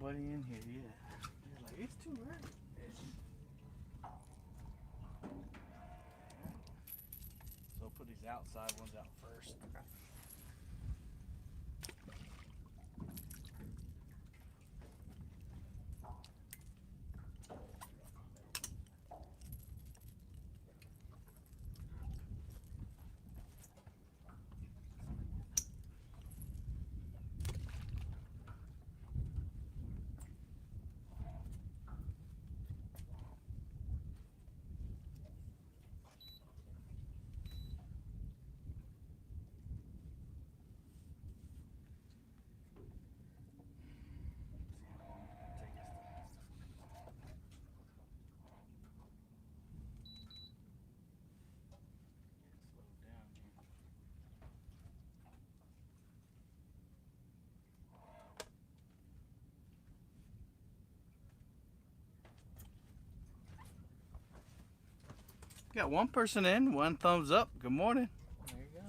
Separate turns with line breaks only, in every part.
nobody in here yet. You're like, it's too early. So I'll put these outside ones out first.
Okay.
Got one person in, one thumbs up. Good morning.
There you go.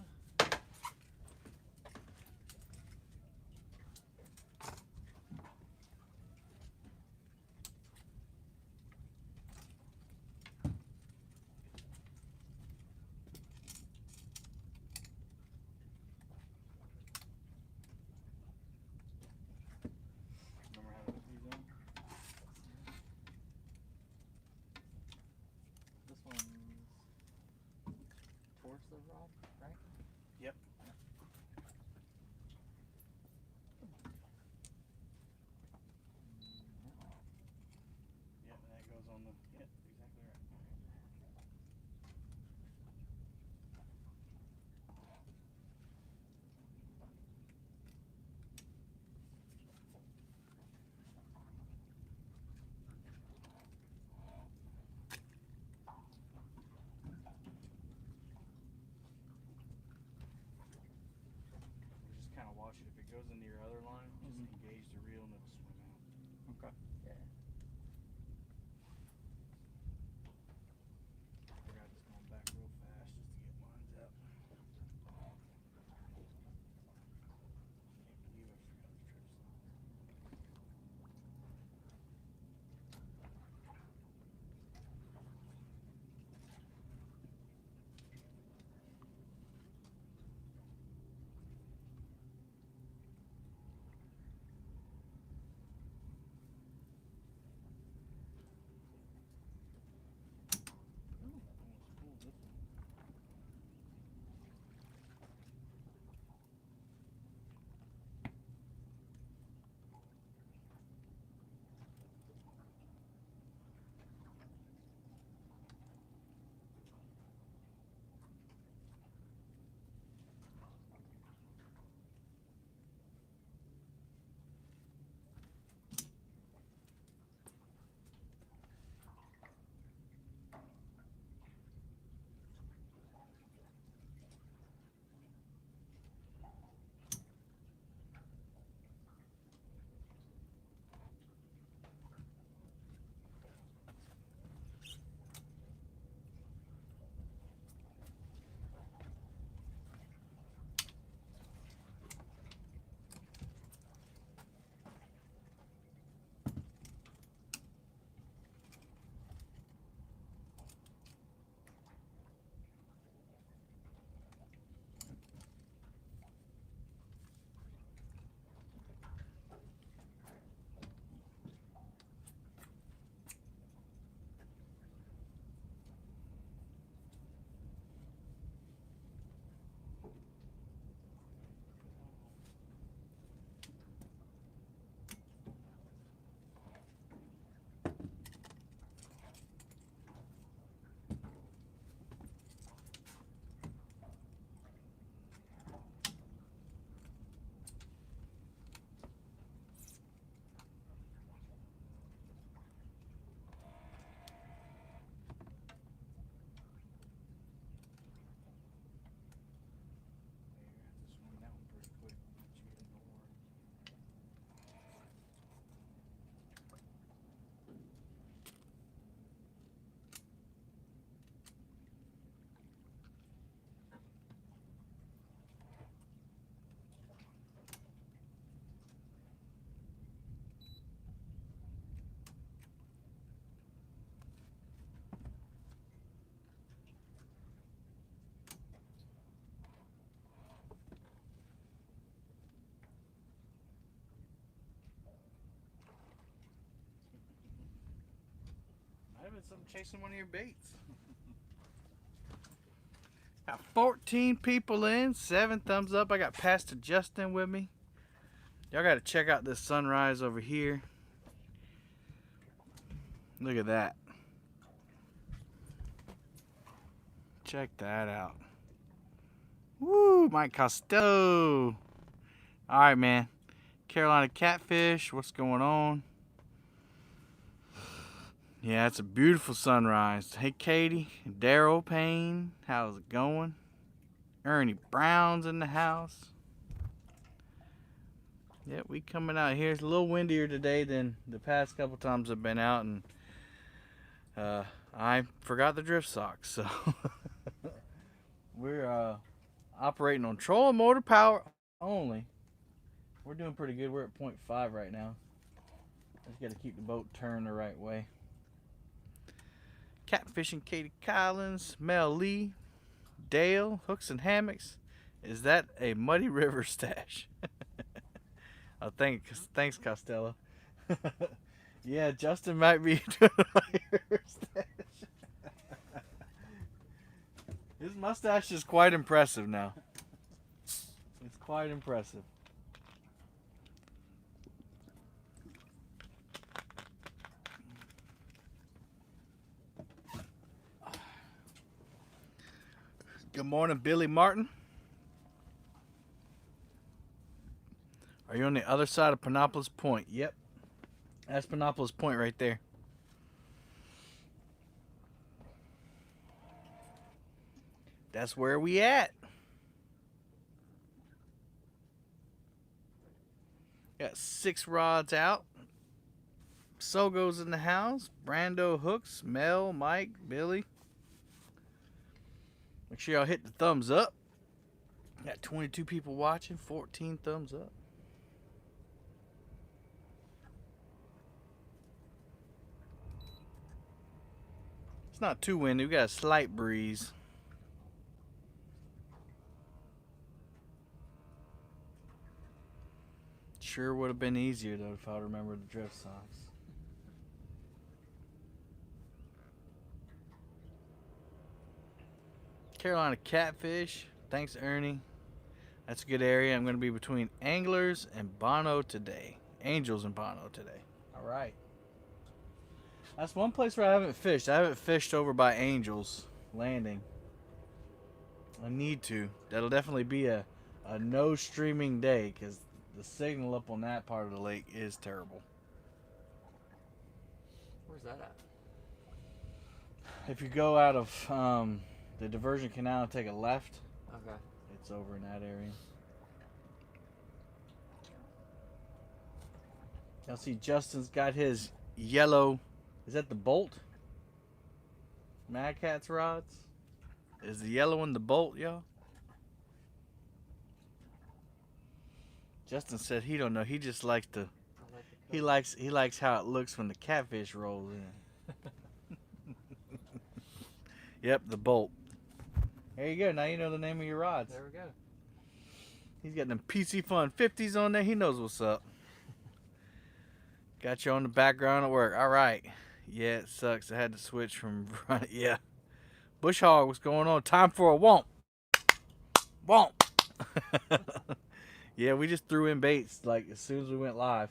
Remember how to put these on?
This one's towards the rod, right?
Yep. Yep, and that goes on the, yep, exactly right. Just kind of watch it. If it goes into your other line, just engage the reel and it'll swim out.
Okay. Yeah.
I forgot it's going back real fast just to get lines out. Can't believe I forgot the trip size. something chasing one of your baits. Got 14 people in, 7 thumbs up. I got Pastor Justin with me. Y'all got to check out this sunrise over here. Look at that. Check that out. Woo, Mike Costello. All right, man. Carolina catfish, what's going on? Yeah, it's a beautiful sunrise. Hey, Katie, Daryl Payne, how's it going? Ernie Brown's in the house. Yeah, we coming out here. It's a little windier today than the past couple times I've been out, and I forgot the drift socks, so we're operating on trolling motor power only. We're doing pretty good. We're at 0.5 right now. Just got to keep the boat turned the right way. Catfishing Katie Collins, Mel Lee, Dale, Hooks and Hammocks. Is that a Muddy River stash? Oh, thanks, Costello. Yeah, Justin might be doing a Muddy River stash. His mustache is quite impressive now. It's quite impressive. Good morning, Billy Martin. Are you on the other side of Panopolis Point? Yep. That's Panopolis Point right there. That's where we at. Got 6 rods out. Sogo's in the house. Brando, Hooks, Mel, Mike, Billy. Make sure y'all hit the thumbs up. Got 22 people watching, 14 thumbs up. It's not too windy. We got a slight breeze. Sure would have been easier though if I remembered the drift socks. Carolina catfish. Thanks, Ernie. That's a good area. I'm going to be between Anglers and Bono today. Angels and Bono today. All right. That's one place where I haven't fished. I haven't fished over by Angels Landing. I need to. That'll definitely be a no streaming day because the signal up on that part of the lake is terrible.
Where's that at?
If you go out of the diversion canal and take a left,
Okay.
it's over in that area. Y'all see Justin's got his yellow, is that the Bolt? Mad Cat's rods? Is the yellow one the Bolt, y'all? Justin said he don't know. He just likes to. He likes how it looks when the catfish rolls in. Yep, the Bolt. There you go. Now you know the name of your rods.
There we go.
He's got them PC Fun 50s on there. He knows what's up. Got you on the background at work. All right. Yeah, it sucks. I had to switch from. Yeah. Bush Hog, what's going on? Time for a womp. Womp. Yeah, we just threw in baits like as soon as we went live.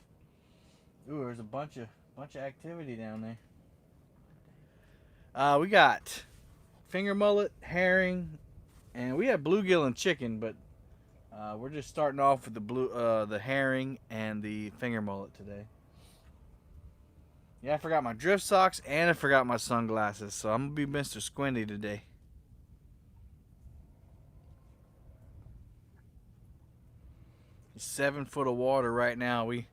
Ooh, there's a bunch of activity down there. We got finger mullet, herring, and we have bluegill and chicken, but we're just starting off with the herring and the finger mullet today. Yeah, I forgot my drift socks and I forgot my sunglasses, so I'm gonna be Mr. Squinty today. It's 7 foot of water right now. We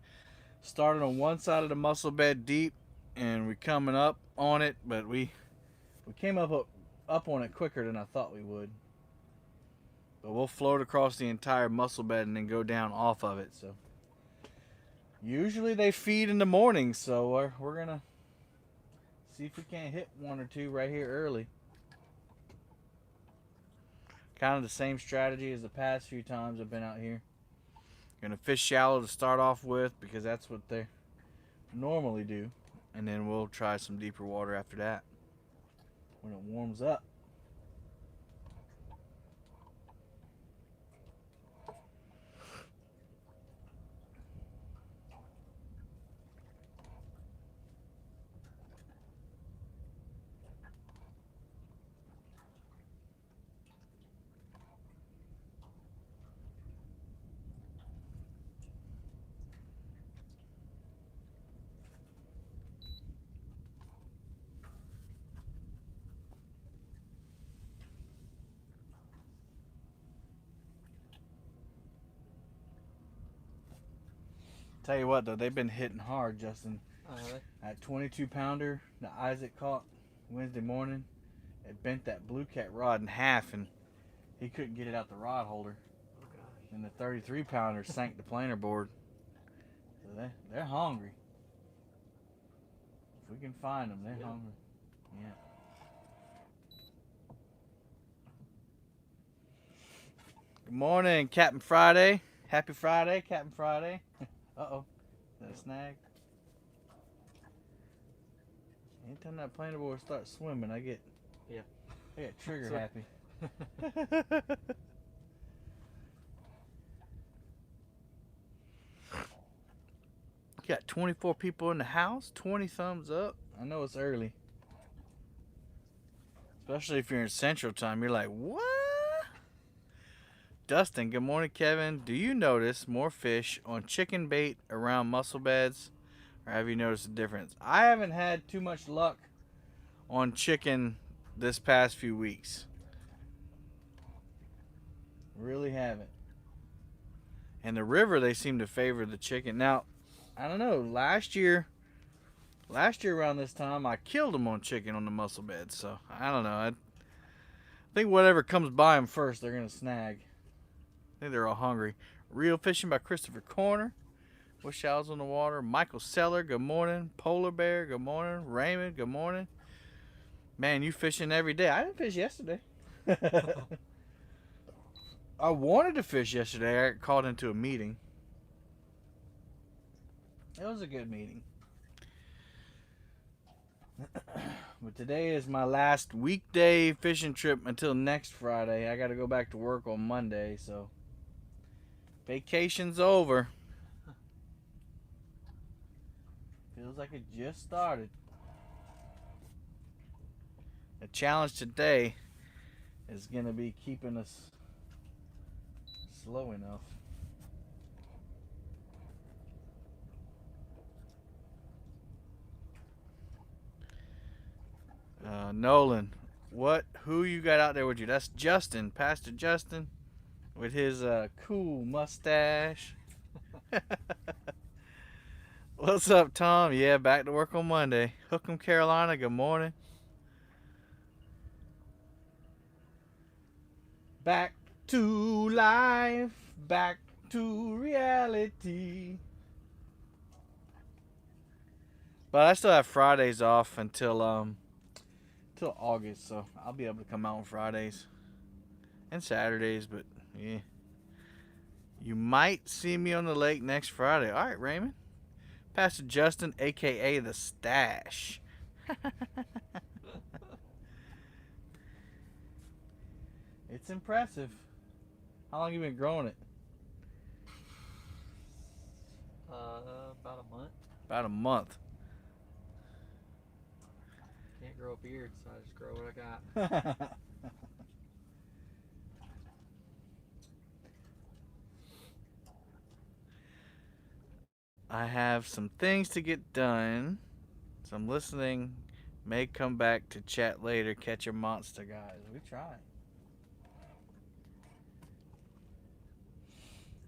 started on one side of the mussel bed deep, and we're coming up on it, but we came up on it quicker than I thought we would. But we'll float across the entire mussel bed and then go down off of it. So usually they feed in the morning, so we're gonna see if we can't hit 1 or 2 right here early. Kind of the same strategy as the past few times I've been out here. Gonna fish shallow to start off with because that's what they normally do, and then we'll try some deeper water after that. when it warms up. Tell you what though, they've been hitting hard, Justin. That 22 pounder that Isaac caught Wednesday morning, it bent that blue cat rod in half and he couldn't get it out the rod holder.
Oh gosh.
And the 33 pounder sank the planer board. So they're hungry. If we can find them, they're hungry. Yeah. Good morning, Captain Friday. Happy Friday, Captain Friday. Uh-oh. Is that a snag? Anytime that planer board starts swimming, I get trigger happy. Got 24 people in the house, 20 thumbs up. I know it's early. Especially if you're in Central Time. You're like, what? Dustin, good morning, Kevin. Do you notice more fish on chicken bait around mussel beds? Or have you noticed a difference? I haven't had too much luck on chicken this past few weeks. Really haven't. And the river, they seem to favor the chicken. Now, I don't know. Last year around this time, I killed them on chicken on the mussel bed. So, I don't know. I think whatever comes by them first, they're going to snag. I think they're all hungry. Real Fishing by Christopher Corner. Wish I was on the water. Michael Seller, good morning. Polar Bear, good morning. Raymond, good morning. Man, you fishing every day. I didn't fish yesterday. I wanted to fish yesterday. I got called into a meeting. It was a good meeting. But today is my last weekday fishing trip until next Friday. I got to go back to work on Monday, so vacation's over. Feels like it just started. The challenge today is going to be keeping us slow enough. Nolan, who you got out there with you? That's Justin, Pastor Justin, with his cool mustache. What's up, Tom? Yeah, back to work on Monday. Hookham, Carolina, good morning. Back to life, back to reality. But I still have Fridays off until August, so I'll be able to come out on Fridays and Saturdays, but yeah. You might see me on the lake next Friday. All right, Raymond. Pastor Justin, a.k.a. The Stash. It's impressive. How long have you been growing it?
About a month.
About a month.
Can't grow a beard, so I just grow what I got.
I have some things to get done. So I'm listening. May come back to chat later. Catch a monster, guys. We try.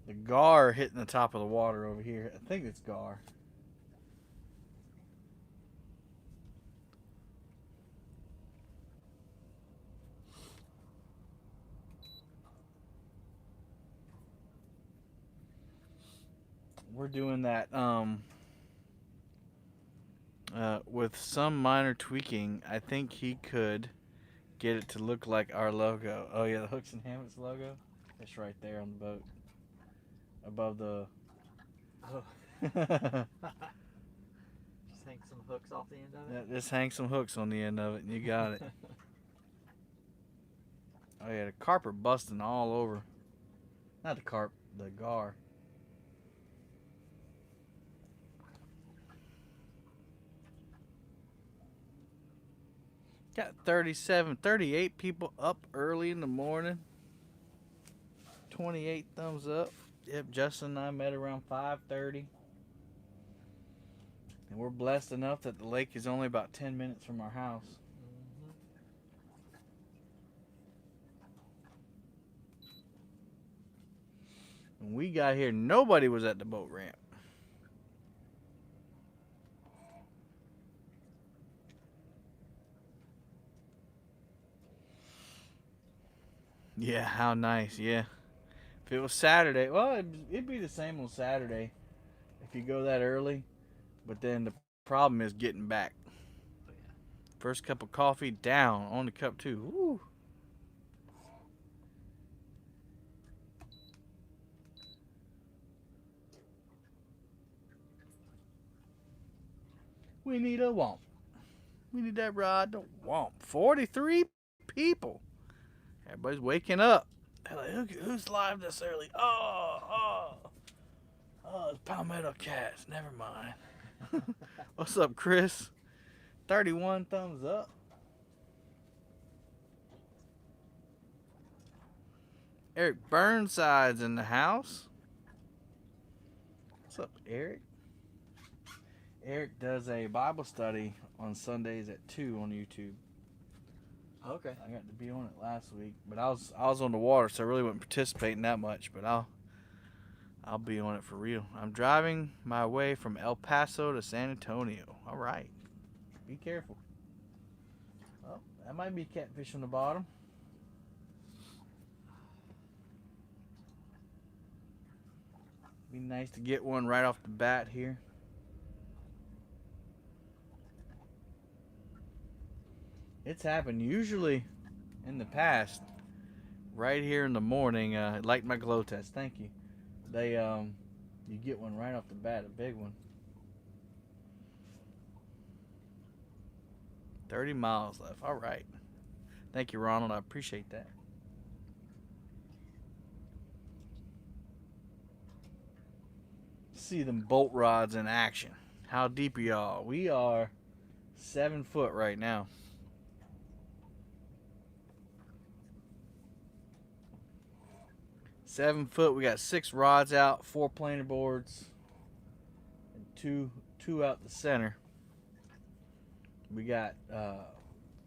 The gar hitting the top of the water over here. I think it's gar. We're doing that with some minor tweaking. I think he could get it to look like our logo. Oh yeah, the Hooks and Hammocks logo. It's right there on the boat, above the.
Oh. Just hang some hooks off the end of it.
Yeah, just hang some hooks on the end of it, and you got it. Oh yeah, the carp are busting all over. Not the carp, the gar. Got 37, 38 people up early in the morning. 28 thumbs up. Yep, Justin and I met around 5:30. And we're blessed enough that the lake is only about 10 minutes from our house.
Mm-hmm.
When we got here, nobody was at the boat ramp. Yeah, how nice, yeah. If it was Saturday, well, it'd be the same on Saturday if you go that early. But then the problem is getting back.
Oh, yeah.
First cup of coffee down on the cup too. Woo. We need a womp. We need that rod to womp. 43 people. Everybody's waking up. They're like, who's live this early? Oh, it's Palmetto Cats. Never mind. What's up, Chris? 31 thumbs up. Eric Burnside's in the house. What's up, Eric? Eric does a Bible study on Sundays at 2 on YouTube.
Okay.
I got to be on it last week, but I was on the water, so I really wasn't participating that much. But I'll be on it for real. I'm driving my way from El Paso to San Antonio. All right, be careful. Oh, that might be catfish on the bottom. Be nice to get one right off the bat here. It's happened usually in the past. Right here in the morning, like my glow test. Thank you. They you get one right off the bat, a big one. 30 miles left. All right. Thank you, Ronald. I appreciate that. See them bolt rods in action. How deep are y'all? We are 7 foot right now. 7 foot. We got 6 rods out, 4 planer boards, and two out the center. We got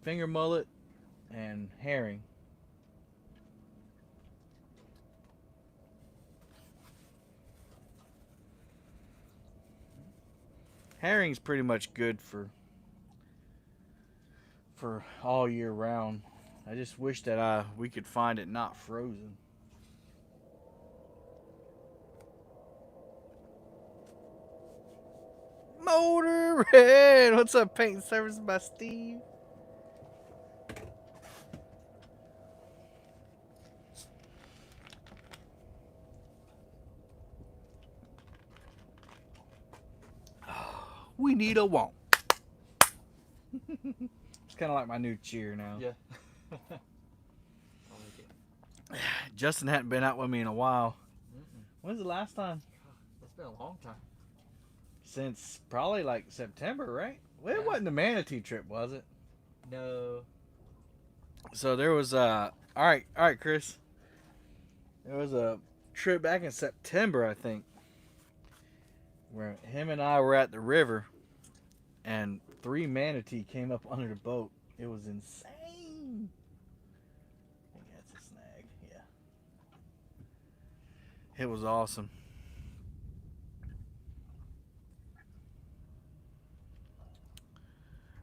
finger mullet and herring. Herring's pretty much good for all year round. I just wish that we could find it not frozen. Motor Red! What's up, paint service by Steve? We need a womp. It's kind of like my new cheer now.
Yeah. I like it.
Justin hadn't been out with me in a while.
Mm-mm.
When's the last time?
It's been a long time.
Since probably like September, right? Well, it
Yeah.
wasn't the manatee trip, was it?
No.
So there was all right, Chris. There was a trip back in September, I think, where him and I were at the river, and 3 manatee came up under the boat. It was insane. I think that's a snag. Yeah. It was awesome.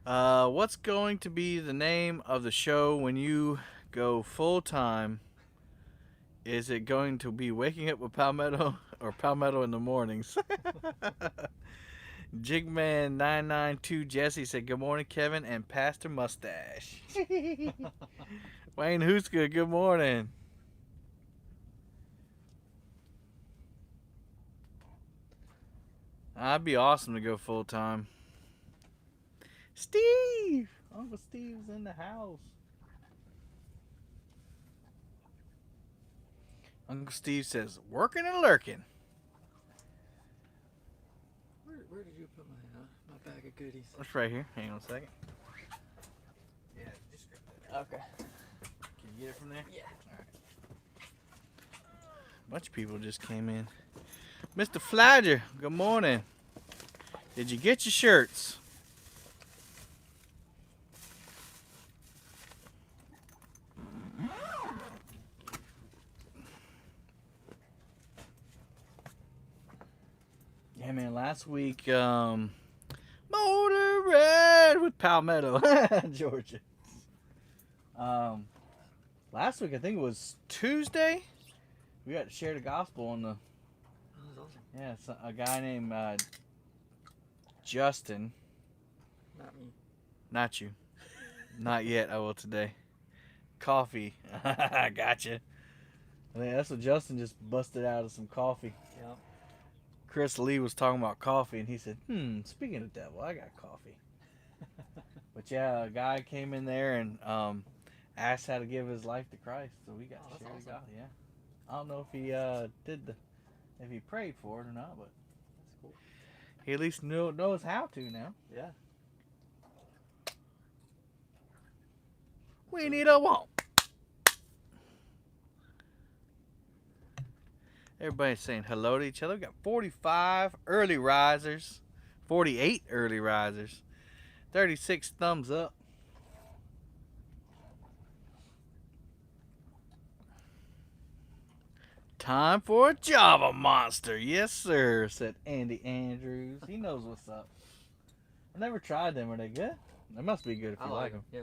What's going to be the name of the show when you go full time? Is it going to be Waking Up with Palmetto or Palmetto in the Mornings? Jigman992 Jesse said, "Good morning, Kevin and Pastor Mustache." Wayne Huska, good morning. I'd be awesome to go full time. Steve! Uncle Steve's in the house. Uncle Steve says, working and lurking.
Where did you put my bag of goodies?
That's right here. Hang on a second. Yeah, just grab that.
Okay.
Can you get it from there?
Yeah.
All right. A bunch of people just came in. Mr. Flagger, good morning. Did you get your shirts? Yeah, man, last week, Motor Red with Palmetto, Georgia. Last week, I think it was Tuesday, we got to share the gospel on the,
Oh, that's awesome.
yeah, it's a guy named Justin.
Not me.
Not you. Not yet, I will today. Coffee. I gotcha. I think that's what Justin just busted out of some coffee.
Yep.
Chris Lee was talking about coffee, and he said, speaking of devil, I got coffee. But yeah, a guy came in there and asked how to give his life to Christ, so we got to share the gospel. Yeah. I don't know if he if he prayed for it or not, but
That's cool.
he at least knows how to now.
Yeah.
We need a walk. Everybody's saying hello to each other. We got 45 early risers, 48 early risers, 36 thumbs up. Time for a Java monster. Yes, sir, said Andy Andrews. He knows what's up. I never tried them. Are they good? They must be good if
I
you like them.
Yeah.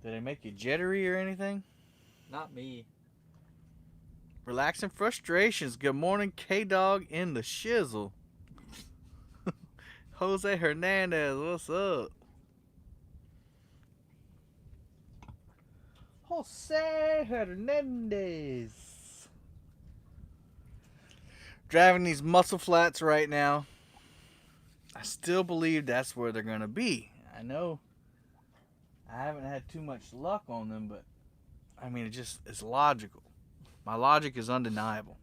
Do they make you jittery or anything?
Not me.
Relaxing frustrations. Good morning, K-Dog in the shizzle. Jose Hernandez, what's up? Jose Hernandez. Driving these muscle flats right now. I still believe that's where they're going to be. I know I haven't had too much luck on them, but I mean, it's logical. My logic is undeniable.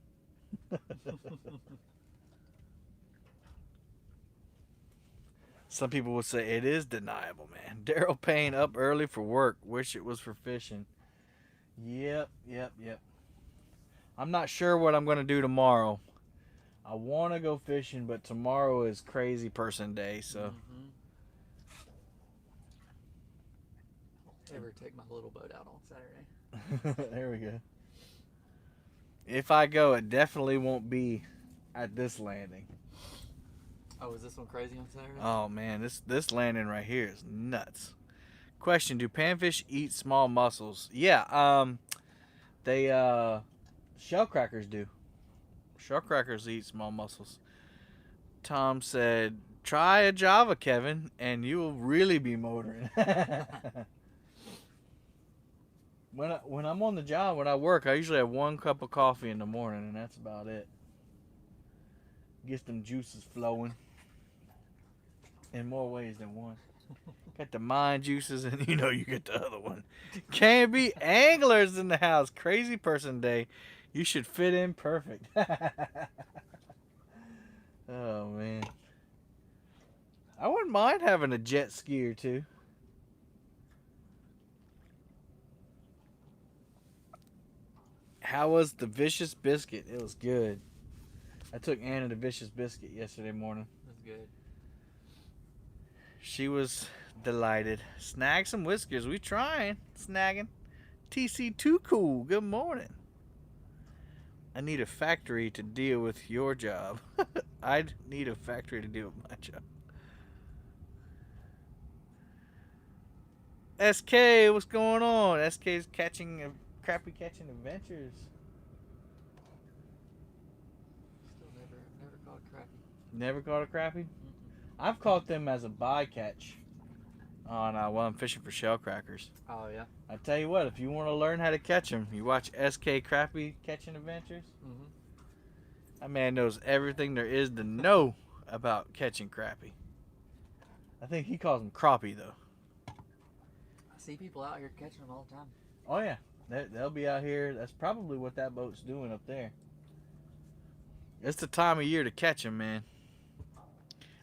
Some people would say it is deniable, man. Daryl Payne up early for work. Wish it was for fishing. Yep. I'm not sure what I'm going to do tomorrow. I want to go fishing, but tomorrow is crazy person day, so.
Ever take my little boat out on Saturday?
There we go. If I go, it definitely won't be at this landing.
Oh, is this one crazy on Saturday?
Oh man, this landing right here is nuts. Question: do panfish eat small mussels? Yeah, they shell crackers do. Shell crackers eat small mussels. Tom said, "Try a Java, Kevin, and you will really be motoring." When I'm on the job, when I work, I usually have 1 cup of coffee in the morning, and that's about it. Gets them juices flowing in more ways than one. Got the mind juices, and you get the other one. Can't be anglers in the house. Crazy person day. You should fit in perfect. Oh man, I wouldn't mind having a jet ski or two. How was the Vicious Biscuit? It was good. I took Anna the Vicious Biscuit yesterday morning.
That's good.
She was delighted. Snag some whiskers. We trying. Snagging. TC Too Cool. Good morning. I need a factory to deal with your job. I'd need a factory to deal with my job. SK, what's going on? SK's catching crappie catching adventures.
Still never caught a crappie.
Never caught a crappie?
Mm-mm.
I've caught them as a bycatch on while I'm fishing for shell crackers.
Oh yeah.
I tell you what, if you want to learn how to catch them, you watch SK Crappie Catching Adventures.
Mm-hmm.
That man knows everything there is to know about catching crappie. I think he calls them crappie though.
I see people out here catching them all the time.
Oh yeah, They'll be out here. That's probably what that boat's doing up there. It's the time of year to catch them, man.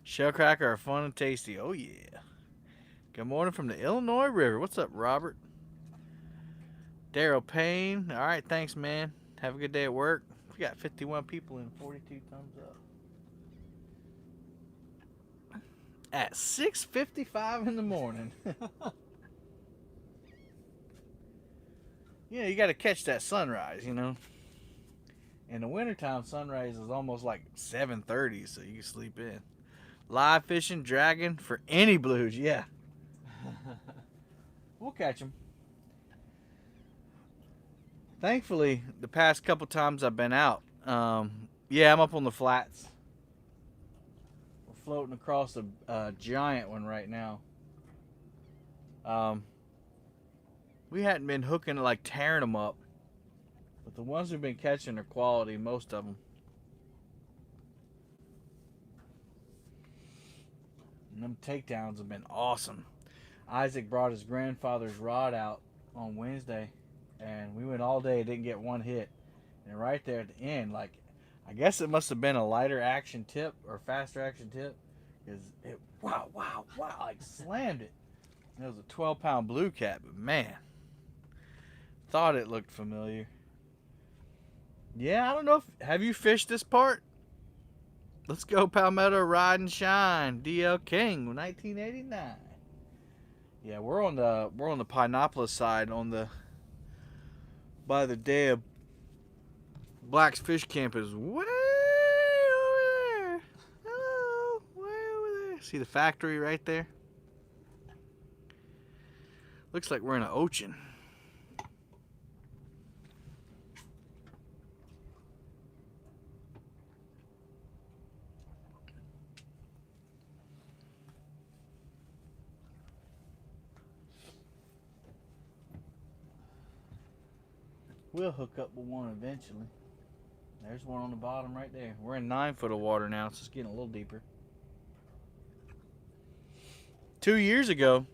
Shellcracker are fun and tasty. Oh, yeah. Good morning from the Illinois River. What's up, Robert? Daryl Payne. All right, thanks, man. Have a good day at work. We got 51 people and 42 thumbs up. At 6:55 in the morning. You got to catch that sunrise, In the wintertime, sunrise is almost like 7:30, so you can sleep in. Live fishing, dragon for any blues, yeah. We'll catch them. Thankfully, the past couple times I've been out, yeah, I'm up on the flats. We're floating across a giant one right now. We hadn't been hooking, like tearing them up, but the ones we've been catching are quality, most of them. And them takedowns have been awesome. Isaac brought his grandfather's rod out on Wednesday, and we went all day, didn't get one hit. And right there at the end, like, I guess it must have been a lighter action tip or faster action tip, because it, wow, like slammed it. And it was a 12-pound blue cat, but man, thought it looked familiar. Yeah, I don't know have you fished this part? Let's go Palmetto Ride and Shine, DL King, 1989. Yeah, we're on the Pinopolis side, by the day of Black's Fish Camp is way over there. Hello, way over there. See the factory right there? Looks like we're in an ocean. We'll hook up with one eventually. There's one on the bottom right there. We're in 9 foot of water now, so it's getting a little deeper. 2 years ago,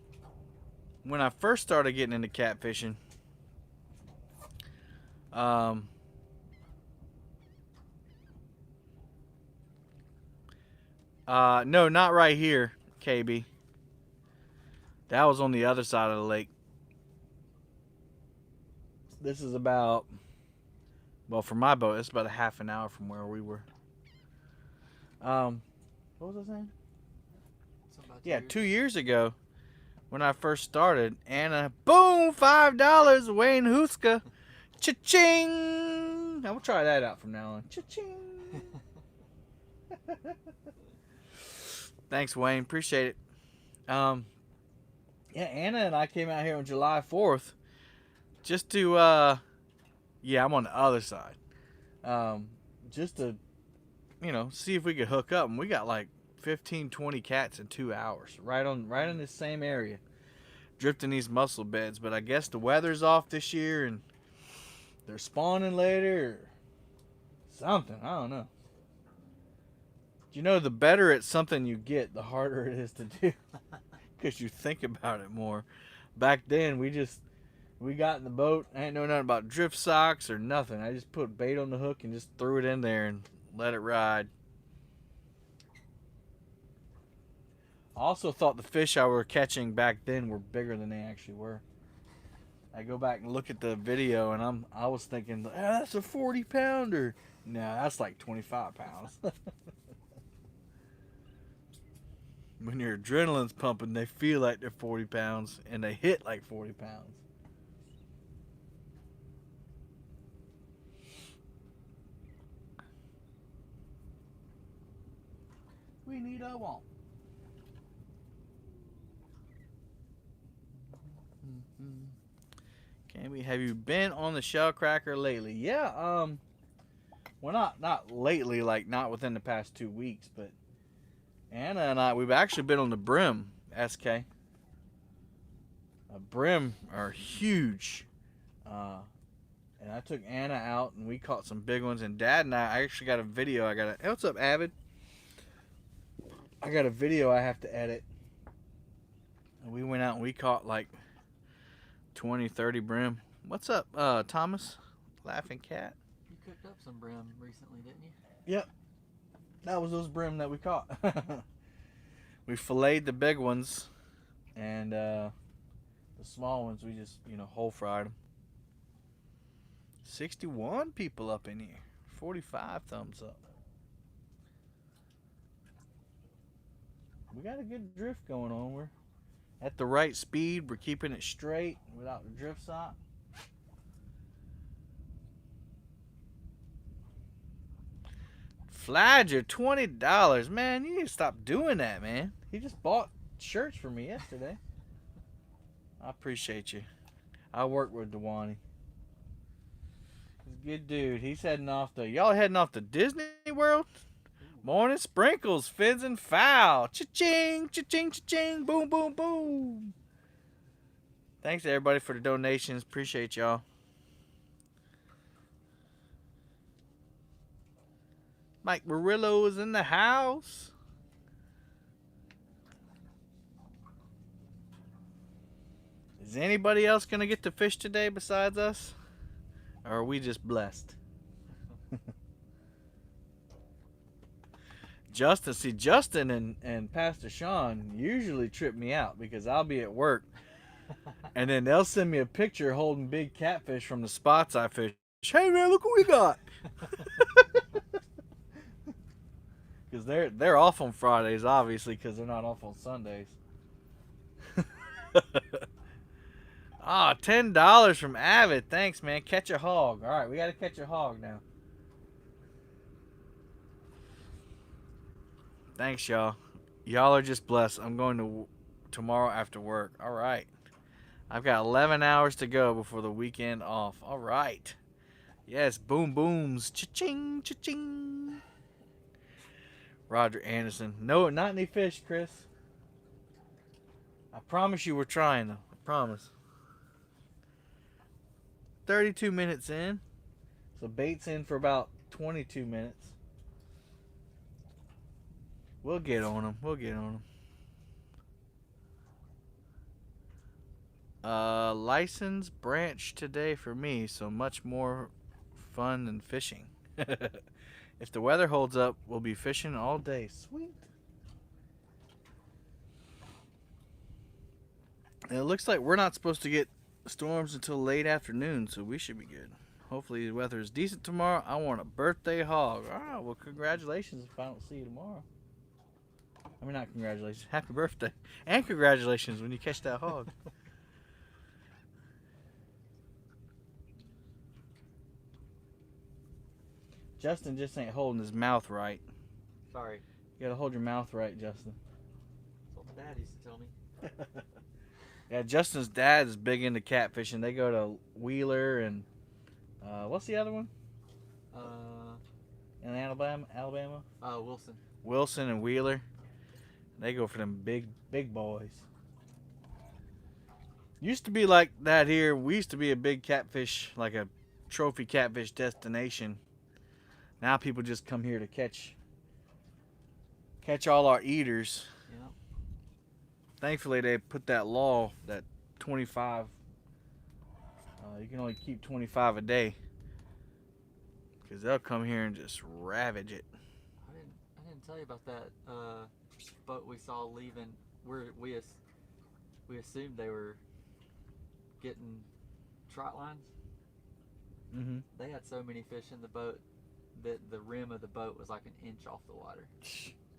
when I first started getting into catfishing, no, not right here, KB. That was on the other side of the lake. This is about, well, for my boat, it's about a half an hour from where we were. What was I saying? Yeah, 2 years ago, when I first started, Anna, boom, $5, Wayne Huska, cha-ching. I will try that out from now on. Cha-ching. Thanks, Wayne. Appreciate it. Yeah, Anna and I came out here on July 4th just to, yeah, I'm on the other side. Just to, see if we could hook up. And we got like 15, 20 cats in 2 hours, right in this same area, drifting these mussel beds. But I guess the weather's off this year and they're spawning later or something. I don't know. The better it's something you get, the harder it is to do, because you think about it more. Back then, we got in the boat. I didn't know nothing about drift socks or nothing. I just put bait on the hook and just threw it in there and let it ride. I also thought the fish I were catching back then were bigger than they actually were. I go back and look at the video and I was thinking, that's a 40-pounder. No, that's like 25 pounds. When your adrenaline's pumping, they feel like they're 40 pounds and they hit like 40 pounds. We need a want. Have you been on the Shellcracker lately? Yeah, well, not lately, like not within the past 2 weeks, but Anna and I, we've actually been on the brim, SK. Brim are huge. And I took Anna out and we caught some big ones. And Dad and I actually got a video. Hey, what's up, Avid? I got a video I have to edit. And we went out and we caught like 20, 30 brim. What's up, Thomas? Laughing cat.
You cooked up some brim recently, didn't you?
Yep. That was those brim that we caught. We filleted the big ones, and the small ones we just, whole fried them. 61 people up in here. 45 thumbs up. We got a good drift going on. We're at the right speed. We're keeping it straight without the drift sock. Flagger, $20. Man, you need to stop doing that, man. He just bought shirts for me yesterday. I appreciate you. I work with Dewani. He's a good dude. He's heading off to... Y'all heading off to Disney World? Morning sprinkles, fins and foul. Cha-ching, cha-ching, cha-ching. Boom, boom, boom. Thanks, everybody, for the donations. Appreciate y'all. Mike Murillo is in the house. Is anybody else going to get to fish today besides us? Or are we just blessed? Justin and Pastor Sean usually trip me out because I'll be at work and then they'll send me a picture holding big catfish from the spots I fish. Hey man, look what we got. Because they're off on Fridays, obviously, because they're not off on Sundays. $10 from Avid. Thanks, man. Catch a hog. All right, we got to catch a hog now. Thanks, y'all. Y'all are just blessed. I'm going to tomorrow after work. All right. I've got 11 hours to go before the weekend off. All right. Yes, boom booms. Cha-ching, cha-ching. Roger Anderson. No, not any fish, Chris. I promise you we're trying, though. I promise. 32 minutes in. So bait's in for about 22 minutes. We'll get on them. We'll get on them. License branch today for me, so much more fun than fishing. If the weather holds up, we'll be fishing all day. Sweet. And it looks like we're not supposed to get storms until late afternoon, so we should be good. Hopefully the weather is decent tomorrow. I want a birthday hog. All right, well, congratulations if I don't see you tomorrow. I mean, not congratulations. Happy birthday. And congratulations when you catch that hog. Justin just ain't holding his mouth right.
Sorry.
You gotta hold your mouth right, Justin.
That's what my dad used to tell me.
Yeah, Justin's dad is big into catfishing. They go to Wheeler and what's the other one? In Alabama.
Wilson.
Wilson and Wheeler. They go for them big boys. Used to be like that here. We used to be a big catfish, like a trophy catfish destination. Now people just come here to catch all our eaters.
Yeah.
Thankfully, they put that law that 25. You can only keep 25 a day, because they'll come here and just ravage it.
I didn't tell you about that boat we saw leaving. We assumed they were getting trot lines.
Mm-hmm.
They had so many fish in the boat that the rim of the boat was like an inch off the water.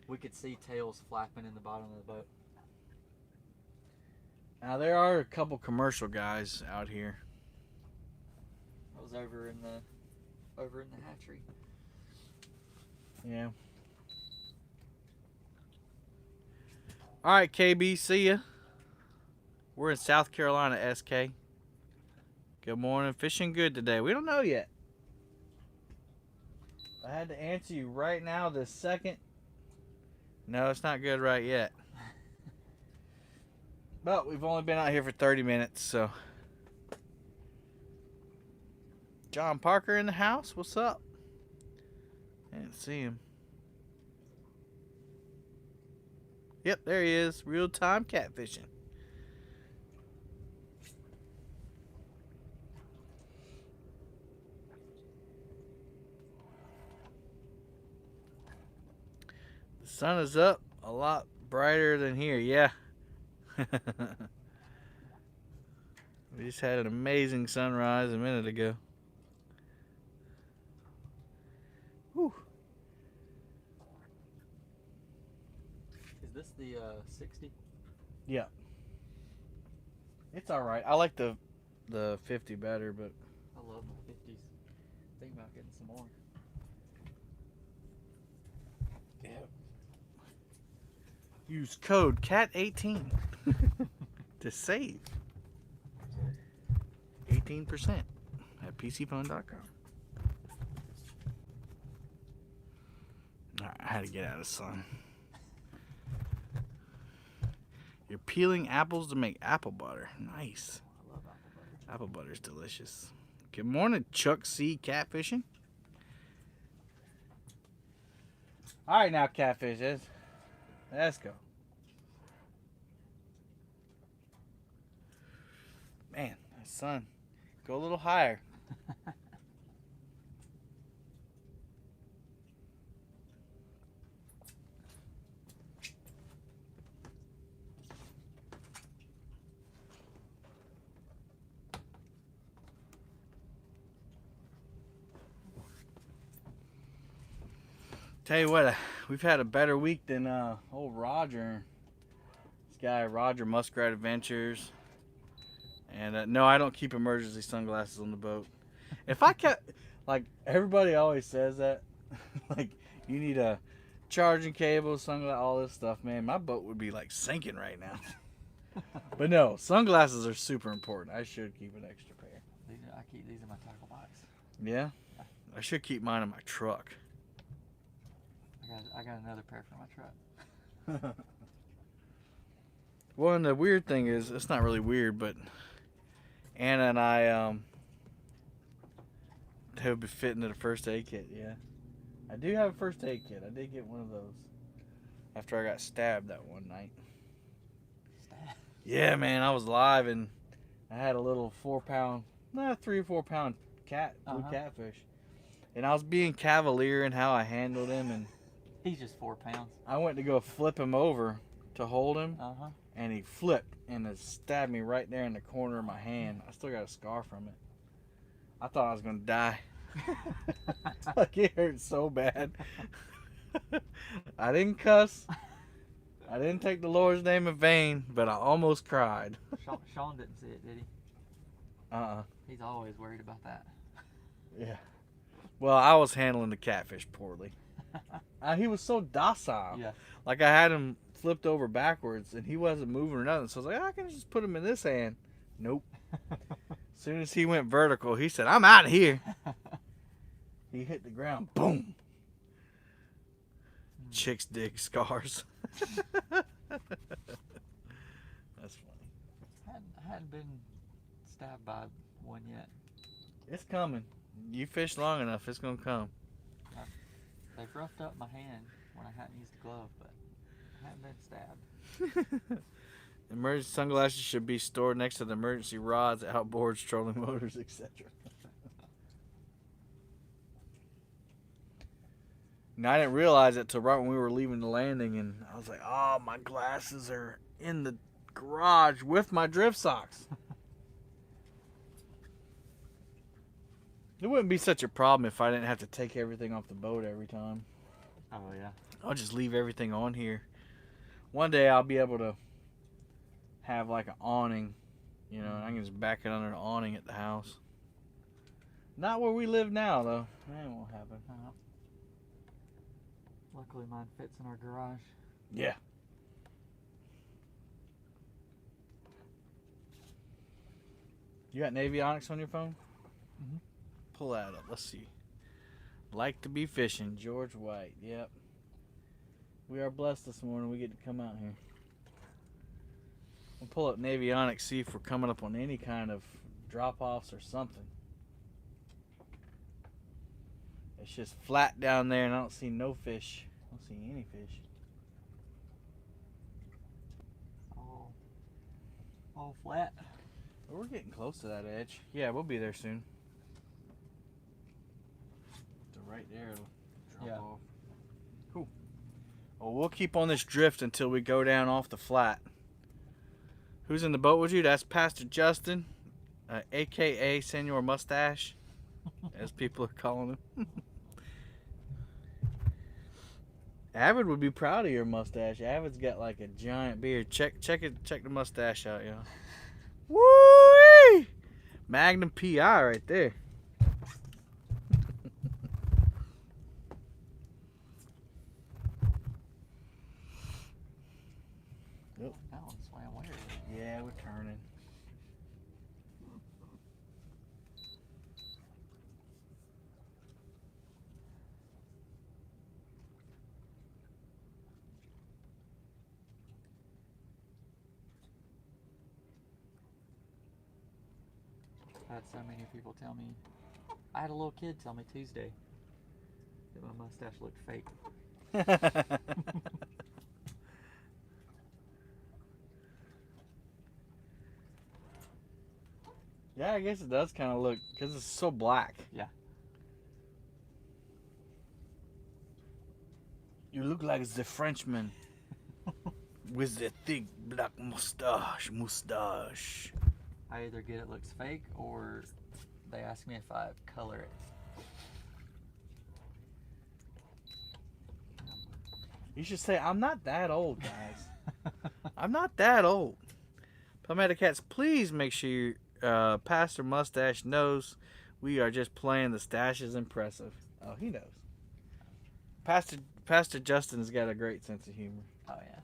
We could see tails flapping in the bottom of the boat.
Now there are a couple commercial guys out here.
I was over in the hatchery.
Yeah. All right, KB, see ya. We're in South Carolina, SK. Good morning. Fishing good today. We don't know yet. I had to answer you right now this second. No, it's not good right yet. But we've only been out here for 30 minutes, so. John Parker in the house. What's up? I didn't see him. Yep, there he is. Real-time catfishing. Sun is up a lot brighter than here. Yeah. We just had an amazing sunrise a minute ago. Whew.
Is this the 60?
Yeah. It's all right. I like the 50 better, but
I love my 50s. Thinking about getting some more.
yeah. Use code CAT18 to save 18% at PCFun.com. All right, I had to get out of the sun. You're peeling apples to make apple butter. Nice.
I love apple butter.
Apple butter's delicious. Good morning, Chuck C. Catfishing. All right, now, catfishes. Let's go. Man, that sun. Go a little higher. Tell you what, we've had a better week than old Roger. This guy, Roger Muskrat Adventures. And no, I don't keep emergency sunglasses on the boat. If I kept, like, everybody always says that, like, you need a charging cable, sunglasses, all this stuff, man. My boat would be, like, sinking right now. But no, sunglasses are super important. I should keep an extra pair.
I keep these in my tackle box.
Yeah? I should keep mine in my truck.
I got another pair for my truck.
Well, and the weird thing is, it's not really weird, but Anna and I, they would be fitting to the first aid kit, yeah. I do have a first aid kit. I did get one of those after I got stabbed that one night.
Stabbed?
Yeah, man, I was live and I had a little 3 or 4 pound blue catfish. And I was being cavalier in how I handled him, and
He's just 4 pounds.
I went to go flip him over to hold him, and he flipped and it stabbed me right there in the corner of my hand. I still got a scar from it. I thought I was going to die. Like, it hurt so bad. I didn't cuss. I didn't take the Lord's name in vain, but I almost cried.
Sean didn't see it, did he? He's always worried about that.
Yeah. Well, I was handling the catfish poorly. He was so docile.
Yeah.
Like, I had him flipped over backwards, and he wasn't moving or nothing. So I was like, I can just put him in this hand. Nope. As soon as he went vertical, he said, I'm out of here. He hit the ground. Boom. Chicks dig scars. That's funny.
I hadn't been stabbed by one yet.
It's coming. You fish long enough, it's going to come.
They've roughed up my hand when I hadn't used a glove, but I haven't been stabbed.
Emergency sunglasses should be stored next to the emergency rods, outboards, trolling motors, etc. Now, I didn't realize it till right when we were leaving the landing, and I was like, oh, my glasses are in the garage with my drift socks. It wouldn't be such a problem if I didn't have to take everything off the boat every time.
Oh, yeah.
I'll just leave everything on here. One day I'll be able to have like an awning, you know, and I can just back it under the awning at the house. Not where we live now, though. That won't happen.
Luckily, mine fits in our garage.
Yeah. You got Navionics on your phone?
Mm-hmm.
Pull that up. Let's see. Like to be fishing. George White. Yep. We are blessed this morning. We get to come out here. We'll pull up Navionics, see if we're coming up on any kind of drop-offs or something. It's just flat down there, and I don't see no fish. I don't see any fish.
All flat.
But we're getting close to that edge. Yeah, we'll be there soon. So right there, it'll drop off. Cool. Well, we'll keep on this drift until we go down off the flat. Who's in the boat with you? That's Pastor Justin, a.k.a. Senor Mustache, as people are calling him. Avid would be proud of your mustache. Avid's got like a giant beard. Check the mustache out, y'all. Woo! Magnum PI right there.
That one swam weird.
Yeah, we're turning.
I had so many people tell me. I had a little kid tell me Tuesday that my mustache looked fake.
Yeah, I guess it does kind of look, because it's so black.
Yeah.
You look like the Frenchman with the thick black mustache.
I either get it looks fake or they ask me if I color it.
You should say, I'm not that old, guys. I'm not that old. Palmetto Cats, please make sure Pastor Mustache knows we are just playing. The stash is impressive. Oh, he knows. Pastor Justin's got a great sense of humor.
Oh, yeah.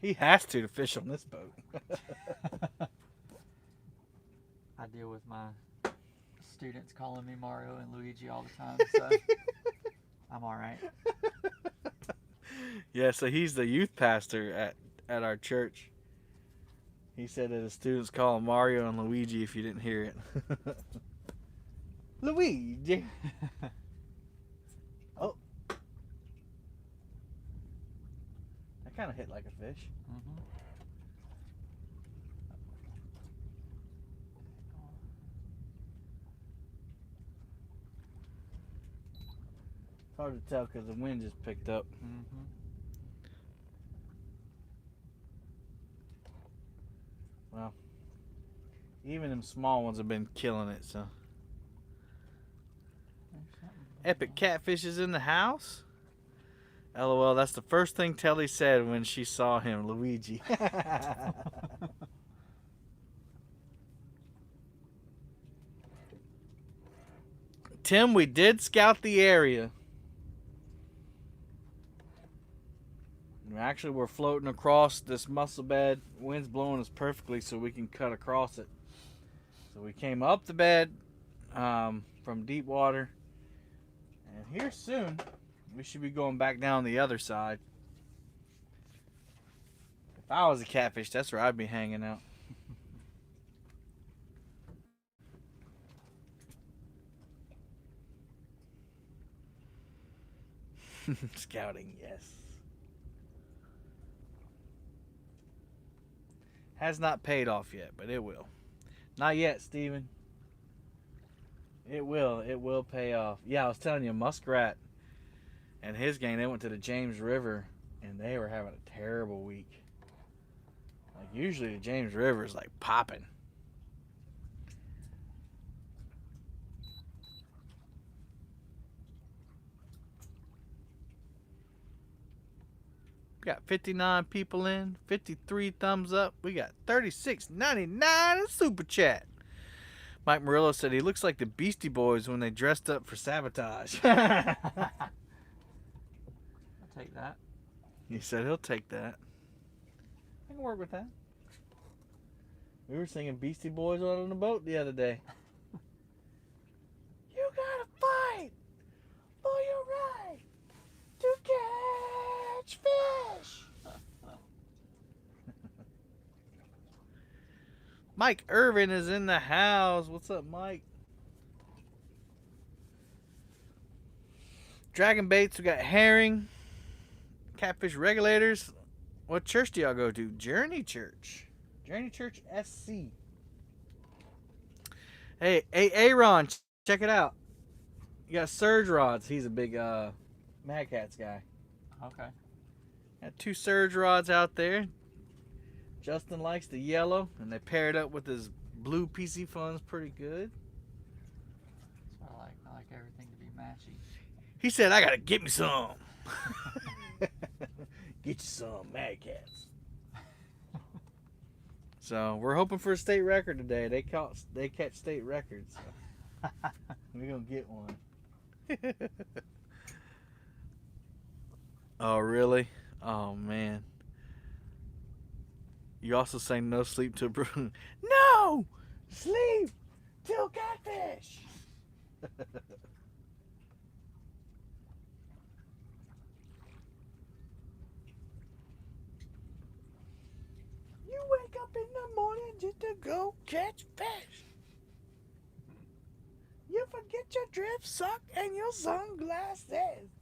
He has to fish on this boat.
I deal with my students calling me Mario and Luigi all the time, so I'm all right.
Yeah, so he's the youth pastor at our church. He said that his students call him Mario and Luigi if you didn't hear it. Luigi. Oh. That kind of hit like a fish.
Mm-hmm.
It's hard to tell because the wind just picked up.
Mm-hmm.
Well, even them small ones have been killing it, so. Epic Catfish is in the house. LOL, that's the first thing Telly said when she saw him, Luigi. Tim, we did scout the area. Actually, we're floating across this mussel bed. Wind's blowing us perfectly so we can cut across it. So we came up the bed from deep water. And here soon, we should be going back down the other side. If I was a catfish, that's where I'd be hanging out. Scouting, yes. Has not paid off yet, but it will. Not yet, Steven. It will. It will pay off. Yeah, I was telling you, Muskrat and his gang, they went to the James River, and they were having a terrible week. Like, usually the James River is, like, popping. We got 59 people in, 53 thumbs up. We got $36.99 in Super Chat. Mike Murillo said he looks like the Beastie Boys when they dressed up for Sabotage.
I'll take that.
He said he'll take that. I can work with that. We were singing Beastie Boys on the boat the other day. You gotta fight for your right to catch fish. Mike Irvin is in the house. What's up, Mike? Dragon baits, we got herring, catfish regulators. What church do y'all go to? Journey Church. Journey Church SC. Hey, Aaron, check it out. You got Surge Rods. He's a big Mad Cat's guy.
Okay.
Got 2 surge rods out there. Justin likes the yellow, and they paired up with his blue PC Funds pretty good.
That's what I like. I like everything to be matchy.
He said, I gotta get me some. Get you some Mad Cats. So we're hoping for a state record today. They catch state records. So we're gonna get one. Oh really? Oh man. You also sang no sleep till no sleep till catfish. You wake up in the morning just to go catch fish. You forget your drip sock and your sunglasses.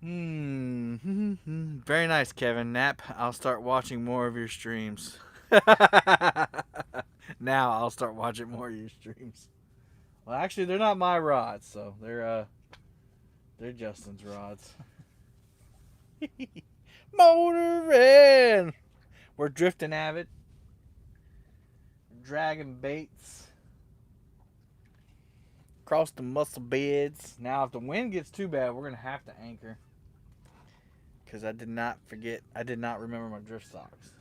Very nice, Kevin. Nap. I'll start watching more of your streams. Now I'll start watching more of your streams. Well, actually, they're not my rods, so they're Justin's rods. Motoring. We're drifting avid. Dragging baits. Across the mussel beds. Now, if the wind gets too bad, we're gonna have to anchor. Because I did not remember my drift socks.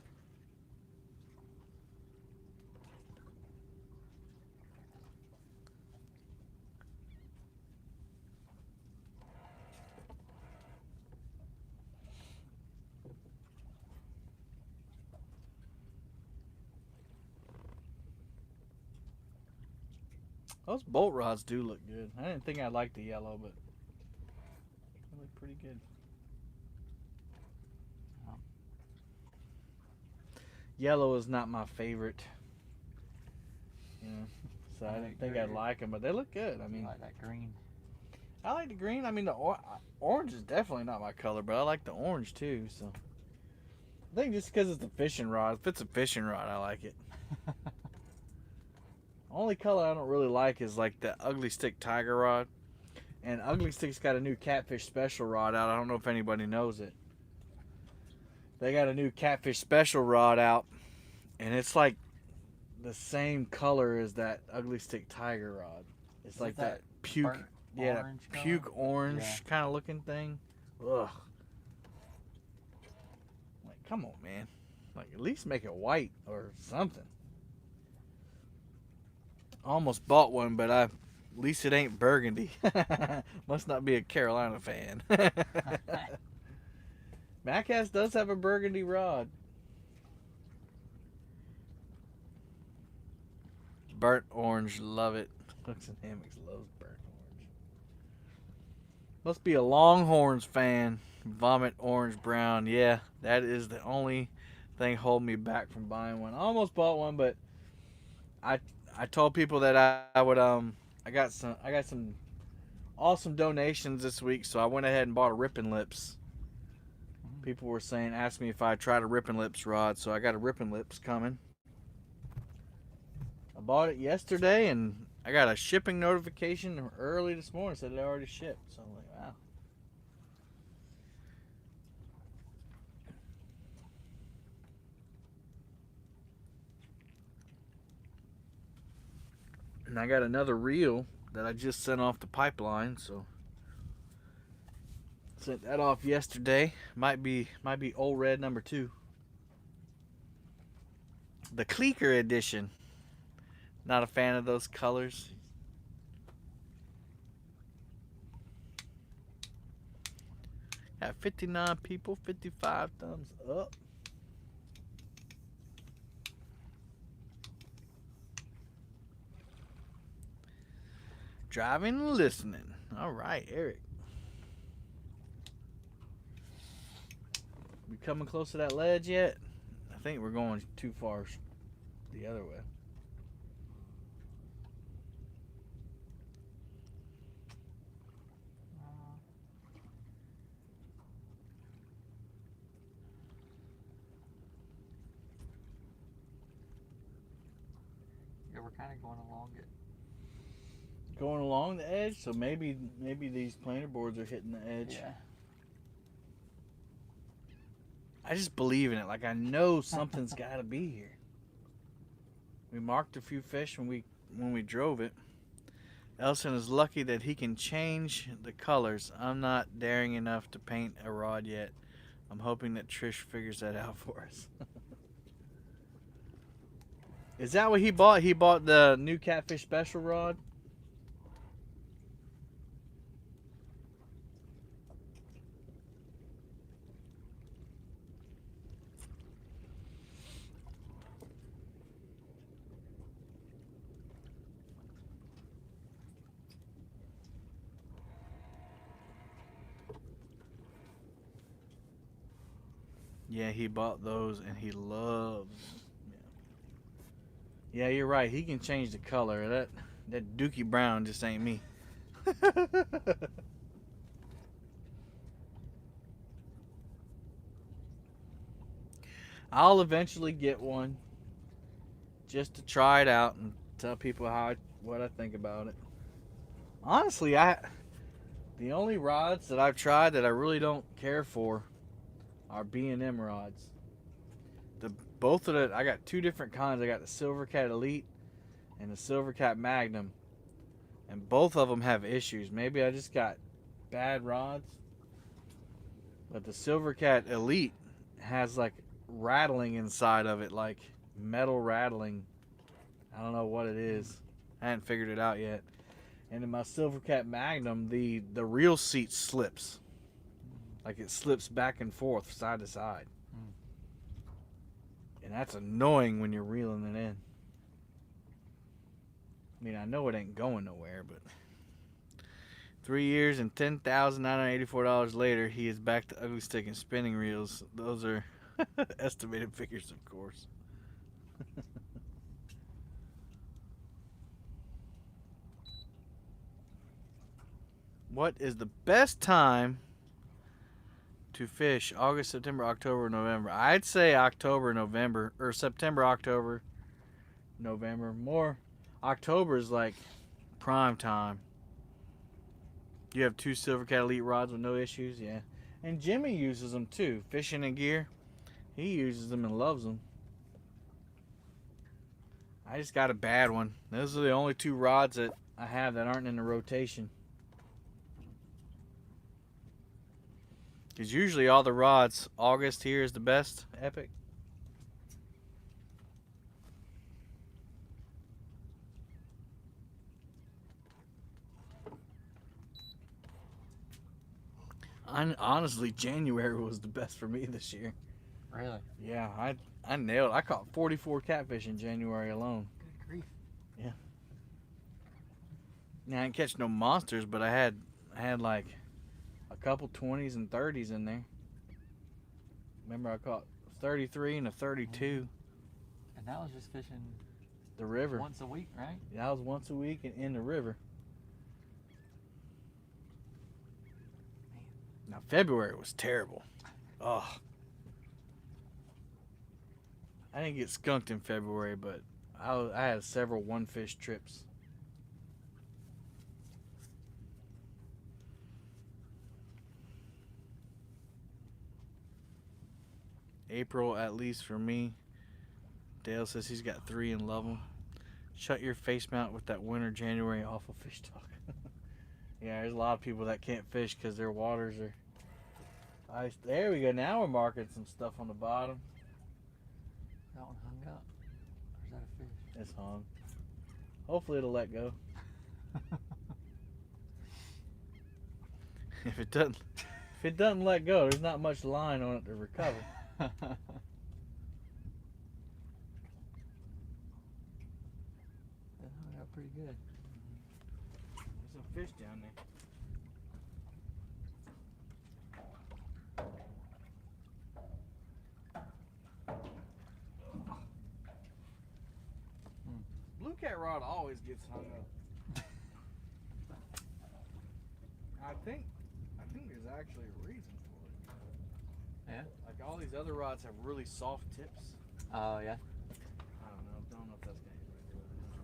Those bolt rods do look good. I didn't think I'd like the yellow, but they look pretty good. Yellow is not my favorite. You know, so I didn't think I'd like them, but they look good. I mean,
I like that green.
I like the green. I mean, the orange is definitely not my color, but I like the orange too. So I think just because it's a fishing rod, if it's a fishing rod, I like it. Only color I don't really like is like the Ugly Stick Tiger rod. And Ugly Stick's got a new Catfish Special rod out. I don't know if anybody knows it. They got a new Catfish Special rod out, and it's like the same color as that Ugly Stick Tiger rod. It's like that puke,
orange
puke orange kind of looking thing. Ugh. Like, come on, man. Like, at least make it white or something. Almost bought one, but at least it ain't burgundy. Must not be a Carolina fan. Maccass does have a burgundy rod. Burnt orange, love it. Hooks and Hammocks loves burnt orange. Must be a Longhorns fan. Vomit orange brown. Yeah, that is the only thing holding me back from buying one. I almost bought one, but I told people that I would I got some awesome donations this week, so I went ahead and bought a Rippin' Lips. People were asked me if I tried a Rippin' Lips rod, so I got a Rippin' Lips coming. I bought it yesterday, and I got a shipping notification early this morning, said it already shipped. So I'm like, wow. And I got another reel that I just sent off the pipeline, so sent that off yesterday. Might be Old Red number 2. The Cleeker edition. Not a fan of those colors. Got 59 people, 55 thumbs up. Driving and listening. All right, Eric. We coming close to that ledge yet? I think we're going too far the other way.
Yeah, we're kind of going along it.
going along the edge, so maybe these planer boards are hitting the edge.
Yeah.
I just believe in it. Like, I know something's got to be here. We marked a few fish when we drove it. Elson is lucky that he can change the colors. I'm not daring enough to paint a rod yet. I'm hoping that Trish figures that out for us. Is that what he bought? He bought the new Catfish Special rod? Yeah, he bought those and he loves them. Yeah, you're right. He can change the color. That Dookie Brown just ain't me. I'll eventually get one just to try it out and tell people what I think about it. Honestly, the only rods that I've tried that I really don't care for are B&M rods. I got two different kinds. I got the Silvercat Elite and the Silvercat Magnum, and both of them have issues. Maybe I just got bad rods, but the Silvercat Elite has like rattling inside of it, like metal rattling. I don't know what it is. I haven't figured it out yet. And in my Silvercat Magnum, the reel seat slips. Like it slips back and forth, side to side. And that's annoying when you're reeling it in. I mean, I know it ain't going nowhere, but 3 years and $10,984 later, he is back to ugly stick and spinning reels. Those are estimated figures, of course. What is the best time to fish? August, September, October, November? I'd say October, November, or September, October, November. More October is like prime time. You have two Silvercat Elite rods with no issues, yeah. And Jimmy uses them too. Fishing and Gear, he uses them and loves them. I just got a bad one. Those are the only two rods that I have that aren't in the rotation. Because usually all the rods, August here is the best epic. Honestly, January was the best for me this year.
Really?
Yeah, I nailed it. I caught 44 catfish in January alone.
Good grief.
Yeah. Now I didn't catch no monsters, but I had like a couple 20s and 30s in there. Remember I caught 33 and a 32.
And that was just fishing
The river.
once a week, right?
Yeah, that was once a week and in the river. Now February was terrible. Oh. I didn't get skunked in February, but I had several one fish trips. April, at least for me. Dale says he's got 3 and love 'em. Shut your face mount with that winter January awful fish talk. Yeah, there's a lot of people that can't fish because their waters are ice. There we go. Now we're marking some stuff on the bottom.
That one hung up. Or is that a fish?
It's hung. Hopefully it'll let go. If it doesn't let go, there's not much line on it to recover.
That hung up pretty good.
There's some fish down there. Blue cat rod always gets hung up. I think there's actually a reason for it.
Yeah?
Like all these other rods have really soft tips.
Oh, yeah.
I don't know if that's gonna hit right.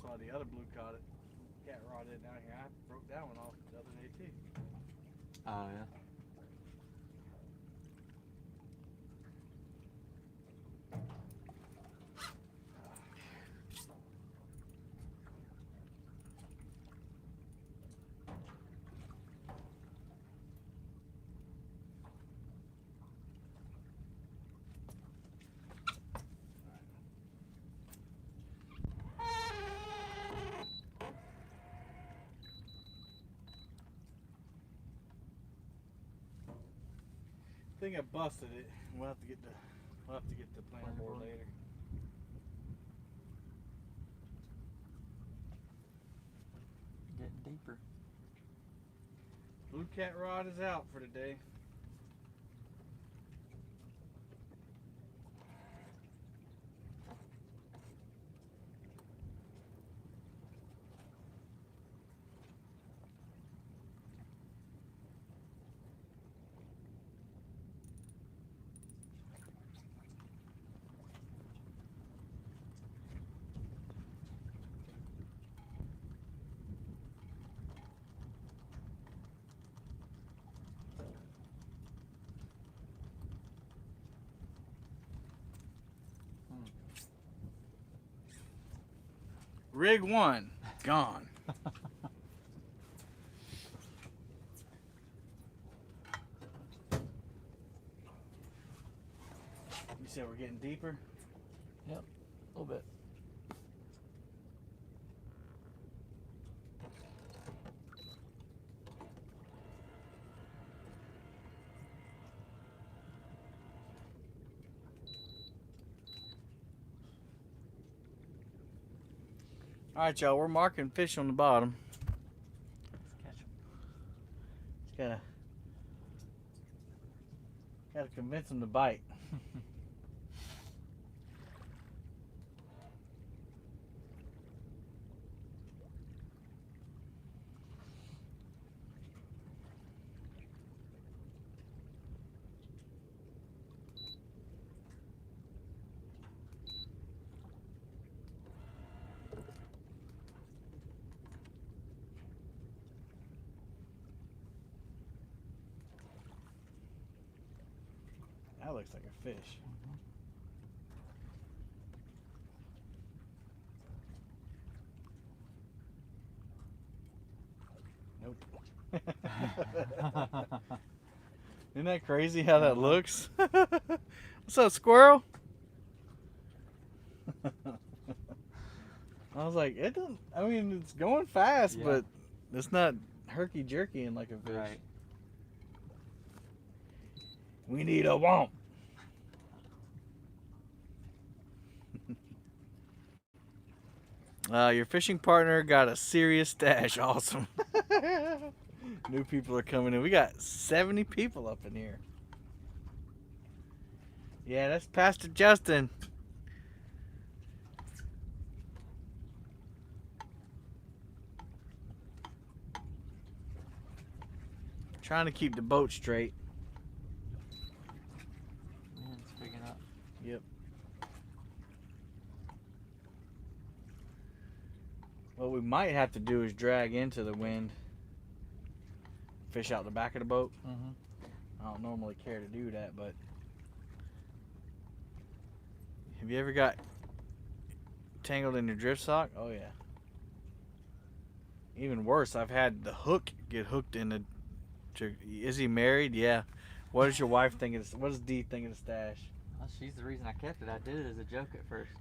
That's why the other blue caught it. Cat rod it down here. I broke that one off the other day too.
Oh yeah.
I think I busted it. We'll have to get the planer board later.
Getting deeper.
Blue cat rod is out for today. Rig 1, gone. You said we're getting deeper?
Yep, a little bit.
All right, y'all. We're marking fish on the bottom.
Let's catch 'em.
Just gotta convince them to bite. That looks like a fish. Nope. Isn't that crazy how that looks? What's up, squirrel? I was like, it doesn't. I mean, it's going fast,
Yeah.
but it's not herky jerky like a fish.
Right.
We need a womp. Your fishing partner got a serious stash. Awesome. New people are coming in. We got 70 people up in here. Yeah, that's Pastor Justin. Trying to keep the boat straight.
Wind's picking up.
Yep. What we might have to do is drag into the wind. Fish out the back of the boat.
Mm-hmm.
I don't normally care to do that, but have you ever got tangled in your drift sock? Oh yeah. Even worse, I've had the hook get hooked in the. Is he married? Yeah. What does your wife think of? What does Dee think of the stash?
Well, she's the reason I kept it. I did it as a joke at first.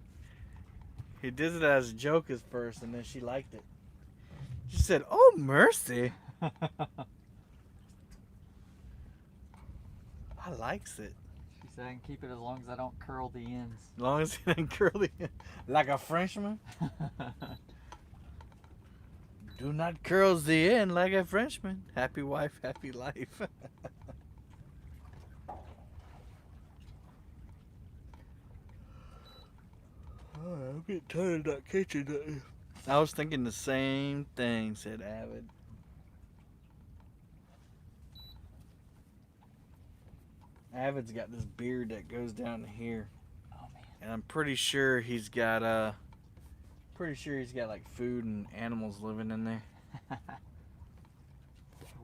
He did it as a joke at first, and then she liked it. She said, "Oh mercy, I likes it."
She said I can keep it as long as I don't curl the ends.
As long as it ain't curly, like a Frenchman. Do not curl the end like a Frenchman. Happy wife, happy life. Oh, I'm getting tired of not catching that. I was thinking the same thing, said Avid. Avid's got this beard that goes down to here.
Oh man.
And I'm pretty sure he's got Pretty sure he's got like food and animals living in there.
I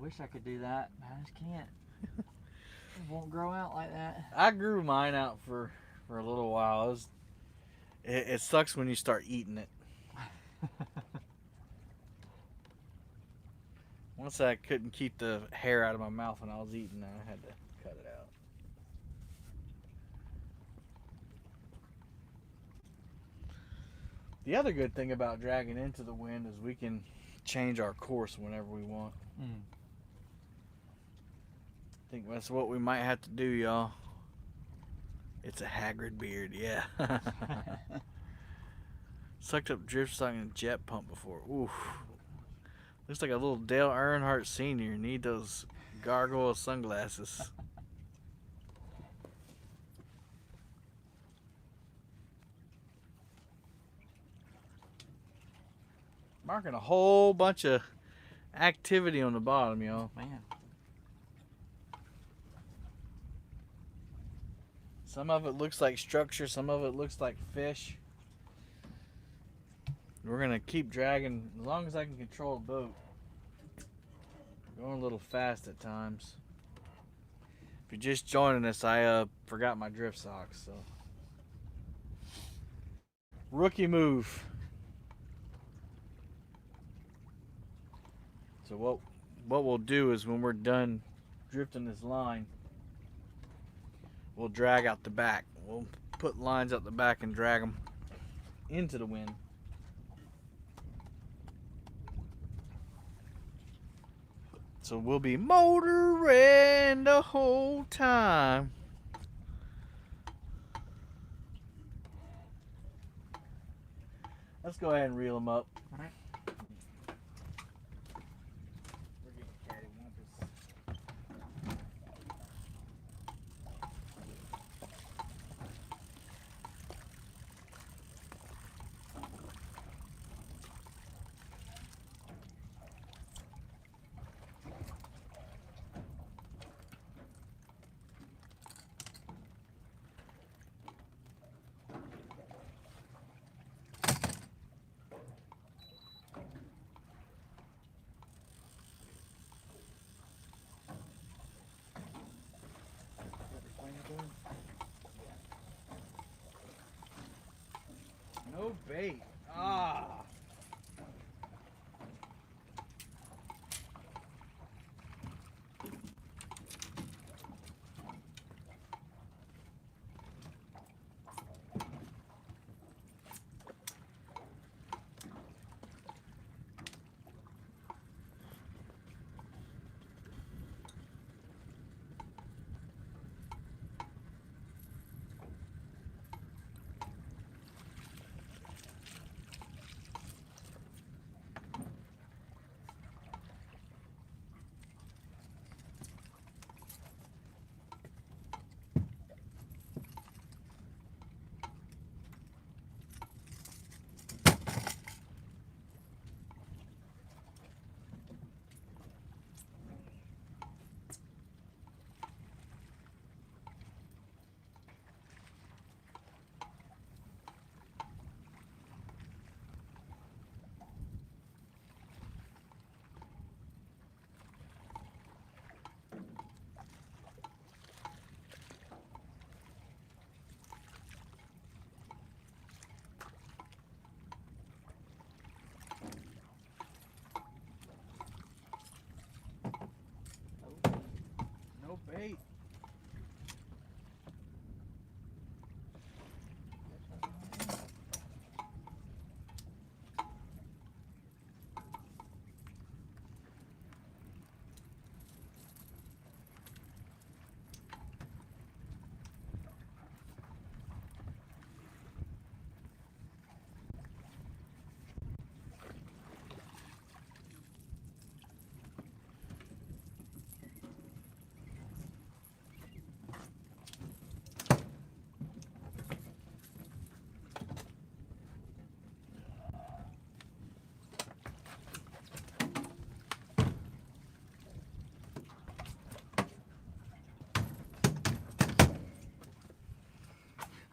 wish I could do that, but I just can't. It won't grow out like that.
I grew mine out for a little while. It sucks when you start eating it. Once I couldn't keep the hair out of my mouth when I was eating, I had to cut it out. The other good thing about dragging into the wind is we can change our course whenever we want. I think that's what we might have to do, y'all. It's a Hagrid beard, yeah. Sucked up drift stock and jet pump before. Oof. Looks like a little Dale Earnhardt Sr. Need those gargoyle sunglasses. Marking a whole bunch of activity on the bottom, y'all.
Man.
Some of it looks like structure, some of it looks like fish. We're gonna keep dragging as long as I can control the boat. Going a little fast at times. If you're just joining us, I forgot my drift socks, so rookie move. So what we'll do is when we're done drifting this line, we'll drag out the back. We'll put lines out the back and drag them into the wind. So we'll be motoring the whole time. Let's go ahead and reel them up.
All right.
No bait. Ah.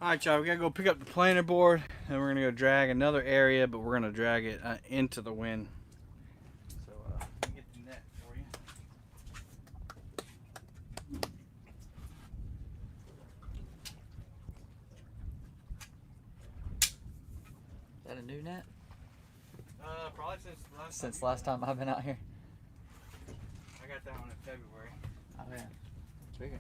Alright, y'all, we gotta go pick up the planer board, and we're gonna go drag another area, but we're gonna drag it into the wind. So, let me get the net for you.
Is that a new net?
Probably
Since last time I've been out here.
I got that one in February.
Oh yeah, it's bigger.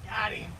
Got him.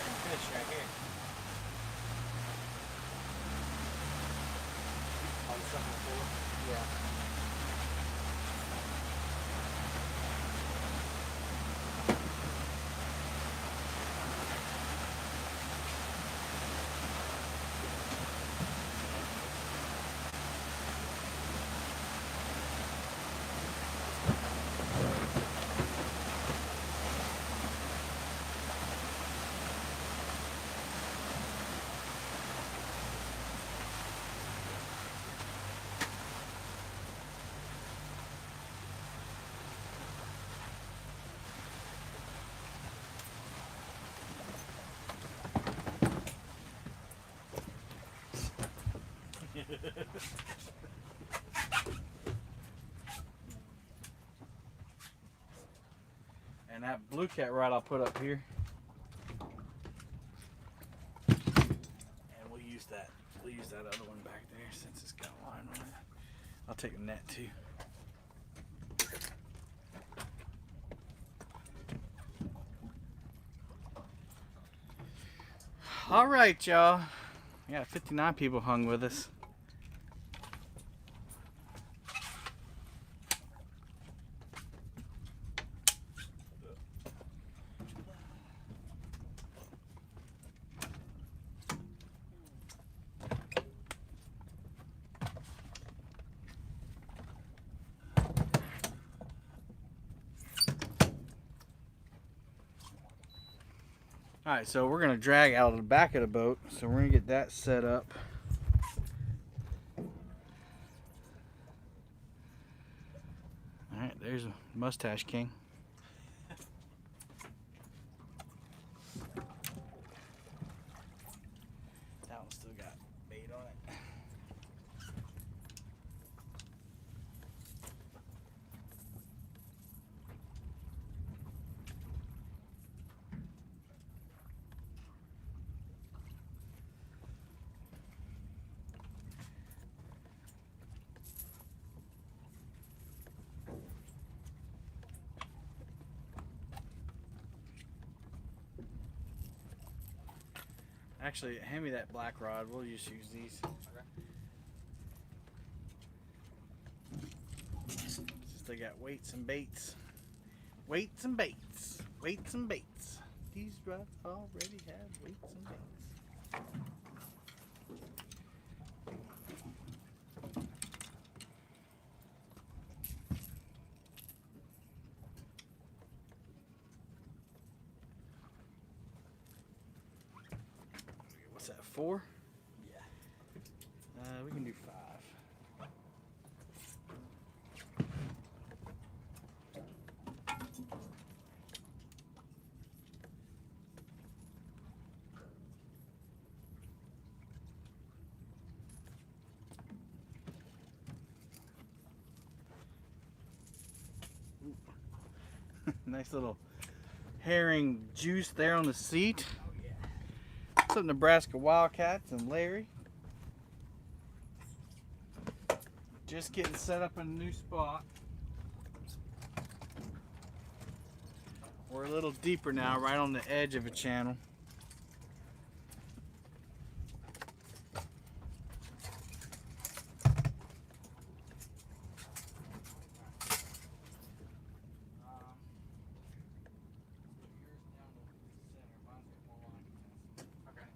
can fish right here. On the second floor.
Yeah.
And that blue cat rod I'll put up here. And we'll use that. We'll use that other one back there since it's got a line on it. I'll take the net too. All right, y'all. We got 59 people hung with us. All right, so we're gonna drag out of the back of the boat. So we're gonna get that set up. All right, there's a mustache king. That one still got bait on it. Actually, hand me that black rod. We'll just use these. Since they got weights and baits. Weights and baits. Weights and baits. These rods already have weights and baits. What's that, 4? Yeah. We can do 5. Nice little herring juice there on the seat.
Oh yeah.
Some Nebraska Wildcats and Larry. Just getting set up in a new spot. We're a little deeper now, right on the edge of a channel.
Okay.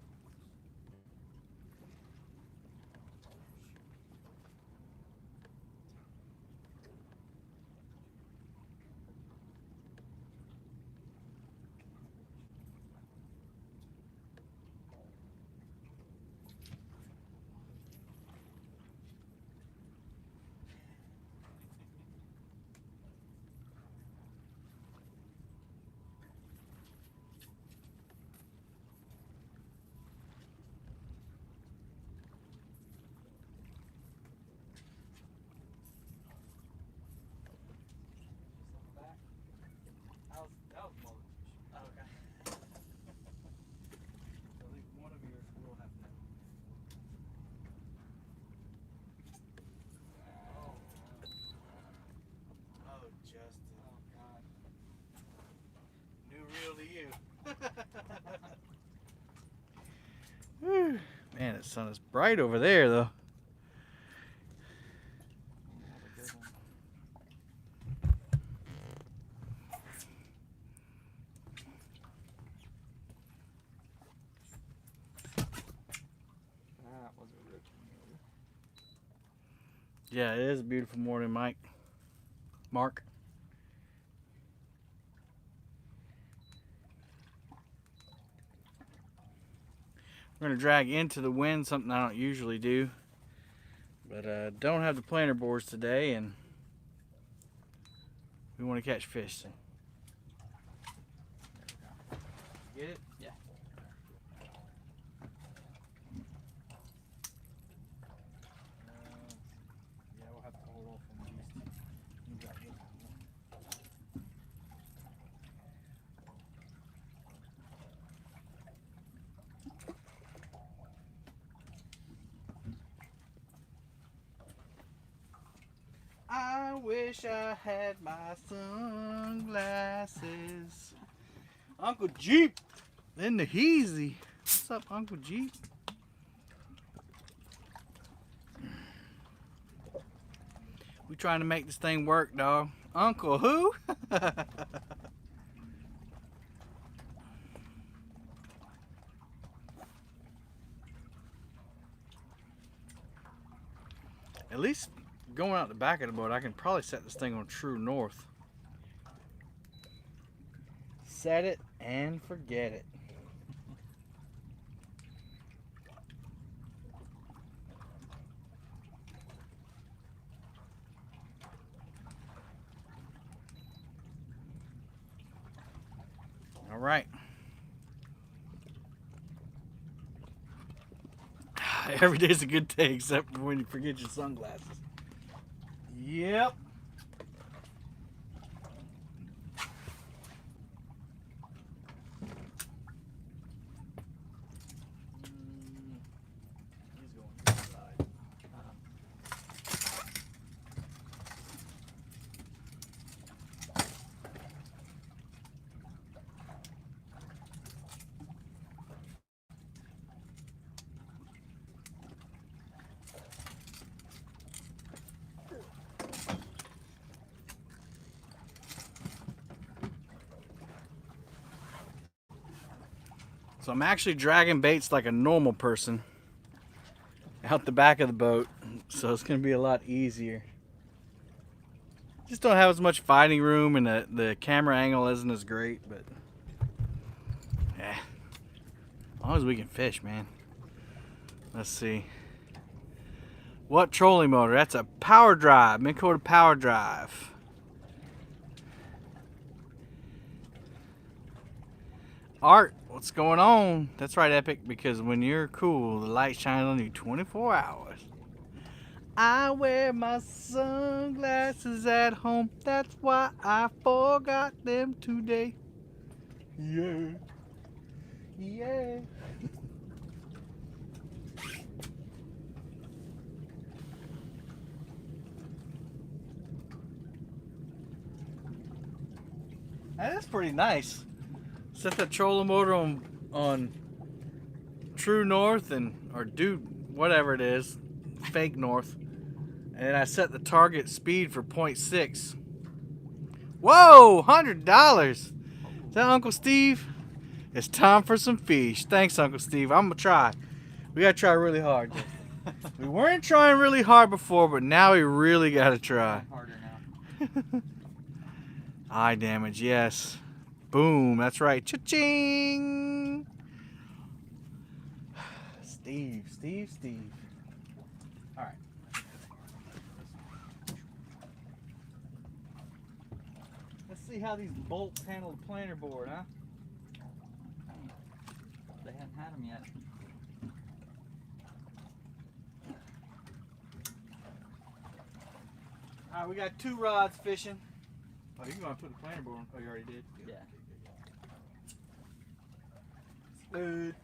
Whew. Man, the sun is bright over there, though.
That's a good one. That was a rip.
Yeah, it is a beautiful morning, Mike. Mark. We're going to drag into the wind, something I don't usually do. But don't have the planer boards today, and we want to catch fish. So. Get it?
Yeah.
Yeah, we'll have to hold off on these. You got this one. I wish I had my sunglasses. Uncle Jeep in the Heezy. What's up, Uncle Jeep? We trying to make this thing work, dog. Uncle who? At least going out the back of the boat, I can probably set this thing on true north. Set it and forget it. All right. Every day's a good day except for when you forget your sunglasses. Yep. He's going inside. So I'm actually dragging baits like a normal person out the back of the boat, so it's going to be a lot easier. Just don't have as much fighting room, and the camera angle isn't as great, but yeah, as long as we can fish, man. Let's see. What trolling motor? That's a power drive, Minn Kota power drive. Art, what's going on? That's right, Epic, because when you're cool, the light shines on you 24 hours. I wear my sunglasses at home. That's why I forgot them today. Yeah. Yeah. That's pretty nice. Set the trolling motor on true north or do whatever it is, fake north. And I set the target speed for 0.6. Whoa, $100. Is that Uncle Steve? It's time for some fish. Thanks, Uncle Steve. I'm gonna try. We gotta try really hard. We weren't trying really hard before, but now we really gotta try.
Harder now.
Eye damage, yes. Boom, that's right. Cha-ching! Steve. All right. Let's see how these bolts handle the planer board, huh?
They hadn't had them yet.
All right, we got 2 rods fishing. Oh, you can go and put the planer board on. Oh, you already did?
Yeah.
Good.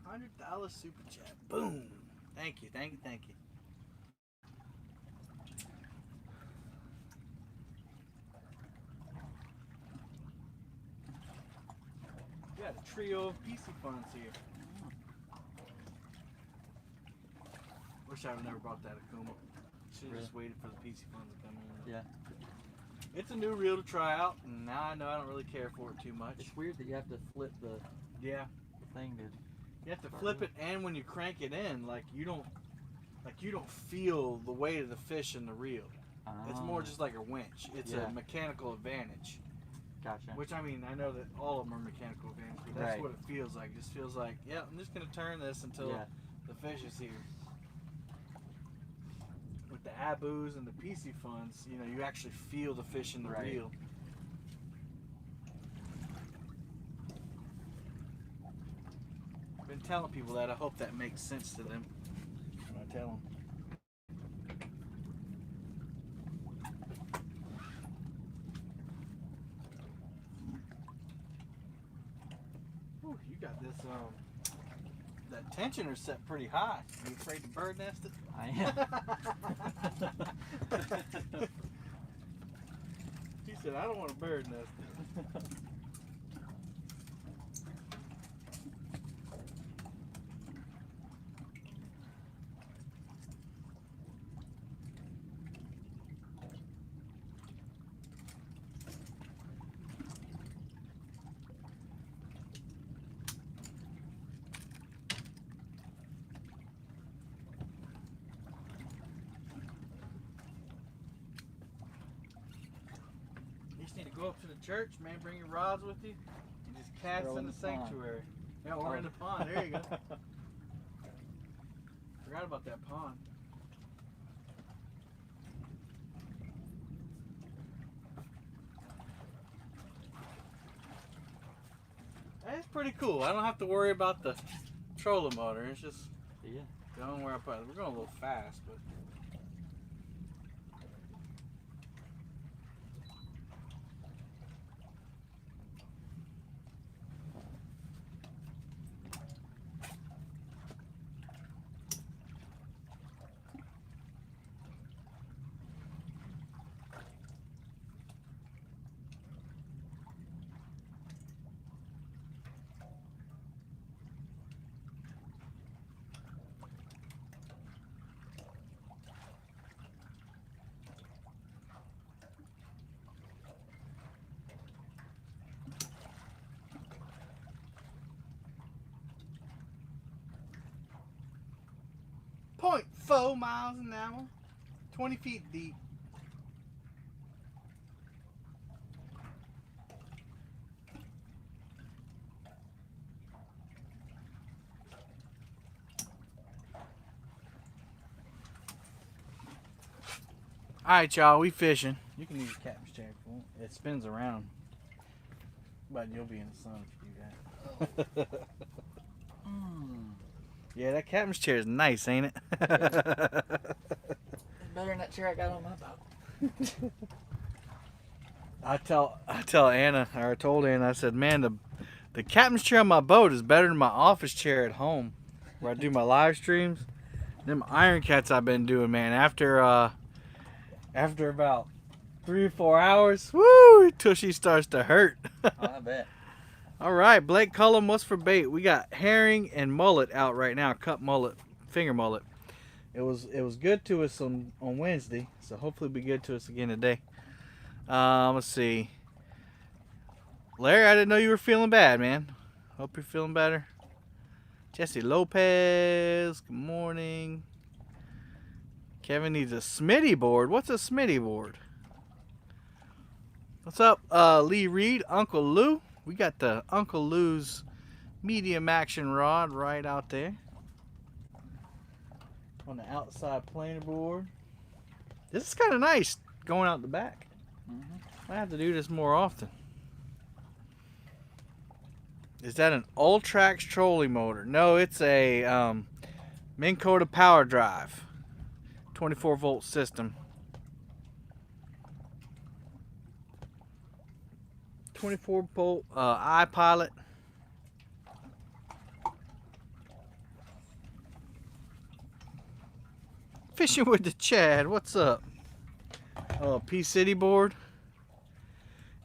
$100 super chat. Boom. Thank you. trio of PC funds here. Wish I would never brought that Akuma. Should have just waited for the PC funds to come in.
Yeah.
It's a new reel to try out, and now I know I don't really care for it too much.
It's weird that you have to flip the thing to.
You have to flip it, and when you crank it in, you don't feel the weight of the fish in the reel. It's more just like a winch. It's a mechanical advantage.
Gotcha.
Which, I mean, I know that all of them are mechanical advantage, but that's what it feels like. It just feels like, yeah, I'm just going to turn this until the fish is here. With the Abus and the PC funds, you actually feel the fish in the reel. I've been telling people that. I hope that makes sense to them when I tell them. You got this, that tensioner set pretty high. Are you afraid to bird nest it?
I am.
He said, I don't want to bird nest it. 'Just need to go up to the church, man. Bring your rods with you, and just cast in the sanctuary. Yeah, we're in the pond. There you go. Forgot about that pond. It's pretty cool. I don't have to worry about the trolling motor. It's just going where I put it. We're going a little fast, but. .4 miles an hour, 20 feet deep. Alright, y'all, we fishing. You can use a captain's chair if you want. It spins around. But you'll be in the sun if you do that. Yeah, that captain's chair is nice, ain't it?
It's better than that chair I got on my boat.
I tell Anna, or I told Anna, I said, man, the captain's chair on my boat is better than my office chair at home, where I do my live streams. Them iron cats I've been doing, man, after about 3 or 4 hours, woo, tushy starts to hurt.
Oh, I bet.
All right, Blake Cullum, what's for bait? We got herring and mullet out right now, cut mullet, finger mullet. It was good to us on Wednesday, so hopefully it'll be good to us again today. Let's see. Larry, I didn't know you were feeling bad, man. Hope you're feeling better. Jesse Lopez, good morning. Kevin needs a Smitty board. What's a Smitty board? What's up, Lee Reed, Uncle Lou? We got the Uncle Lou's medium action rod right out there on the outside planer board. This is kind of nice going out the back. I have to do this more often. Is that an Ultrax trolling motor? No, it's a Minn Kota power drive, 24 volt system. 24 volt iPilot. Fishing with the Chad. What's up? Oh, P City board.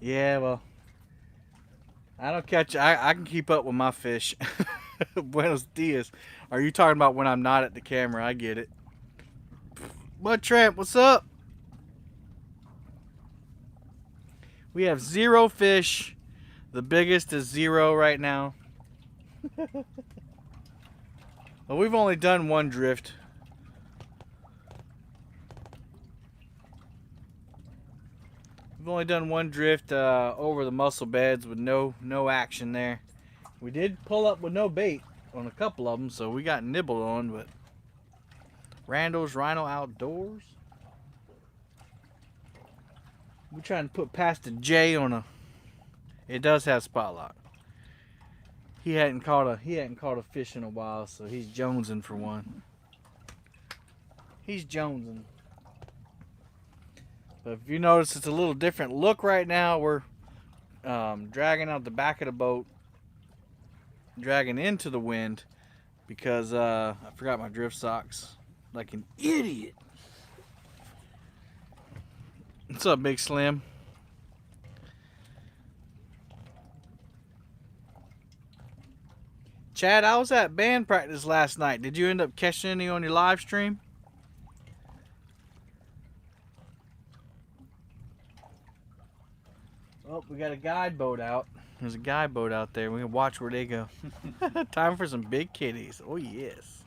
Yeah, well, I don't catch. I can keep up with my fish. Buenos dias. Are you talking about when I'm not at the camera? I get it. Mud Tramp, what's up? We have 0 fish. The biggest is 0 right now. Well, we've only done 1 drift. We've only done 1 drift over the mussel beds with no action there. We did pull up with no bait on a couple of them, so we got nibbled on, but Randall's Rhino Outdoors. We're trying to put past a J on a. It does have spotlight. He hadn't caught a fish in a while, so he's jonesing for one. He's jonesing. But if you notice, it's a little different look right now. We're dragging out the back of the boat, dragging into the wind because I forgot my drift socks like an idiot. What's up, Big Slim? Chad, I was at band practice last night. Did you end up catching any on your live stream? Oh, we got a guide boat out. There's a guide boat out there. We can watch where they go. Time for some big kitties. Oh, yes.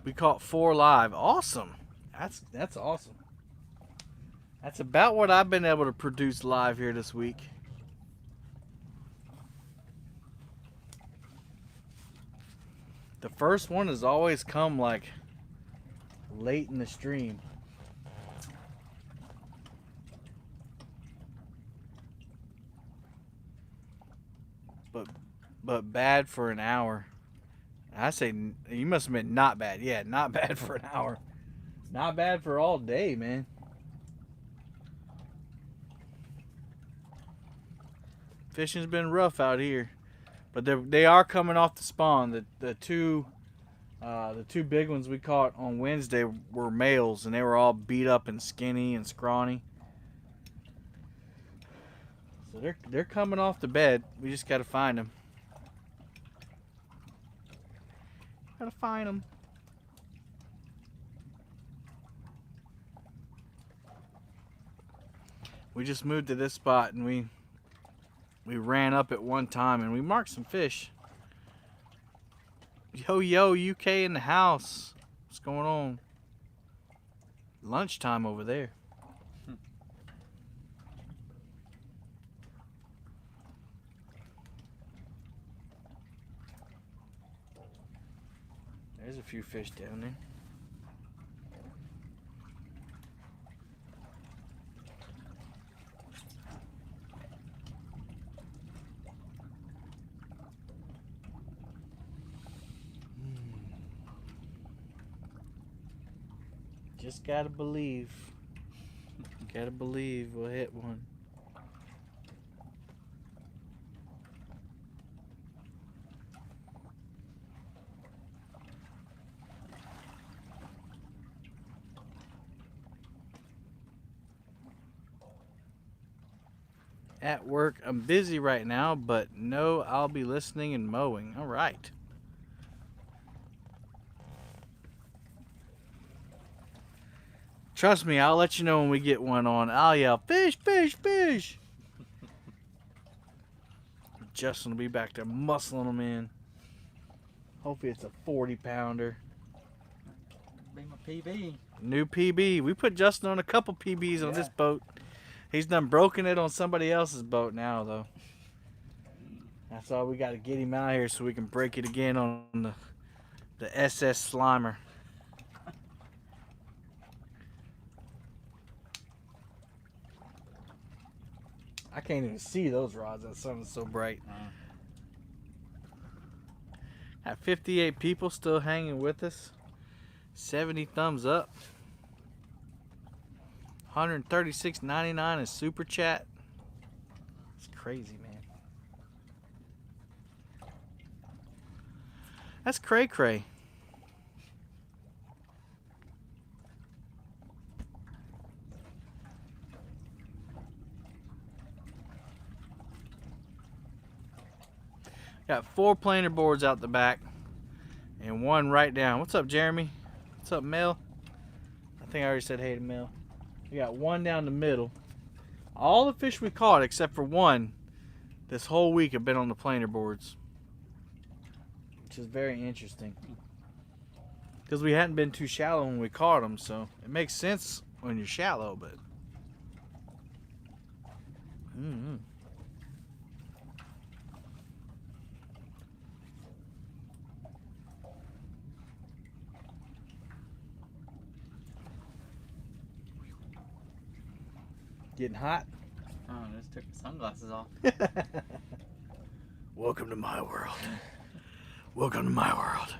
We caught 4 live. Awesome. That's awesome. That's about what I've been able to produce live here this week. The first one has always come like late in the stream. But bad for an hour. I say you must have meant not bad. Yeah, not bad for an hour. Not bad for all day, man. Fishing's been rough out here, but they are coming off the spawn. The two big ones we caught on Wednesday were males, and they were all beat up and skinny and scrawny. So they're coming off the bed. We just gotta find them. Gotta find them. We just moved to this spot, and we ran up at one time, and we marked some fish. Yo, UK in the house. What's going on? Lunchtime over there. There's a few fish down there. Just gotta believe. Gotta believe we'll hit one. At work, I'm busy right now, but no, I'll be listening and mowing. All right. Trust me, I'll let you know when we get one on. I'll yell, fish, fish, fish. Justin will be back there muscling them in. Hopefully it's a 40-pounder.
Be my PB.
New PB. We put Justin on a couple PBs on this boat. He's done broken it on somebody else's boat now, though. That's all we got to get him out here so we can break it again on the SS Slimer. I can't even see those rods. That sun is so bright. Got 58 people still hanging with us. 70 thumbs up. 136.99 is super chat. It's crazy, man. That's cray cray. Got 4 planer boards out the back and 1 right down. What's up, Jeremy? What's up, Mel? I think I already said hey to Mel. We got 1 down the middle. All the fish we caught except for 1 this whole week have been on the planer boards, which is very interesting because we hadn't been too shallow when we caught them, so it makes sense when you're shallow, but getting hot.
Oh, I just took the sunglasses off.
Welcome to my world. Welcome to my world,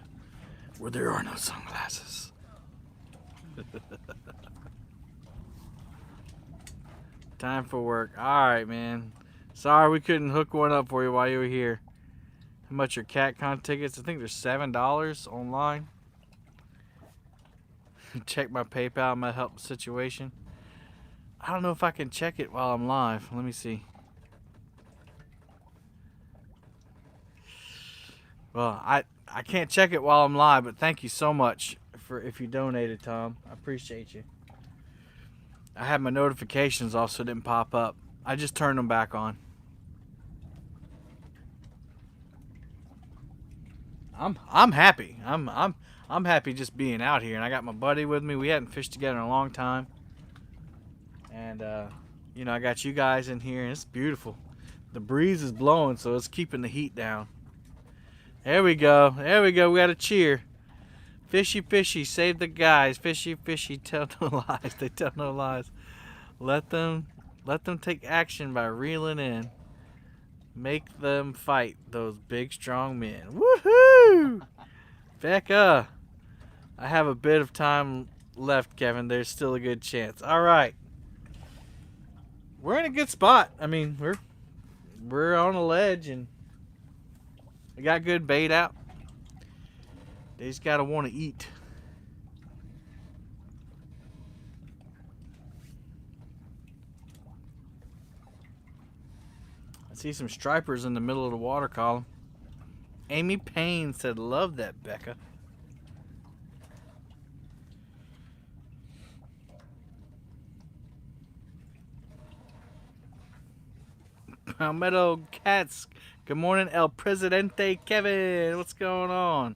where there are no sunglasses. Time for work. Alright, man. Sorry we couldn't hook one up for you while you were here. How much are CatCon tickets? I think they're $7 online. Check my PayPal, might help the situation. I don't know if I can check it while I'm live. Let me see. Well, I can't check it while I'm live, but thank you so much for if you donated, Tom. I appreciate you. I had my notifications off so it didn't pop up. I just turned them back on. I'm happy. I'm happy just being out here, and I got my buddy with me. We hadn't fished together in a long time. And you know, I got you guys in here and it's beautiful. The breeze is blowing, so it's keeping the heat down. There we go. There we go. We got a cheer. Fishy, fishy, save the guys. Fishy, fishy, tell no lies. They tell no lies. Let them take action by reeling in. Make them fight those big, strong men. Woohoo! Becca, I have a bit of time left, Kevin. There's still a good chance. All right. We're in a good spot. I mean, we're on a ledge and we got good bait out. They just gotta want to eat. I see some stripers in the middle of the water column. Amy Payne said, "Love that, Becca." Palmetto Cats. Good morning, El Presidente Kevin. What's going on?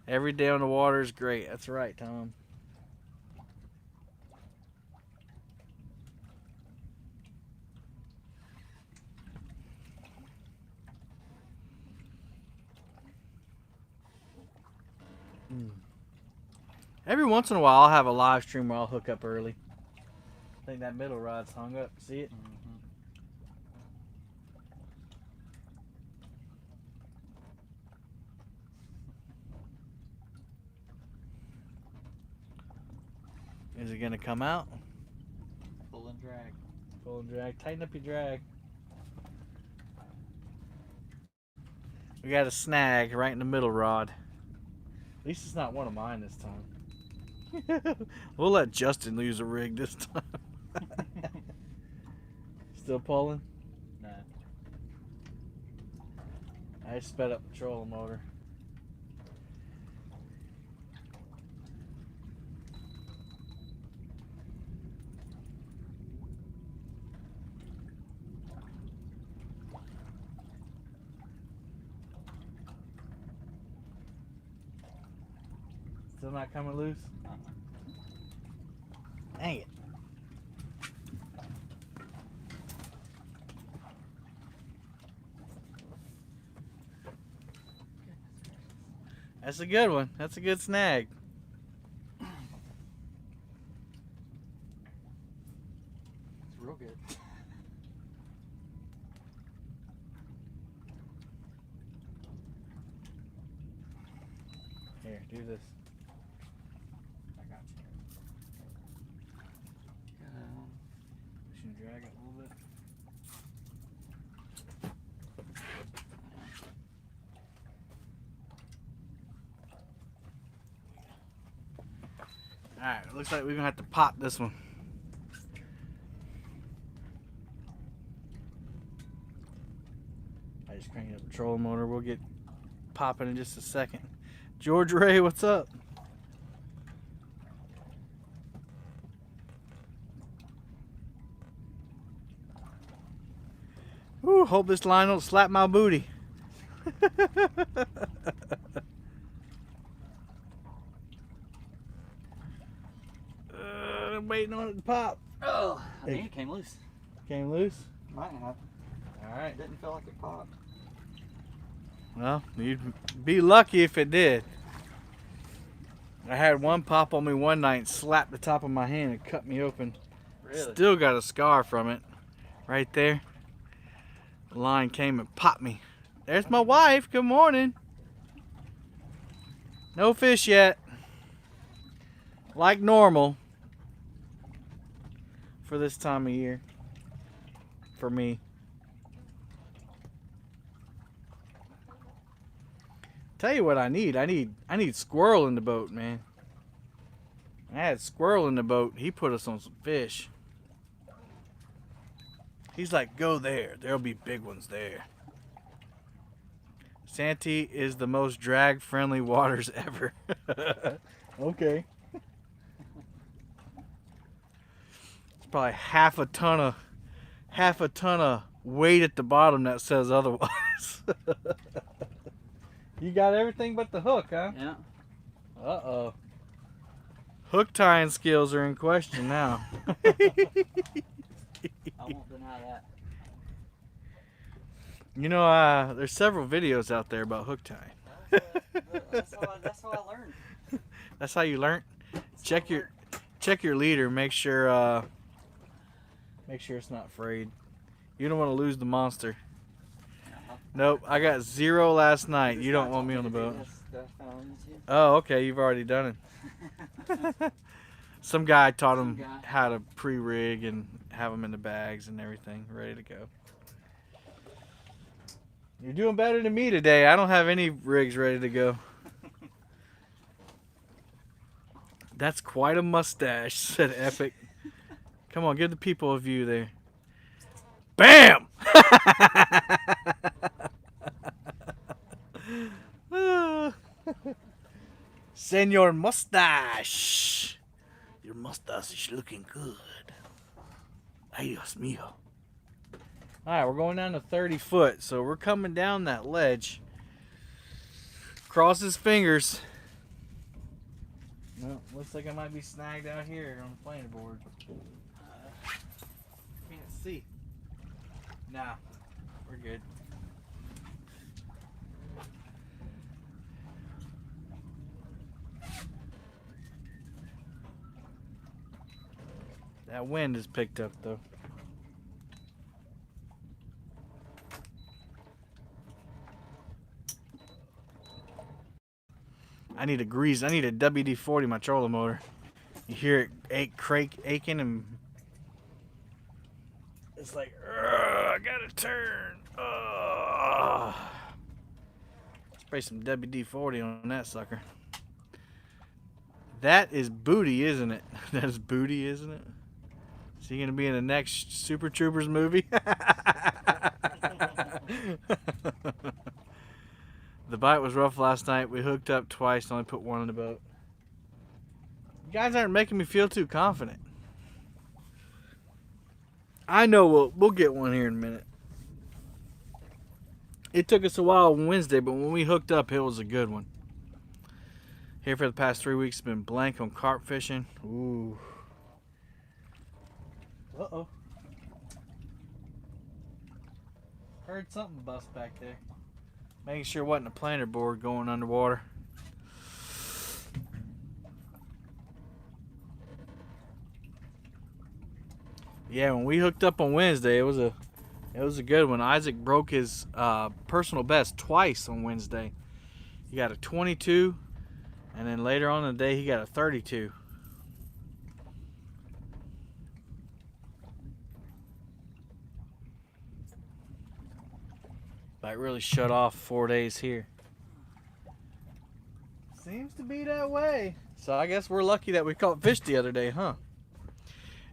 Every day on the water is great. That's right, Tom. Every once in a while, I'll have a live stream where I'll hook up early. I think that middle rod's hung up. See it? Is it gonna come out?
Pull and drag.
Pull and drag. Tighten up your drag. We got a snag right in the middle rod. At least it's not one of mine this time. We'll let Justin use a rig this time. Still pulling?
Nah.
I just sped up the trolling motor. Still not coming loose? Dang it. That's a good one. That's a good snag.
It's real good.
Here, do this.
I got you.
Pushing drag it a little bit. Alright, looks like we're gonna have to pop this one. I just cranked up the trolling motor. We'll get popping in just a second. George Ray, what's up? Ooh, hope this line don't slap my booty. I'm waiting on it to pop.
Oh, I
Hey.
think it came loose.
Came loose?
Might have.
Alright.
Didn't feel like it popped.
Well, you'd be lucky if it did. I had one pop on me one night and slapped the top of my hand and cut me open.
Really?
Still got a scar from it. Right there. The line came and popped me. There's my wife. Good morning. No fish yet. Like normal. For this time of year. For me. Tell you what I need. I need squirrel in the boat, man. I had squirrel in the boat. He put us on some fish. He's like, go there. There'll be big ones there. Santee is the most drag-friendly waters ever. Okay. It's probably half a ton of weight at the bottom that says otherwise. You got everything but the hook, huh?
Yeah.
Uh-oh. Hook tying skills are in question now.
I won't deny that.
You know, there's several videos out there about hook tying.
That's how I learned.
That's how you learn. Check your leader. Make sure it's not frayed. You don't want to lose the monster. Nope, I got 0 last night. You don't want me on the boat. Oh, okay, you've already done it. Some guy taught him how to pre-rig and have them in the bags and everything, ready to go. You're doing better than me today. I don't have any rigs ready to go. That's quite a mustache, said Epic. Come on, give the people a view there. Bam! Senor Mustache. Your mustache is looking good. Ay, Dios mío. Alright, we're going down to 30 foot, so we're coming down that ledge. Cross his fingers. Well, looks like I might be snagged out here on the planer board. Can't see. Nah, we're good. That wind is picked up though. I need a grease. I need a WD-40 my trolling motor. You hear it aching and it's like, I gotta turn. Spray some WD-40 on that sucker. That is booty, isn't it? That is booty, isn't it? Is he gonna be in the next Super Troopers movie? The bite was rough last night. We hooked up twice, only put one in the boat. You guys aren't making me feel too confident. I know we'll get one here in a minute. It took us a while on Wednesday, but when we hooked up, it was a good one. Here for the past 3 weeks, been blank on carp fishing. Ooh. Uh-oh. Heard something bust back there. Making sure it wasn't a planer board going underwater. Yeah, when we hooked up on Wednesday, it was a good one. Isaac broke his personal best twice on Wednesday. He got a 22, and then later on in the day, he got a 32. Bite really shut off 4 days here. Seems to be that way. So I guess we're lucky that we caught fish the other day, huh?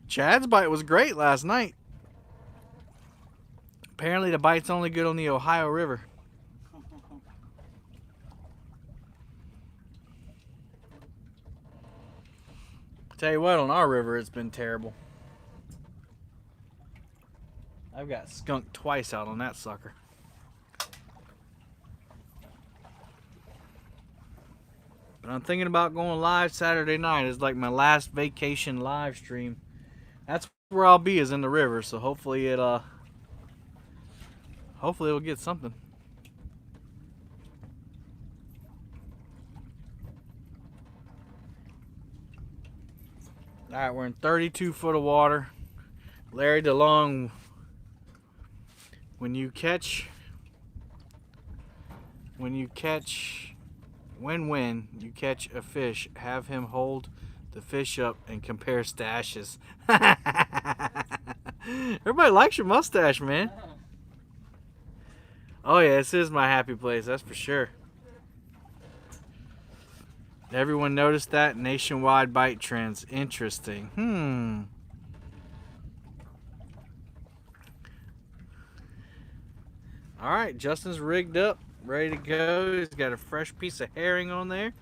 Chad's bite was great last night. Apparently the bite's only good on the Ohio River. Tell you what, on our river it's been terrible. I've got skunked twice out on that sucker. But I'm thinking about going live Saturday night. It's like my last vacation live stream. That's where I'll be, is in the river, so hopefully it'll get something. Alright, we're in 32 foot of water. Larry DeLong, when you catch a fish, have him hold the fish up and compare stashes. Everybody likes your mustache, man. Oh yeah, this is my happy place, that's for sure. Everyone noticed that? Nationwide bite trends. Interesting. Alright, Justin's rigged up, ready to go. He's got a fresh piece of herring on there.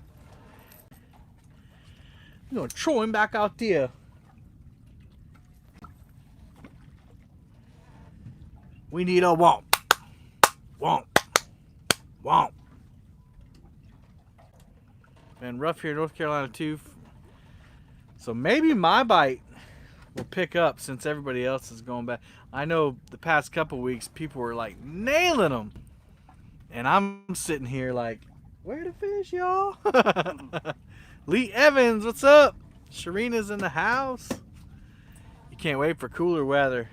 I'm gonna throw him back out there. We need a womp. Womp. Womp. Been rough here in North Carolina too. So maybe my bite will pick up since everybody else is going back. I know the past couple weeks people were like nailing them. And I'm sitting here like, where the fish, y'all? Lee Evans, what's up? Sharina's in the house. You can't wait for cooler weather.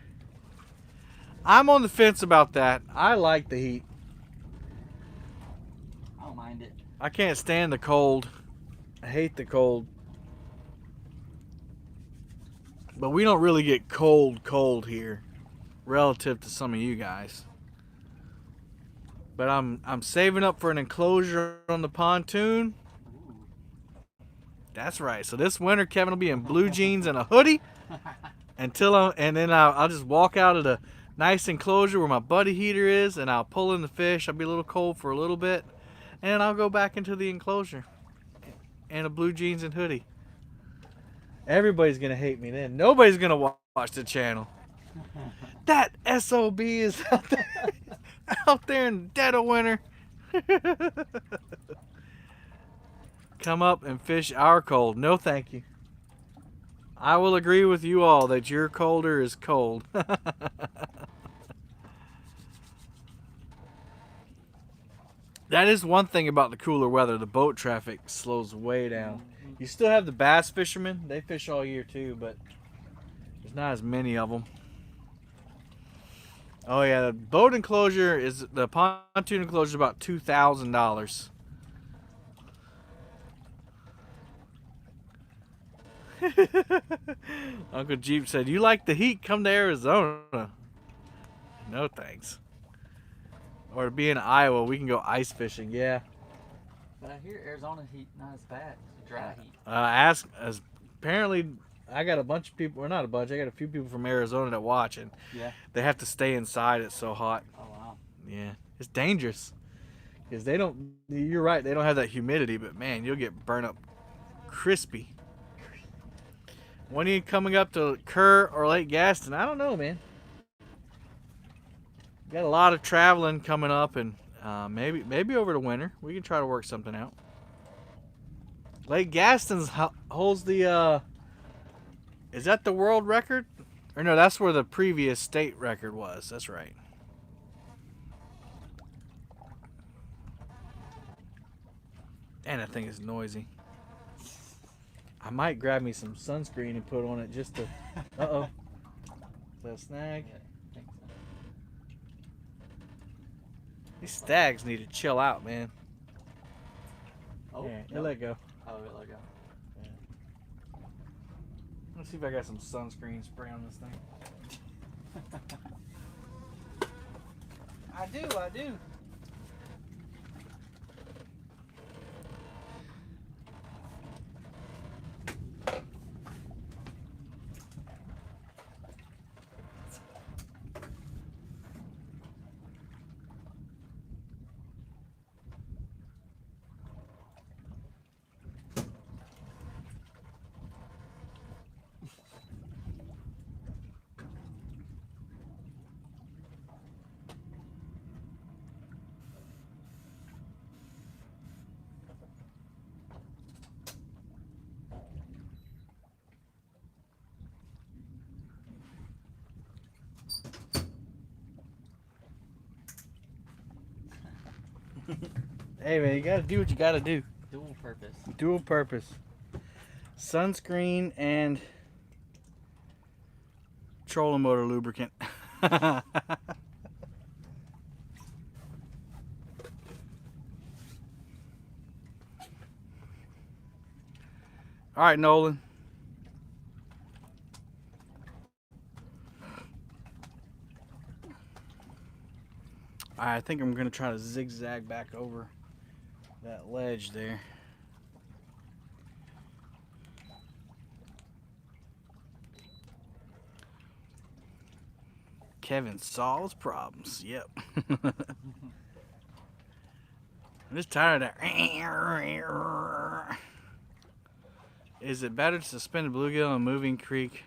I'm on the fence about that. I like the heat.
I don't mind it.
I can't stand the cold. I hate the cold. But we don't really get cold here relative to some of you guys. But I'm saving up for an enclosure on the pontoon.
Ooh.
That's right. So this winter Kevin will be in blue jeans and a hoodie and then I'll just walk out of the nice enclosure where my buddy heater is, and I'll pull in the fish. I'll be a little cold for a little bit, and I'll go back into the enclosure in a blue jeans and hoodie. Everybody's gonna hate me then. Nobody's gonna watch the channel. That SOB is out there in the dead of winter. Come up and fish our cold. No thank you. I will agree with you all that your colder is cold. That is one thing about the cooler weather. The boat traffic slows way down. You still have the bass fishermen. They fish all year too, but there's not as many of them. Oh yeah, the boat enclosure the pontoon enclosure is about $2,000. Uncle Jeep said, "You like the heat? Come to Arizona." No thanks. Or to be in Iowa, we can go ice fishing. Yeah.
But I hear Arizona heat not as bad. It's dry heat.
Apparently, I got a bunch of people, or not a bunch, I got a few people from Arizona that watch, and
Yeah.
they have to stay inside. It's so hot.
Oh wow.
Yeah, it's dangerous because they don't. You're right. They don't have that humidity, but man, you'll get burnt up crispy. When are you coming up to Kerr or Lake Gaston? I don't know, man. Got a lot of traveling coming up, and maybe over the winter we can try to work something out. Lake Gaston holds the. Is that the world record? Or no, that's where the previous state record was. That's right. And that thing is noisy. I might grab me some sunscreen and put on it just to. Uh-oh. Is that a snag?
Yeah, I think so.
These stags need to chill out, man.
Oh,
Yeah,
no.
let it go.
Oh, it let go.
Yeah. Let's see if I got some sunscreen spray on this thing. I do. Hey man, you gotta do what you gotta do.
Dual purpose.
Dual purpose. Sunscreen and trolling motor lubricant. All right, Nolan. All right, I think I'm gonna try to zigzag back over that ledge there. Kevin solves problems. Yep. I'm just tired of that. Is it better to suspend a bluegill in a moving creek?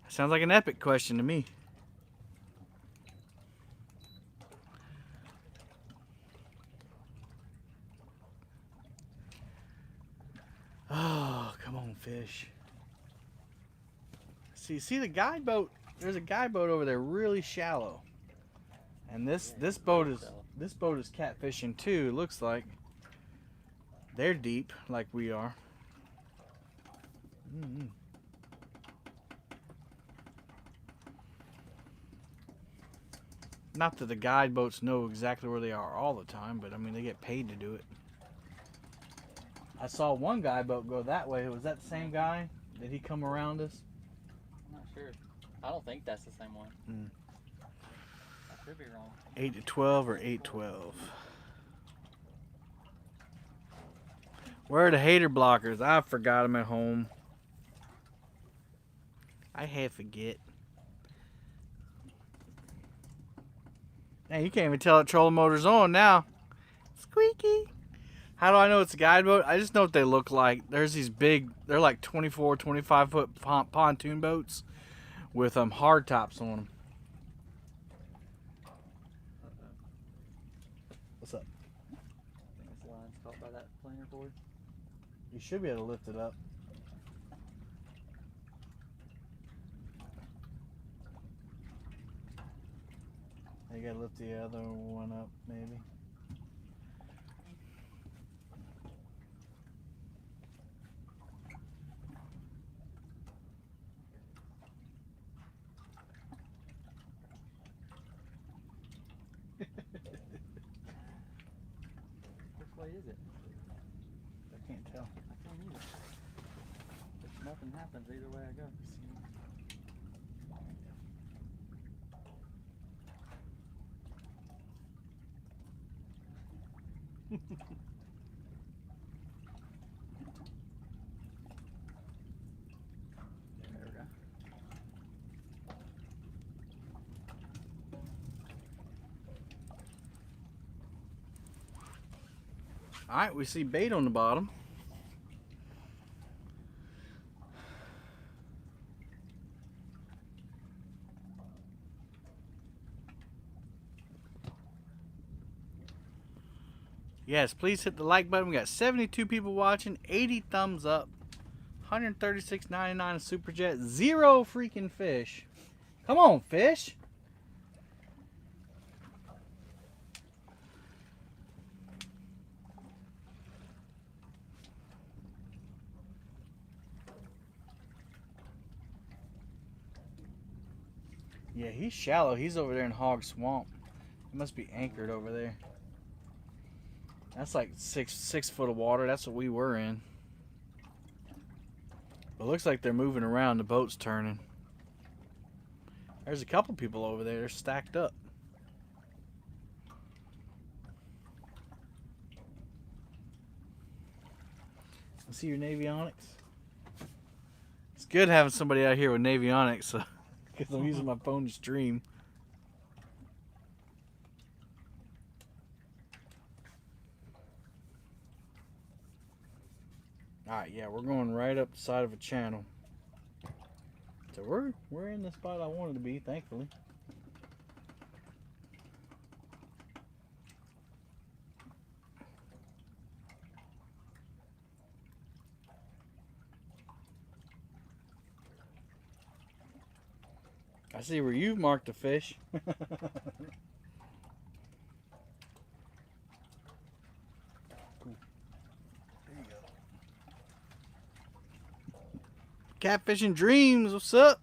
Sounds like an epic question to me. Oh, come on, fish. See the guide boat. There's a guide boat over there, really shallow. And this boat is catfishing too. It looks like they're deep, like we are. Not that the guide boats know exactly where they are all the time, but I mean they get paid to do it. I saw one guide boat go that way. Was that the same guy? Did he come around us?
I'm not sure. I don't think that's the same one. I could be wrong.
8 to 12 or 8-12. Where are the hater blockers? I forgot them at home. I had forget. Hey, you can't even tell that trolling motor's on now. Squeaky. How do I know it's a guide boat? I just know what they look like. There's these big, they're like 24, 25 foot pontoon boats with hard tops on them. What's up?
I think this line's caught by that planer board.
You should be able to lift it up. You gotta lift the other one up, maybe.
Which way is it?
I can't tell.
I can't either. If nothing happens either way I go. There we go.
All right, we see bait on the bottom. Yes, please hit the like button. We got 72 people watching, 80 thumbs up, $136.99 super jet, 0 freaking fish. Come on, fish. Yeah, he's shallow. He's over there in Hog Swamp. He must be anchored over there. That's like six foot of water. That's what we were in. But it looks like they're moving around. The boat's turning. There's a couple people over there. They're stacked up. I see your Navionics. It's good having somebody out here with Navionics because I'm using my phone to stream. Alright, yeah, we're going right up the side of a channel. So we're in the spot I wanted to be, thankfully. I see where you've marked a fish. Catfishing Dreams. What's up?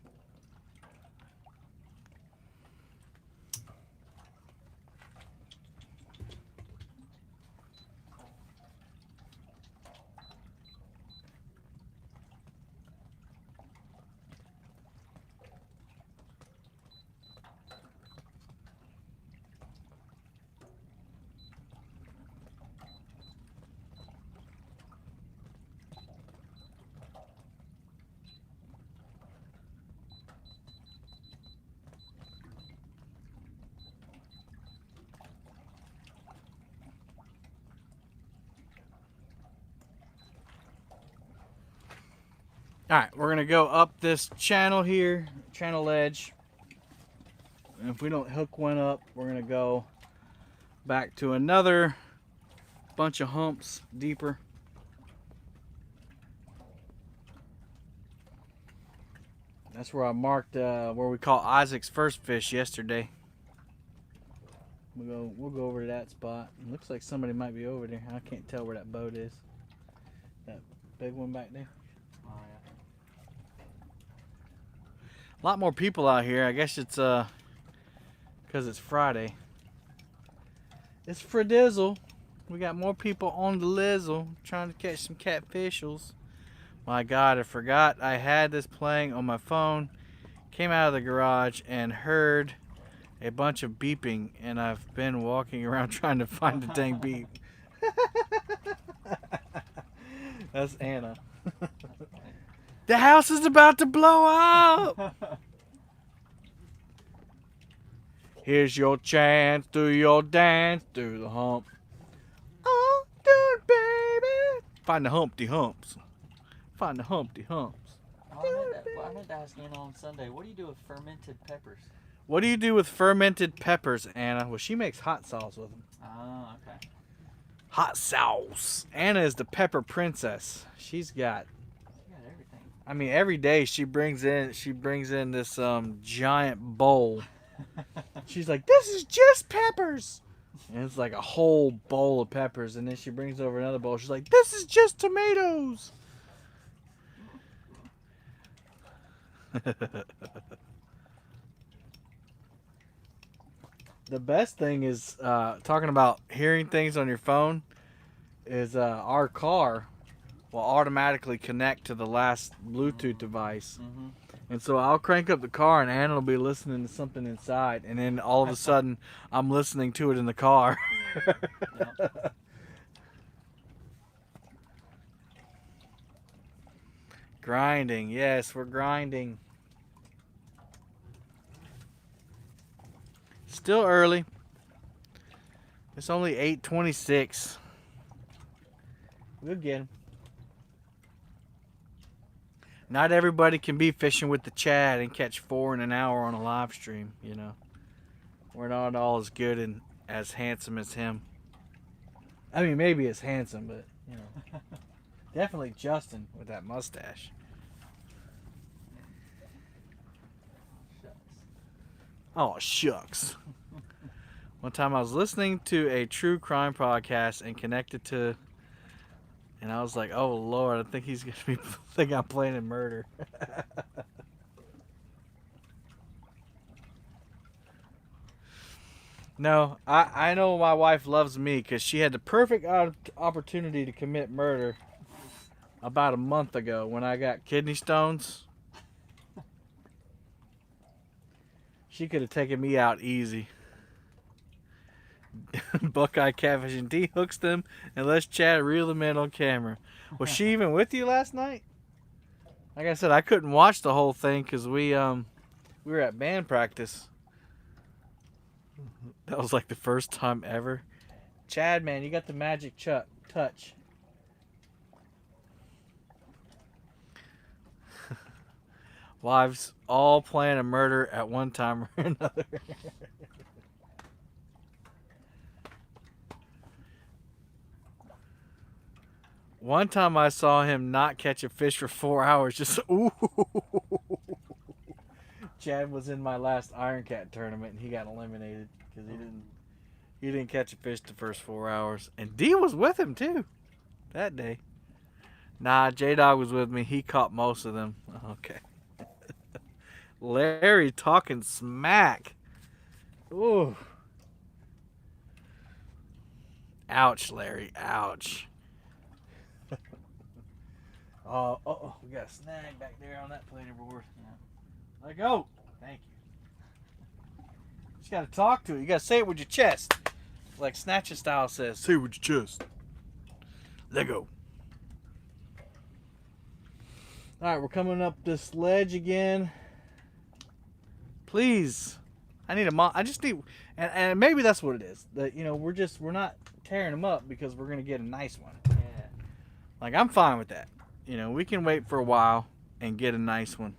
Alright, we're going to go up this channel here, channel ledge. And if we don't hook one up, we're going to go back to another bunch of humps deeper. That's where I marked where we caught Isaac's first fish yesterday. We'll go over to that spot. It looks like somebody might be over there. I can't tell where that boat is. That big one back there.
Oh, yeah.
A lot more people out here. I guess it's because it's Friday. It's Fridizzle. We got more people on the lizzle trying to catch some catfishels. My God, I forgot I had this playing on my phone. Came out of the garage and heard a bunch of beeping, and I've been walking around trying to find the dang beep. That's Anna. The house is about to blow up. Here's your chance, do your dance, do the hump. Oh, do it, baby. Find the Humpty Humps. Find the Humpty Humps.
I meant to ask Anna on Sunday, what do you do with fermented peppers?
What do you do with fermented peppers, Anna? Well, she makes hot sauce with them.
Oh, okay.
Hot sauce. Anna is the pepper princess. She's got
Everything.
I mean, every day she brings in this giant bowl. She's like, this is just peppers. And it's like a whole bowl of peppers. And then she brings over another bowl. She's like, this is just tomatoes. The best thing is talking about hearing things on your phone is our car will automatically connect to the last Bluetooth device.
Mm-hmm.
And so I'll crank up the car and Anna will be listening to something inside, and then all of a sudden I'm listening to it in the car.
Yep.
Grinding, yes, we're grinding. Still early. It's only 8:26. We'll get 'em. Not everybody can be fishing with the Chad and catch 4 in an hour on a live stream, you know. We're not all as good and as handsome as him. I mean, maybe as handsome, but, you know. Definitely Justin with that mustache. Oh, shucks. One time I was listening to a true crime podcast and connected to, and I was like, oh, Lord, I think he's going to think I'm planning murder. No, I know my wife loves me because she had the perfect opportunity to commit murder about a month ago when I got kidney stones. She could have taken me out easy. Buckeye catfishing. D hooks them and lets Chad reel them in on camera. Was she even with you last night? Like I said, I couldn't watch the whole thing because we were at band practice. That was like the first time ever. Chad, man, you got the magic touch. Wives all plan a murder at one time or another. One time I saw him not catch a fish for 4 hours. Just ooh. Chad was in my last Iron Cat tournament and he got eliminated because he didn't catch a fish the first 4 hours. And D was with him too that day. Nah, J-Dog was with me. He caught most of them. Okay. Larry talking smack. Ooh. Ouch, Larry. Ouch. Oh, we got a snag back there on that planer board. Yeah. Let go. Thank you. Just gotta talk to it. You gotta say it with your chest. Like Snatcher style says. Say it with your chest. Let go. Alright, we're coming up this ledge again. Please. I need a I just need, and maybe that's what it is. That, you know, we're not tearing them up because we're gonna get a nice one.
Yeah.
Like, I'm fine with that. You know, we can wait for a while and get a nice one.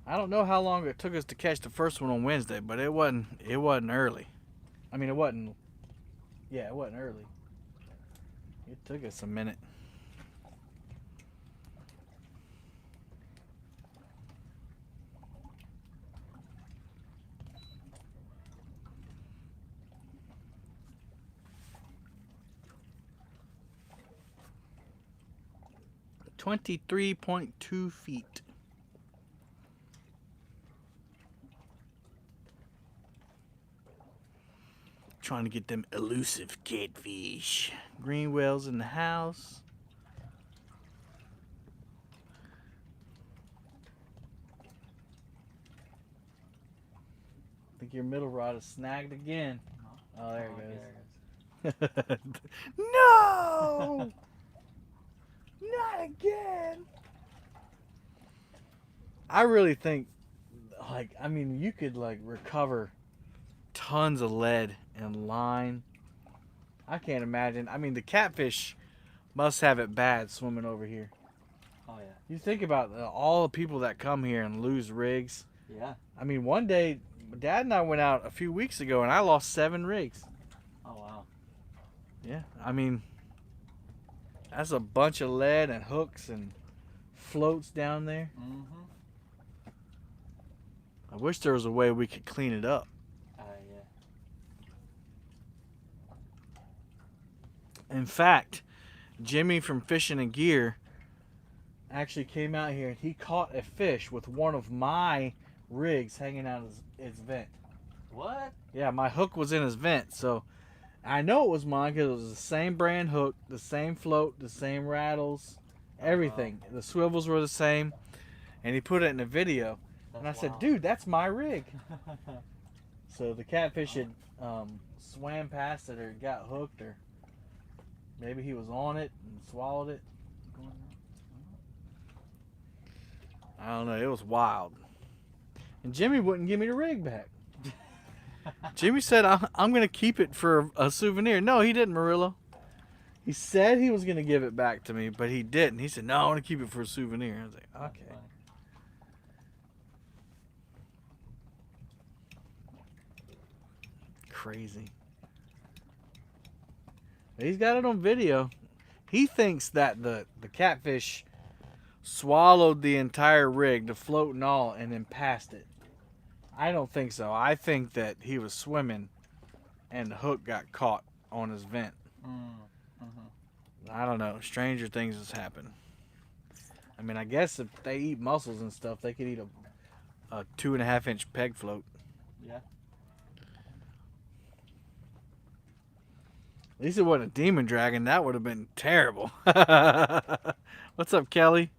I don't know how long it took us to catch the first one on Wednesday, but it wasn't early. I mean, it wasn't early. It took us a minute. $23.2 feet. Trying to get them elusive catfish. Green whales in the house. I think your middle rod is snagged again. Oh, there it goes. No! Not again! I really think, like, I mean, you could, like, recover tons of lead and line. I can't imagine. I mean, the catfish must have it bad swimming over here.
Oh, yeah.
You think about all the people that come here and lose rigs.
Yeah.
I mean, one day, Dad and I went out a few weeks ago and I lost 7 rigs.
Oh, wow.
Yeah, I mean, that's a bunch of lead and hooks and floats down there.
Mm-hmm.
I wish there was a way we could clean it up.
Yeah.
In fact, Jimmy from Fishing and Gear actually came out here and he caught a fish with one of my rigs hanging out of its vent.
What?
Yeah, my hook was in his vent, so I know it was mine because it was the same brand hook, the same float, the same rattles, everything. The swivels were the same, and he put it in a video.
That's
And I said,
wild.
dude, that's my rig. So the catfish had swam past it or got hooked, or maybe he was on it and swallowed it. I don't know. It was wild. And Jimmy wouldn't give me the rig back. Jimmy said, I'm going to keep it for a souvenir. No, he didn't, Murillo. He said he was going to give it back to me, but he didn't. He said, no, I want to keep it for a souvenir. I was like, okay. Crazy. He's got it on video. He thinks that the catfish swallowed the entire rig, the float and all, and then passed it. I don't think so. I think that he was swimming and the hook got caught on his vent. I don't know. Stranger things has happened. I mean, I guess if they eat mussels and stuff, they could eat a 2.5-inch peg float.
Yeah.
At least it wasn't a demon dragon. That would have been terrible. What's up, Kelly?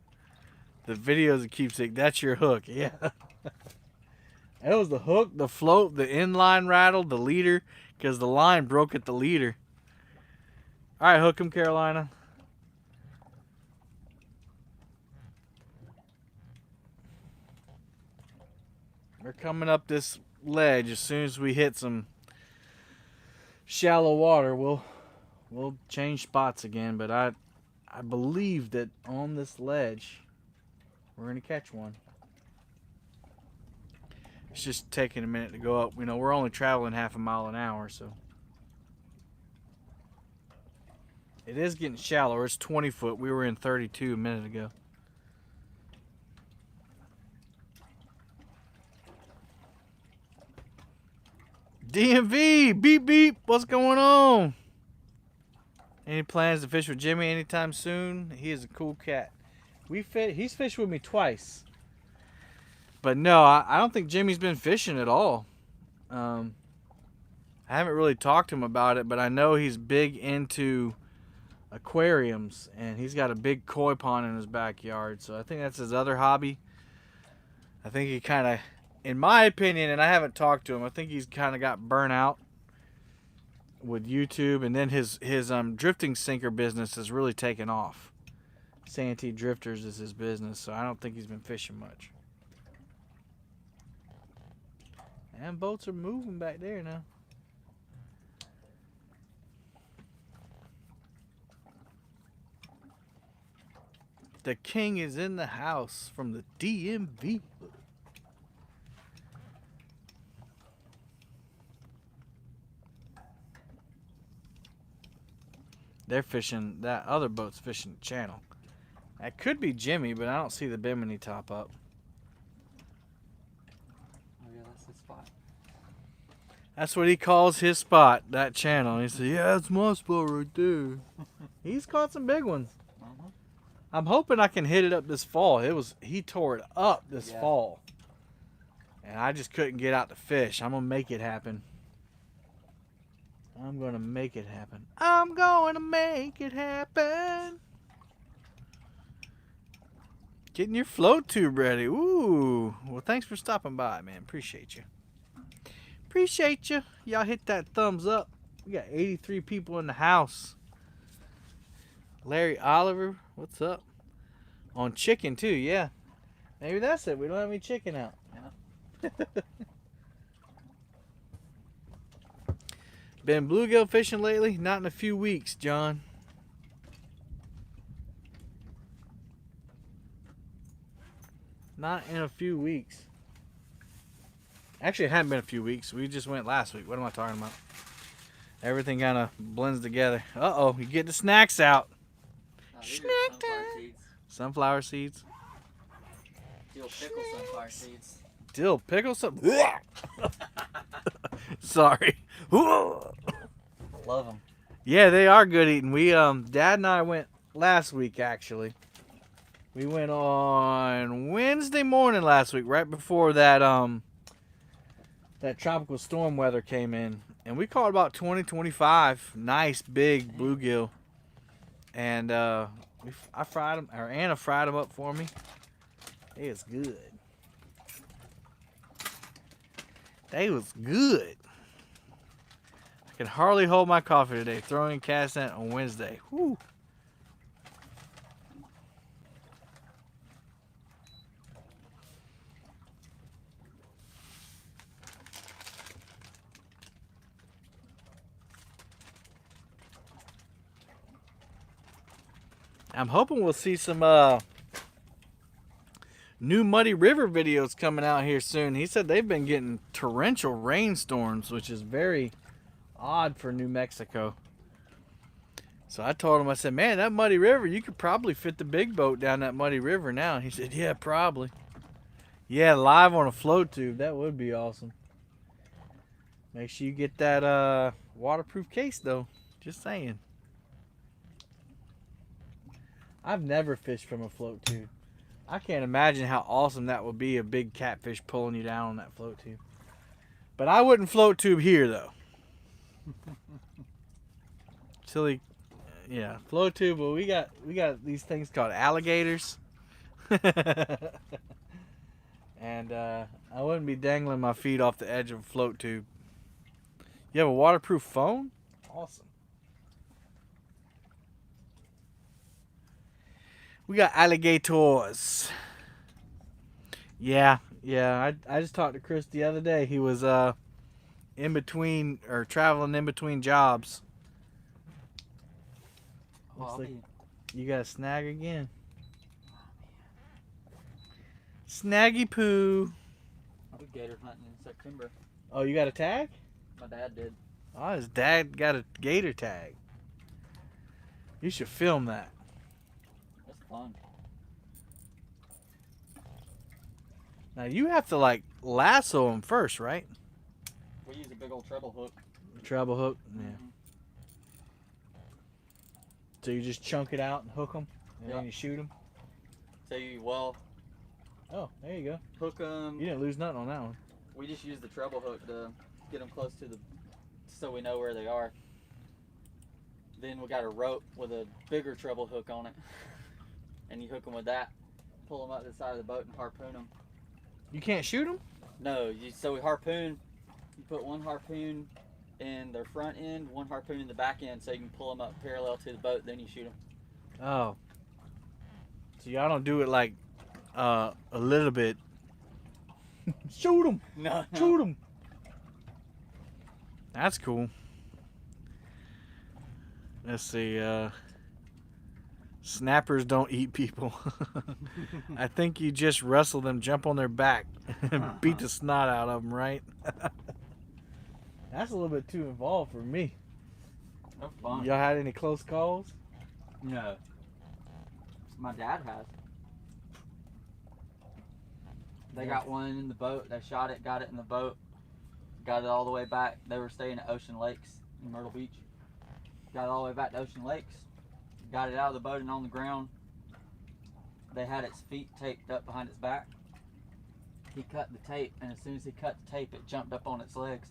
The video's a keepsake. That's your hook. Yeah. It was the hook, the float, the inline rattle, the leader, because the line broke at the leader. All right, hook him, Carolina. We're coming up this ledge. As soon as we hit some shallow water, we'll change spots again. But I believe that on this ledge, we're gonna catch one. It's just taking a minute to go up. You know, we're only traveling half a mile an hour, so. It is getting shallower. It's 20 foot. We were in 32 a minute ago. DMV, beep beep. What's going on? Any plans to fish with Jimmy anytime soon? He is a cool cat. He's fished with me twice. But no, I don't think Jimmy's been fishing at all. I haven't really talked to him about it, but I know he's big into aquariums, and he's got a big koi pond in his backyard. So I think that's his other hobby. I think he kind of, in my opinion, and I haven't talked to him, I think he's kind of got burnt out with YouTube, and then his drifting sinker business has really taken off. Santee Drifters is his business, so I don't think he's been fishing much. And boats are moving back there now. The king is in the house from the DMV. They're fishing, that other boat's fishing the channel. That could be Jimmy, but I don't see the Bimini top up.
Oh yeah, that's his spot.
That's what he calls his spot, that channel. He said, yeah, that's my spot right there. He's caught some big ones.
Uh-huh.
I'm hoping I can hit it up this fall. He tore it up this fall. And I just couldn't get out to fish. I'm going to make it happen. I'm going to make it happen. I'm going to make it happen. Getting your float tube ready. Ooh. Well, thanks for stopping by, man. Appreciate you. Appreciate you. Y'all hit that thumbs up. We got 83 people in the house. Larry Oliver, what's up? On chicken, too, yeah. Maybe that's it. We don't have any chicken out.
Yeah.
Been bluegill fishing lately? Not in a few weeks, John. Not in a few weeks. Actually, it hadn't been a few weeks. We just went last week. What am I talking about? Everything kind of blends together. Uh-oh, you get the snacks out.
These are
Snack
sunflower
time.
seeds.
Sunflower seeds.
Dill pickle sunflower seeds.
Dill pickle something. Sorry.
Love them.
Yeah, they are good eating. We Dad and I went last week actually. We went on Wednesday morning last week, right before that that tropical storm weather came in, and we caught about 20, 25 nice big bluegill. And I fried them, or Anna fried them up for me. They was good. They was good. I can hardly hold my coffee today. Throwing cast net on Wednesday. Whew. I'm hoping we'll see some new Muddy River videos coming out here soon. He said they've been getting torrential rainstorms, which is very odd for New Mexico. So I told him, I said, man, that Muddy River, you could probably fit the big boat down that Muddy River now. He said, yeah, probably. Yeah, live on a float tube. That would be awesome. Make sure you get that waterproof case, though. Just saying. I've never fished from a float tube. I can't imagine how awesome that would be, a big catfish pulling you down on that float tube. But I wouldn't float tube here, though. Silly, yeah, float tube. But we got these things called alligators, and I wouldn't be dangling my feet off the edge of a float tube. You have a waterproof phone? Awesome. We got alligators. Yeah. I just talked to Chris the other day. He was in between, or traveling in between jobs. Looks like you got a snag again. Snaggy poo.
I'll be gator hunting in September.
Oh, you got a tag?
My dad did.
Oh, his dad got a gator tag. You should film that.
That's fun.
Now you have to like lasso them first, right?
We use a big old treble hook.
Treble hook. Yeah. So you just chunk it out and hook them, and
Yeah.
then you shoot them.
So you, well,
Oh, there you go.
hook them.
You didn't lose nothing on that one.
We just use the treble hook to get them close to the, so we know where they are. Then we got a rope with a bigger treble hook on it, and you hook them with that. Pull them up to the side of the boat and harpoon them.
You can't shoot them?
No, so we harpoon. You put one harpoon in their front end, one harpoon in the back end, so you can pull them up parallel to the boat. Then you shoot them.
Oh. So y'all don't do it like a little bit. Shoot them!
No,
Shoot them! That's cool. Let's see. Snappers don't eat people. I think you just wrestle them, jump on their back, and beat the snot out of them, right? That's a little bit too involved for me.
That's fun.
Y'all had any close calls?
No. My dad has. They got one in the boat. They shot it, got it in the boat, got it all the way back. They were staying at Ocean Lakes in Myrtle Beach. Got it all the way back to Ocean Lakes. Got it out of the boat and on the ground. They had its feet taped up behind its back. He cut the tape, and as soon as he cut the tape, it jumped up on its legs.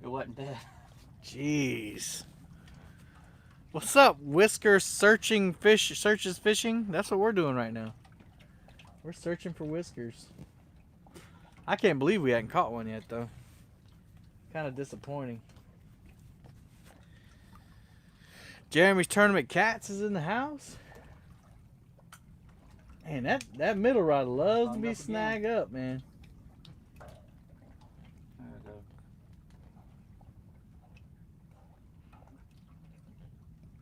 It wasn't dead.
Jeez. What's up, Whisker searching fish searches fishing? That's what we're doing right now. We're searching for whiskers. I can't believe we hadn't caught one yet though. Kind of disappointing. Jeremy's Tournament Cats is in the house. Man, that middle rod loves to
Hung
be
up again.
snag up, man.
There we go.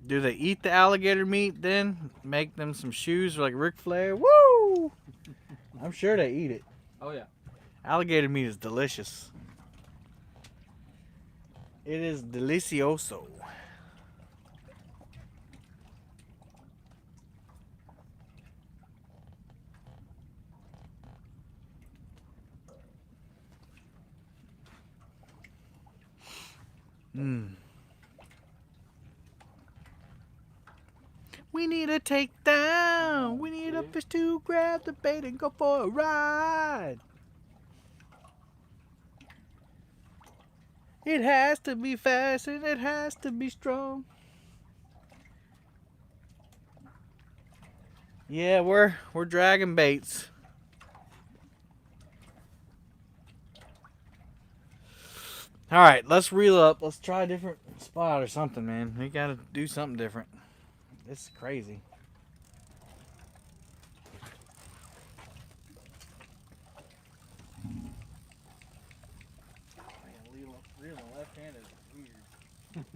Do they eat the alligator meat then? Make them some shoes like Ric Flair? Woo! I'm sure they eat it.
Oh yeah.
Alligator meat is delicious. It is delicioso. We need a takedown. We need a fish to grab the bait and go for a ride. It has to be fast and it has to be strong. Yeah, we're dragging baits. All right, let's reel up. Let's try a different spot or something, man. We gotta do something different. This is crazy. Man, reeling left-handed is weird.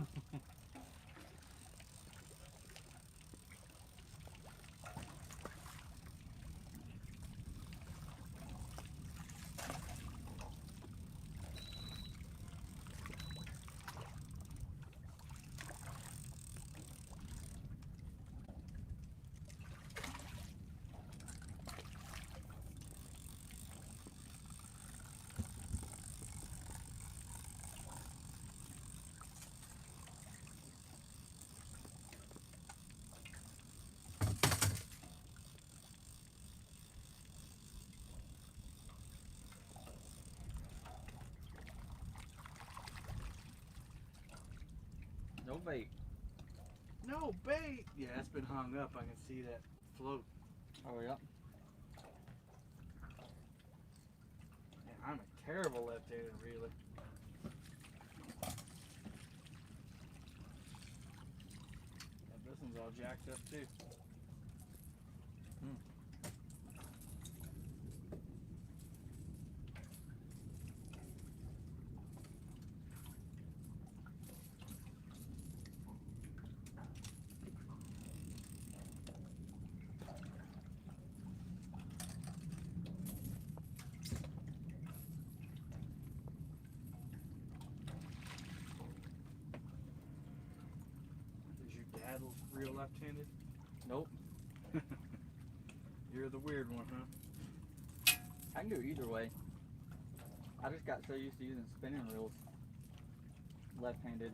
No bait.
No bait. Yeah, it's been hung up. I can see that float.
Oh yeah.
Man, I'm a terrible left-handed reeler. Yeah, this one's all jacked up too. Is your dad real left-handed?
Nope.
You're the weird one, huh?
I can do it either way. I just got so used to using spinning reels. Left-handed.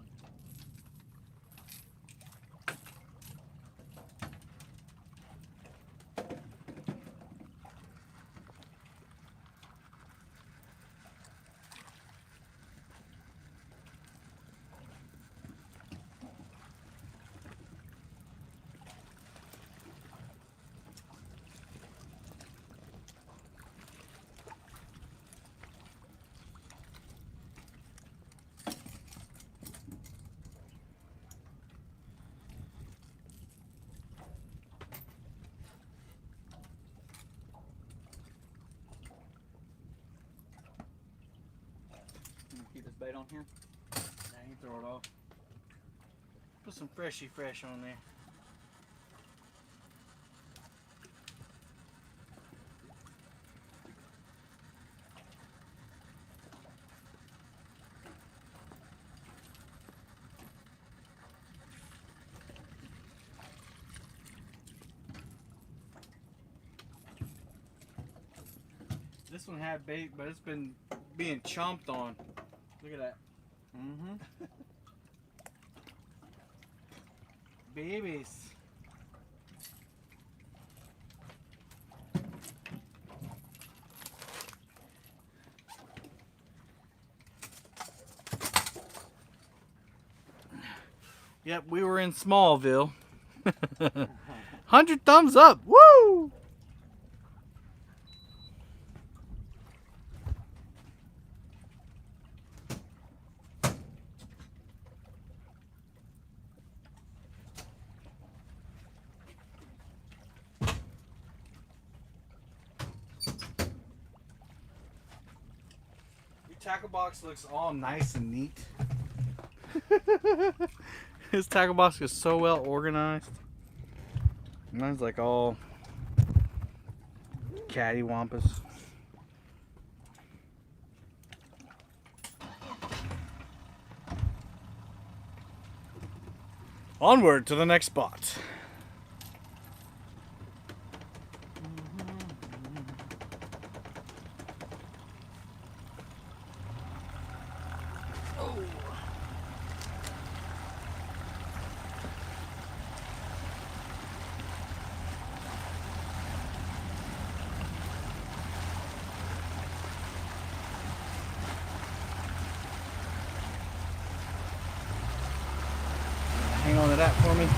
Keep this bait on here.
Now you throw it off. Put some freshy fresh on there. This one had bait, but it's been being chomped on. Look at that.
Mm-hmm.
Babies. Yep, we were in Smallville. 100 thumbs up. Woo! Your tackle box looks all nice and neat. His tackle box is so well organized. Mine's like all cattywampus. Onward to the next spot. Hang on to that for me.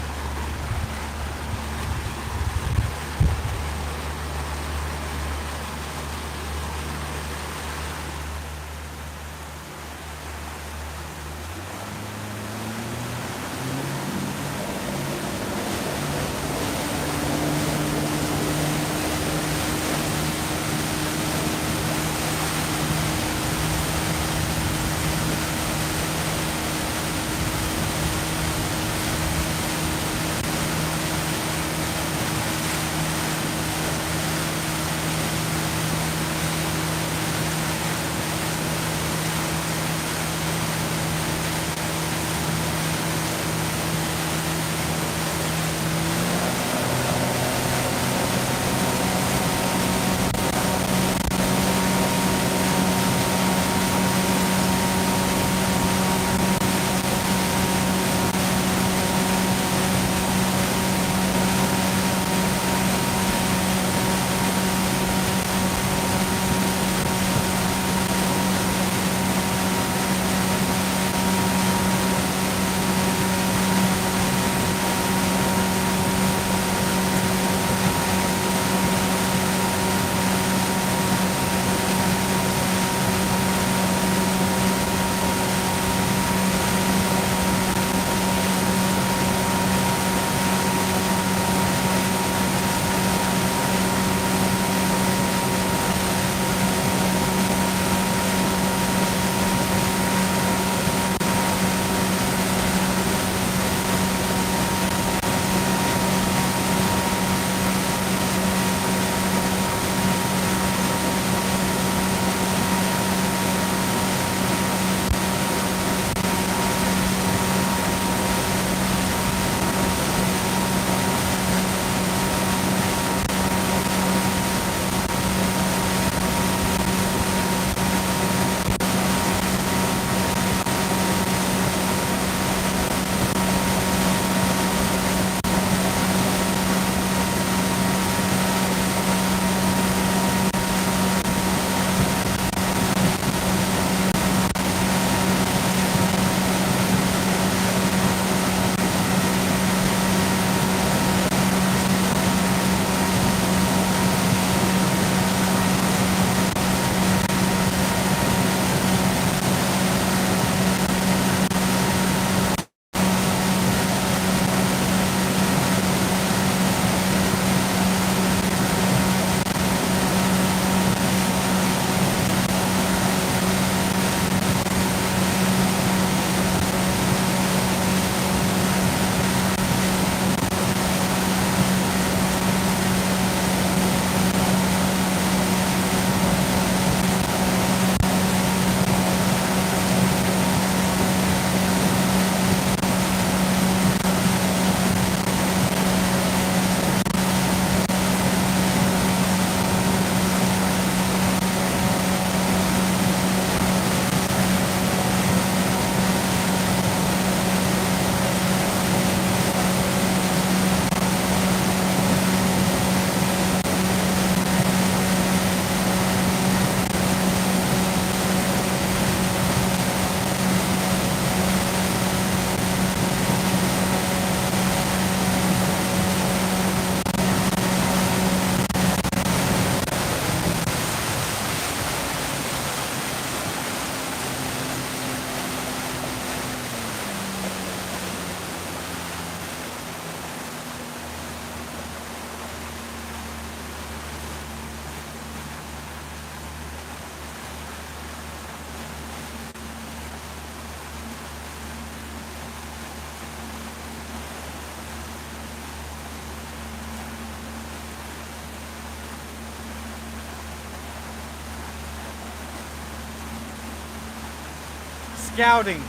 scouting.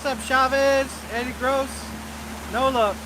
What's up, Chavez? Eddie Gross? Nola.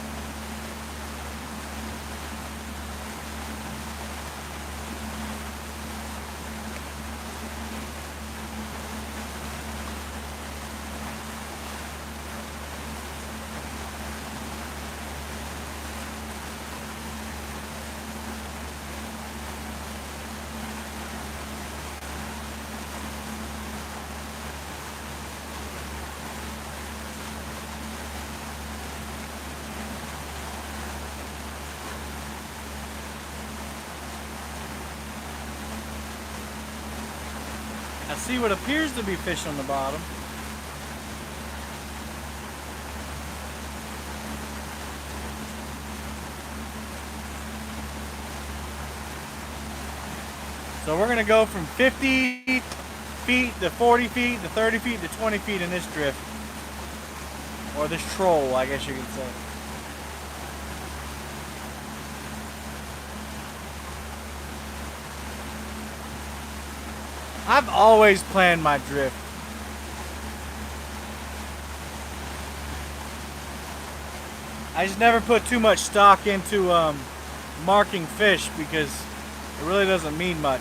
I see what appears to be fish on the bottom. So we're going to go from 50 feet to 40 feet to 30 feet to 20 feet in this drift. Or this troll, I guess you could say. I've always planned my drift. I just never put too much stock into marking fish because it really doesn't mean much,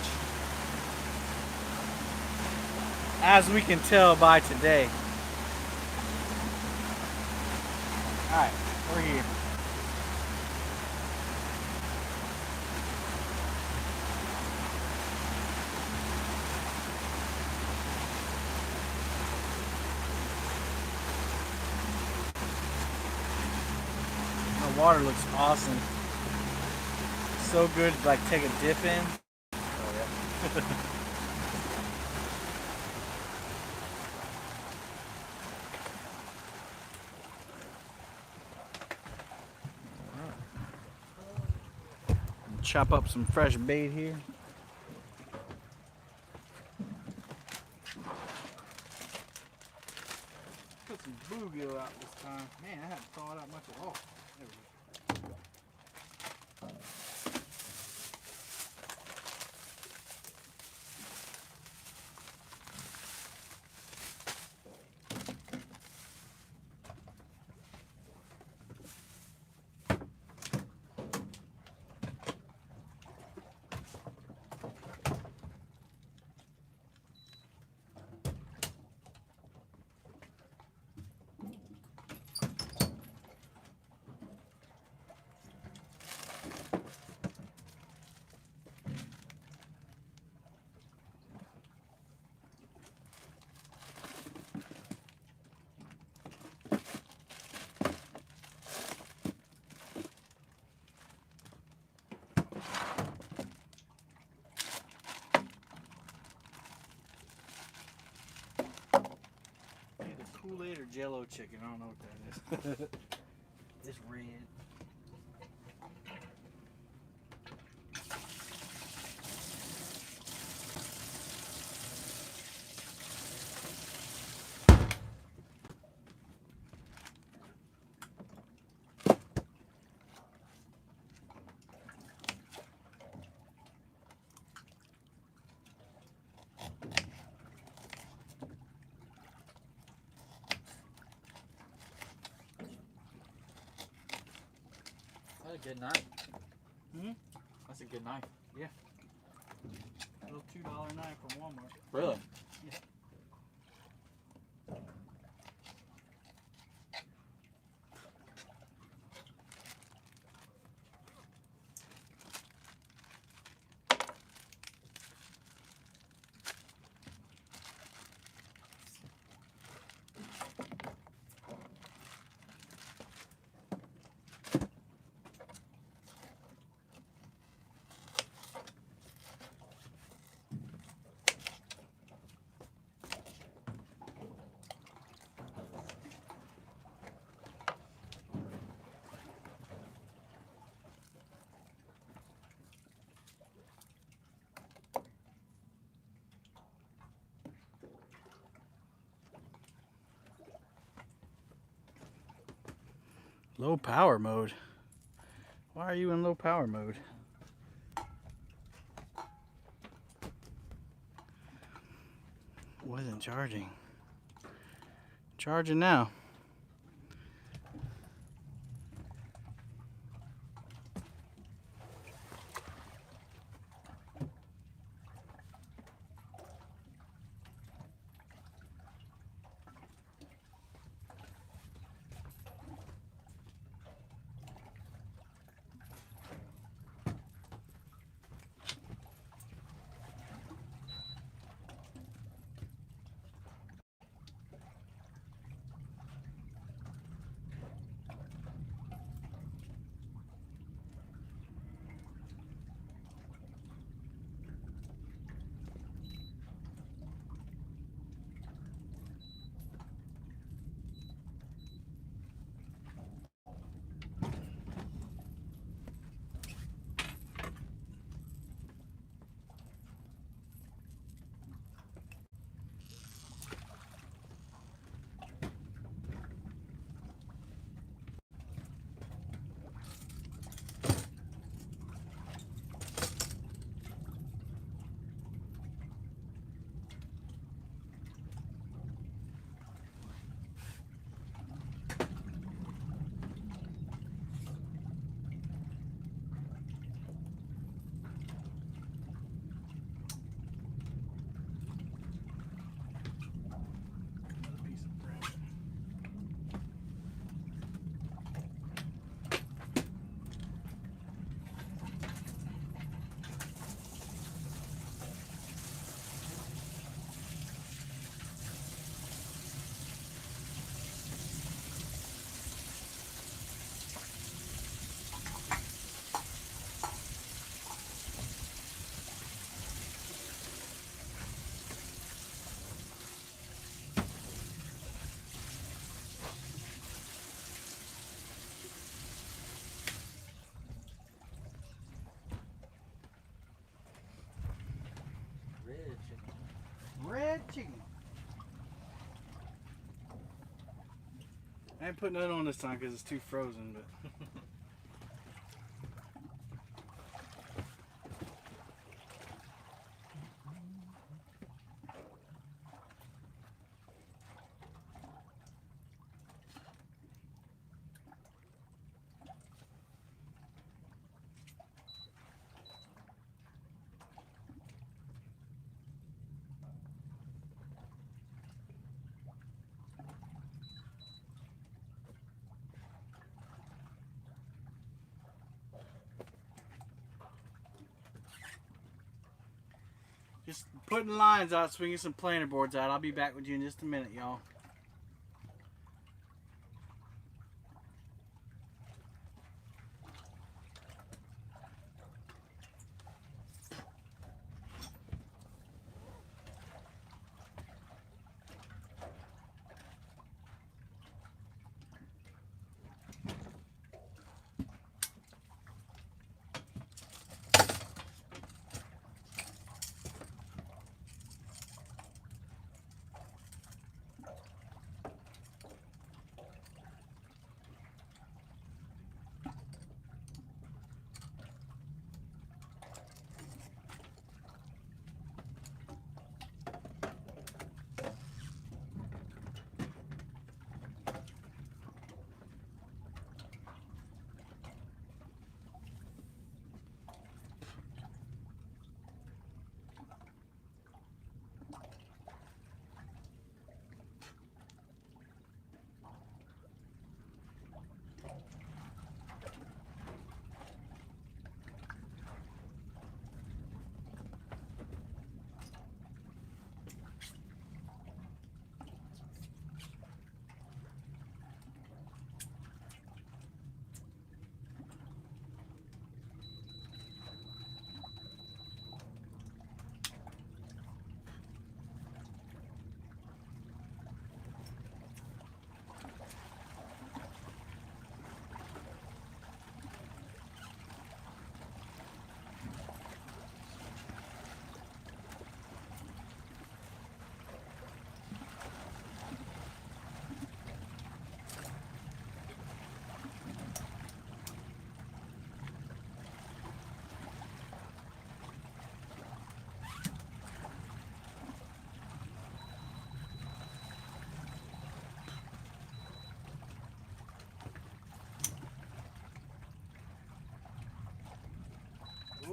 as we can tell by today. Alright, we're here. The water looks awesome. So good to like take a dip in.
Oh, yeah.
Chop up some fresh bait here. Put some bluegill out this time. Man, I haven't thawed out much at all. There we go. Kool-Aid or Jello chicken. I don't know what that is. It's red.
That's a good knife.
Hmm?
That's a good knife.
Little $2 knife from Walmart.
Really?
Yeah. Low power mode. Why are you in low power mode? Wasn't charging. Charging now. Red chicken. I ain't putting that on this time because it's too frozen, but just putting lines out, swinging some planer boards out. I'll be back with you in just a minute, y'all.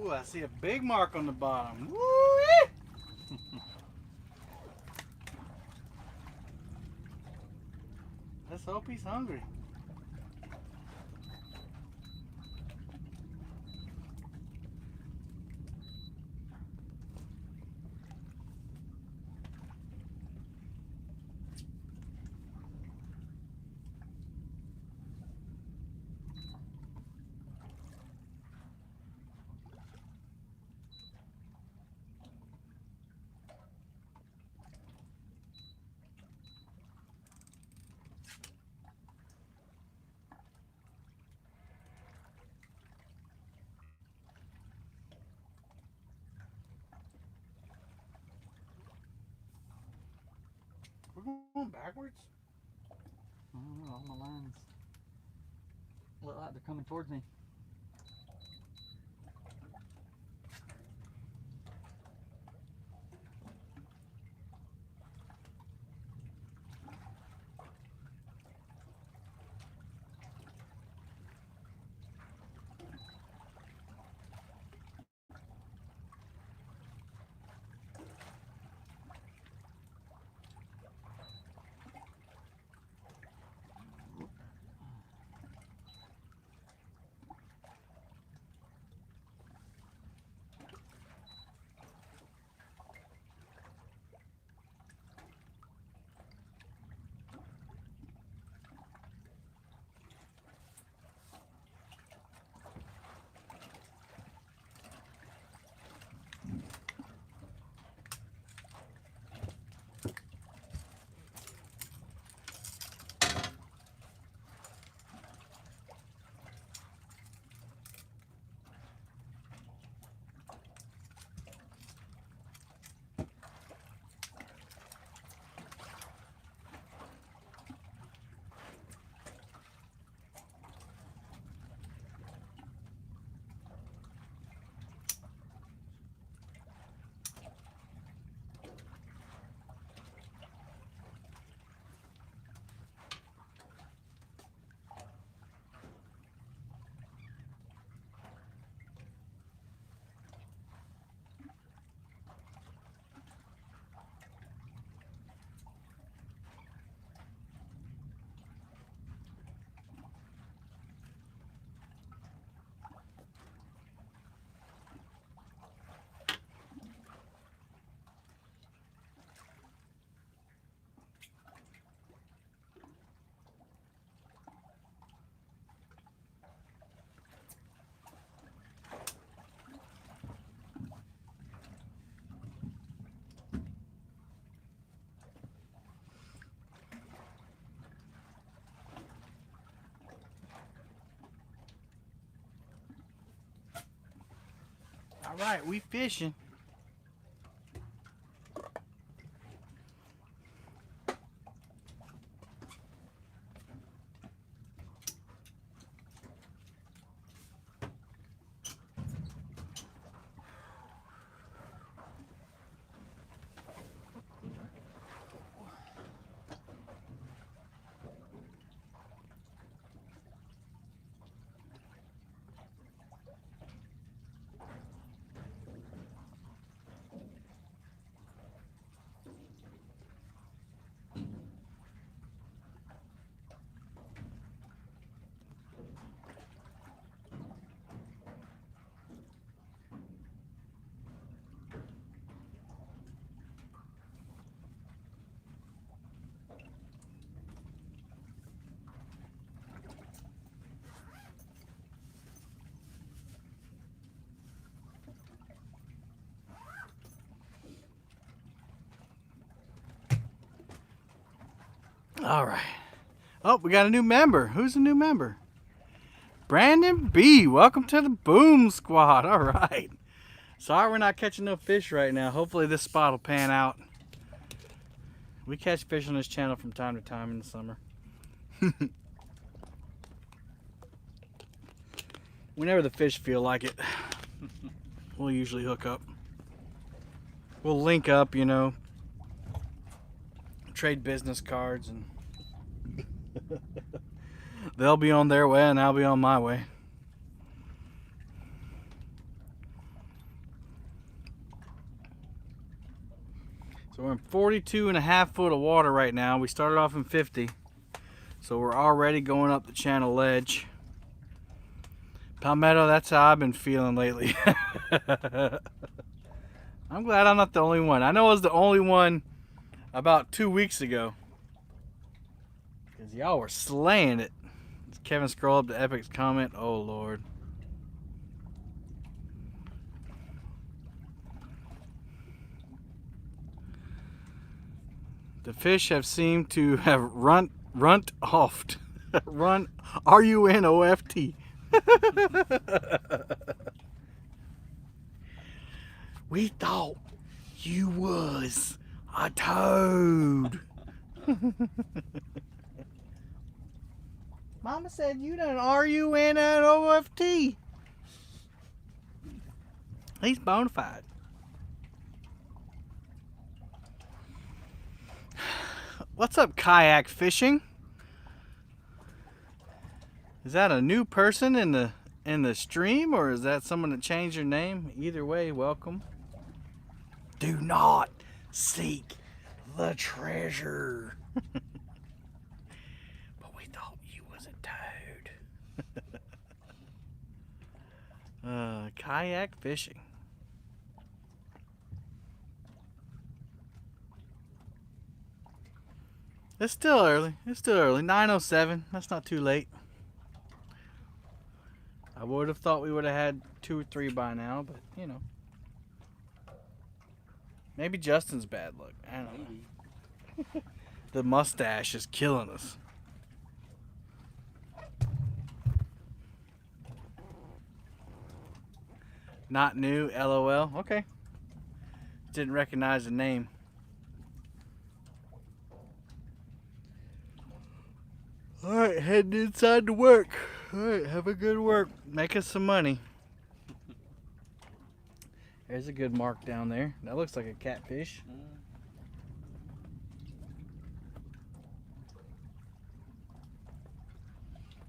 Ooh, I see a big mark on the bottom. Woo! Let's hope he's hungry. We're going backwards?
I don't know, all my lines look like they're coming towards me.
All right, we fishing. All right. Oh, we got a new member. Who's the new member? Brandon B. Welcome to the Boom Squad. All right. Sorry we're not catching no fish right now. Hopefully this spot will pan out. We catch fish on this channel from time to time in the summer. Whenever the fish feel like it, we'll usually hook up. We'll link up, you know, trade business cards, and they'll be on their way and I'll be on my way. So we're in 42.5 foot of water right now. We started off in 50. So we're already going up the channel ledge. Palmetto, that's how I've been feeling lately. I'm glad I'm not the only one. I know I was the only one about 2 weeks ago. Because y'all were slaying it. Kevin scroll up to Epic's comment. Oh, Lord. The fish have seemed to have runt off. Run R-U-N-O-F-T. We thought you was a toad. Mama said you done R-U-N-N-O-F-T. He's bona fide. What's up, kayak fishing? Is that a new person in the stream, or is that someone that changed their name? Either way, welcome. Do not seek the treasure. But we thought you was a toad. Kayak fishing. It's still early. 9:07. That's not too late. I would have thought we would have had 2 or 3 by now, but you know. Maybe Justin's bad luck. I don't know. The mustache is killing us. Not new, LOL. Okay. Didn't recognize the name. Alright, heading inside to work. Alright, have a good work. Make us some money. There's a good mark down there. That looks like a catfish.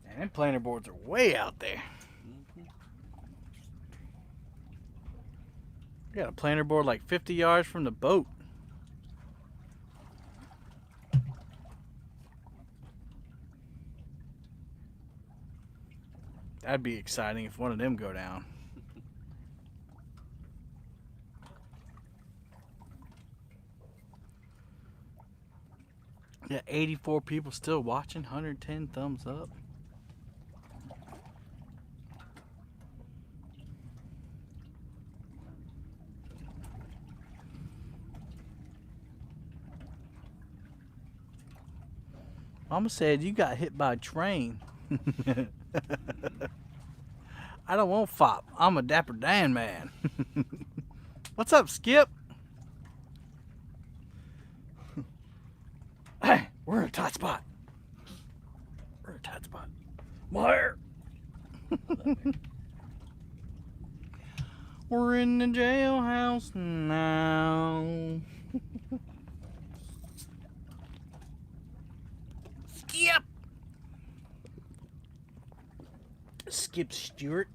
And them planer boards are way out there. We got a planer board like 50 yards from the boat. That'd be exciting if one of them go down. Yeah, 84 people still watching, 110 thumbs up. Mama said you got hit by a train. I don't want fop. I'm a Dapper Dan man. What's up, Skip? Hey, we're in a tight spot. We're in a tight spot. Where? We're in the jailhouse now. Skip! Skip Stewart.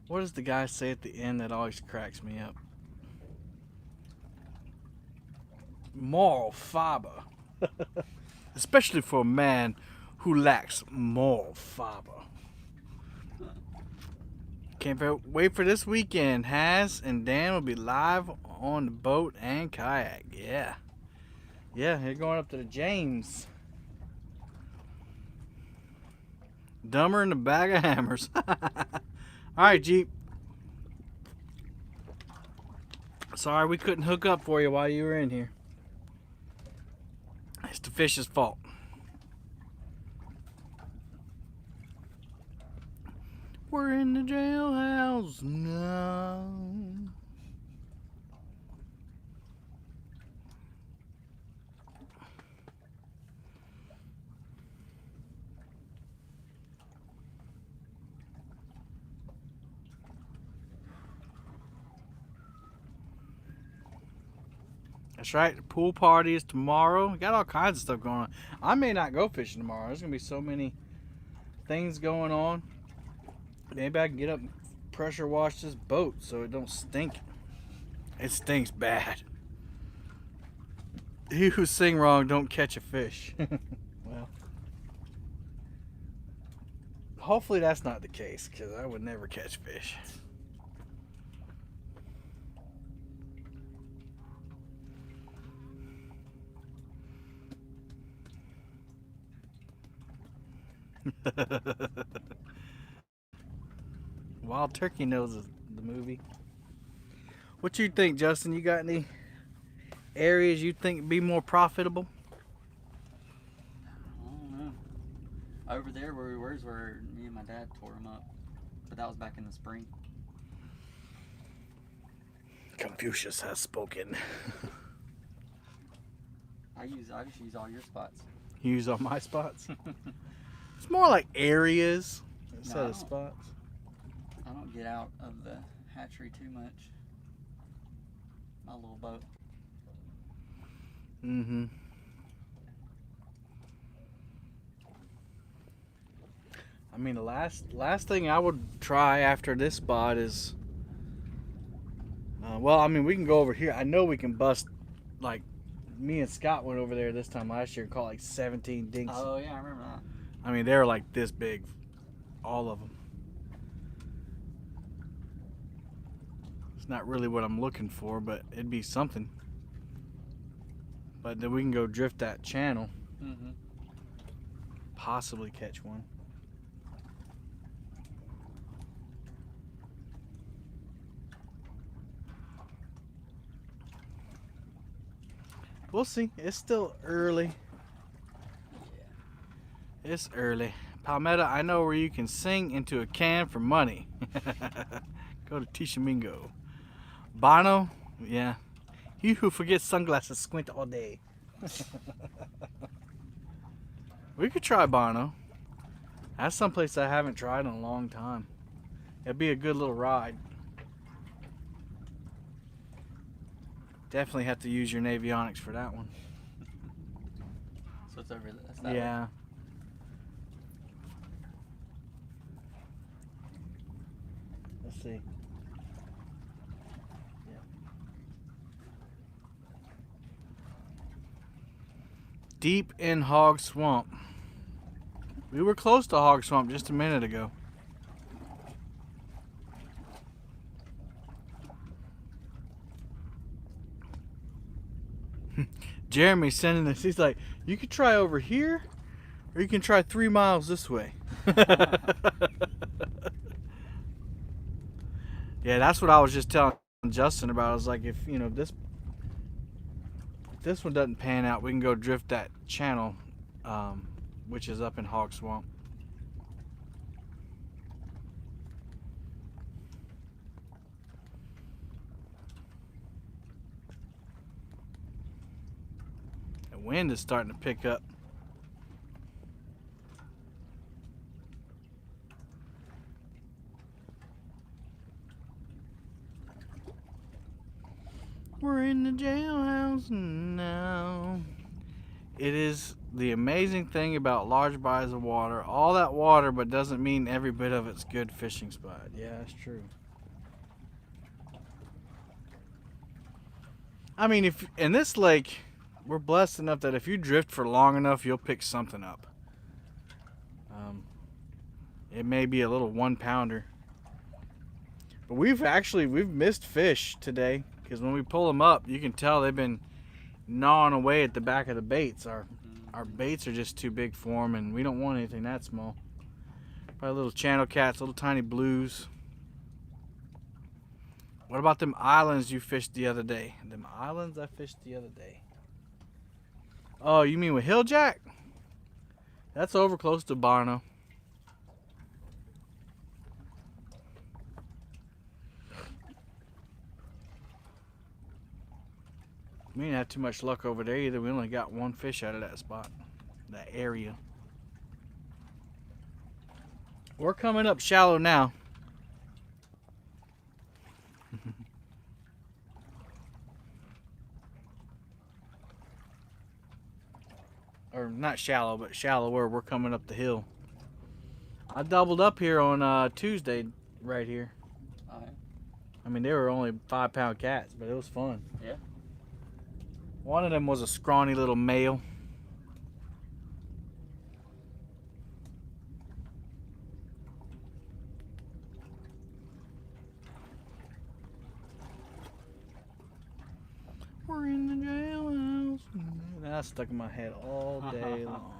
What does the guy say at the end that always cracks me up? Moral fiber. Especially for a man who lacks moral fiber. Can't wait for this weekend. Haz and Dan will be live on the boat and kayak. Yeah. Yeah, they're going up to the James. Dumber than a bag of hammers. Alright, Jeep. Sorry we couldn't hook up for you while you were in here. It's the fish's fault. We're in the jailhouse now. That's right, the pool party is tomorrow. We got all kinds of stuff going on. I may not go fishing tomorrow. There's going to be so many things going on. Maybe I can get up pressure wash this boat so it don't stink. It stinks bad. He who sing wrong don't catch a fish. Well, hopefully that's not the case, because I would never catch fish. Wild Turkey knows the movie. What you think, Justin? You got any areas you think be more profitable?
I don't know. Over there where we were is where me and my dad tore them up. But that was back in the spring.
Confucius has spoken.
I just use all your spots.
You use all my spots? It's more like areas instead of spots.
I don't get out of the hatchery too much. My little boat.
Mm-hmm. I mean, the last thing I would try after this spot is, well, I mean, we can go over here. I know we can bust, like, me and Scott went over there this time last year and caught like 17 dinks.
Oh yeah, I remember that.
I mean, they're like this big, all of them. It's not really what I'm looking for, but it'd be something. But then we can go drift that channel.
Mm-hmm.
Possibly catch one. We'll see. It's still early.
Yeah.
It's early. Palmetto, I know where you can sing into a can for money. Go to Tishomingo. Bono, yeah. He who forgets sunglasses squint all day. We could try Bono. That's someplace I haven't tried in a long time. It'd be a good little ride. Definitely have to use your Navionics for that one.
So it's over there. That's that
Yeah.
way.
Let's see. Yeah. Deep in Hog Swamp. We were close to Hog Swamp just a minute ago. Jeremy's sending us. He's like, you could try over here, or you can try 3 miles this way. Yeah, that's what I was just telling Justin about. I was like, if you know this one doesn't pan out, we can go drift that channel, which is up in Hog Swamp. The wind is starting to pick up. We're in the jailhouse now. It is the amazing thing about large bodies of water. All that water, but doesn't mean every bit of it's good fishing spot. Yeah, that's true. I mean, if in this lake, we're blessed enough that if you drift for long enough, you'll pick something up. It may be a little 1-pounder. But we've missed fish today. Because when we pull them up, you can tell they've been gnawing away at the back of the baits. Our baits are just too big for them, and we don't want anything that small. Probably little channel cats, little tiny blues. What about them islands you fished the other day? Them islands I fished the other day. Oh, you mean with hilljack? That's over close to Barno. We didn't have too much luck over there either. We only got 1 fish out of that spot, that area. We're coming up shallow now. Or not shallow, but shallower. We're coming up the hill. I doubled up here on Tuesday right here.
Oh, yeah.
I mean, they were only 5-pound cats, but it was fun.
Yeah.
One of them was a scrawny little male. We're in the jailhouse. That's stuck in my head all day long.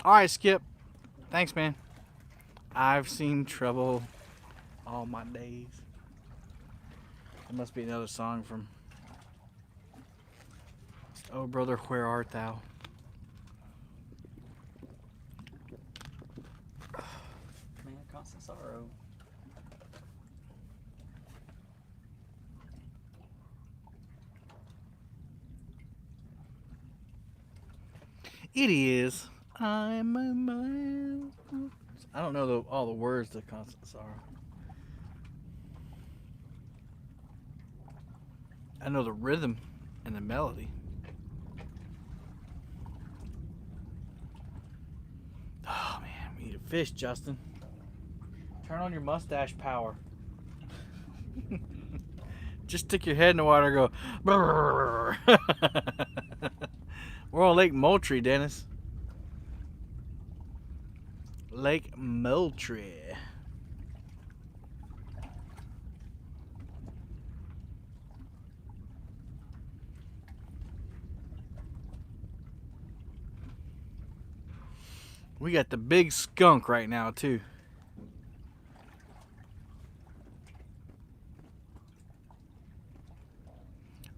All right, Skip. Thanks, man. I've seen trouble all my days. It must be another song from Oh Brother, Where Art Thou?
Man, constant sorrow.
It is. I'm a man. I don't know all the words to Constant Sorrow. I know the rhythm and the melody. Oh man, we need a fish, Justin. Turn on your mustache power. Just stick your head in the water and go. Brrr. We're on Lake Moultrie, Dennis. Lake Moultrie. We got the big skunk right now, too.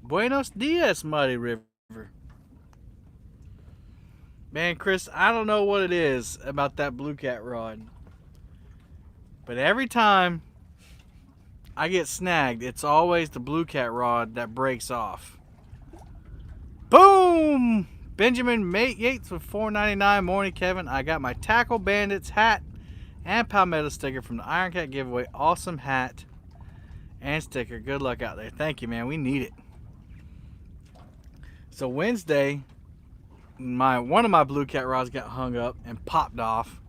Buenos dias, Muddy River. Man, Chris, I don't know what it is about that blue cat rod, but every time I get snagged, it's always the blue cat rod that breaks off. Boom! Benjamin Yates with $4.99. Morning, Kevin. I got my Tackle Bandits hat and Palmetto sticker from the Iron Cat giveaway. Awesome hat and sticker. Good luck out there. Thank you, man. We need it. So Wednesday, one of my blue cat rods got hung up and popped off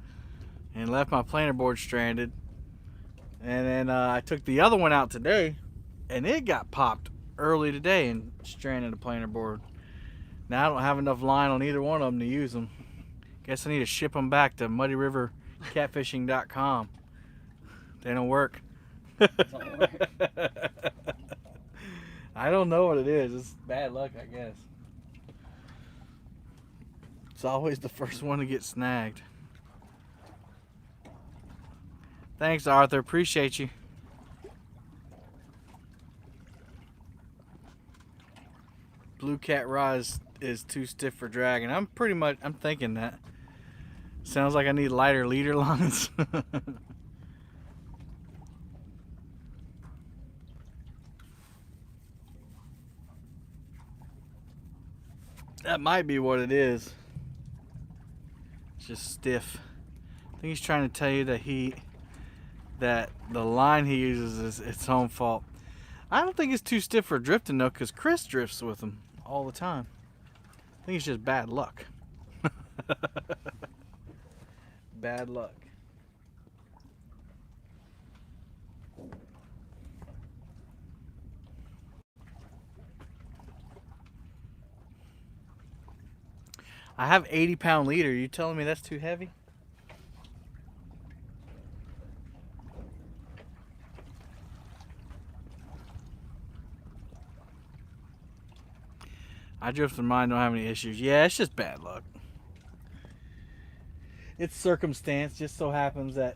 and left my planer board stranded. And then I took the other one out today and it got popped early today and stranded the planer board. Now I don't have enough line on either one of them to use them. Guess I need to ship them back to muddyrivercatfishing.com. They don't work.
Don't work.
I don't know what it is. It's bad luck, I guess. It's always the first one to get snagged. Thanks, Arthur. Appreciate you. Blue cat rod is too stiff for dragging. I'm thinking that. Sounds like I need lighter leader lines. That might be what it is. It's just stiff. I think he's trying to tell you that the line he uses is its own fault. I don't think it's too stiff for drifting though, because Chris drifts with him all the time. I think it's just bad luck. Bad luck. I have 80-pound leader. You telling me that's too heavy? I drift in mine, don't have any issues. Yeah, it's just bad luck. It's circumstance. Just so happens that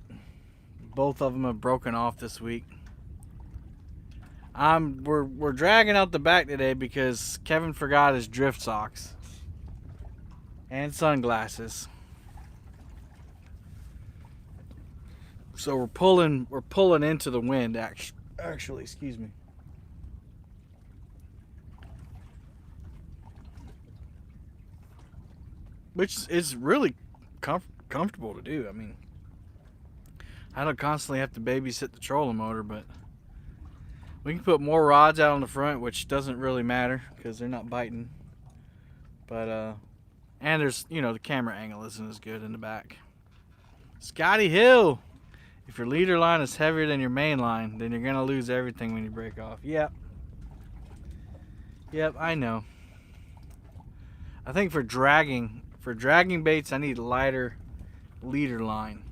both of them have broken off this week. We're dragging out the back today because Kevin forgot his drift socks and sunglasses. So we're pulling into the wind. Actually, excuse me. Which is really comfortable to do. I mean, I don't constantly have to babysit the trolling motor, but We can put more rods out on the front, which doesn't really matter because they're not biting. But and there's, you know, the camera angle isn't as good in the back. Scotty Hill, if your leader line is heavier than your main line, then you're gonna lose everything when you break off. Yep. Yep, I know. I think for dragging baits, I need lighter leader line.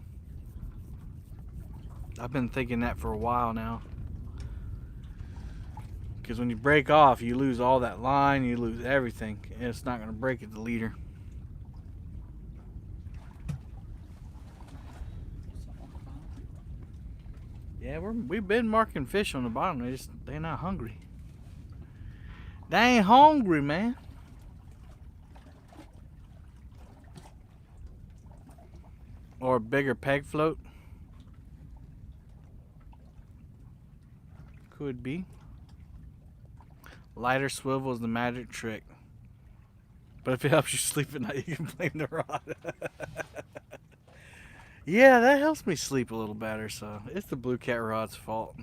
I've been thinking that for a while now. Because when you break off, you lose all that line, you lose everything, and it's not going to break at the leader. Yeah, we've been marking fish on the bottom. They're not hungry. They ain't hungry, man. Or a bigger peg float. Could be. Lighter swivel is the magic trick. But if it helps you sleep at night, you can blame the rod. Yeah, that helps me sleep a little better, so it's the Blue Cat rod's fault.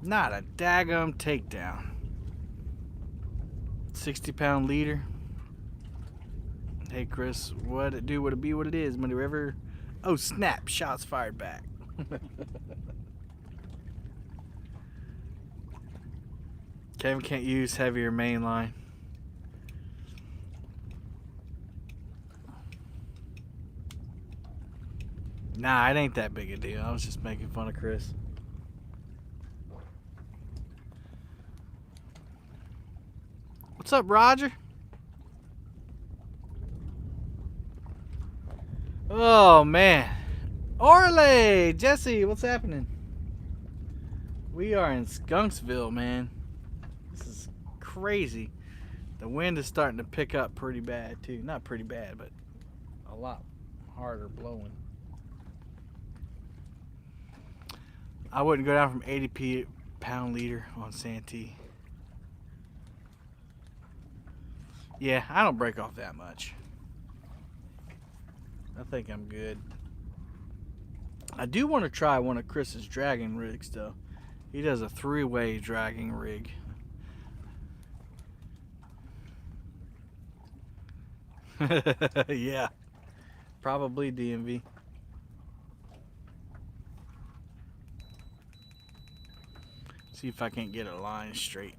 Not a daggum takedown. 60-pound leader. Hey Chris, what it do, what it be, what it is, Muddy River. Oh snap, shots fired back. Kevin can't use heavier main line. Nah, it ain't that big a deal. I was just making fun of Chris. What's up, Roger? Oh, man. Orley! Jesse, what's happening? We are in Skunksville, man. This is crazy. The wind is starting to pick up pretty bad, too. Not pretty bad, but a lot harder blowing. I wouldn't go down from 80 pound leader on Santee. Yeah, I don't break off that much. I think I'm good. I do want to try one of Chris's dragging rigs, though. He does a 3-way dragging rig. Yeah, probably DMV. See if I can't get a line straight.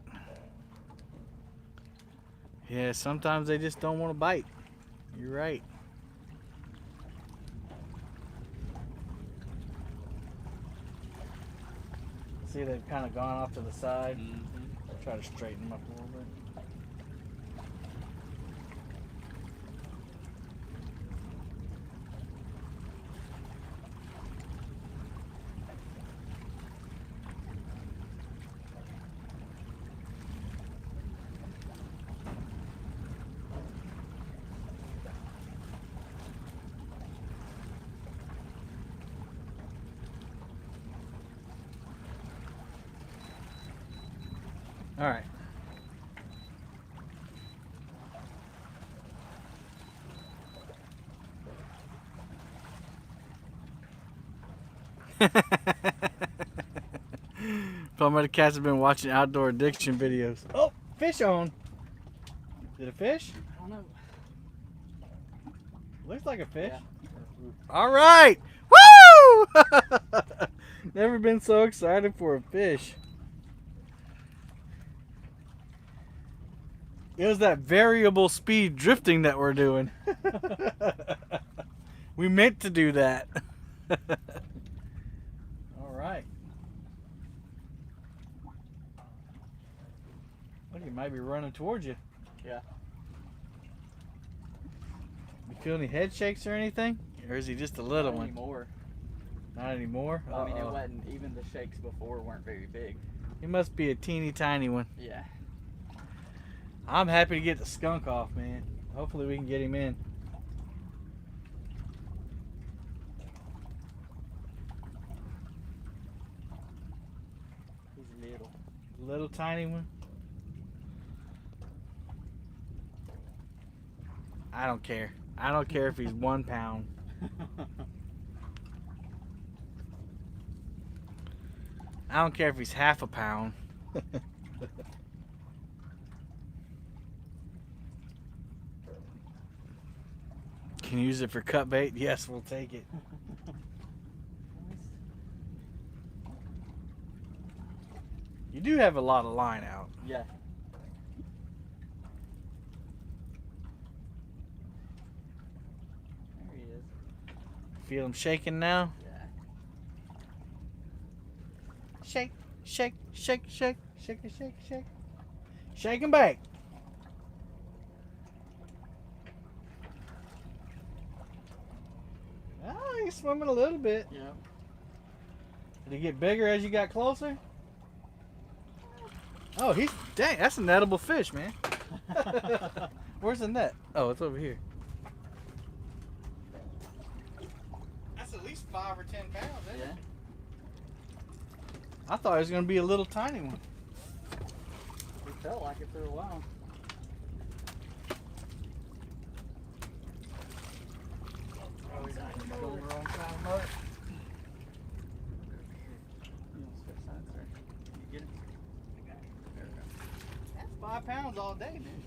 Yeah, sometimes they just don't want to bite. You're right. See, they've kind of gone off to the side. Mm-hmm. Try to straighten them up a little bit. All right. Probably the cats have been watching outdoor addiction videos. Oh, fish on. Is it a fish?
I don't know.
Looks like a fish.
Yeah.
All right. Woo! Never been so excited for a fish. It was that variable speed drifting that we're doing. We meant to do that. All right. Well, he might be running towards you.
Yeah.
You feel any head shakes or anything? Or is he just a little one?
Not anymore.
Not anymore?
I mean, it wasn't, even the shakes before weren't very big.
He must be a teeny tiny one.
Yeah.
I'm happy to get the skunk off, man. Hopefully we can get him in. Little tiny one. I don't care. I don't care if he's 1 pound. I don't care if he's half a pound. Can you use it for cut bait? Yes, we'll take it. You do have a lot of line out.
Yeah. There he is.
Feel him shaking now?
Yeah.
Shake, shake, shake, shake, shake, shake, shake. Shake him back. Oh, he's swimming a little bit.
Yeah.
Did he get bigger as you got closer? Oh, dang, that's an edible fish, man. Where's the net? Oh, it's over here. That's at least 5 or 10 pounds, isn't it?
Yeah.
I thought it was going to be a little tiny one.
It felt like it for a while. Oh, he's not going the wrong side of the boat. You want to switch sides, sir? You get it? There we go.
That's 5 pounds all day, man.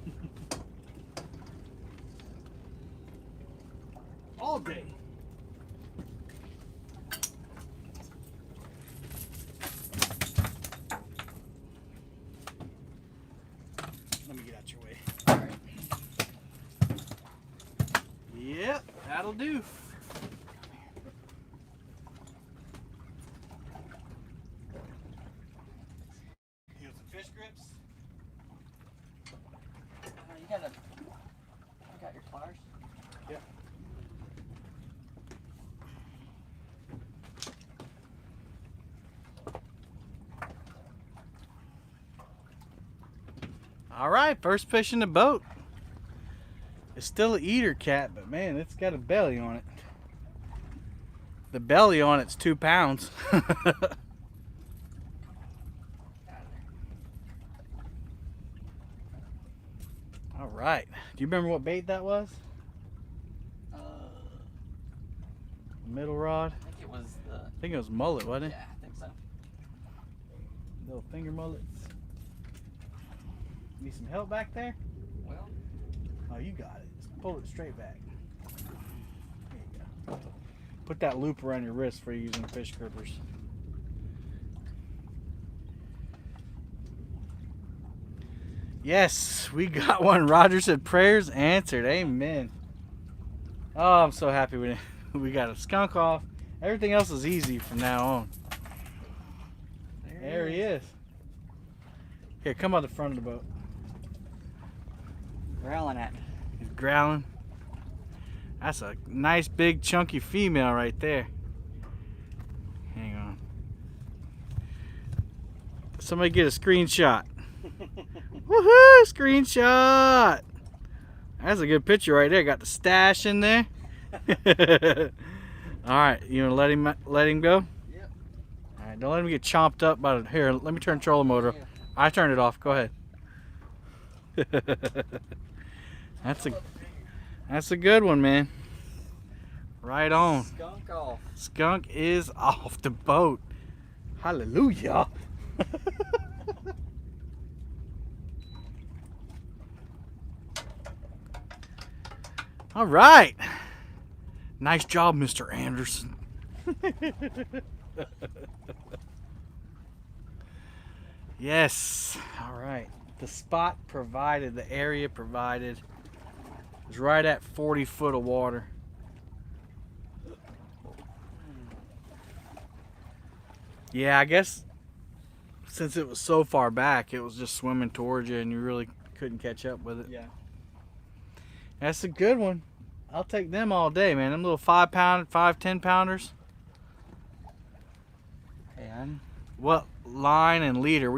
All day. Let me get out your way.
All right.
Yep, that'll do. Here's some fish grips.
You got your pliers?
Yep. All right, first fish in the boat. It's still an eater cat, but man, it's got a belly on it. The belly on it's 2 pounds. All right. Do you remember what bait that was? Middle rod.
I think it was the.
I think it was mullet, wasn't it?
Yeah, I think so.
Little finger mullets. Need some help back there?
Well,
Oh, you got it. Just pull it straight back. There you go. Put that loop around your wrist for using fish grippers. Yes, we got one. Roger said prayers answered. Amen. Oh, I'm so happy we got a skunk off. Everything else is easy from now on. There he is. Here, come on the front of the boat.
growling at me.
He's growling. That's a nice big chunky female right there. Hang on. Somebody get a screenshot. Woohoo! Screenshot! That's a good picture right there. Got the stash in there. Alright, you wanna let him go?
Yep.
Alright, don't let him get chomped up by the here, let me turn trolling motor.
Yeah.
I turned it off. Go ahead. That's a good one, man. Right on.
Skunk off.
Skunk is off the boat. Hallelujah. All right. Nice job, Mr. Anderson. Yes. All right. The spot provided, the area provided is right at 40 foot of water. Yeah, I guess since it was so far back, it was just swimming towards you and you really couldn't catch up with it.
Yeah.
That's a good one. I'll take them all day, man. Them little 5 pound, 10 pounders.
And
What line and leader?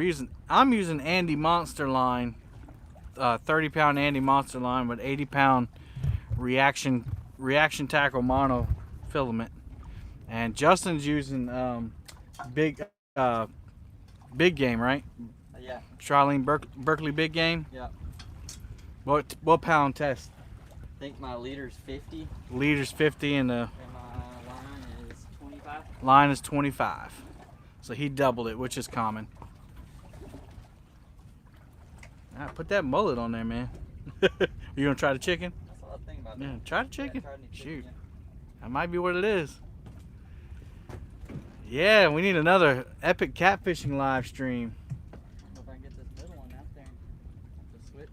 I'm using Andy Monster line, 30 pound Andy Monster line with 80 pound reaction tackle mono filament. And Justin's using big big game, right?
Yeah.
Charlene Berkeley big game.
Yeah.
What pound test?
I think my leader's 50.
Leader's 50 and the
And my line is 25.
line is 25. So he doubled it, which is common. All right, put that mullet on there, man. You gonna try the chicken?
That's all I think about.
Yeah,
that.
try the chicken.
Yeah, try the chicken,
Shoot,
yeah.
that might be what it is. Yeah, we need another epic catfishing live stream.
I don't know if I can get this middle one out there. The switch.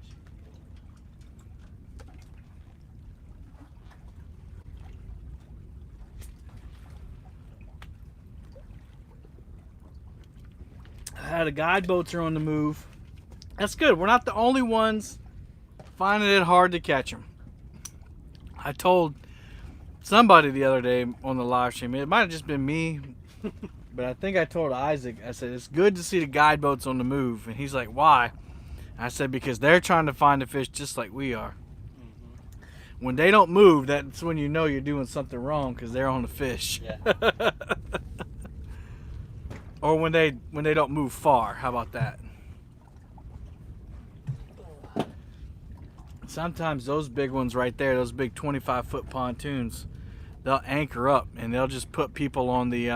The guide boats are on the move. That's good. We're not the only ones finding it hard to catch them. I told somebody the other day on the live stream, it might have just been me, but I think I told Isaac, I said, it's good to see the guide boats on the move. And he's like, why? I said, because they're trying to find the fish just like we are. When they don't move, that's when you know you're doing something wrong, because they're on the fish.
Yeah.
Or when they don't move far. How about that? Sometimes those big ones right there, those big 25-foot pontoons, they'll anchor up and they'll just put people on the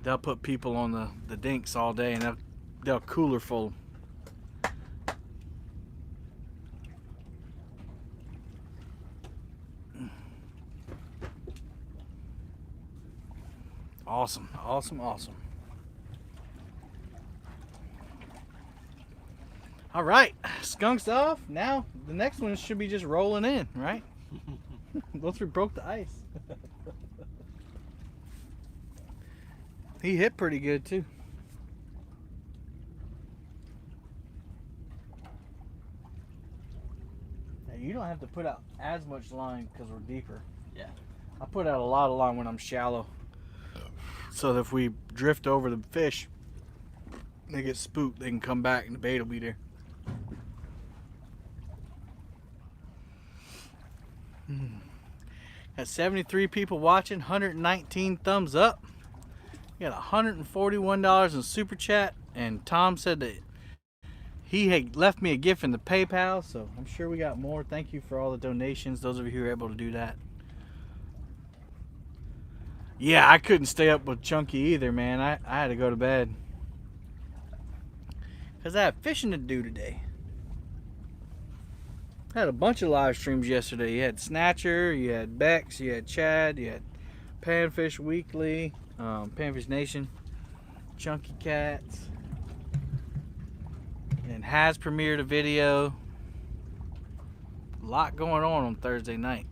the dinks all day, and they'll cooler full. Awesome, awesome, awesome. All right, skunks off. Now the next one should be just rolling in, right? Once we broke the ice. He hit pretty good too. Now you don't have to put out as much line because we're deeper.
Yeah.
I put out a lot of line when I'm shallow, so that if we drift over the fish, they get spooked, they can come back and the bait will be there. Got 73 people watching, 119 thumbs up. We got $141 in super chat, and Tom said that he had left me a gift in the PayPal, so I'm sure we got more. Thank you for all the donations, those of you who are able to do that. Yeah, I couldn't stay up with Chunky either, man. I had to go to bed because I have fishing to do today. I had a bunch of live streams yesterday. You had Snatcher, you had Bex, you had Chad, you had Panfish Weekly, Panfish Nation, Chunky Cats, and has premiered a video. A lot going on Thursday night.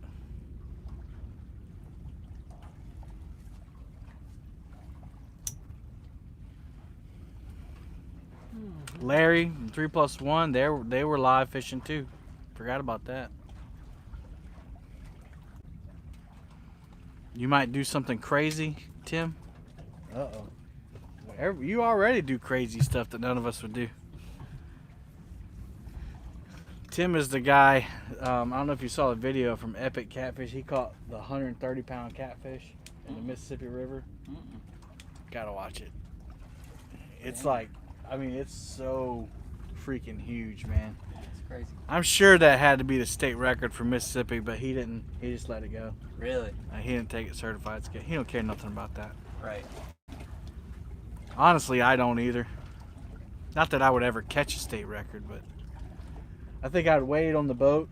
Larry, 3+1, they were live fishing too. Forgot about that. You might do something crazy, Tim. Uh-oh. You already do crazy stuff that none of us would do. Tim is the guy, I don't know if you saw the video from Epic Catfish. He caught the 130-pound catfish in the Mississippi River. Gotta watch it. It's like, I mean, it's so freaking huge, man.
It's crazy.
I'm sure that had to be the state record for Mississippi, but he didn't. He just let it go.
Really?
He didn't take it certified. He don't care nothing about that.
Right.
Honestly, I don't either. Not that I would ever catch a state record, but I think I'd wait on the boat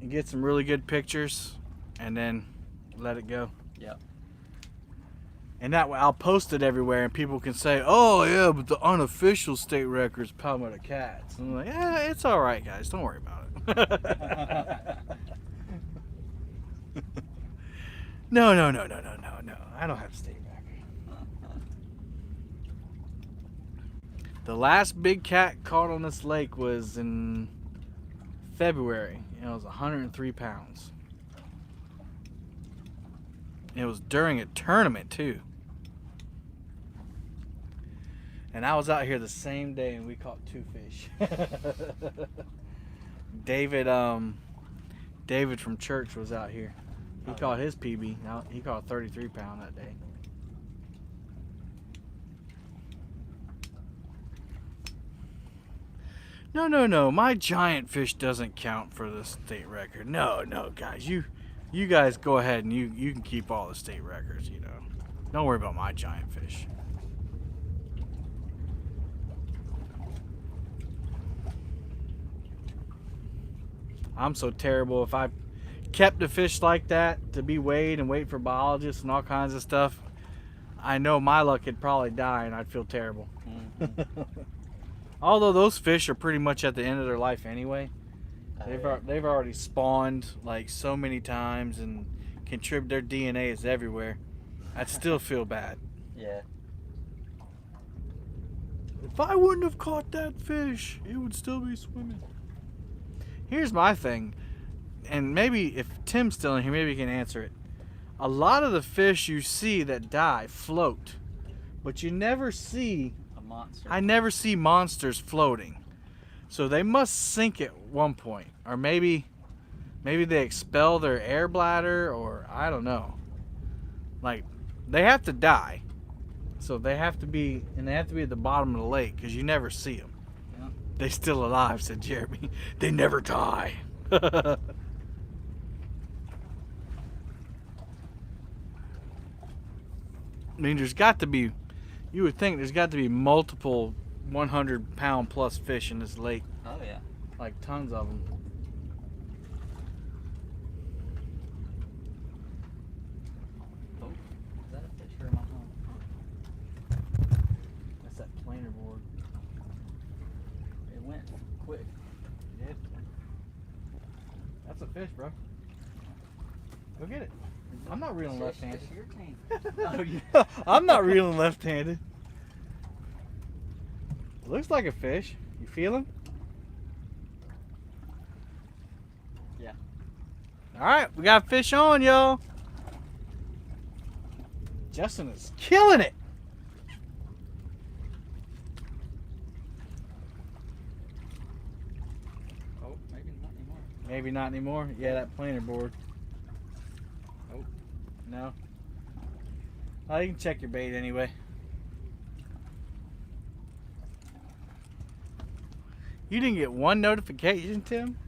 and get some really good pictures and then let it go.
Yep.
And that way I'll post it everywhere and people can say, oh yeah, but the unofficial state record's Palmetto Cats. And I'm like, yeah, it's all right, guys. Don't worry about it. No. I don't have a state record. The last big cat caught on this lake was in February. It was 103 pounds. It was during a tournament too. And I was out here the same day and we caught 2 fish. David from church was out here. He caught his PB. Now he caught a 33 pound that day. No. My giant fish doesn't count for the state record. No, guys. You guys go ahead and you can keep all the state records, you know. Don't worry about my giant fish. I'm so terrible. If I kept a fish like that to be weighed and wait for biologists and all kinds of stuff, I know my luck would probably die and I'd feel terrible.
Mm-hmm.
Although those fish are pretty much at the end of their life anyway.
Yeah.
They've already spawned like so many times and contribute, their DNA is everywhere. I'd still feel bad.
Yeah.
If I wouldn't have caught that fish, it would still be swimming. Here's my thing, and maybe if Tim's still in here, maybe he can answer it. A lot of the fish you see that die float, but you never see,
A monster.
I never see monsters floating. So they must sink at one point, or maybe they expel their air bladder, or I don't know. Like, they have to die. So they have to be at the bottom of the lake because you never see them.
Yeah.
They still alive, said Jeremy. They never die. I mean, there's got to be, you would think there's got to be multiple 100-pound plus fish in this lake.
Oh yeah.
Like tons of them.
Oh, is that a fish or am I home?
That's that planer board.
It went quick.
It did. That's a fish, bro. Go get it. I'm not reeling left-handed.
It's your team. Oh, yeah.
I'm not reeling left-handed. Looks like a fish. You feel him?
Yeah.
All right, we got fish on, y'all. Justin is killing it.
Oh, maybe not anymore.
Maybe not anymore. Yeah, that planer board. Oh, no. Oh, you can check your bait anyway. You didn't get one notification, Tim?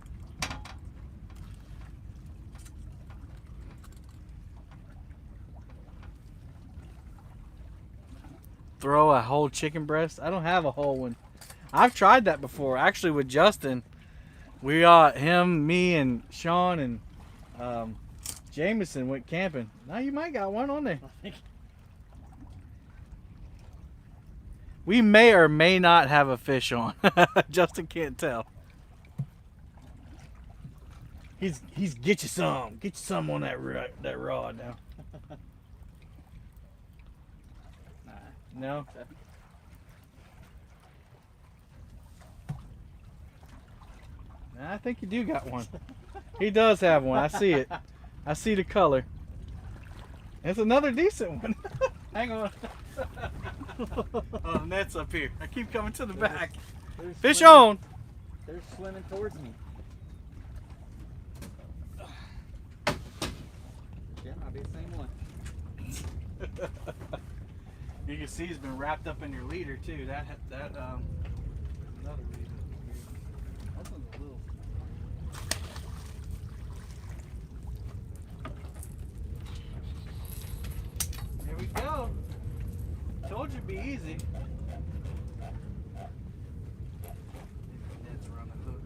Throw a whole chicken breast? I don't have a whole one. I've tried that before. Actually, with Justin, we him, me, and Sean and Jameson went camping. Now you might got one on there. We may or may not have a fish on. Justin can't tell. He's get you some on that rod now.
Nah.
No. I think you do got one. He does have one. I see it. I see the color. It's another decent one. Hang on. Oh, the net's up here. I keep coming to the back. Fish on.
They're swimming towards me. Yeah, might be the same one.
You can see he's been wrapped up in your leader too. That another reason. That one's a little. There we go. Told you it'd be easy. That's around the hook.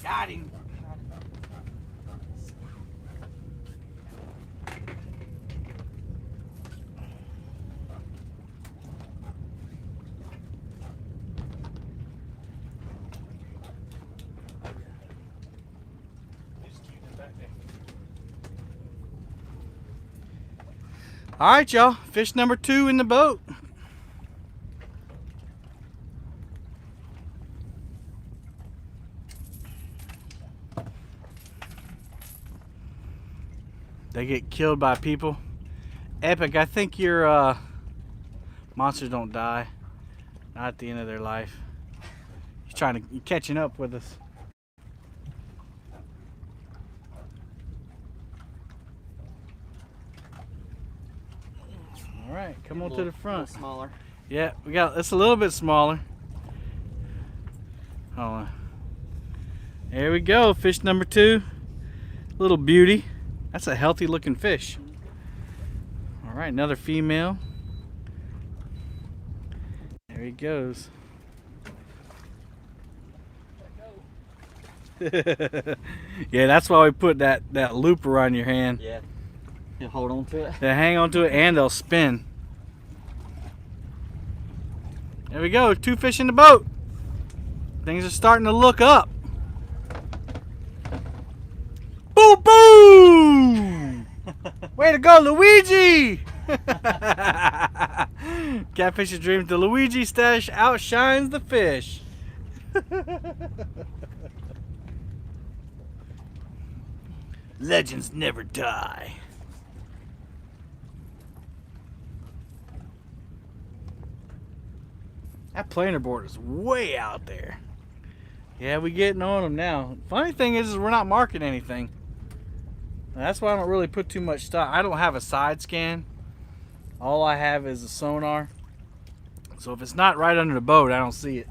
Got him. All right, y'all. Fish number 2 in the boat. They get killed by people. Epic, I think your monsters don't die. Not at the end of their life. You're catching up with us. right, come on to
Little-
the front.
little smaller.
Yeah, we got, it's a little bit smaller. Hold on. There we go, fish number 2. Little beauty. That's a healthy looking fish. All right, another female. There he goes. Yeah, that's why we put that loop around your hand.
Yeah. You hold on to it.
They hang on to it and they'll spin. There we go, 2 fish in the boat. Things are starting to look up. Boom, boom! Way to go, Luigi! Catfish's dreams. The Luigi stash outshines the fish. Legends never die. That planer board is way out there. Yeah, we getting on them now. Funny thing is we're not marking anything. That's why I don't really put too much stock. I don't have a side scan. All I have is a sonar. So if it's not right under the boat, I don't see it.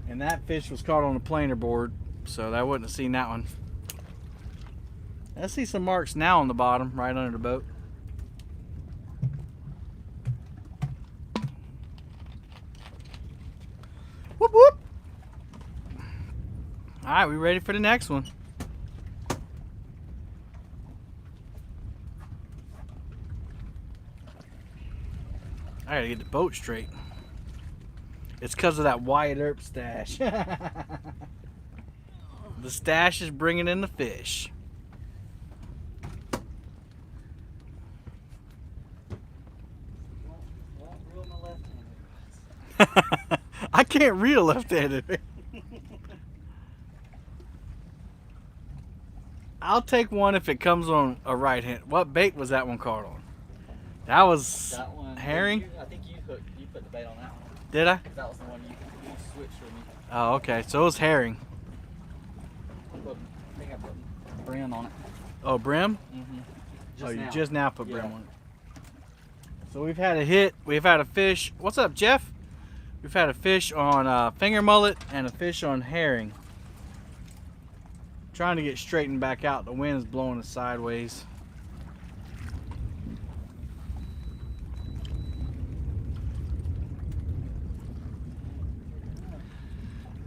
And that fish was caught on the planer board, so I wouldn't have seen that one. I see some marks now on the bottom, right under the boat. Whoop whoop! Alright, we ready for the next one. I gotta get the boat straight. It's because of that Wyatt Earp stash. The stash is bringing in the fish. I can't read a left-handed. I'll take one if it comes on a right hand. What bait was that one caught on? That was
That one.
herring?
I think you put the bait on that one.
Did I?
That was the one you switched with me.
Oh, okay. So it was herring.
I think I put brim on it.
Oh, brim?
Mm-hmm.
You just now put brim
Yeah.
on it. So we've had a hit. We've had a fish. What's up, Jeff? We've had a fish on finger mullet and a fish on herring. Trying to get straightened back out. The wind's blowing us sideways.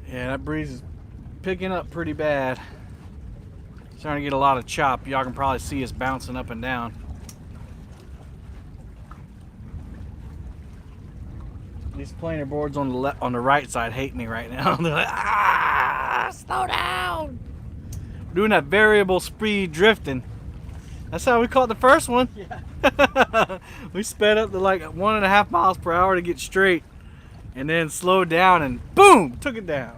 Yeah, that breeze is picking up pretty bad. Starting to get a lot of chop. Y'all can probably see us bouncing up and down. These planer boards on the right side hate me right now. They're like, ah, slow down. We're doing that variable speed drifting. That's how we caught the first one.
Yeah.
We sped up to like 1.5 miles per hour to get straight, and then slowed down and boom, took it down.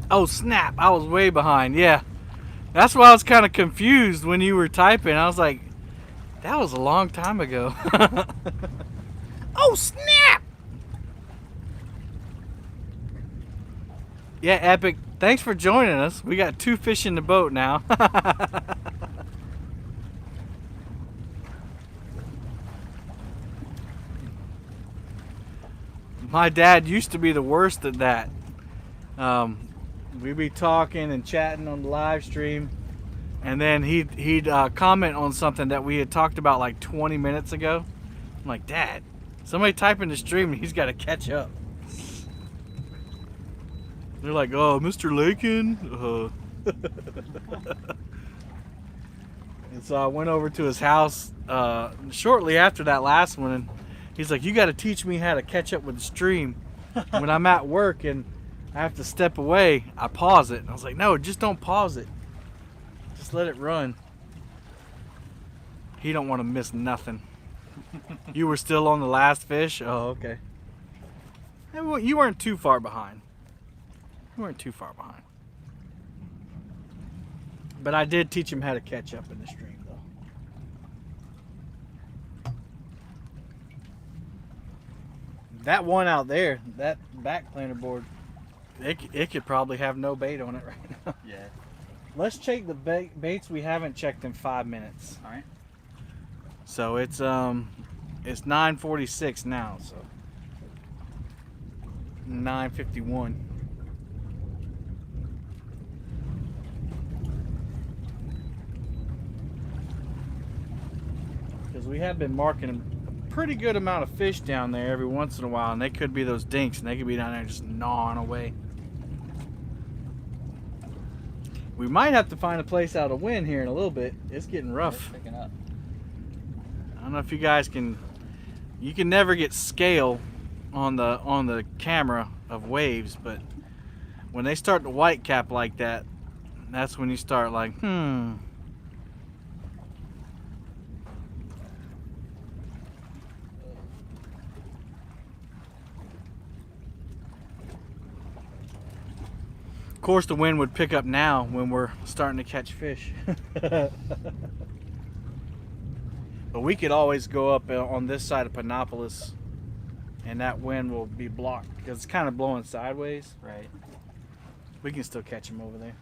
Oh snap! I was way behind. Yeah, that's why I was kind of confused when you were typing. I was like, that was a long time ago. Oh snap! Yeah, Epic, thanks for joining us. We got 2 fish in the boat now. My dad used to be the worst at that. We'd be talking and chatting on the live stream, and then he'd comment on something that we had talked about like 20 minutes ago. I'm like, Dad, somebody type in the stream and he's got to catch up. They're like, oh, Mr. Lakin. And so I went over to his house shortly after that last one, and he's like, you got to teach me how to catch up with the stream. When I'm at work and I have to step away, I pause it. And I was like, no, just don't pause it. Just let it run. He don't want to miss nothing. You were still on the last fish? Oh, okay. You weren't too far behind. You weren't too far behind. But I did teach him how to catch up in the stream, though. That one out there, that back planer board, it could probably have no bait on it right now.
Yeah.
Let's check the baits we haven't checked in 5 minutes.
All right.
So it's 9:46 now, so 9:51. Because we have been marking a pretty good amount of fish down there every once in a while, and they could be those dinks, and they could be down there just gnawing away. We might have to find a place out of wind here in a little bit. It's getting rough.
It's picking up.
I don't know if you guys can. You can never get scale on the camera of waves, but when they start to white cap like that, that's when you start like, Of course, the wind would pick up now when we're starting to catch fish. But we could always go up on this side of Panopolis, and that wind will be blocked because it's kind of blowing sideways.
Right.
We can still catch them over there.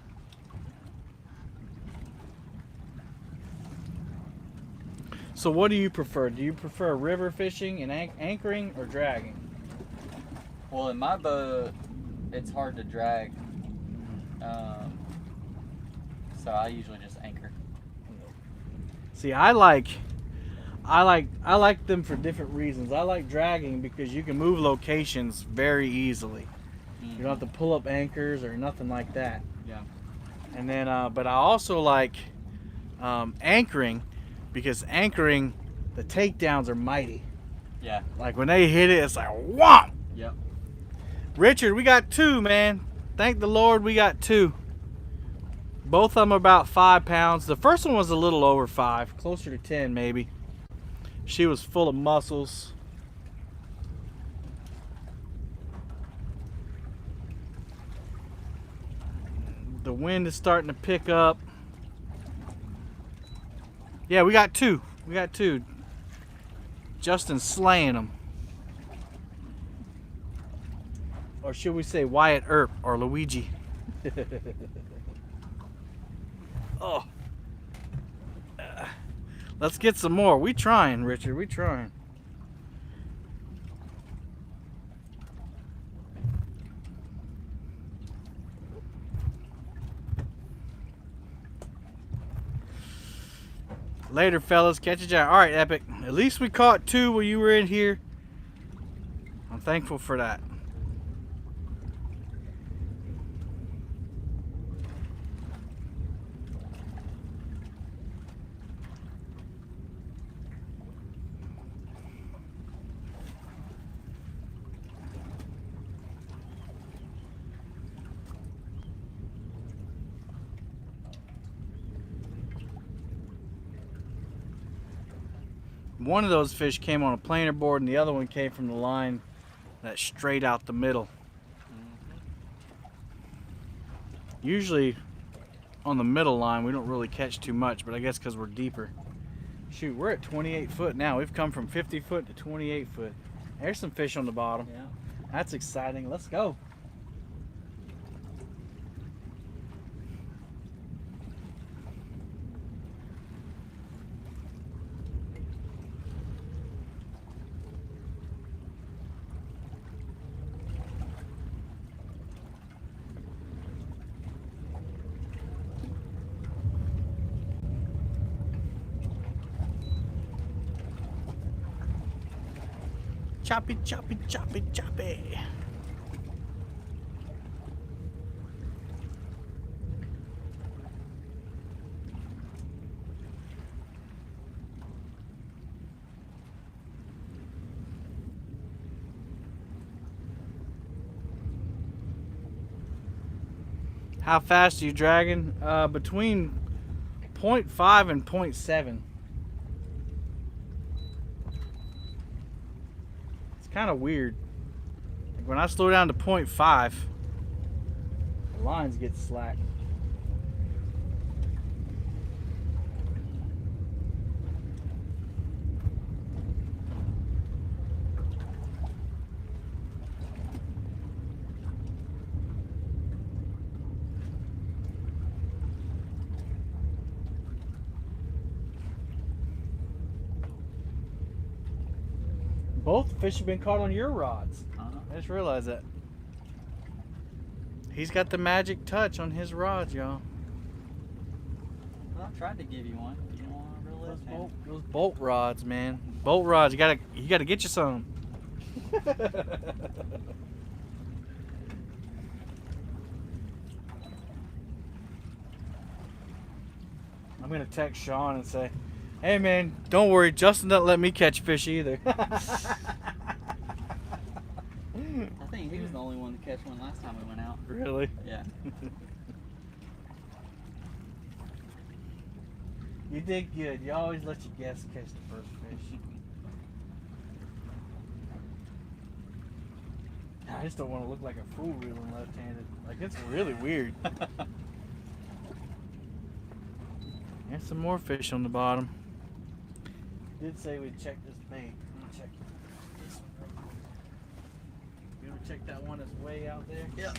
So what do you prefer? Do you prefer river fishing and anchoring or dragging?
Well, in my boat, it's hard to drag. So I usually just anchor.
See, I like them for different reasons. I like dragging because you can move locations very easily. You don't have to pull up anchors or nothing like that.
Yeah.
And then, but I also like anchoring because anchoring, the takedowns are mighty.
Yeah.
Like when they hit it, it's like whomp.
Yep.
Richard, we got 2, man. Thank the Lord we got 2. Both of them are about 5 pounds. The first one was a little over 5, closer to 10 maybe. She was full of muscles. The wind is starting to pick up. Yeah, we got 2. We got 2. Justin's slaying them. Or should we say Wyatt Earp or Luigi? Oh. Let's get some more. We trying, Richard. We trying. Later, fellas. Catch a giant. All right, Epic. At least we caught 2 while you were in here. I'm thankful for that. One of those fish came on a planer board and the other one came from the line that's straight out the middle. Usually on the middle line we don't really catch too much, but I guess because we're deeper. Shoot, we're at 28 foot now. We've come from 50 foot to 28 foot. There's some fish on the bottom.
Yeah.
That's exciting. Let's go. Choppy, choppy, choppy, choppy. How fast are you dragging? Between 0.5 and 0.7. Kind of weird. Like when I slow down to 0.5, the lines get slack. Both fish have been caught on your rods.
Uh-huh.
I just realized that. He's got the magic touch on his rods, y'all.
Well, I tried to give you one. You don't want to reel it in.
Those bolt rods, man. Bolt rods. You gotta get you some. I'm gonna text Sean and say, "Hey, man, don't worry. Justin doesn't let me catch fish either."
I think he was the only one to catch one last time we went out.
Really?
Yeah.
You did good. You always let your guests catch the first fish. I just don't want to look like a fool reeling left-handed. Like, it's really weird. There's some more fish on the bottom. Did say we'd check this bait. Let me check this one real quick. You ever check that one that's way out there?
Yep.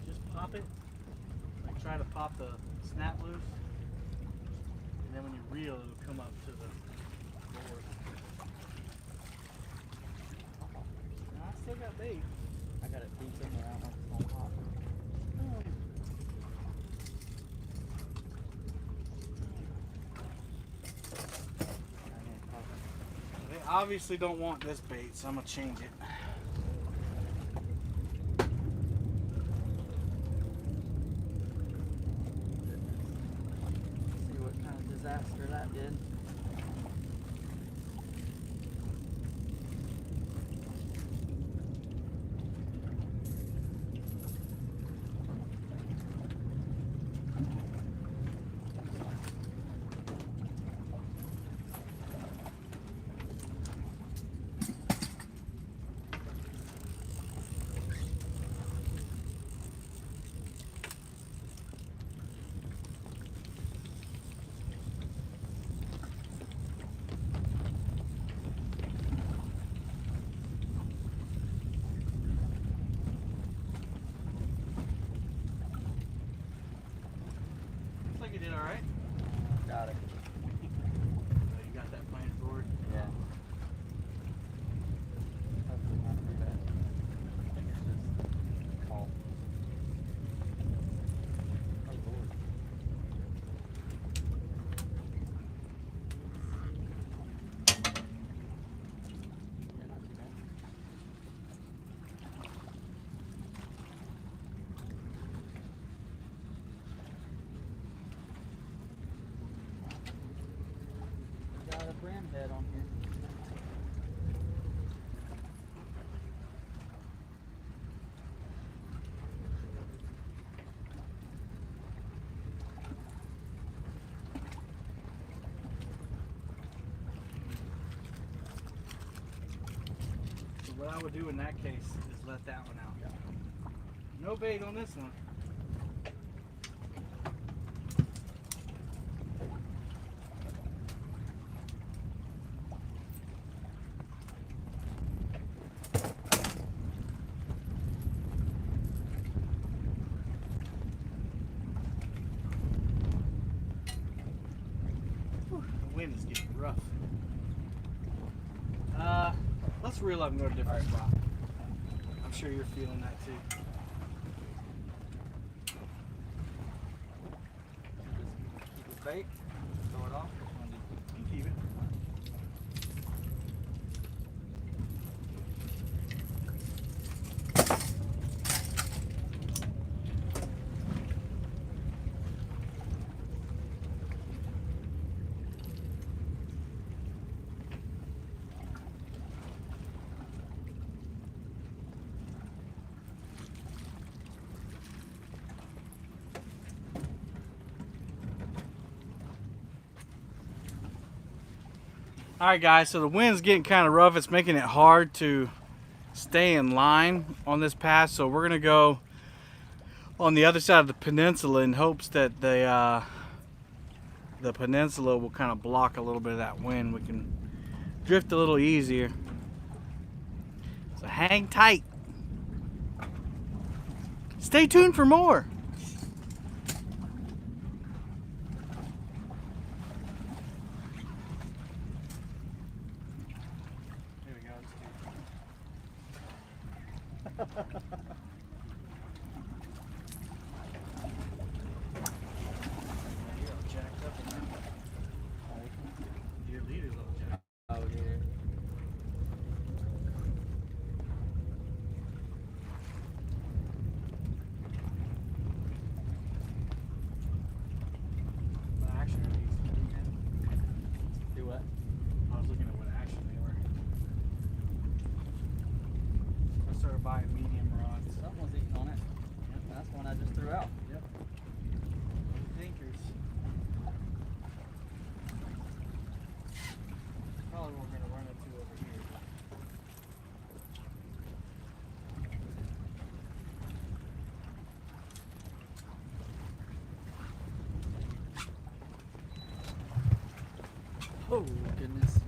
Just pop it. Like, try to pop the snap loose. And then when you reel, it'll come up to the board. I still got bait.
I got it deep in there. I don't know if it's gonna pop.
They obviously don't want this bait, so I'm gonna change it.
See what kind of disaster that did.
Looks like you did alright.
Got it.
You got that plan forward.
Yeah. Hopefully not too bad. I think it's just call. Oh Lord. Yeah, not too bad. Got a brim head on here.
So what I would do in that case is let that one out. No bait on this one. Whew, the wind is getting rough. Let's reel up and go to a different spot. I'm sure you're feeling that too.
Just keep this bait. Throw it off.
You keep it. Alright guys, so the wind's getting kind of rough. It's making it hard to stay in line on this pass, so we're gonna go on the other side of the peninsula in hopes that the peninsula will kind of block a little bit of that wind. We can drift a little easier. So hang tight. Stay tuned for more. Here we go. Your leader's all jacked.
Oh yeah.
What action are these?
Do what?
I was looking at what action they were. I started buying medium rods.
Something was eating on it. Yep, that's one I just threw out.
Yep. Thinkers. Probably what we're gonna run into over here.
Oh goodness.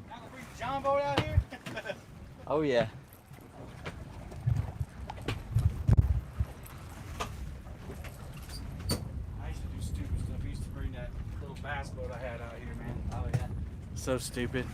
Now gonna bring John boat out here?
Oh yeah.
I used to do stupid stuff. I used to bring that little bass boat I had out here, man.
Oh yeah.
So stupid.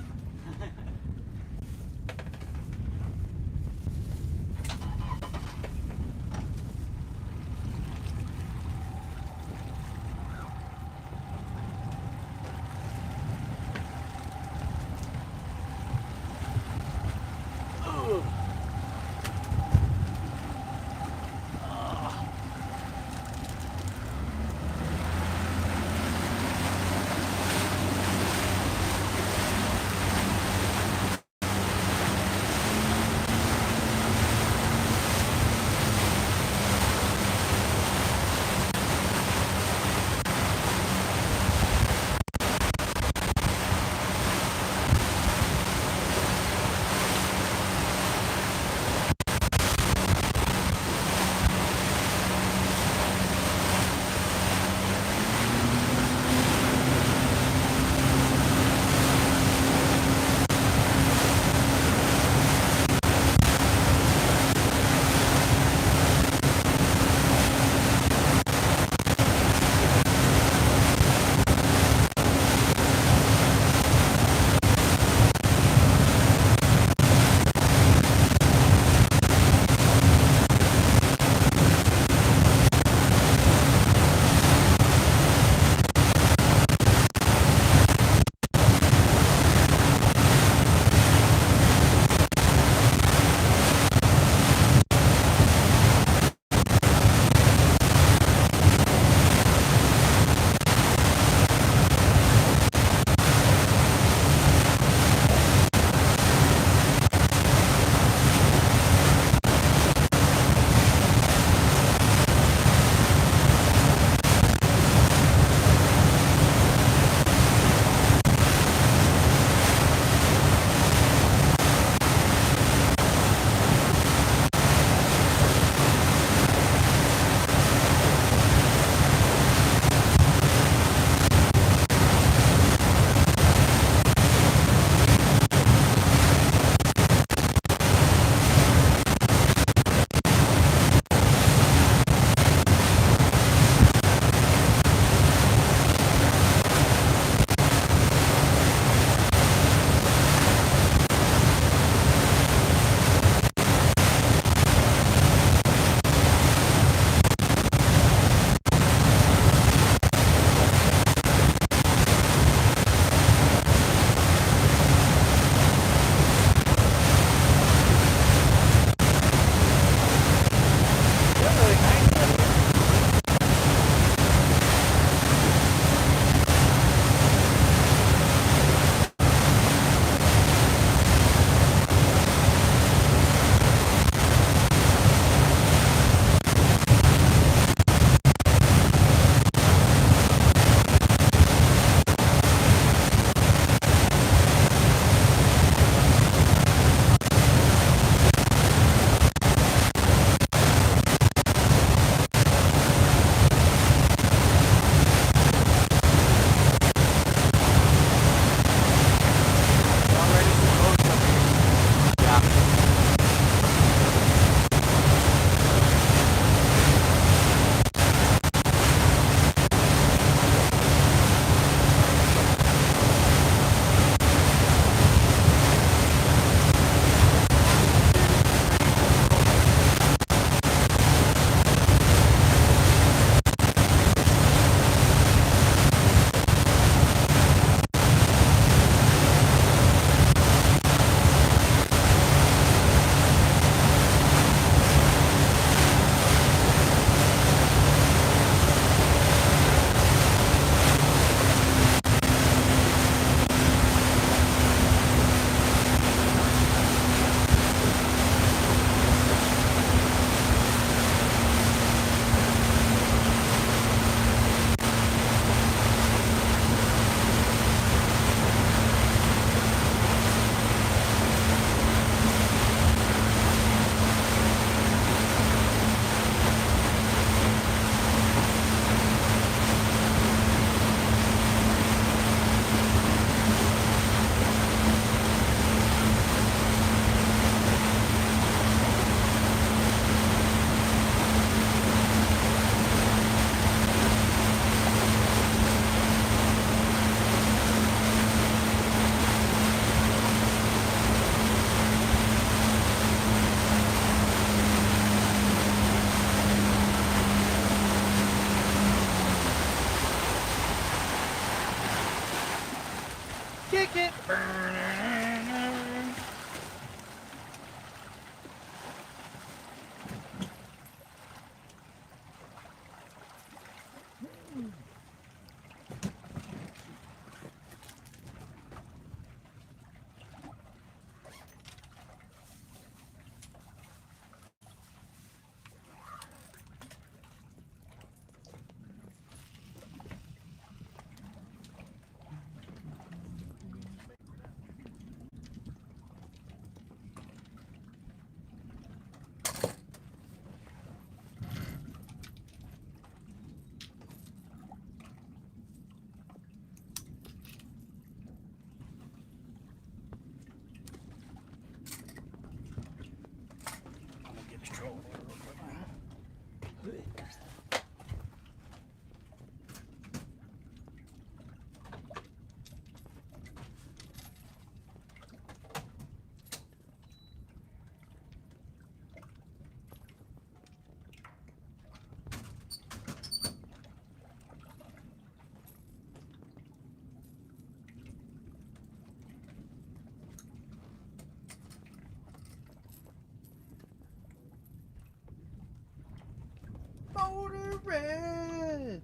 Motor red.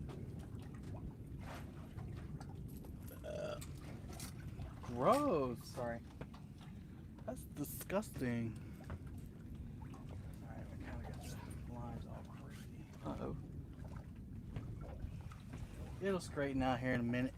Gross.
Sorry.
That's disgusting. Alright, we kind of got the lines all crazy.
Uh-oh.
It'll straighten out here in a minute.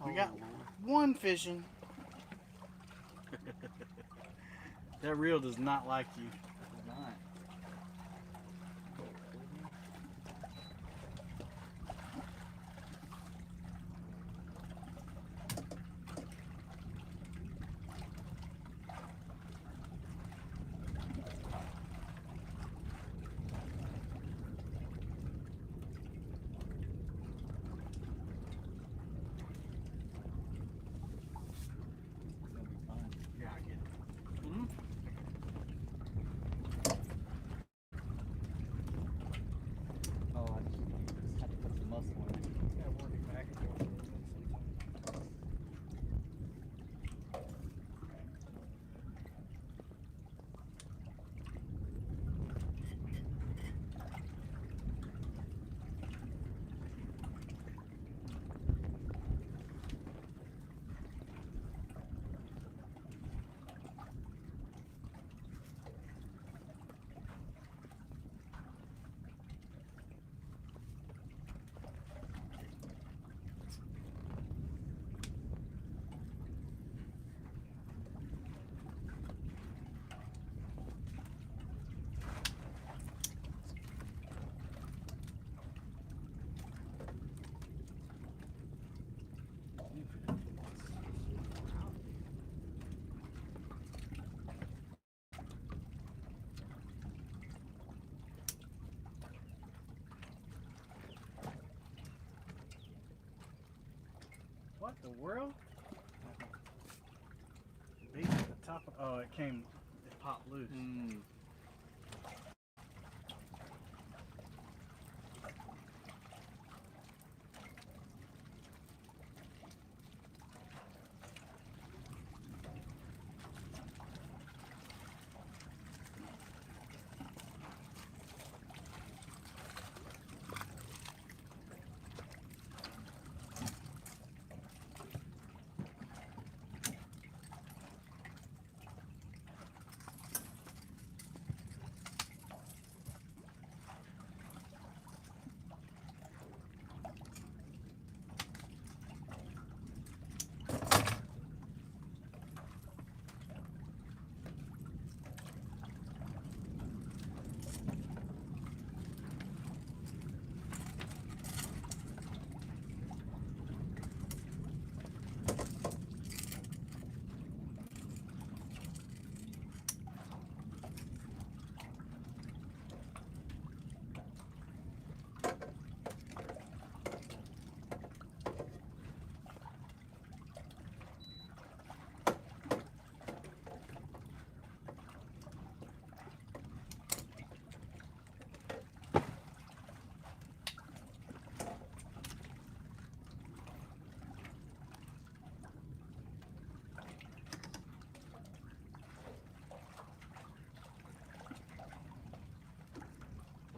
We got one fishing. That reel does not like you.
It's not. It's gonna be fun.
Yeah, I get it. Mm-hmm.
Oh, I just had to put some muscle in it.
Yeah, working back and forth a little bit sometimes. What the world? Bait at the top of, oh, it popped loose.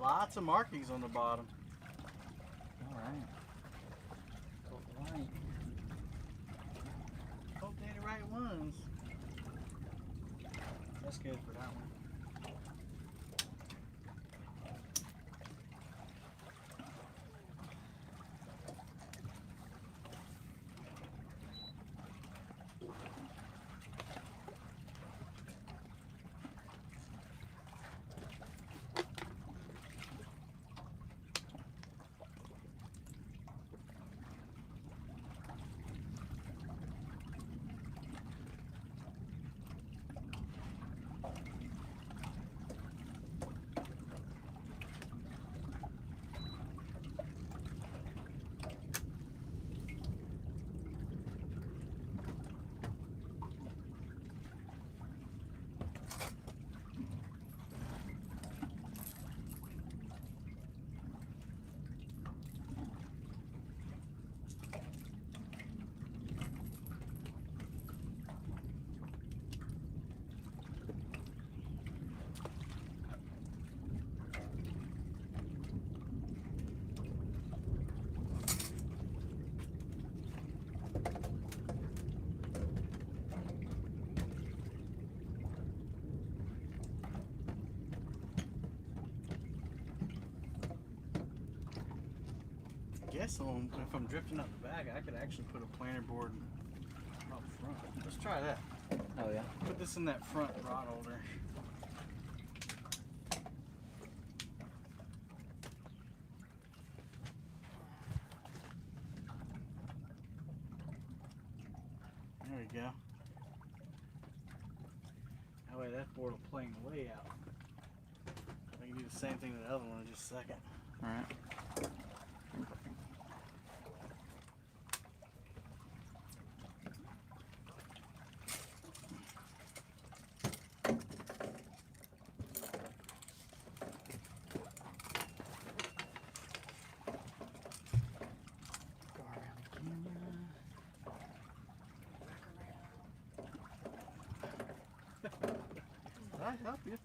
Lots of markings on the bottom.
Alright. Alright.
Hope they're the right ones. That's good for that one. I guess if I'm drifting up the bag, I could actually put a planter board up front. Let's try that.
Oh yeah.
Put this in that front rod holder. There we go. That way that board will plane way out. I can do the same thing to the other one in just a second.
Alright.
Did I help you?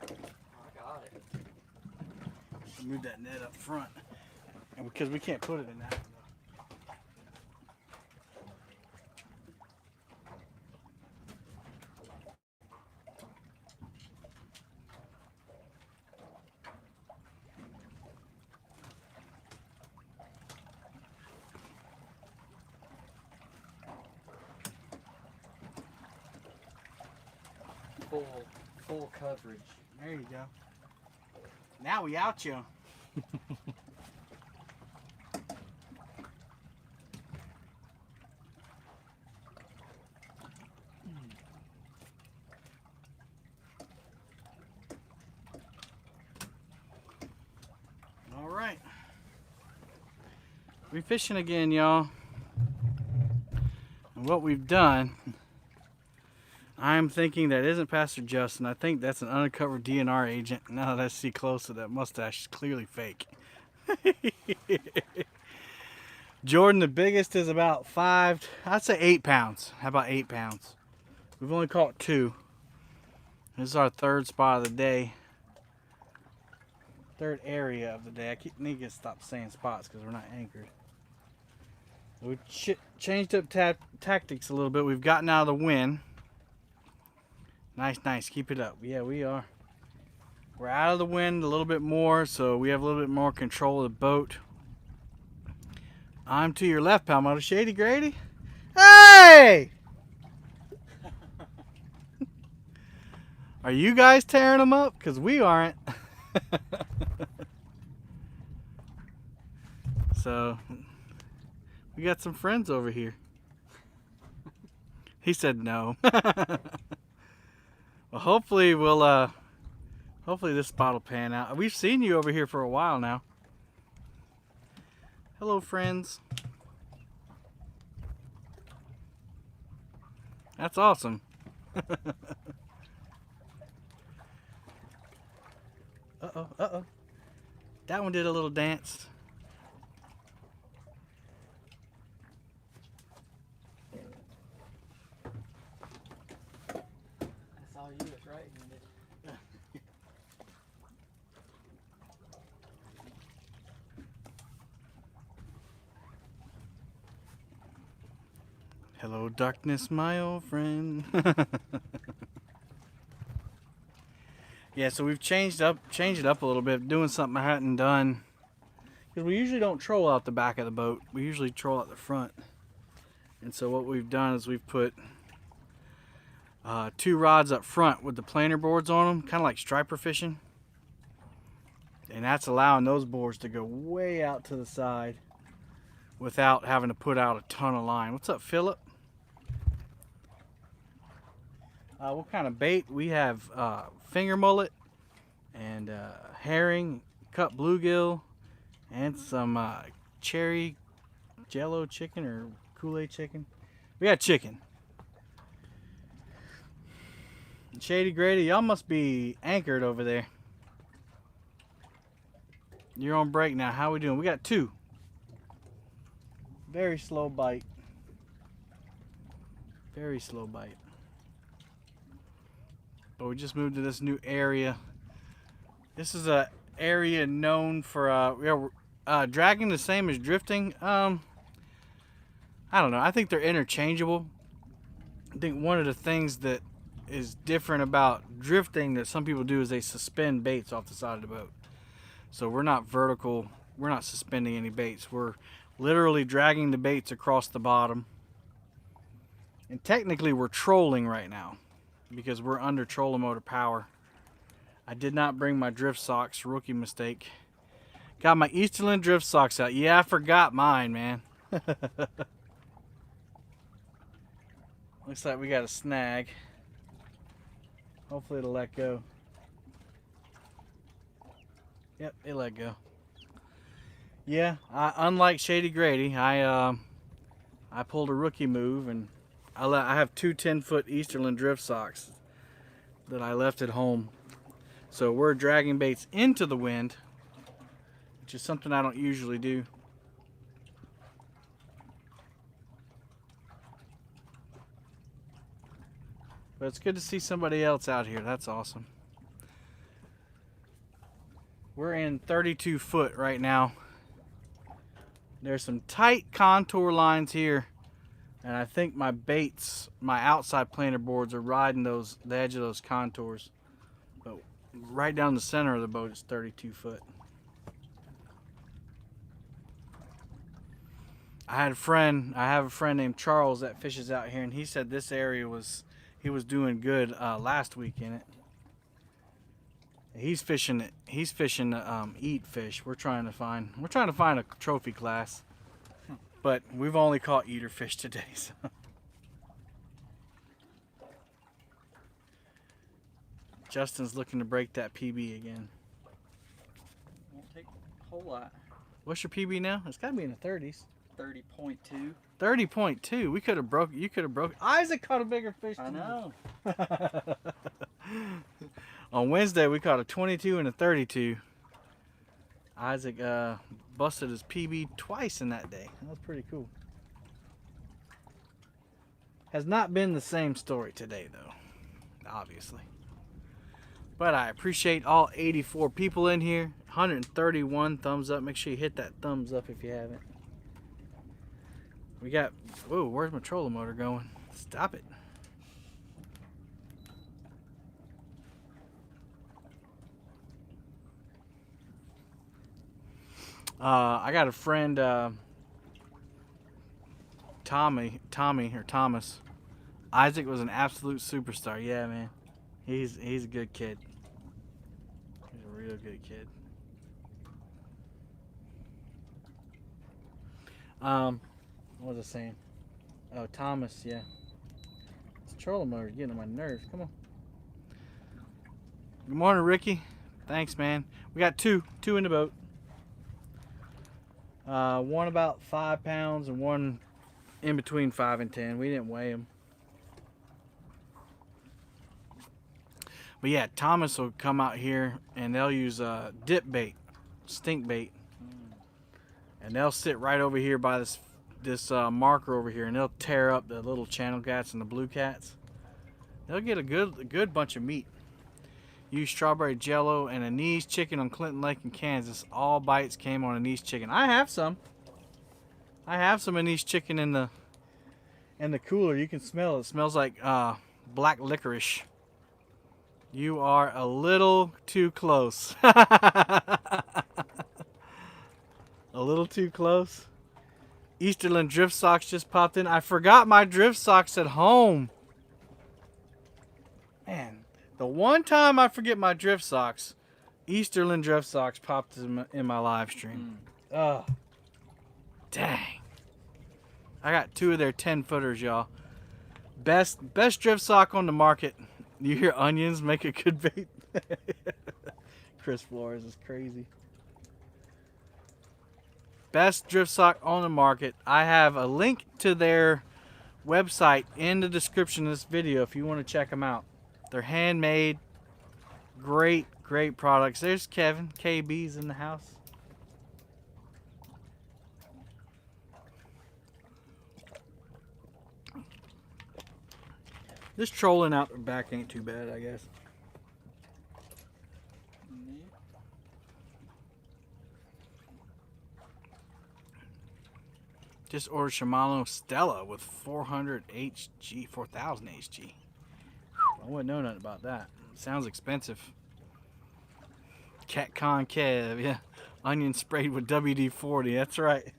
I got it.
Move that net up front, and because we can't put it in that one.
Full coverage.
There you go. Now we out you. All right. We fishing again, y'all. And what we've done, I'm thinking that isn't Pastor Justin. I think that's an undercover DNR agent. Now that I see closer, that mustache is clearly fake. Jordan, the biggest is about 8 pounds. How about 8 pounds? We've only caught 2. This is our third spot of the day. Third area of the day. I need to stop saying spots because we're not anchored. We changed up tactics a little bit. We've gotten out of the wind. Nice, nice. Keep it up. Yeah, we are. We're out of the wind a little bit more, so we have a little bit more control of the boat. I'm to your left, Palmetto. Shady Grady. Hey! Are you guys tearing them up? Because we aren't. So, we got some friends over here. He said no. Well, hopefully this spot will pan out. We've seen you over here for a while now. Hello, friends. That's awesome. Uh-oh, uh-oh. That one did a little dance.
That's all you, it's right-handed.
Hello, darkness, my old friend. Yeah, so we've changed it up a little bit, doing something I hadn't done. Because we usually don't troll out the back of the boat. We usually troll out the front. And so what we've done is we've put 2 rods up front with the planer boards on them, kind of like striper fishing. And that's allowing those boards to go way out to the side without having to put out a ton of line. What's up, Philip? What kind of bait? We have finger mullet and herring, cut bluegill, and some cherry jello chicken or Kool-Aid chicken. We got chicken. Shady Grady, y'all must be anchored over there. You're on break now. How we doing? We got 2. Very slow bite. Very slow bite. But we just moved to this new area. This is a area known for dragging the same as drifting. I don't know. I think they're interchangeable. I think one of the things that is different about drifting that some people do is they suspend baits off the side of the boat. So we're not vertical. We're not suspending any baits. We're literally dragging the baits across the bottom. And technically we're trolling right now because we're under trolling motor power. I did not bring my drift socks, rookie mistake. Got my Easterland drift socks out. Yeah, I forgot mine, man. Looks like we got a snag. Hopefully it'll let go. Yep, it let go. Yeah, unlike Shady Grady, I pulled a rookie move, and I have 2 10-foot Easterland drift socks that I left at home. So we're dragging baits into the wind, which is something I don't usually do. But it's good to see somebody else out here. That's awesome. We're in 32 foot right now. There's some tight contour lines here, and I think my baits, my outside planer boards, are riding the edge of those contours. But right down the center of the boat is 32 foot. I have a friend named Charles that fishes out here, and he said this area he was doing good last week in it. He's fishing to eat fish. We're trying to find a trophy class, but we've only caught eater fish today. So. Justin's looking to break that PB again.
Won't take a whole lot.
What's your PB now? It's got to be in the 30s.
30.2.
30.2. We could have broke. You could have broke. Isaac caught a bigger fish.
I know.
On Wednesday, we caught a 22 and a 32. Isaac busted his PB twice in that day. That was pretty cool. Has not been the same story today, though, obviously. But I appreciate all 84 people in here. 131 thumbs up. Make sure you hit that thumbs up if you haven't. We got... Whoa, where's my trolling motor going? Stop it. I got a friend, Thomas. Isaac was an absolute superstar. Yeah, man. He's a good kid. He's a real good kid. What was I saying? Oh, Thomas, yeah. This trolling motor getting on my nerves. Come on. Good morning, Ricky. Thanks, man. We got two in the boat. One about 5 pounds and one in between 5 and 10. We didn't weigh them. But yeah, Thomas will come out here and they'll use dip bait, stink bait, and they'll sit right over here by this marker over here, and they'll tear up the little channel cats and the blue cats. They'll get a good bunch of meat. Use strawberry jello and anise chicken on Clinton Lake in Kansas. All bites came on anise chicken. I have some anise chicken in And the cooler, you can smell it. It smells like black licorice. You are a little too close. A little too close. Easterland drift socks just popped in. I forgot my drift socks at home. Man, the one time I forget my drift socks, Easterland drift socks popped in my live stream. Oh, dang. I got 2 of their 10-footers, y'all. Best drift sock on the market. You hear onions make a good bait? Chris Flores is crazy. Best drift sock on the market. I have a link to their website in the description of this video if you want to check them out. They're handmade. Great products. There's Kevin. KB's in the house. This trolling out the back ain't too bad, I guess. Just ordered Shimano Stella with 400 HG, 4000 HG. I wouldn't know nothing about that. Sounds expensive. CatCon Kev, yeah. Onion sprayed with WD-40, that's right.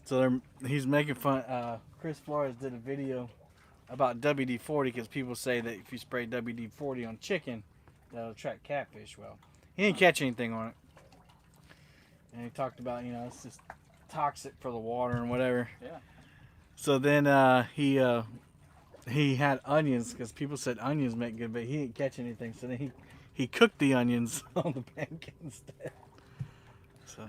So he's making fun. Chris Flores did a video about WD-40 because people say that if you spray WD-40 on chicken, that'll attract catfish. Well, he didn't catch anything on it. And he talked about, you know, it's just toxic for the water and whatever.
Yeah.
So then he had onions because people said onions make good, but he didn't catch anything. So then he cooked the onions on the pancake instead. So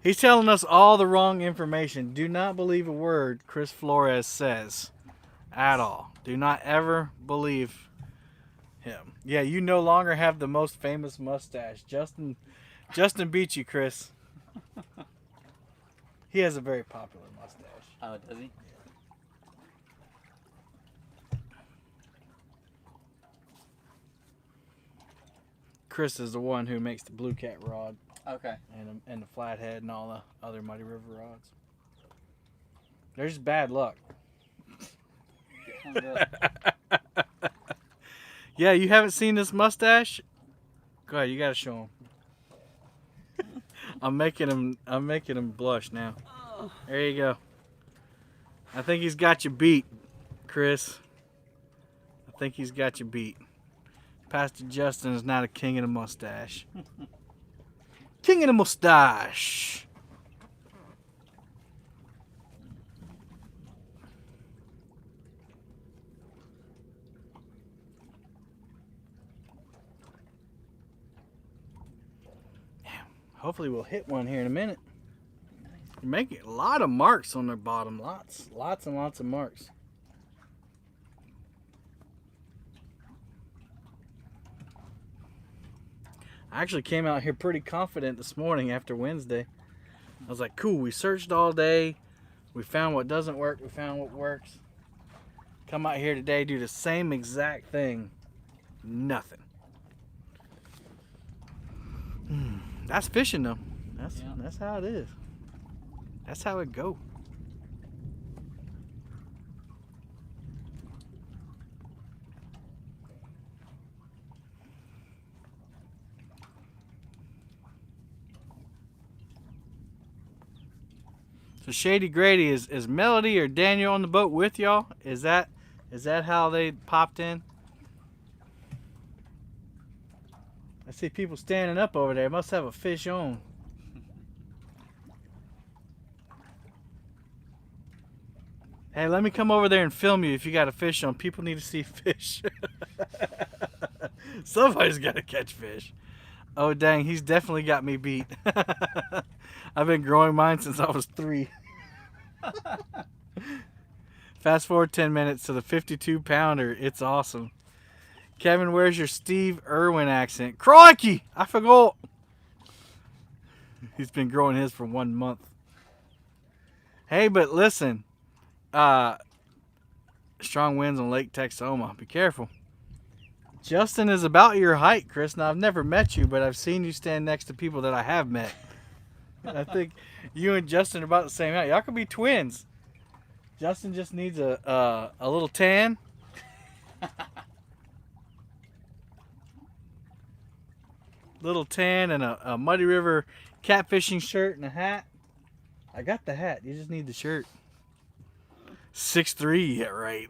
he's telling us all the wrong information. Do not believe a word Chris Flores says at all. Do not ever believe him. Yeah, you no longer have the most famous mustache. Justin beat you, Chris. He has a very popular mustache.
Oh, does he?
Chris is the one who makes the Blue Cat rod.
Okay.
And the flathead and all the other Muddy River rods. They're just bad luck. Yeah, you haven't seen this mustache? Go ahead, you gotta show him. I'm making him blush now. There you go. I think he's got you beat, Chris. I think he's got you beat. Pastor Justin is not a king of the mustache. King of the mustache. Hopefully we'll hit one here in a minute. They're making a lot of marks on their bottom. Lots and lots of marks. I actually came out here pretty confident this morning after Wednesday. I was like, cool, we searched all day. We found what doesn't work. We found what works. Come out here today, do the same exact thing. Nothing. That's fishing though. That's how it is. That's how it go. So Shady Grady, is Melody or Daniel on the boat with y'all? Is that how they popped in? I see people standing up over there. Must have a fish on. Hey, let me come over there and film you if you got a fish on. People need to see fish. Somebody's got to catch fish. Oh, dang. He's definitely got me beat. I've been growing mine since I was 3. Fast forward 10 minutes to the 52-pounder. It's awesome. Kevin, where's your Steve Irwin accent? Crikey! I forgot. He's been growing his for 1 month. Hey, but listen. Strong winds on Lake Texoma. Be careful. Justin is about your height, Chris. Now, I've never met you, but I've seen you stand next to people that I have met. I think you and Justin are about the same height. Y'all could be twins. Justin just needs a little tan. Little tan and a Muddy River catfishing shirt and a hat. I got the hat. You just need the shirt. 6'3", yeah, right.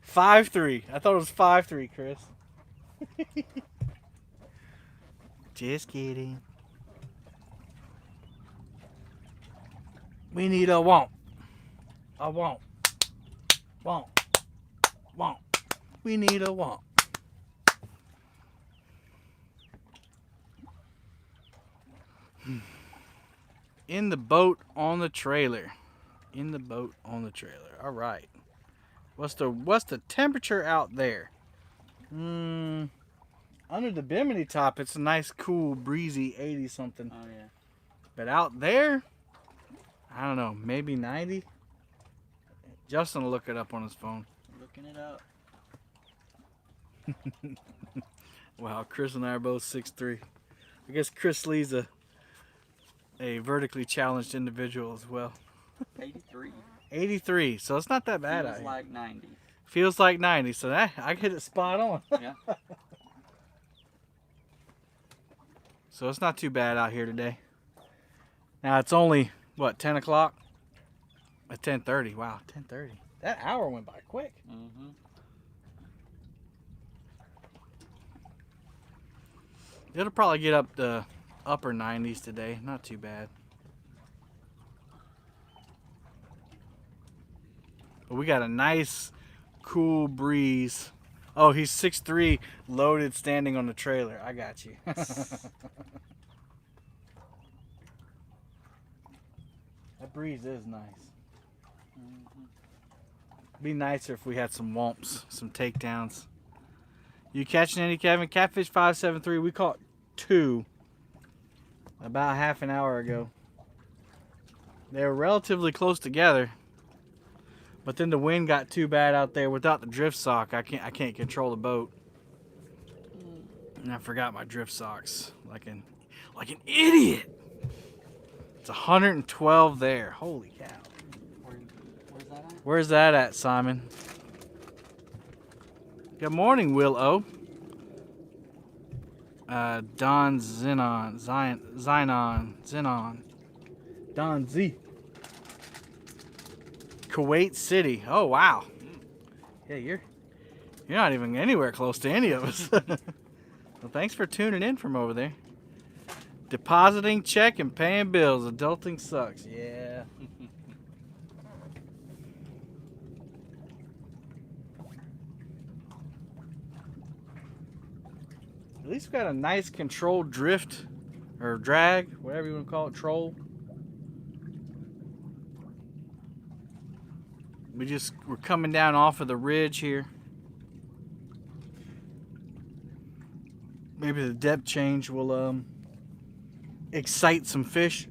5'3". I thought it was 5'3", Chris. Just kidding. We need a won't. A won't. Won't. Won't. We need a won't. In the boat on the trailer. In the boat on the trailer. All right. What's the temperature out there? Under the Bimini top, it's a nice, cool, breezy 80 something.
Oh yeah.
But out there, I don't know, maybe 90. Justin will look it up on his phone.
Looking it up.
Wow, Chris and I are both 6'3". I guess Chris Lee's a vertically challenged individual as well.
83.
83, so it's not that bad out
Feels
here.
like 90.
Feels like 90, so that I hit it spot on.
Yeah.
So it's not too bad out here today. Now it's only, what, 10 o'clock? At 10:30. Wow, 10:30. That hour went by quick.
Mm-hmm.
It'll probably get up to upper 90s today. Not too bad. But we got a nice, cool breeze. Oh, he's 6'3", loaded, standing on the trailer. I got you. That breeze is nice.
Mm-hmm.
Be nicer if we had some whomps, some takedowns. You catching any, Kevin? Catfish 573. We caught 2 about half an hour ago. They were relatively close together, but then the wind got too bad out there. Without the drift sock, I can't control the boat. And I forgot my drift socks, like an idiot. It's 112 there. Holy cow!
Where's that at?
Where's that at, Simon? Good morning, Will O. Don Zenon. Don Z. Kuwait City. Oh, wow. Yeah, you're not even anywhere close to any of us. Well, thanks for tuning in from over there. Depositing check and paying bills. Adulting sucks. Yeah. At least we got a nice controlled drift or drag, whatever you want to call it, troll. We're coming down off of the ridge here. Maybe the depth change will excite some fish.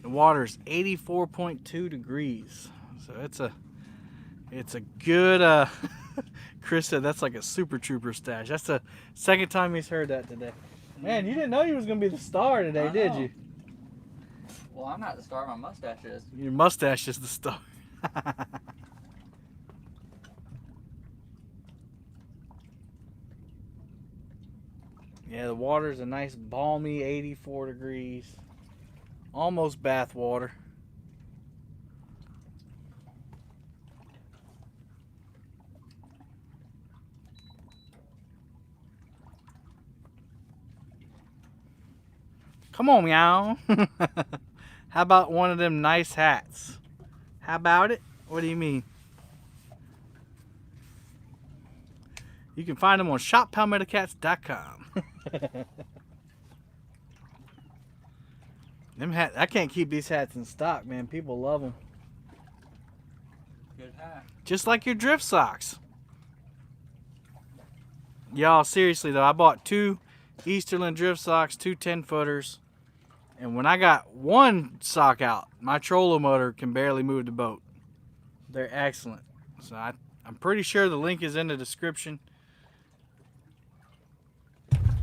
The water's 84.2 degrees. So it's a good Chris said that's like a super trooper stash. That's the second time he's heard that today. Man, you didn't know you was gonna be the star today, did you?
Well, I'm not the star. My mustache is.
Your mustache is the star. Yeah, the water's a nice balmy 84 degrees. Almost bath water. Come on, meow. How about one of them nice hats? How about it? What do you mean? You can find them on shoppalmettacats.com. Them hats, I can't keep these hats in stock, man. People love them.
Good hat.
Just like your drift socks. Y'all, seriously though, I bought 2 Easterland drift socks, 2 10-footers. And when I got one sock out, my trolling motor can barely move the boat. They're excellent. So I'm pretty sure the link is in the description.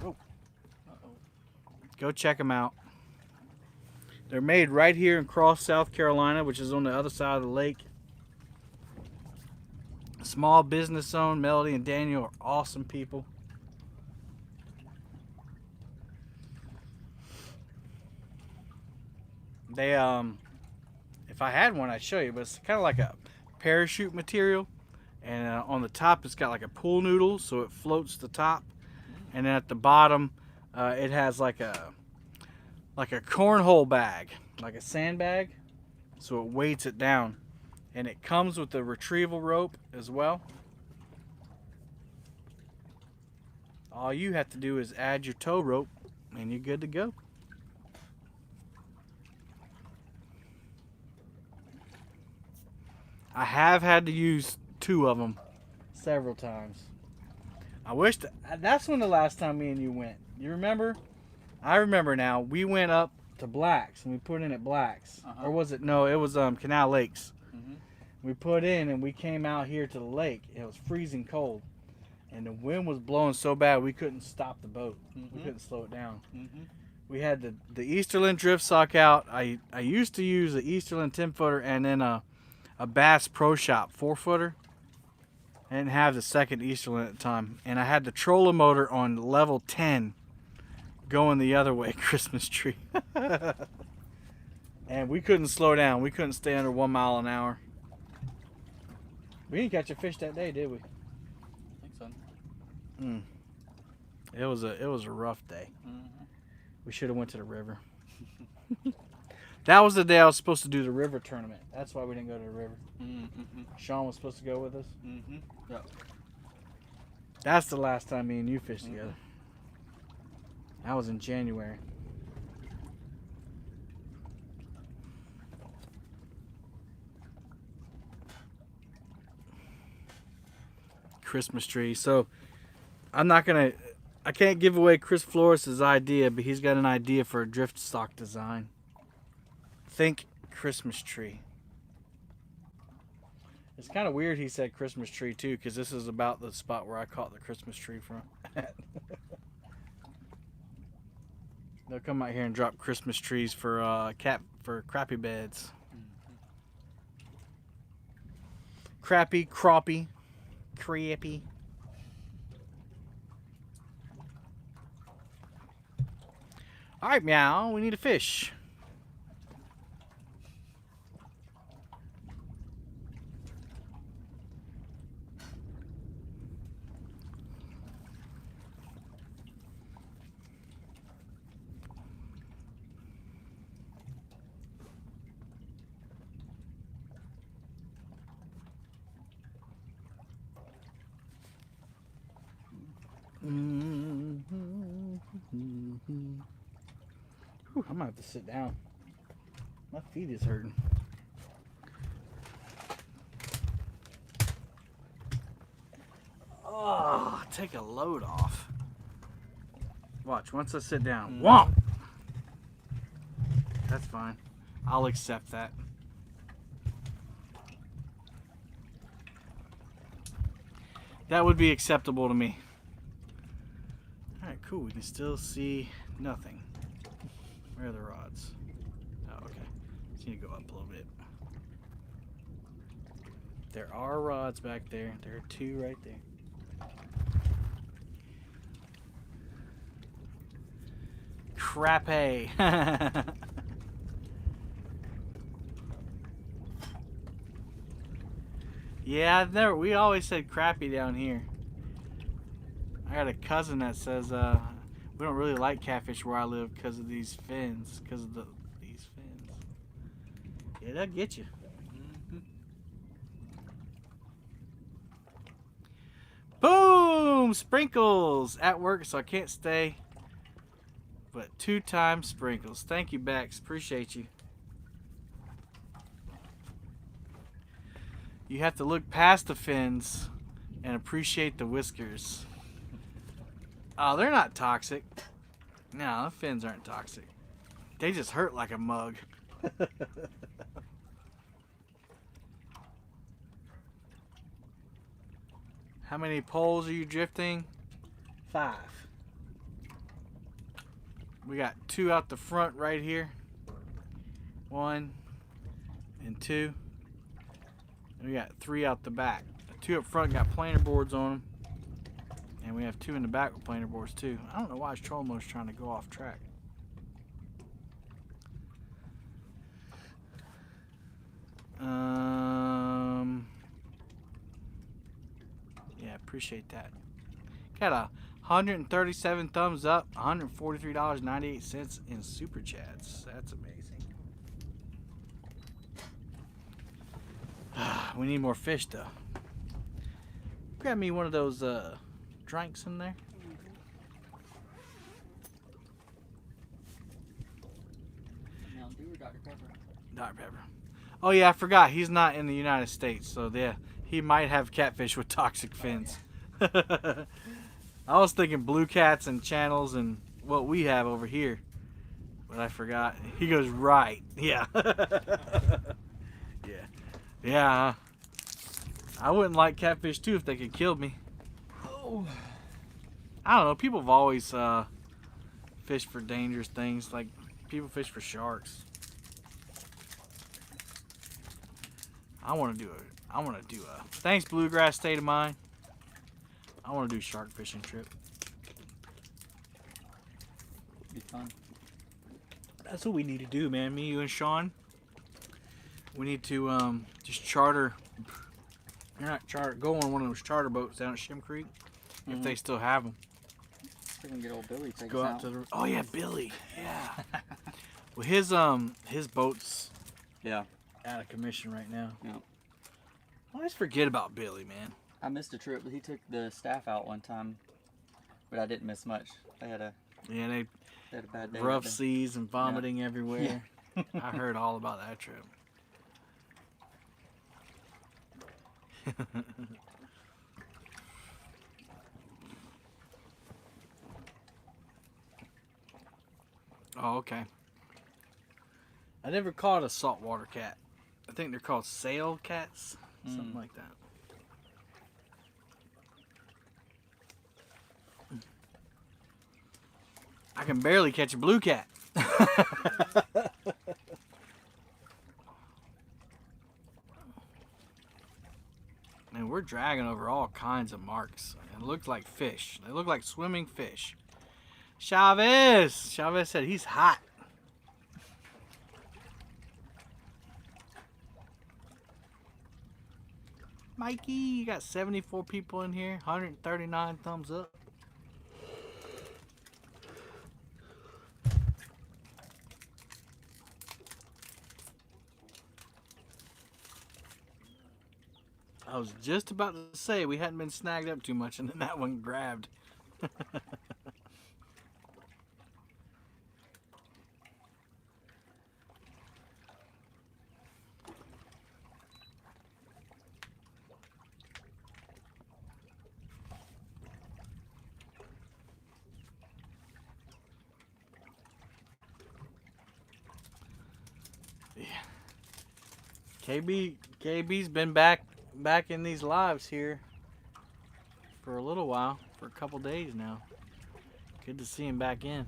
Oh.
Uh-oh.
Go check them out. They're made right here in Cross, South Carolina, which is on the other side of the lake. Small business owned. Melody and Daniel are awesome people. They if I had one I'd show you, but it's kind of like a parachute material, and on the top it's got like a pool noodle, so it floats the top, and then at the bottom it has like a cornhole bag, like a sandbag, so it weights it down, and it comes with a retrieval rope as well. All you have to do is add your tow rope and you're good to go. I have had to use 2 of them several times. I wish that's when the last time me and you went. You remember? I remember now. We went up to Black's and we put in at Black's. Or was it? No, it was Canal Lakes. We put in and we came out here to the lake. It was freezing cold. And the wind was blowing so bad we couldn't stop the boat. We couldn't slow it down. We had the Easterland drift sock out. I used to use the Easterland 10-footer and then a Bass Pro Shop 4-footer. I didn't have the second Easterland at the time. And I had the trolling motor on level 10 going the other way, Christmas tree. And we couldn't slow down. We couldn't stay under 1 mile an hour. We didn't catch a fish that day, did we?
I think so.
It was a rough day. We should have went to the river. That was the day I was supposed to do the river tournament. That's why we didn't go to the river. Sean was supposed to go with us.
Yep.
That's the last time me and you fished together. That was in January. Christmas tree. So I can't give away Chris Flores' idea, but he's got an idea for a drift stock design. Think Christmas tree. It's kind of weird he said Christmas tree too, because this is about the spot where I caught the Christmas tree from. They'll come out here and drop Christmas trees for crappie beds. Crappie, crappie. All right, meow. We need a fish. Whew, I'm gonna have to sit down. My feet is hurting. Oh, take a load off. Watch, once I sit down. Womp! That's fine. I'll accept that. That would be acceptable to me. Alright, cool. We can still see nothing. Where are the rods? Oh, okay. Just need to go up a little bit. There are rods back there. There are 2 right there. Crappie. Yeah, we always said crappie down here. I got a cousin that says we don't really like catfish where I live because of these fins, these fins. Yeah, they'll get you. Boom! Sprinkles at work, so I can't stay. But 2 times sprinkles. Thank you, Bex. Appreciate you. You have to look past the fins and appreciate the whiskers. Oh, they're not toxic. No, the fins aren't toxic. They just hurt like a mug. How many poles are you drifting? 5. We got 2 out the front right here. 1 and 2. And we got 3 out the back. The 2 up front got planer boards on them. And we have 2 in the back with planer boards too. I don't know why his trolling motor's trying to go off track. Yeah, appreciate that. Got a 137 thumbs up, $143.98 in super chats. That's amazing. We need more fish though. Grab me one of those drinks in there.
Mountain Dew or Dr. Pepper?
Dr. Pepper. Oh yeah, I forgot. He's not in the United States, so yeah, he might have catfish with toxic fins. I was thinking blue cats and channels and what we have over here, but I forgot. He goes right. Yeah. Yeah. Yeah. I wouldn't like catfish too if they could kill me.
Oh.
I don't know. People have always fished for dangerous things. Like people fish for sharks. I want to do a thanks Bluegrass State of Mind. I want to do a shark fishing trip.
Be fun.
That's what we need to do, man. Me, you, and Sean. We need to just charter. Not charter. Go on one of those charter boats down at Shim Creek, if they still have them.
We're gonna get old Billy. Take
Go
us
out to the. Oh yeah, Billy. Yeah. Well, his boat's
Yeah.
out of commission right now.
Yeah.
I always forget about Billy, man.
I missed a trip, but he took the staff out one time, but I didn't miss much. They had a
Yeah,
a bad day.
rough
that day.
seas and vomiting everywhere. I heard all about that trip. Oh, okay. I never caught a saltwater cat. I think they're called sail cats, something like that. I can barely catch a blue cat. And we're dragging over all kinds of marks. It looks like fish. They look like swimming fish. Chavez said he's hot. Mikey, you got 74 people in here, 139 thumbs up. I was just about to say we hadn't been snagged up too much, and then that one grabbed. Yeah. KB's been back in these lives here for a little while, for a couple days now. Good to see him back in.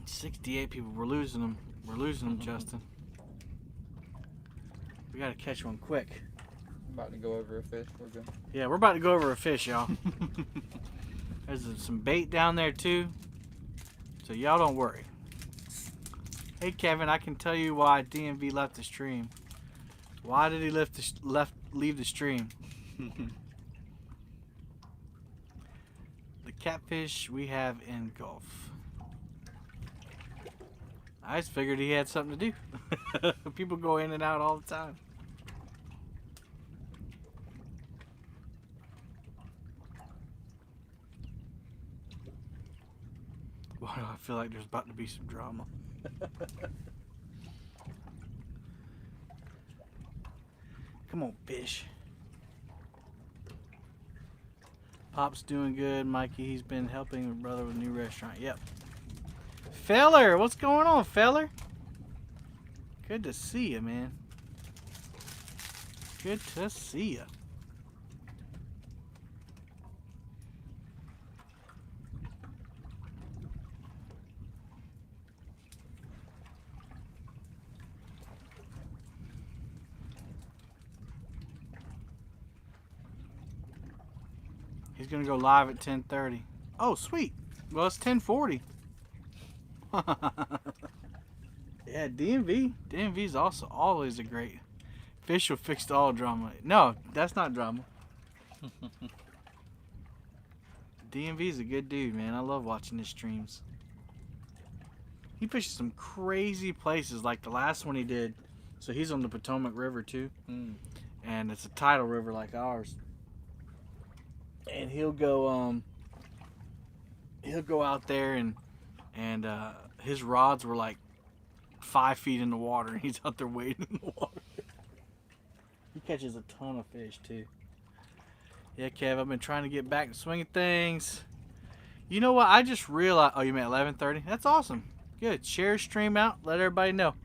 $68 people. We're losing them. We're losing them, Justin. We gotta catch one quick.
I'm about to go over a fish. We're good.
Yeah, we're about to go over a fish, y'all. There's some bait down there too, so y'all don't worry. Hey Kevin, I can tell you why DMV left the stream. Why did he leave the stream? The catfish we have in Gulf. I just figured he had something to do. People go in and out all the time. Why do I feel like there's about to be some drama? Come on, fish. Pop's doing good. Mikey, he's been helping my brother with a new restaurant. Yep. Feller, what's going on, Feller? Good to see you, man. Good to see you. He's gonna go live at 10:30. Oh, sweet. Well, it's 10:40. Yeah, DMV. DMV's also always a great. Fish will fix all drama. No, that's not drama. DMV's a good dude, man. I love watching his streams. He fishes some crazy places, like the last one he did. So he's on the Potomac River too, and it's a tidal river like ours. And he'll go out there and his rods were like 5 feet in the water, and he's out there wading in the water. He catches a ton of fish too. Yeah, Kev, I've been trying to get back to swinging things. You know what? I just realized. Oh, you meant 11:30? That's awesome. Good. Share stream out. Let everybody know.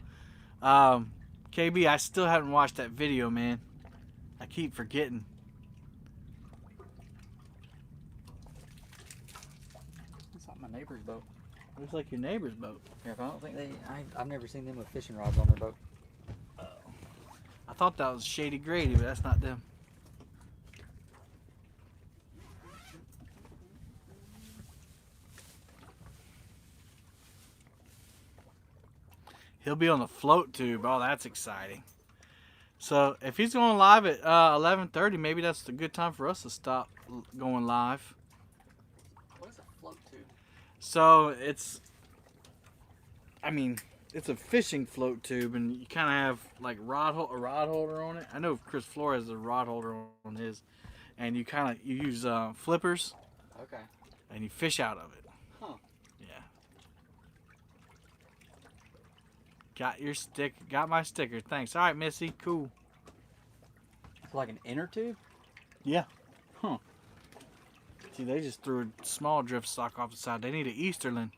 KB, I still haven't watched that video, man. I keep forgetting.
It's like my neighbor's boat.
Looks like your neighbor's boat.
Yeah, but I don't think I've never seen them with fishing rods on their boat.
I thought that was Shady Grady, but that's not them. He'll be on the float tube. Oh, that's exciting. So if he's going live at 11:30, maybe that's a good time for us to stop going live.
What is a float tube?
So it's a fishing float tube, and you kind of have like a rod holder on it. I know Chris Flores has a rod holder on his, and you use flippers.
Okay.
And you fish out of it.
Huh.
Yeah. Got my sticker. Thanks. All right, Missy. Cool.
It's like an inner tube?
Yeah.
Huh.
See, they just threw a small drift stock off the side. They need an Easterling.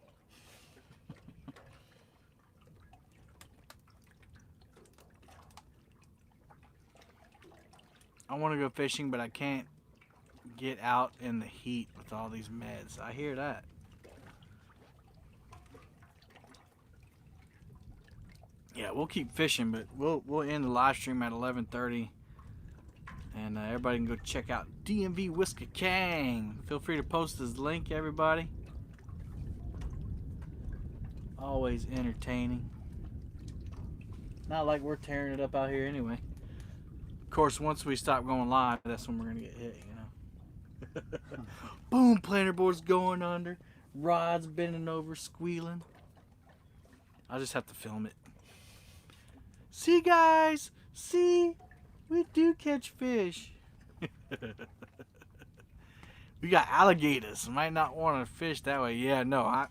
I want to go fishing, but I can't get out in the heat with all these meds. I hear that. Yeah, we'll keep fishing, but we'll end the live stream at 11:30, and everybody can go check out DMV Whisker Kang. Feel free to post his link, everybody. Always entertaining. Not like we're tearing it up out here anyway. Of course, once we stop going live, that's when we're gonna get hit, you know. Boom, planer board's going under, rods bending over, squealing. I'll just have to film it. See, guys, see, we do catch fish. We got alligators. Might not want to fish that way. Yeah, no,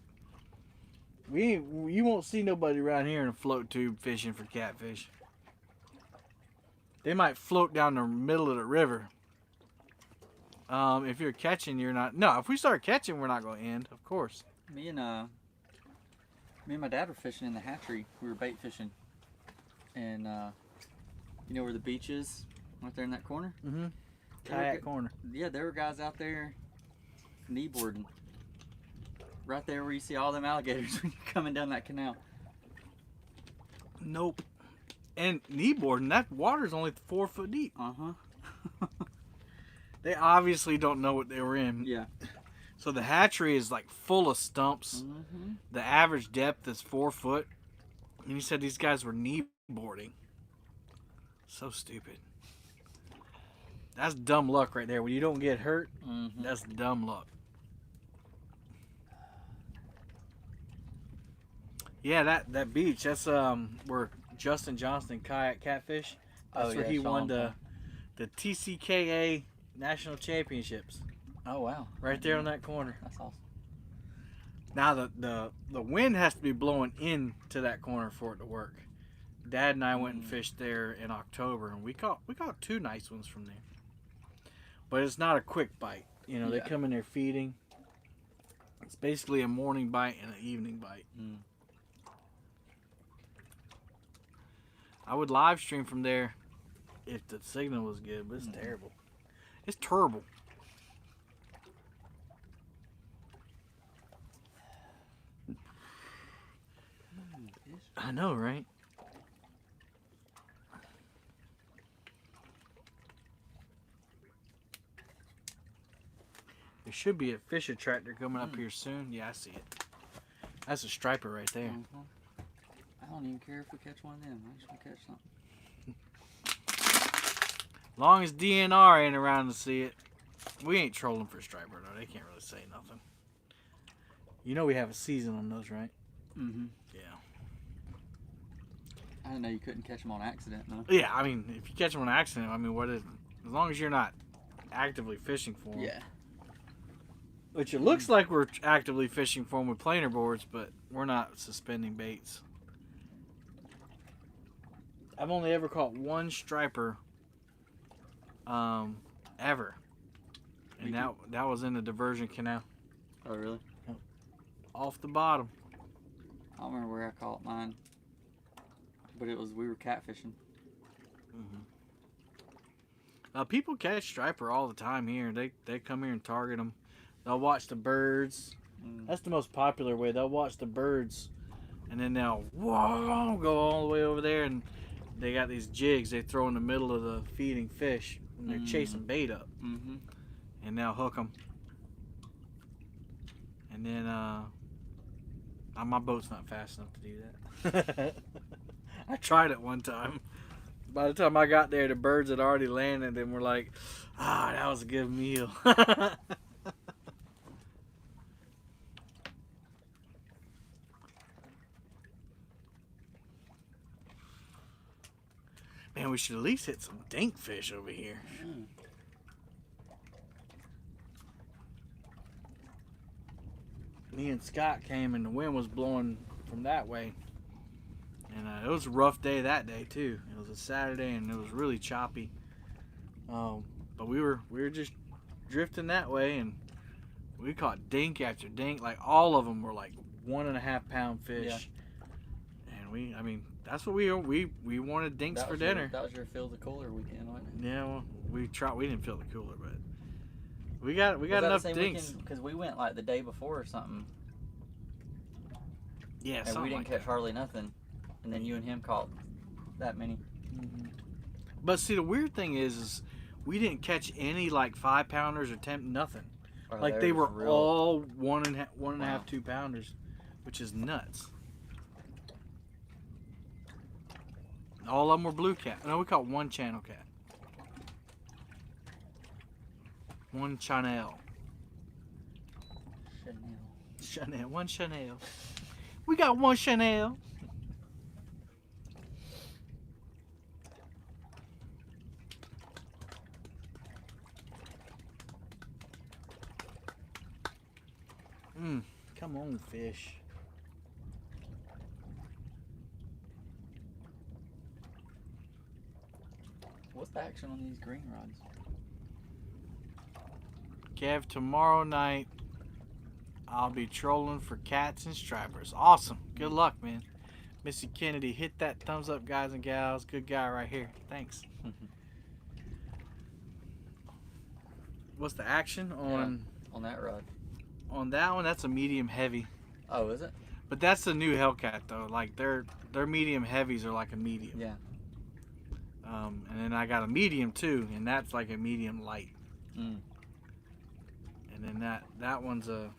you won't see nobody around here in a float tube fishing for catfish. They might float down the middle of the river. If you're catching, you're not. No, if we start catching, we're not going to end, of course.
Me and my dad were fishing in the hatchery. We were bait fishing. And you know where the beach is? Right there in that corner?
Mm-hmm. Kayak corner.
Yeah, there were guys out there kneeboarding. Right there where you see all them alligators when you're coming down that canal.
Nope. And kneeboarding, that water's only 4 foot deep.
Uh-huh.
They obviously don't know what they were in.
Yeah.
So the hatchery is like full of stumps.
Mm-hmm.
The average depth is 4 foot. And he said these guys were kneeboarding. So stupid. That's dumb luck right there. When you don't get hurt, that's dumb luck. Yeah, that beach, that's where Justin Johnston kayak catfish. That's where he won the TCKA National Championships.
Oh, wow.
Right there on that corner.
That's awesome.
Now the wind has to be blowing into that corner for it to work. Dad and I went and fished there in October, and we caught 2 nice ones from there. But it's not a quick bite. You know, they come in there feeding. It's basically a morning bite and an evening bite.
Mm.
I would live stream from there if the signal was good, but it's terrible. It's terrible. I know, right? There should be a fish attractor coming up here soon. Yeah, I see it. That's a striper right there.
I don't even care if we catch one of them. I just want to catch something.
Long as DNR ain't around to see it. We ain't trolling for striper though. They can't really say nothing. You know we have a season on those, right?
Mm-hmm.
Yeah.
I didn't know you couldn't catch them on accident, though.
Yeah, I mean, if you catch them on accident, I mean, what is? As long as you're not actively fishing for them.
Yeah.
Which it looks like we're actively fishing for them with planer boards, but we're not suspending baits. I've only ever caught one striper, ever, and that was in the diversion canal.
Oh, really?
Off the bottom.
I don't remember where I caught mine, but we were catfishing.
People catch striper all the time here. They come here and target them. They'll watch the birds. That's the most popular way. They'll watch the birds, and then they'll go all the way over there, and they got these jigs they throw in the middle of the feeding fish, and they're chasing bait up, and they'll hook them. And then my boat's not fast enough to do that. I tried it one time. By the time I got there, the birds had already landed, and we're like, that was a good meal. Man, we should at least hit some dink fish over here. Me and Scott came, and the wind was blowing from that way. And it was a rough day that day, too. It was a Saturday, and it was really choppy. But we were just drifting that way, and we caught dink after dink. Like, all of them were like 1.5 pound fish. Yeah. And I mean, that's what we wanted dinks for dinner.
That was your fill the cooler weekend, wasn't it?
Yeah, well, we didn't fill the cooler, but we got enough dinks.
Because we went like the day before or something.
Yeah,
and we didn't catch hardly nothing. And then you and him caught that many.
But see, the weird thing is we didn't catch any like 5 pounders or 10, nothing. Like they were all 1.5, 2 pounders, which is nuts. All of them were blue cat. No, we caught one channel cat. One Chanel. One Chanel. We got one Chanel. Come on, fish.
What's the action on these green rods?
Kev, tomorrow night I'll be trolling for cats and stripers. Awesome. Good luck, man. Missy Kennedy, hit that thumbs up, guys and gals. Good guy right here. Thanks. What's the action on
that rod?
On that one, that's a medium heavy.
Oh, is it?
But that's the new Hellcat though. Like their medium heavies are like a medium.
Yeah.
And then I got a medium too, and that's like a medium light. And then that one's a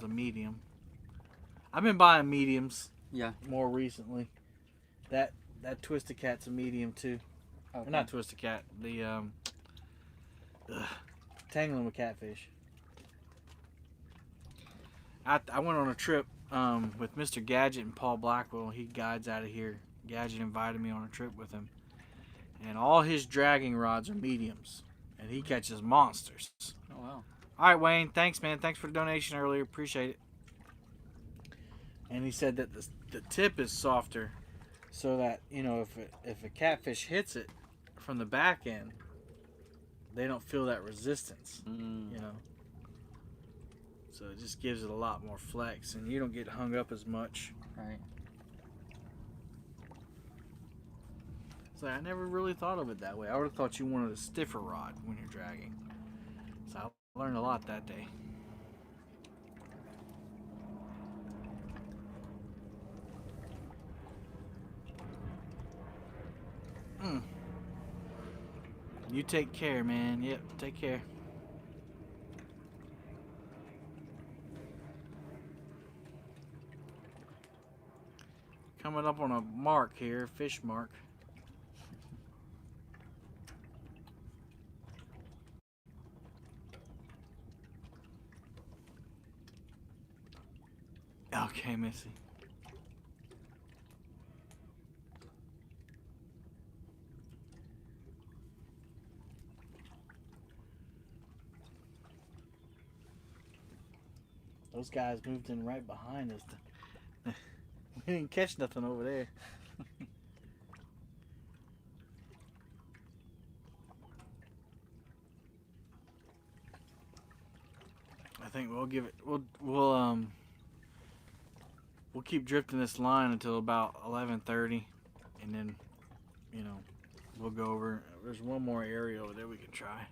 medium. I've been buying mediums.
Yeah.
More recently. That Twisted Cat's a medium too.
Okay.
Or not Twisted Cat. The Tangling with Catfish. I went on a trip with Mr. Gadget and Paul Blackwell. He guides out of here. Gadget invited me on a trip with him. And all his dragging rods are mediums. And he catches monsters.
Oh, wow.
All right, Wayne. Thanks, man. Thanks for the donation earlier. Appreciate it. And he said that the tip is softer so that, you know, if a catfish hits it from the back end, they don't feel that resistance, you know. So it just gives it a lot more flex, and you don't get hung up as much.
Right.
So I never really thought of it that way. I would have thought you wanted a stiffer rod when you're dragging. So I learned a lot that day. You take care, man. Yep, take care. Coming up on a mark here, fish mark. Okay, Missy. Those guys moved in right behind us. We didn't catch nothing over there. I think we'll give it. We'll keep drifting this line until about 11:30, and then, you know, we'll go over. There's one more area over there we can try.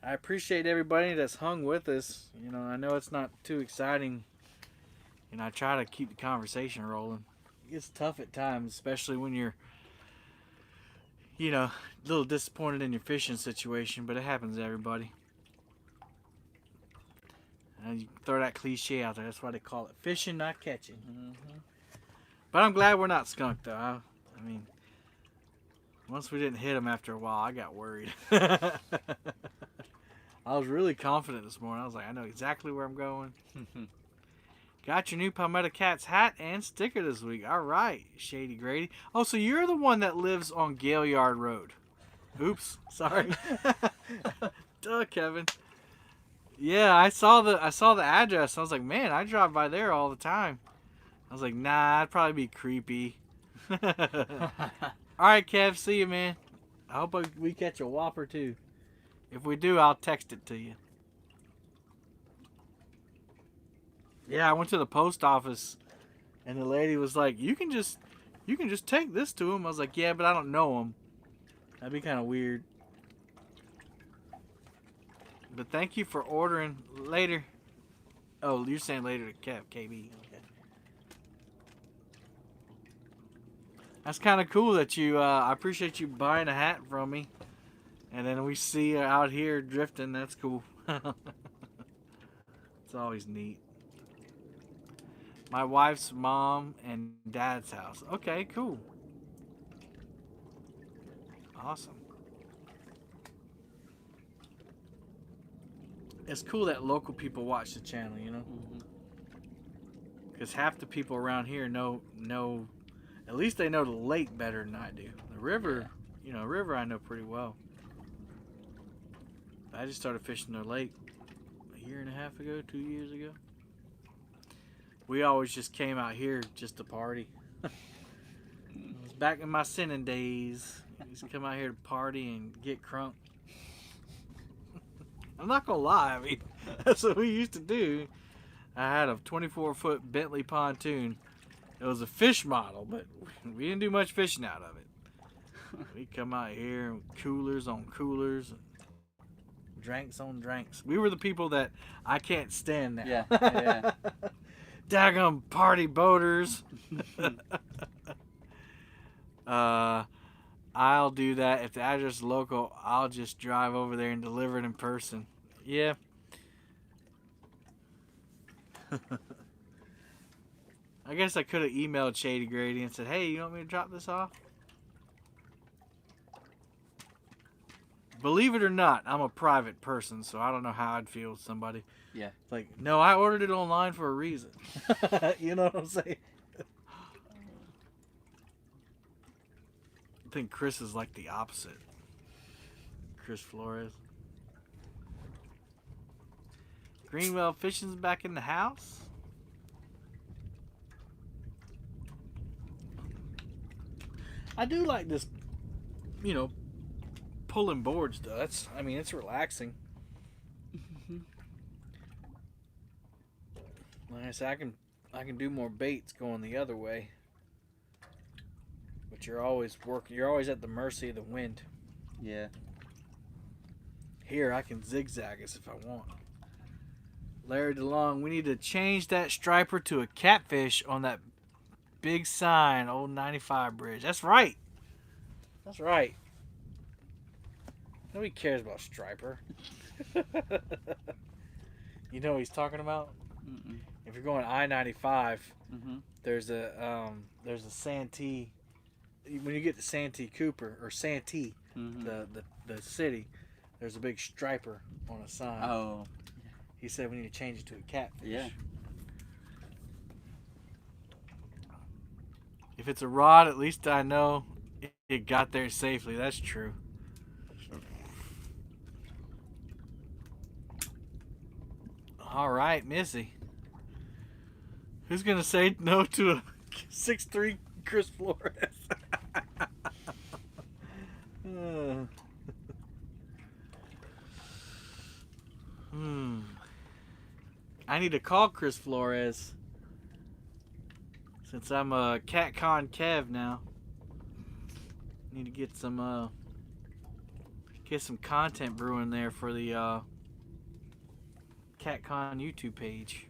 I appreciate everybody that's hung with us. You know, I know it's not too exciting, and I try to keep the conversation rolling. It's tough at times, especially when you're, you know, a little disappointed in your fishing situation, but it happens to everybody. And you throw that cliche out there. That's why they call it fishing, not catching.
Mm-hmm.
But I'm glad we're not skunked, though. I mean, once we didn't hit them after a while, I got worried. I was really confident this morning. I was like, I know exactly where I'm going. Got your new Palmetto Cats hat and sticker this week. All right, Shady Grady. Oh, so you're the one that lives on Gale Yard Road. Oops, sorry. Duh, Kevin. Yeah, I saw the address. I was like, man, I drive by there all the time. I was like, nah, it'd probably be creepy. All right, Kev, see you, man. I hope we catch a whopper too. If we do, I'll text it to you. Yeah, I went to the post office, and the lady was like, "You can just take this to him." I was like, "Yeah, but I don't know him. That'd be kind of weird." But thank you for ordering later. Oh, you're saying later to Kev, KB. Okay. That's kind of cool that you. I appreciate you buying a hat from me, and then we see you out here drifting. That's cool. It's always neat. My wife's mom and dad's house. Okay, cool. Awesome. It's cool that local people watch the channel, you know? Because half the people around here know, at least they know the lake better than I do. The river, you know, river I know pretty well. I just started fishing the lake a year and a half ago, 2 years ago. We always just came out here just to party. It was back in my sinning days. I used to come out here to party and get crunk. I'm not gonna lie, I mean, that's what we used to do. I had a 24-foot Bentley pontoon. It was a fish model, but we didn't do much fishing out of it. We come out here, coolers on coolers, drinks on drinks. We were the people that I can't stand now.
Yeah.
Daggum party boaters. I'll do that. If the address is local, I'll just drive over there and deliver it in person. Yeah. I guess I could have emailed Shady Grady and said, hey, you want me to drop this off? Believe it or not, I'm a private person, so I don't know how I'd feel with somebody.
Yeah.
Like, no, I ordered it online for a reason. You know what I'm saying? I think Chris is like the opposite. Chris Flores. Greenwell Fishing's back in the house. I do like this, you know, pulling boards though. I mean, it's relaxing. Like I said, I can do more baits going the other way. But you're always working. You're always at the mercy of the wind.
Yeah.
Here, I can zigzag us if I want. Larry DeLong, we need to change that striper to a catfish on that big sign, old 95 bridge. That's right. That's right. Nobody cares about striper. You know what he's talking about?
Mm-mm.
if you're going I-95,
Mm-hmm.
there's a Santee. When you get to Santee Cooper or Santee,
Mm-hmm.
the city, there's a big striper on a sign.
Oh.
He said we need to change it to a catfish.
Yeah.
If it's a rod, at least I know it got there safely. That's true. All right, Missy. Who's gonna say no to a 6'3" Chris Flores? I need to call Chris Flores since I'm a CatCon Kev now. Need to get some content brewing there for the CatCon YouTube page.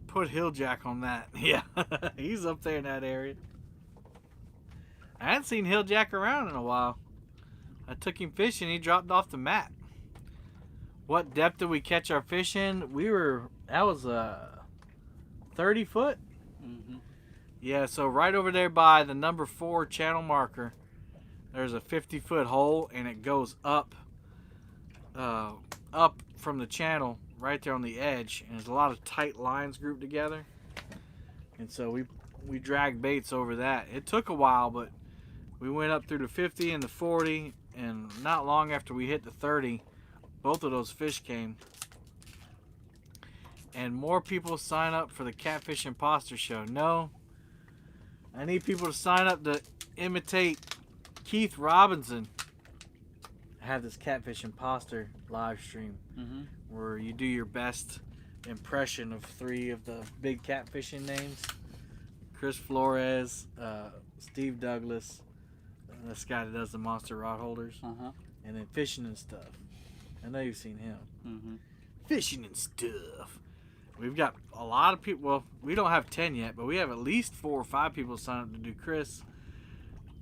Put Hilljack on that. Yeah, he's up there in that area. I hadn't seen Hilljack around in a while. I took him fishing. He dropped off the map. What depth did we catch our fish in? That was 30 foot.
Mm-hmm.
Yeah, so right over there by the number 4 channel marker, there's a 50-foot hole, and it goes up from the channel right there on the edge, and there's a lot of tight lines grouped together. And so we dragged baits over that. It took a while, but we went up through the 50 and the 40, and not long after we hit the 30, both of those fish came. And more people sign up for the Catfish Imposter Show. No, I need people to sign up to imitate Keith Robinson. I have this Catfish Imposter live stream where you do your best impression of 3 of the big catfishing names: Chris Flores, Steve Douglas, this guy that does the monster rod holders, and then fishing and stuff. I know you've seen him.
Mm-hmm.
Fishing and stuff. We've got a lot of people. Well, we don't have 10 yet, but we have at least 4 or 5 people sign up to do Chris,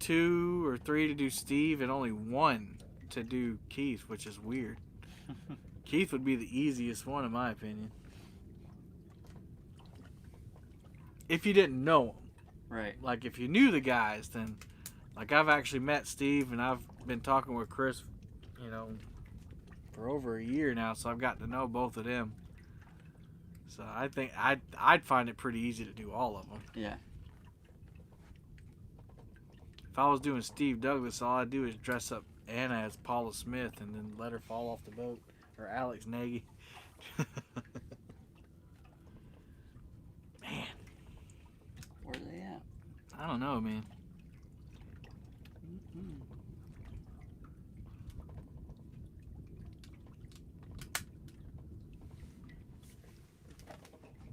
2 or 3 to do Steve, and only 1 to do Keith, which is weird. Keith would be the easiest one in my opinion. If you didn't know him.
Right.
Like if you knew the guys, then like I've actually met Steve and I've been talking with Chris, for over a year now, so I've got to know both of them. So I think I'd find it pretty easy to do all of them.
Yeah.
If I was doing Steve Douglas, all I'd do is dress up Anna as Paula Smith and then let her fall off the boat, or Alex Nagy. Man,
Where are they at?
I don't know, man.
Mm-hmm.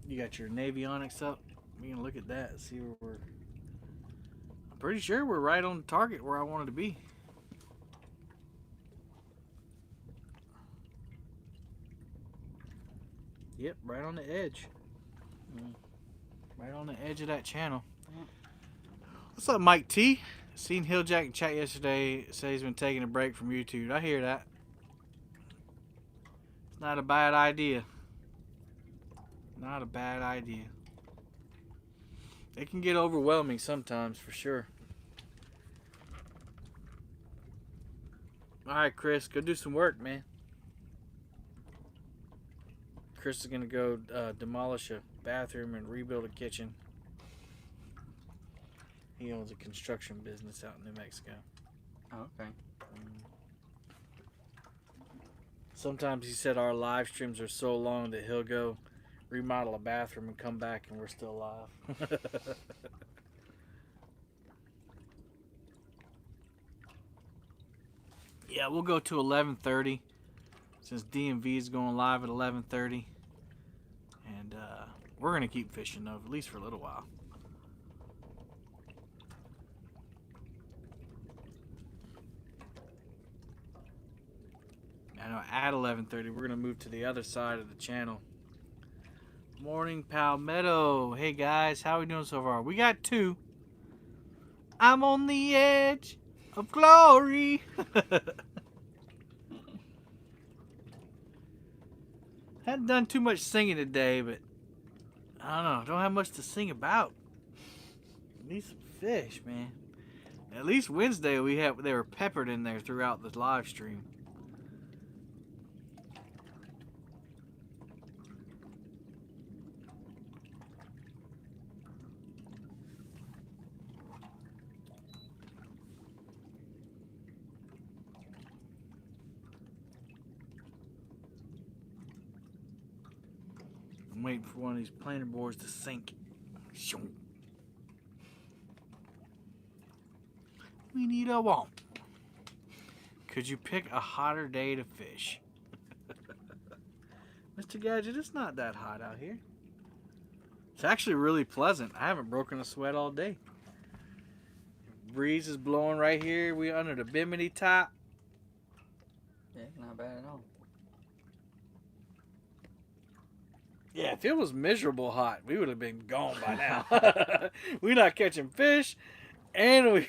You got your Navionics up. We can look at that and see where we're. I'm pretty sure we're right on target where I wanted to be. Yep, right on the edge. Right on the edge of that channel. What's up, Mike T? Seen Hilljack in chat yesterday. Said he's been taking a break from YouTube. I hear that. It's not a bad idea. Not a bad idea. It can get overwhelming sometimes, for sure. Alright, Chris, go do some work, man. Chris is going to go demolish a bathroom and rebuild a kitchen. He owns a construction business out in New Mexico.
Oh, okay.
Sometimes he said our live streams are so long that he'll go remodel a bathroom and come back and we're still alive. Yeah, we'll go to 11:30 since DMV is going live at 11:30, and we're gonna keep fishing though, at least for a little while. I know at 11:30 we're gonna move to the other side of the channel. Morning, Palmetto. Hey guys, how we doing so far? We got 2. I'm on the edge of glory. Hadn't done too much singing today, but I don't know. Don't have much to sing about. Need some fish, man. At least Wednesday they were peppered in there throughout the live stream. I'm waiting for one of these planer boards to sink. We need a womp. Could you pick a hotter day to fish? Mr. Gadget, it's not that hot out here. It's actually really pleasant. I haven't broken a sweat all day. Breeze is blowing right here. We under the Bimini top.
Yeah, not bad at all.
Yeah, if it was miserable hot, we would have been gone by now. We're not catching fish, and we...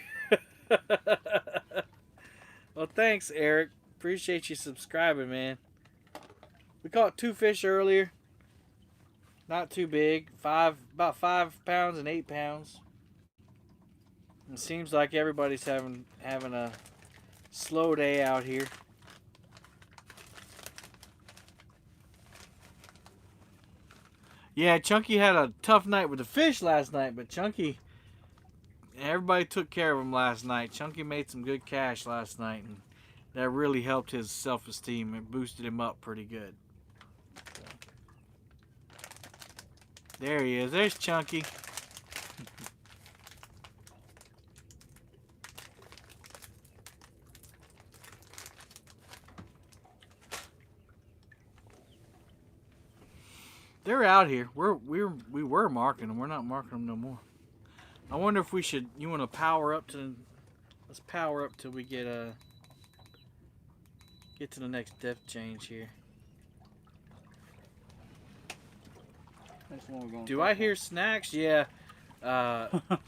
Well, thanks, Eric. Appreciate you subscribing, man. We caught 2 fish earlier. Not too big. About 5 pounds and 8 pounds. It seems like everybody's having a slow day out here. Yeah, Chunky had a tough night with the fish last night, but Chunky, everybody took care of him last night. Chunky made some good cash last night, and that really helped his self-esteem. It boosted him up pretty good. There he is. There's Chunky. They're out here. We were marking them. We're not marking them no more. I wonder if we should. You want to power up to? Let's power up till we get to the next depth change here.
That's what we're going.
Do I hear snacks? Yeah.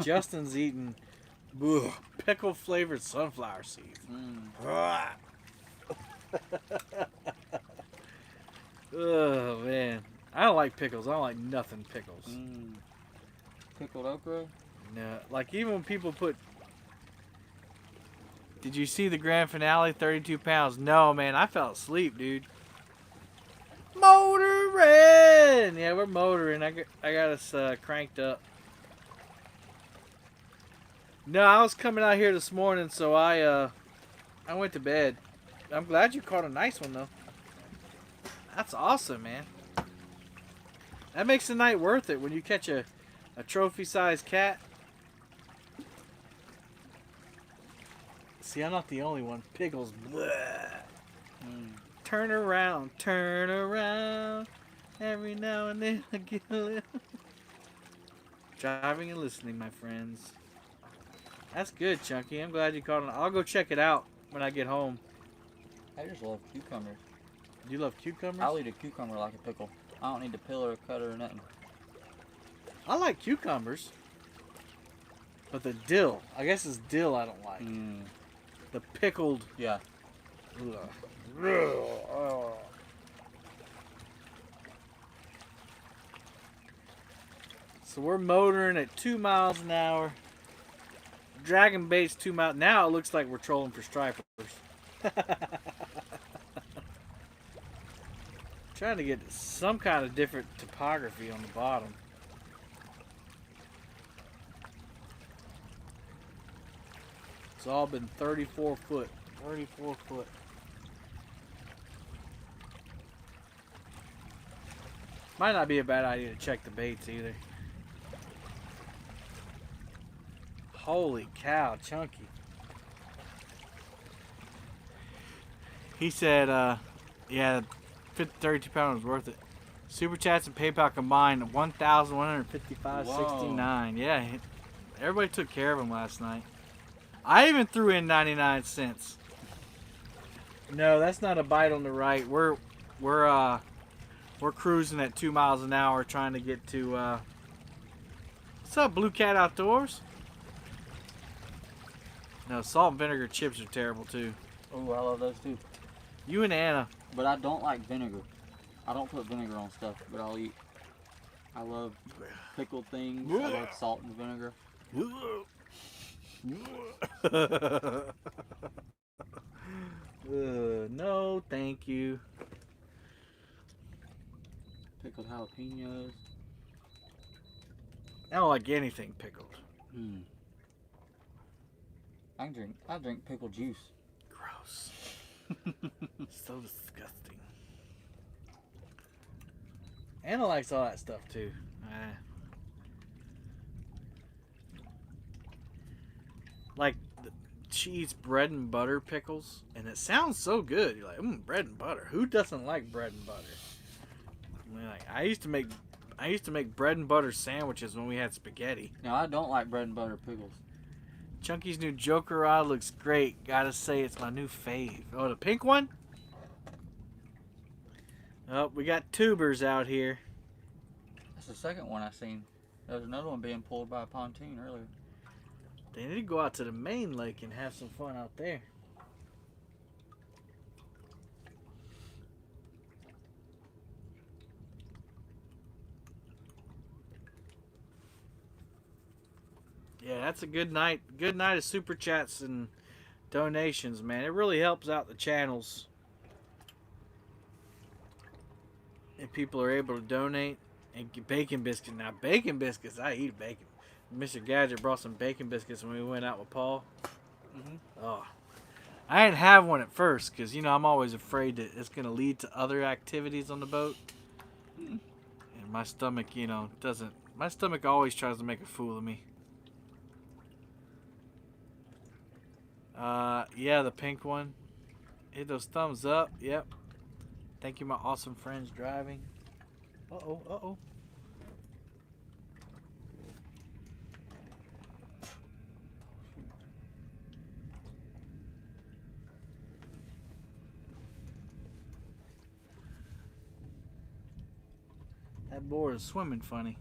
Justin's eating pickle flavored sunflower seeds. Oh man. I don't like pickles. I don't like nothing pickles.
Pickled okra?
No. Like even when people put... Did you see the grand finale, 32 pounds? No, man. I fell asleep, dude. Motoring! Yeah, we're motoring. I got us cranked up. No, I was coming out here this morning, so I went to bed. I'm glad you caught a nice one, though. That's awesome, man. That makes the night worth it when you catch a trophy-sized cat. See, I'm not the only one. Pickles. Turn around, every now and then I get a little... Driving and listening, my friends. That's good, Chunky. I'm glad you caught it. I'll go check it out when I get home.
I just love cucumbers.
You love cucumbers?
I'll eat a cucumber like a pickle. I don't need to peel or cut or nothing.
I like cucumbers. But the dill, I guess it's dill I don't like. The pickled...
Yeah.
So we're motoring at 2 miles an hour. Dragging bait's 2 miles. Now it looks like we're trolling for stripers. Trying to get some kind of different topography on the bottom. It's all been 34 foot. 34 foot. Might not be a bad idea to check the baits either. Holy cow, Chunky. He said, yeah, 32 pounds was worth it. Super chats and PayPal combined 1,155.69. Yeah, everybody took care of him last night. I even threw in 99 cents. No, that's not a bite on the right. We're cruising at 2 miles an hour trying to get to what's up, Blue Cat Outdoors? No, salt and vinegar chips are terrible too.
Oh, I love those too.
You and Anna.
But I don't like vinegar. I don't put vinegar on stuff, but I'll eat. I love pickled things. I love salt and vinegar.
No, thank you.
Pickled jalapenos.
I don't like anything pickled.
I drink pickled juice.
Gross. So disgusting. Anna likes all that stuff too. Like, she eats bread and butter pickles, and it sounds so good. You're like, bread and butter. Who doesn't like bread and butter? I mean, like, I used to make bread and butter sandwiches when we had spaghetti.
No, I don't like bread and butter pickles.
Chunky's new Joker rod looks great. Gotta say, it's my new fave. Oh, the pink one? Oh, we got tubers out here.
That's the second one I seen. There was another one being pulled by a pontoon earlier.
They need to go out to the main lake and have some fun out there. Yeah, that's a good night. Good night of super chats and donations, man. It really helps out the channels. And people are able to donate and get bacon biscuits. Now, bacon biscuits, I eat bacon. Mr. Gadget brought some bacon biscuits when we went out with Paul. Oh, I didn't have one at first because, you know, I'm always afraid that it's going to lead to other activities on the boat. And my stomach, you know, doesn't. My stomach always tries to make a fool of me. Yeah, the pink one. Hit those thumbs up. Yep. Thank you, my awesome friends driving. Uh-oh, uh-oh. That board is swimming funny.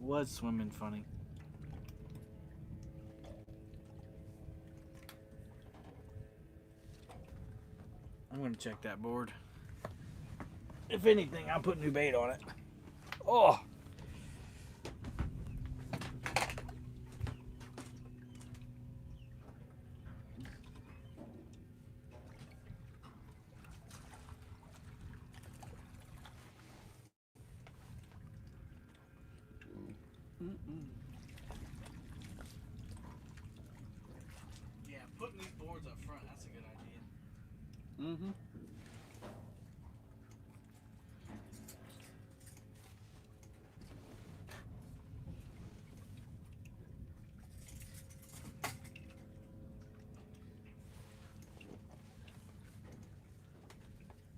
Was swimming funny. I'm gonna check that board. If anything, I'll put new bait on it. Oh! Yeah, putting these boards up front, that's a good idea.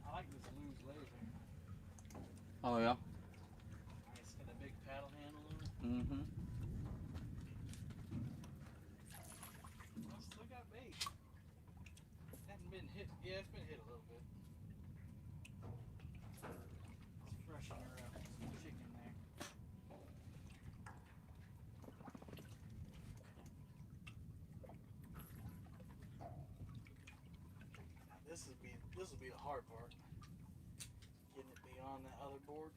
I like this Lose laser.
Oh yeah.
It's got a big paddle handle on it. I still got bait. Hasn't been hit. Yeah, it's been hit a little bit. Let's freshen her up with some chicken there. Now this will be the hard part. Getting it beyond that other board.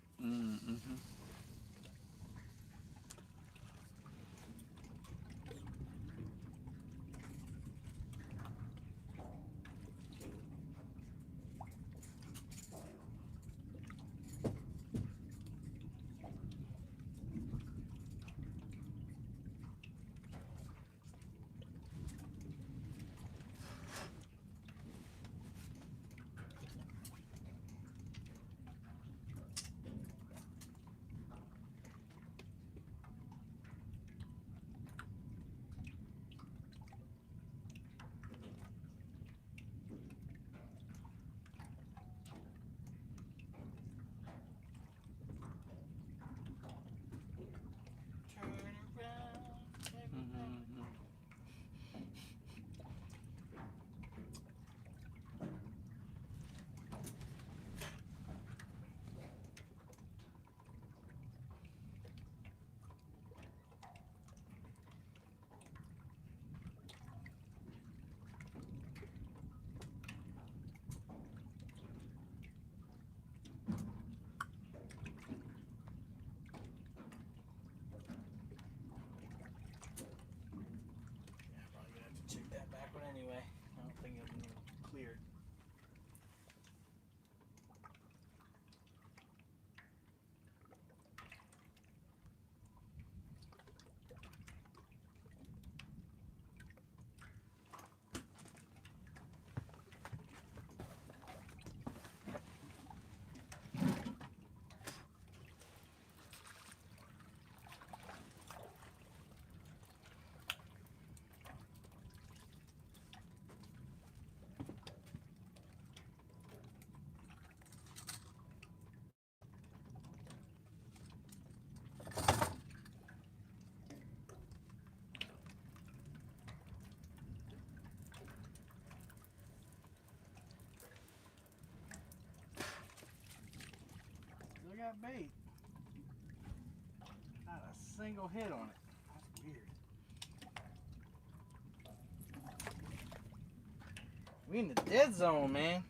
of them cleared. Still got bait. Not a single hit on it. That's weird. We in the dead zone, man.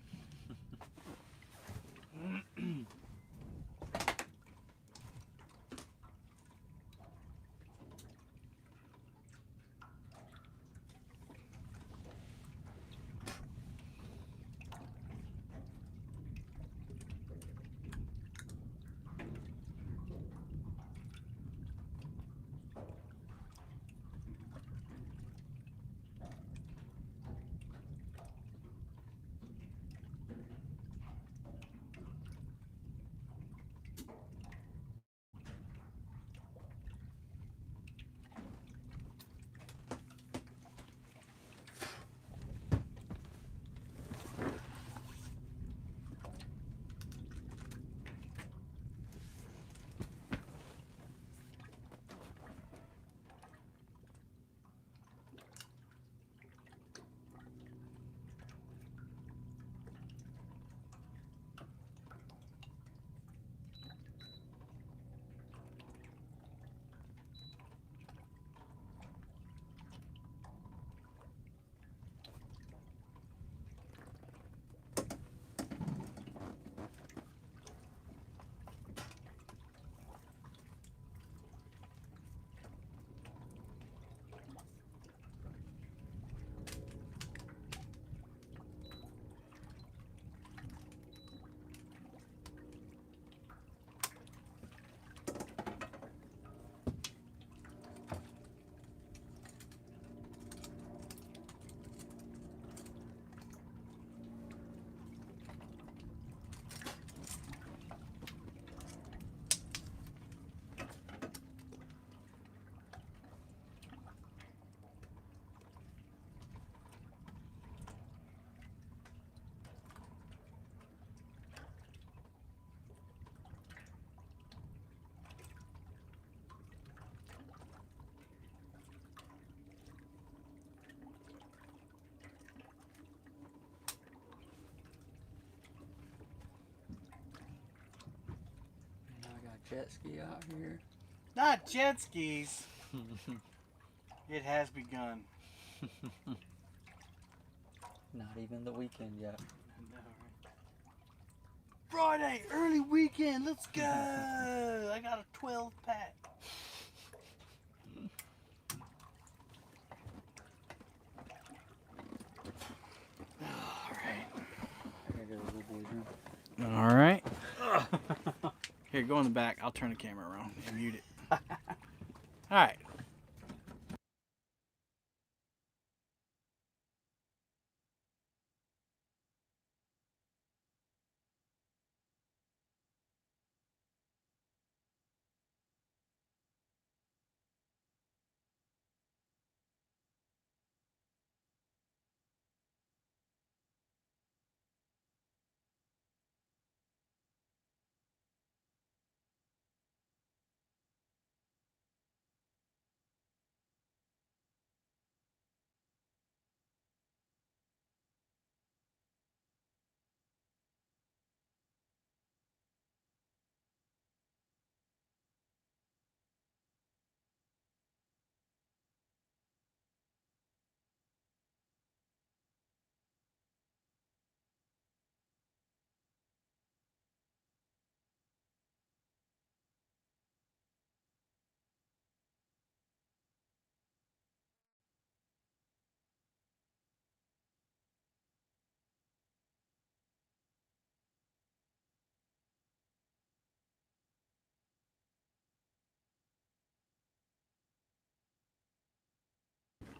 Jet ski out here.
Not jet skis. It has begun.
Not even the weekend yet.
Friday, early weekend, let's go. I got a 12 pack. All right. Here, go in the back. I'll turn the camera around and mute it. All right.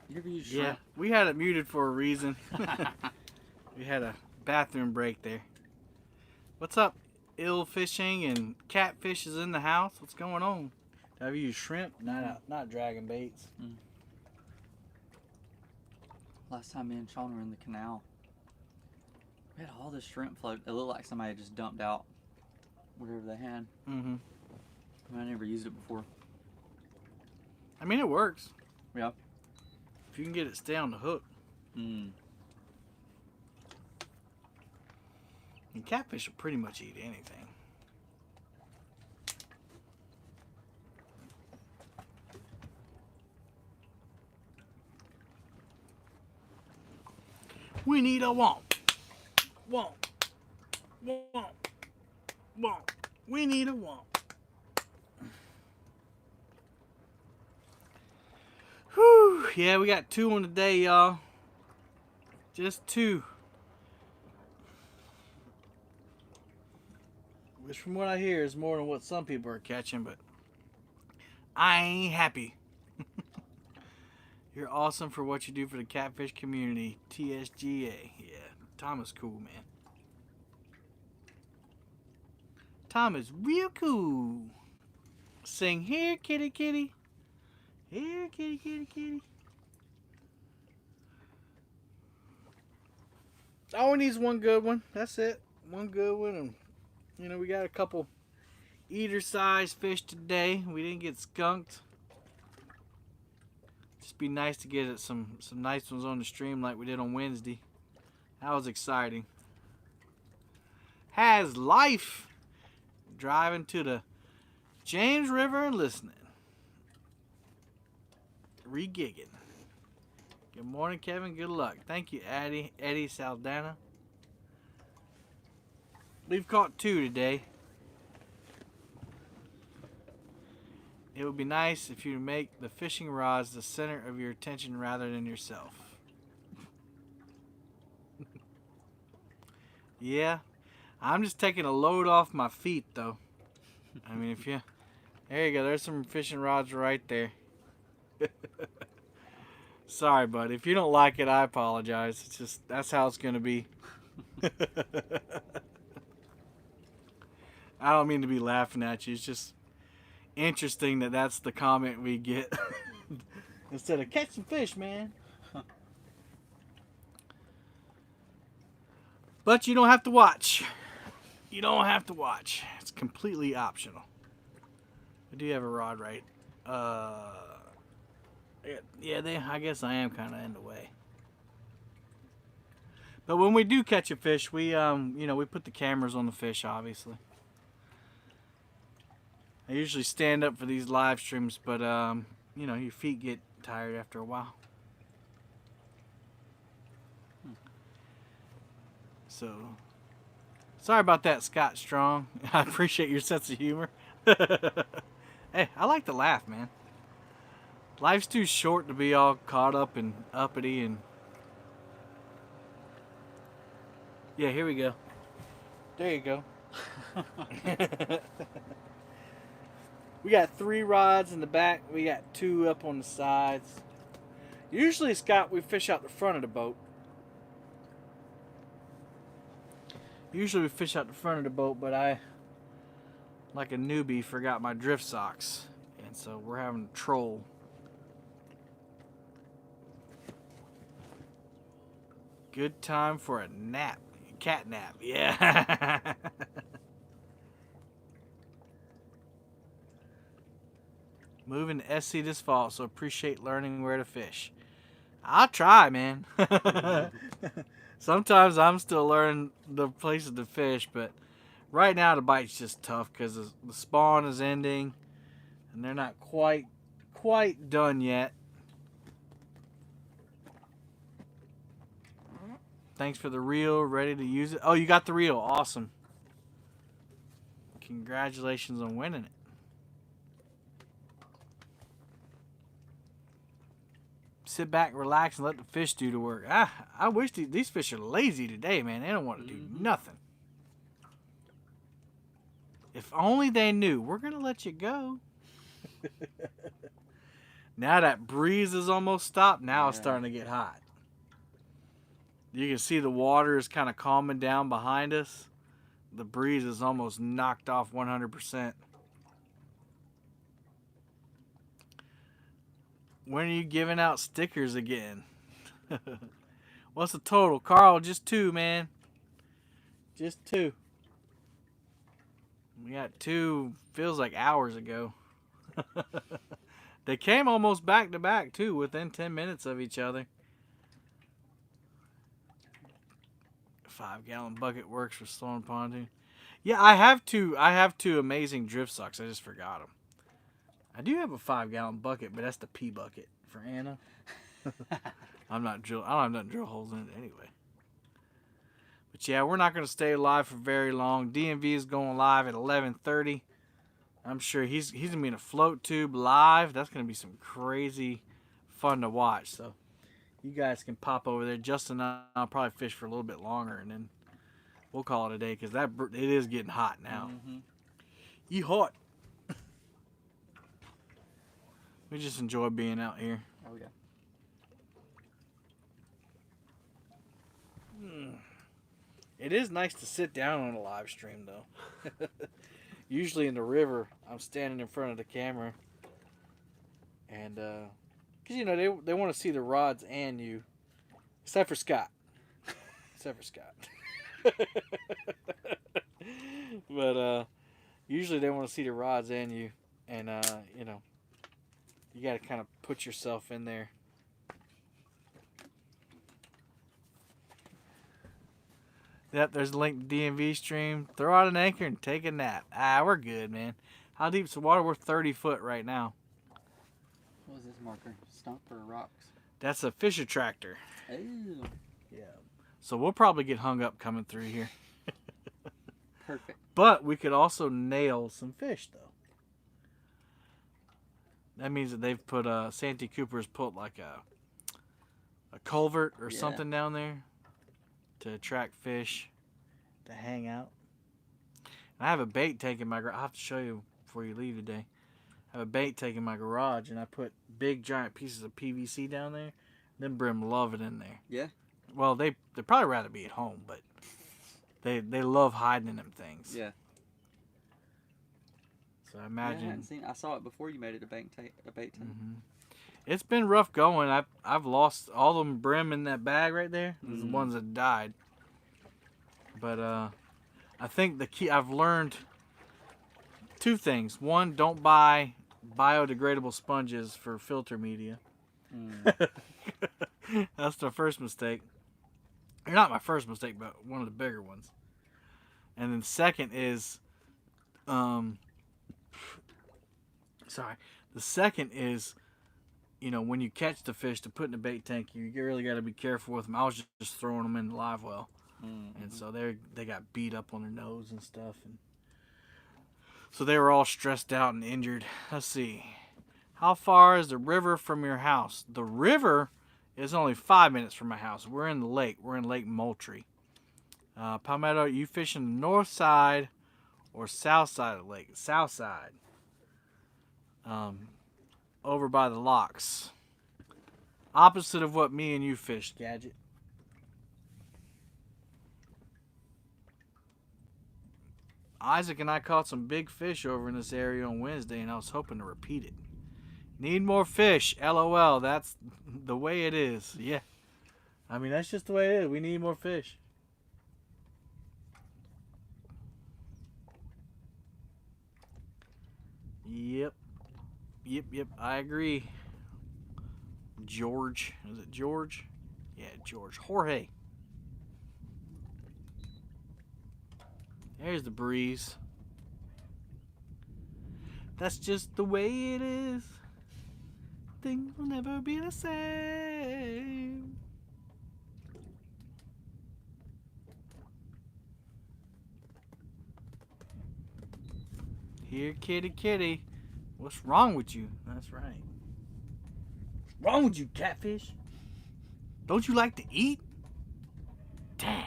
You ever use
Yeah,
shrimp?
we had it muted for a reason. We had a bathroom break there. What's up, ill fishing and catfish is in the house? What's going on? Have you used shrimp? Not dragon baits.
Last time me and Sean were in the canal, we had all this shrimp float. It looked like somebody had just dumped out whatever they had.
Mm-hmm.
I never used it before.
I mean, it works.
Yeah.
If you can get it stay on the hook.
Mm.
And catfish will pretty much eat anything. We need a womp. Womp. Womp. Womp. We need a womp. Whew. Yeah, we got 2 on the day, y'all. Just 2. Which from what I hear is more than what some people are catching, but I ain't happy. You're awesome for what you do for the catfish community. TSGA. Yeah, Tom is cool, man. Tom is real cool. Sing here, kitty, kitty. Here, kitty, kitty, kitty. All we need is one good one. That's it. One good one. And, you know, we got a couple eater-sized fish today. We didn't get skunked. Just be nice to get it some nice ones on the stream like we did on Wednesday. That was exciting. Has life. Driving to the James River and listening. Re-gigging. Good morning, Kevin. Good luck. Thank you, Eddie Saldana. We've caught 2 today. It would be nice if you make the fishing rods the center of your attention rather than yourself. Yeah, I'm just taking a load off my feet, though. I mean, there you go. There's some fishing rods right there. Sorry, bud. If you don't like it, I apologize. It's just, that's how it's going to be. I don't mean to be laughing at you. It's just interesting that that's the comment we get. Instead of catch some fish, man. But you don't have to watch. You don't have to watch. It's completely optional. I do have a rod right. Yeah, I guess I am kind of in the way. But when we do catch a fish, we we put the cameras on the fish, obviously. I usually stand up for these live streams, but your feet get tired after a while. So, sorry about that, Scott Strong. I appreciate your sense of humor. Hey, I like to laugh, man. Life's too short to be all caught up and uppity and... Yeah, here we go. There you go. We got 3 rods in the back. We got 2 up on the sides. Usually, Scott, we fish out the front of the boat. But I, like a newbie, forgot my drift socks. And so we're having to troll. Good time for a nap. Cat nap, yeah. Moving to SC this fall, so appreciate learning where to fish. I'll try, man. Sometimes I'm still learning the places to fish, but right now the bite's just tough because the spawn is ending, and they're not quite done yet. Thanks for the reel. Ready to use it? Oh, you got the reel. Awesome. Congratulations on winning it. Sit back, relax, and let the fish do the work. I wish these fish are lazy today, man. They don't want to do nothing. If only they knew. We're going to let you go. Now that breeze is almost stopped. Now it's
Yeah.
starting to get hot. You can see the water is kind of calming down behind us. The breeze is almost knocked off 100%. When are you giving out stickers again? What's the total? Carl, just 2, man. Just 2. We got 2, feels like hours ago. They came almost back to back, too, within 10 minutes of each other. 5-gallon bucket works for Stone Pontoon. Yeah, I have 2 amazing drift socks. I just forgot them. I do have a 5-gallon bucket, but that's the pee bucket for Anna. I don't have nothing drill holes in it anyway. But yeah, we're not going to stay live for very long. DMV is going live at 11:30. I'm sure he's going to be in a float tube live. That's going to be some crazy fun to watch. So you guys can pop over there. Justin and I'll probably fish for a little bit longer, and then we'll call it a day because it is getting hot now. You hot. We just enjoy being out here.
Oh yeah.
It is nice to sit down on a live stream, though. Usually in the river, I'm standing in front of the camera. And, because, you know, they want to see the rods and you. Except for Scott. But, usually they want to see the rods and you. And, you know, you got to kind of put yourself in there. Yep, there's a link to DMV stream. Throw out an anchor and take a nap. We're good, man. How deep's the water? We're 30 foot right now.
What was this marker? Stump or rocks?
That's a fisher tractor.
Oh.
Yeah. So we'll probably get hung up coming through here.
Perfect.
But we could also nail some fish, though. That means that they've put Santee Cooper's put like a culvert or something down there to attract fish to hang out. And I have a bait tank in my garage. I'll have to show you before you leave today. I have a bait tank in my garage, and I put big giant pieces of PVC down there. Them brim love it in there.
Yeah.
Well, they'd probably rather be at home, but they love hiding in them things.
Yeah.
So I imagine.
Yeah, I hadn't seen. I saw it before you made it a bait tank.
Mm-hmm. It's been rough going. I've lost all them brim in that bag right there. The ones that died. But I think the key I've learned 2 things. One, don't buy biodegradable sponges for filter media. That's the first mistake. Or not my first mistake, but one of the bigger ones. And then second is, the second is, you know, when you catch the fish to put in the bait tank, you really got to be careful with them. I was just throwing them in the live well, and so they got beat up on their nose and stuff, and so they were all stressed out and injured. Let's see, how far is the river from your house? The river is only 5 minutes from my house. We're in the lake. We're in Lake Moultrie. Palmetto, you fishing the north side or south side of the lake? South side. Over by the locks. Opposite of what me and you fished, Gadget. Isaac and I caught some big fish over in this area on Wednesday, and I was hoping to repeat it. Need more fish, LOL. That's the way it is. Yeah. I mean, that's just the way it is. We need more fish. Yep. Yep, I agree. George. Is it George? Yeah, George. Jorge. There's the breeze. That's just the way it is. Things will never be the same. Here, kitty, kitty. What's wrong with you? That's right. What's wrong with you, catfish? Don't you like to eat? Dang.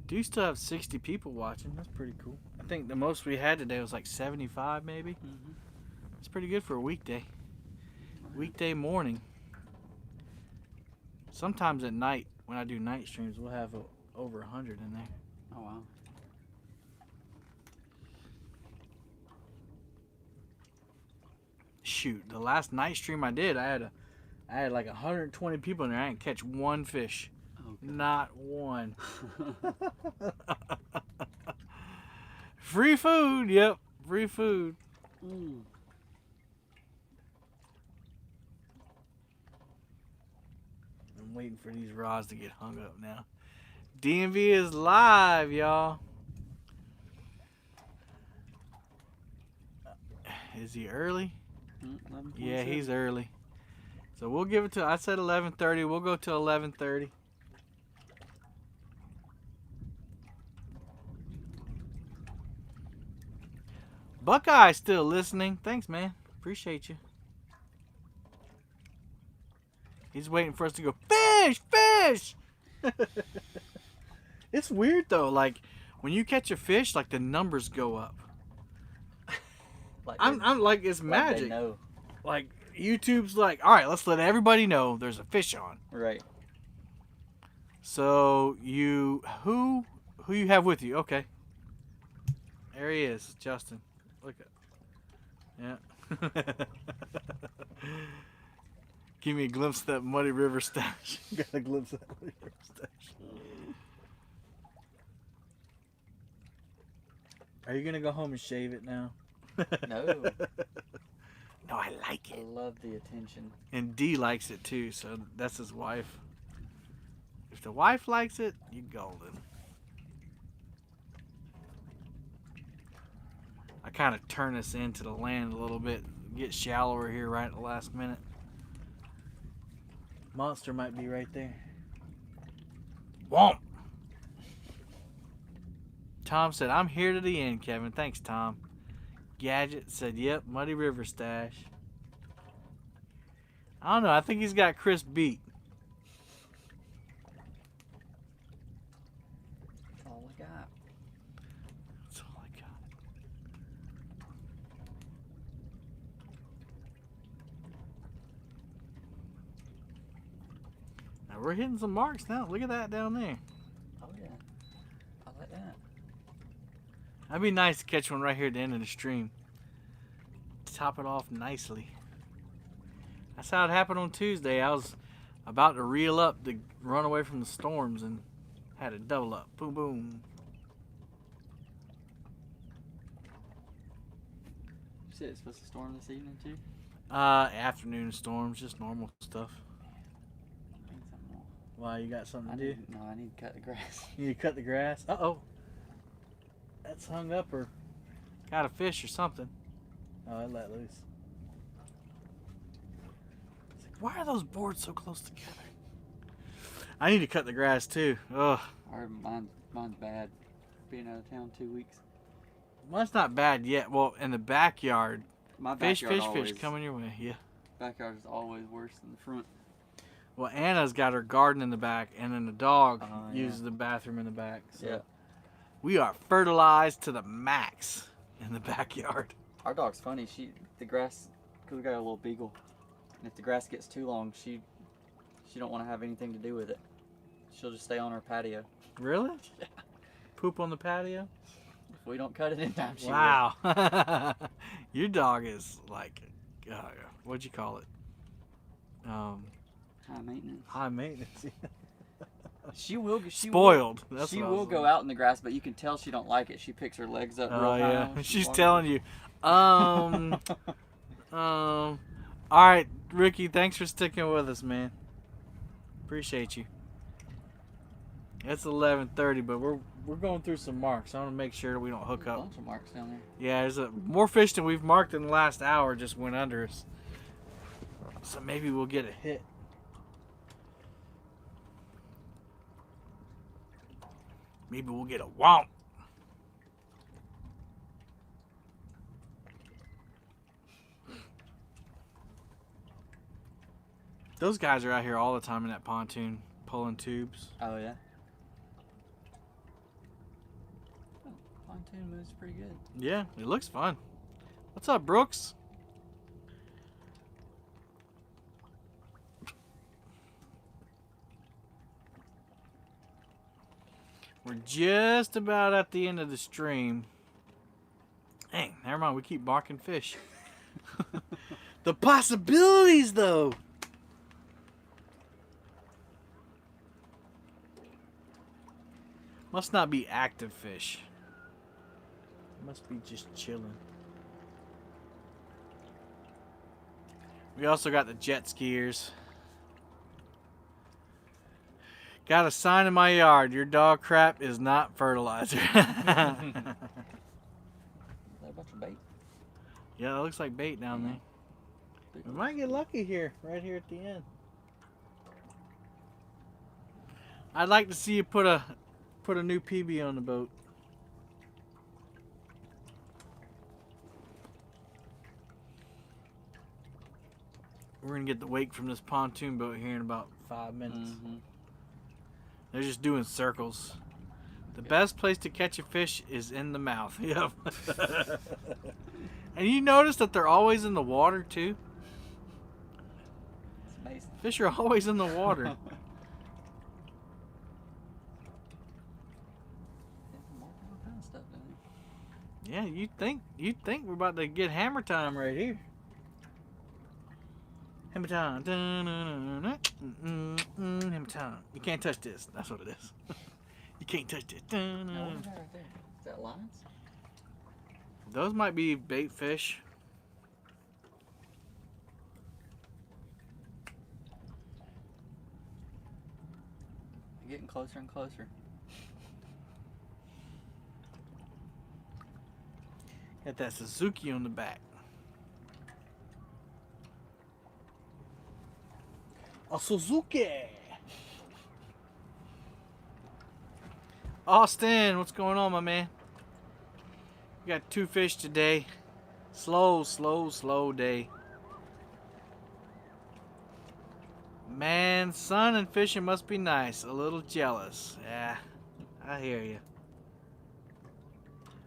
Do still have 60 people watching. That's pretty cool. I think the most we had today was like 75 maybe.
Mm-hmm.
It's pretty good for a weekday. Weekday morning. Sometimes at night, when I do night streams, we'll have over 100 in there.
Oh, wow.
Shoot, the last night stream I did, I had like 120 people in there. I didn't catch one fish.
Oh,
Not one. Free food, yep, free food.
Mm.
I'm waiting for these rods to get hung up now. DMV is live, y'all. Is he early? Yeah, he's early. So we'll give it to, I said 11:30. We'll go to 11:30. Buckeye's still listening. Thanks, man. Appreciate you. He's waiting for us to go, fish, fish! It's weird, though. Like, when you catch a fish, like, the numbers go up.
Like
I'm like, it's
like
magic.
They know.
Like, YouTube's like, all right, let's let everybody know there's a fish on.
Right.
So, who you have with you? Okay. There he is, Justin. Look at, yeah. Give me a glimpse of that Muddy River stash. Got a glimpse of that Muddy River stash. Are you gonna go home and shave it now?
No.
No, I like
I
it.
love the attention.
And D likes it too, so that's his wife. If the wife likes it, you golden. I kind of turn this into the land a little bit, get shallower here right at the last minute. Monster might be right there. Womp! Tom said, I'm here to the end, Kevin. Thanks, Tom. Gadget said, yep, Muddy River stash. I don't know. I think he's got Chris beat.
That's all I got.
That's all I got. Now we're hitting some marks now. Look at that down there.
Oh, yeah. I like that.
That'd be nice to catch one right here at the end of the stream. Top it off nicely. That's how it happened on Tuesday. I was about to reel up to run away from the storms and had a double up. Boom, boom.
You said it's supposed to storm this evening, too?
Afternoon storms, just normal stuff.
I think something wrong.
Why, you got something
I
to do?
need, no, I need to cut the grass.
You need to cut the grass? Uh-oh. That's hung up or got a fish or something. Oh, I let loose. It's like, why are those boards so close together? I need to cut the grass too. Ugh.
Or mine's bad. Being out of town 2 weeks.
Well, it's not bad yet. Well, in the backyard,
My
fish
backyard
coming your way. Yeah.
Backyard is always worse than the front.
Well, Anna's got her garden in the back, and then the dog
Yeah.
uses the bathroom in the back. So
Yeah.
we are fertilized to the max in the backyard.
Our dog's funny. The grass, because we got a little beagle, and if the grass gets too long, she don't want to have anything to do with it. She'll just stay on our patio.
Really? Poop on the patio?
If we don't cut it in time, she will.
Wow. Your dog is like, what'd you call it?
High maintenance.
High maintenance.
She will.
Spoiled. That's
She
what I
will
was
go out in the grass, but you can tell she don't like it. She picks her legs up real
Oh
high.
yeah.
when
She's
walking.
telling you. All right, Ricky. Thanks for sticking with us, man. Appreciate you. It's 11:30, but we're going through some marks. I want to make sure we don't hook
There's a
up.
bunch of marks down there.
Yeah, there's more fish than we've marked in the last hour just went under us. So maybe we'll get a hit. Maybe we'll get a womp. Those guys are out here all the time in that pontoon pulling tubes.
Oh yeah. pontoon moves pretty good.
Yeah, it looks fun. What's up, Brooks? We're just about at the end of the stream. Dang, never mind. We keep barking fish. The possibilities, though. Must not be active fish. Must be just chilling. We also got the jet skiers. Got a sign in my yard. Your dog crap is not fertilizer.
Is that a bunch of bait?
Yeah, it looks like bait down there. We might get lucky here, right here at the end. I'd like to see you put a new PB on the boat. We're gonna get the wake from this pontoon boat here in about 5 minutes.
Mm-hmm.
They're just doing circles. The best place to catch a fish is in the mouth. Yep. And you notice that they're always in the water too?
It's amazing.
Fish are always in the water.
All kind of stuff in there.
Yeah, you'd think we're about to get hammer time right here. Hammer time. Hammer time. You can't touch this. That's what it is. You can't touch this.
Now, what is that right there? Is that lines?
Those might be bait fish.
You're getting closer and closer.
Got that Suzuki on the back. A Suzuki. Austin, what's going on, my man? We got 2 fish today. Slow day. Man, sun and fishing must be nice. A little jealous. Yeah, I hear you.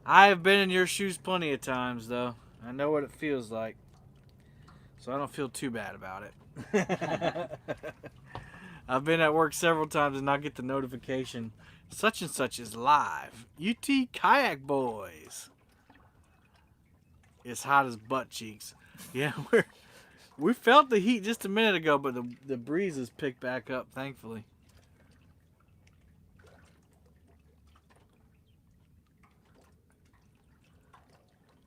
I have been in your shoes plenty of times, though. I know what it feels like. So I don't feel too bad about it. I've been at work several times and not get the notification. Such and such is live. UT Kayak Boys. It's hot as butt cheeks. Yeah, we felt the heat just a minute ago, but the breeze has picked back up, thankfully.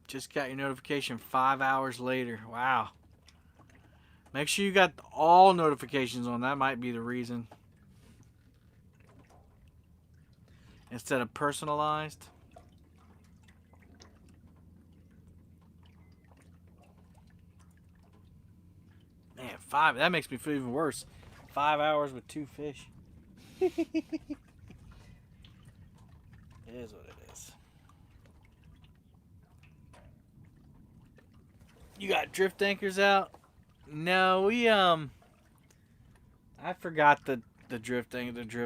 Just got your notification 5 hours later. Wow. Make sure you got all notifications on. That might be the reason. Instead of personalized. Man, 5. That makes me feel even worse. 5 hours with 2 fish. It is what it is. You got drift anchors out? No, we I forgot the drift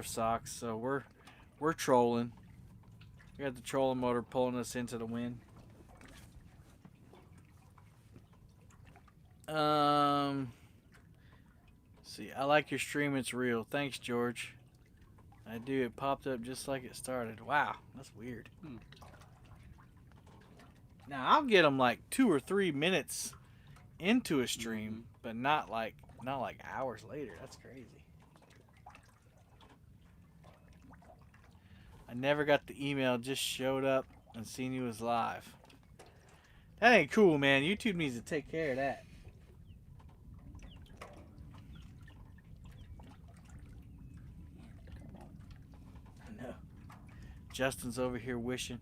socks, so we're trolling. We got the trolling motor pulling us into the wind. See, I like your stream. It's real. Thanks, George. I do. It popped up just like it started. Wow, that's weird. Now I'll get them like 2 or 3 minutes into a stream, but not like hours later. That's crazy. I never got the email. Just showed up and seen you was live. That ain't cool, man. YouTube needs to take care of that. I know. Justin's over here wishing.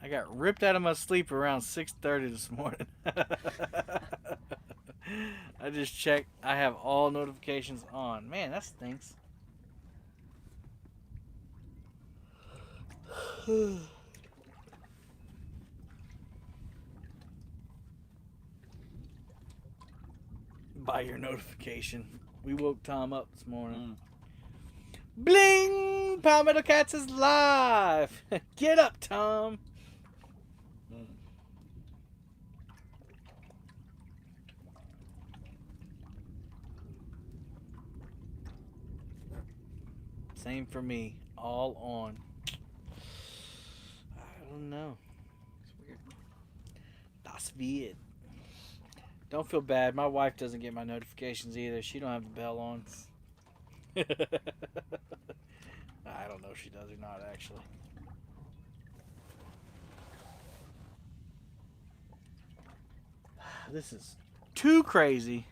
I got ripped out of my sleep around 6:30 this morning. I just checked. I have all notifications on. Man, that stinks. By your notification. We woke Tom up this morning. Bling! Palmetto Cats is live. Get up, Tom. Same for me. All on. I don't know.
It's weird.
Das weird. Don't feel bad. My wife doesn't get my notifications either. She don't have the bell on. I don't know if she does or not, actually. This is too crazy.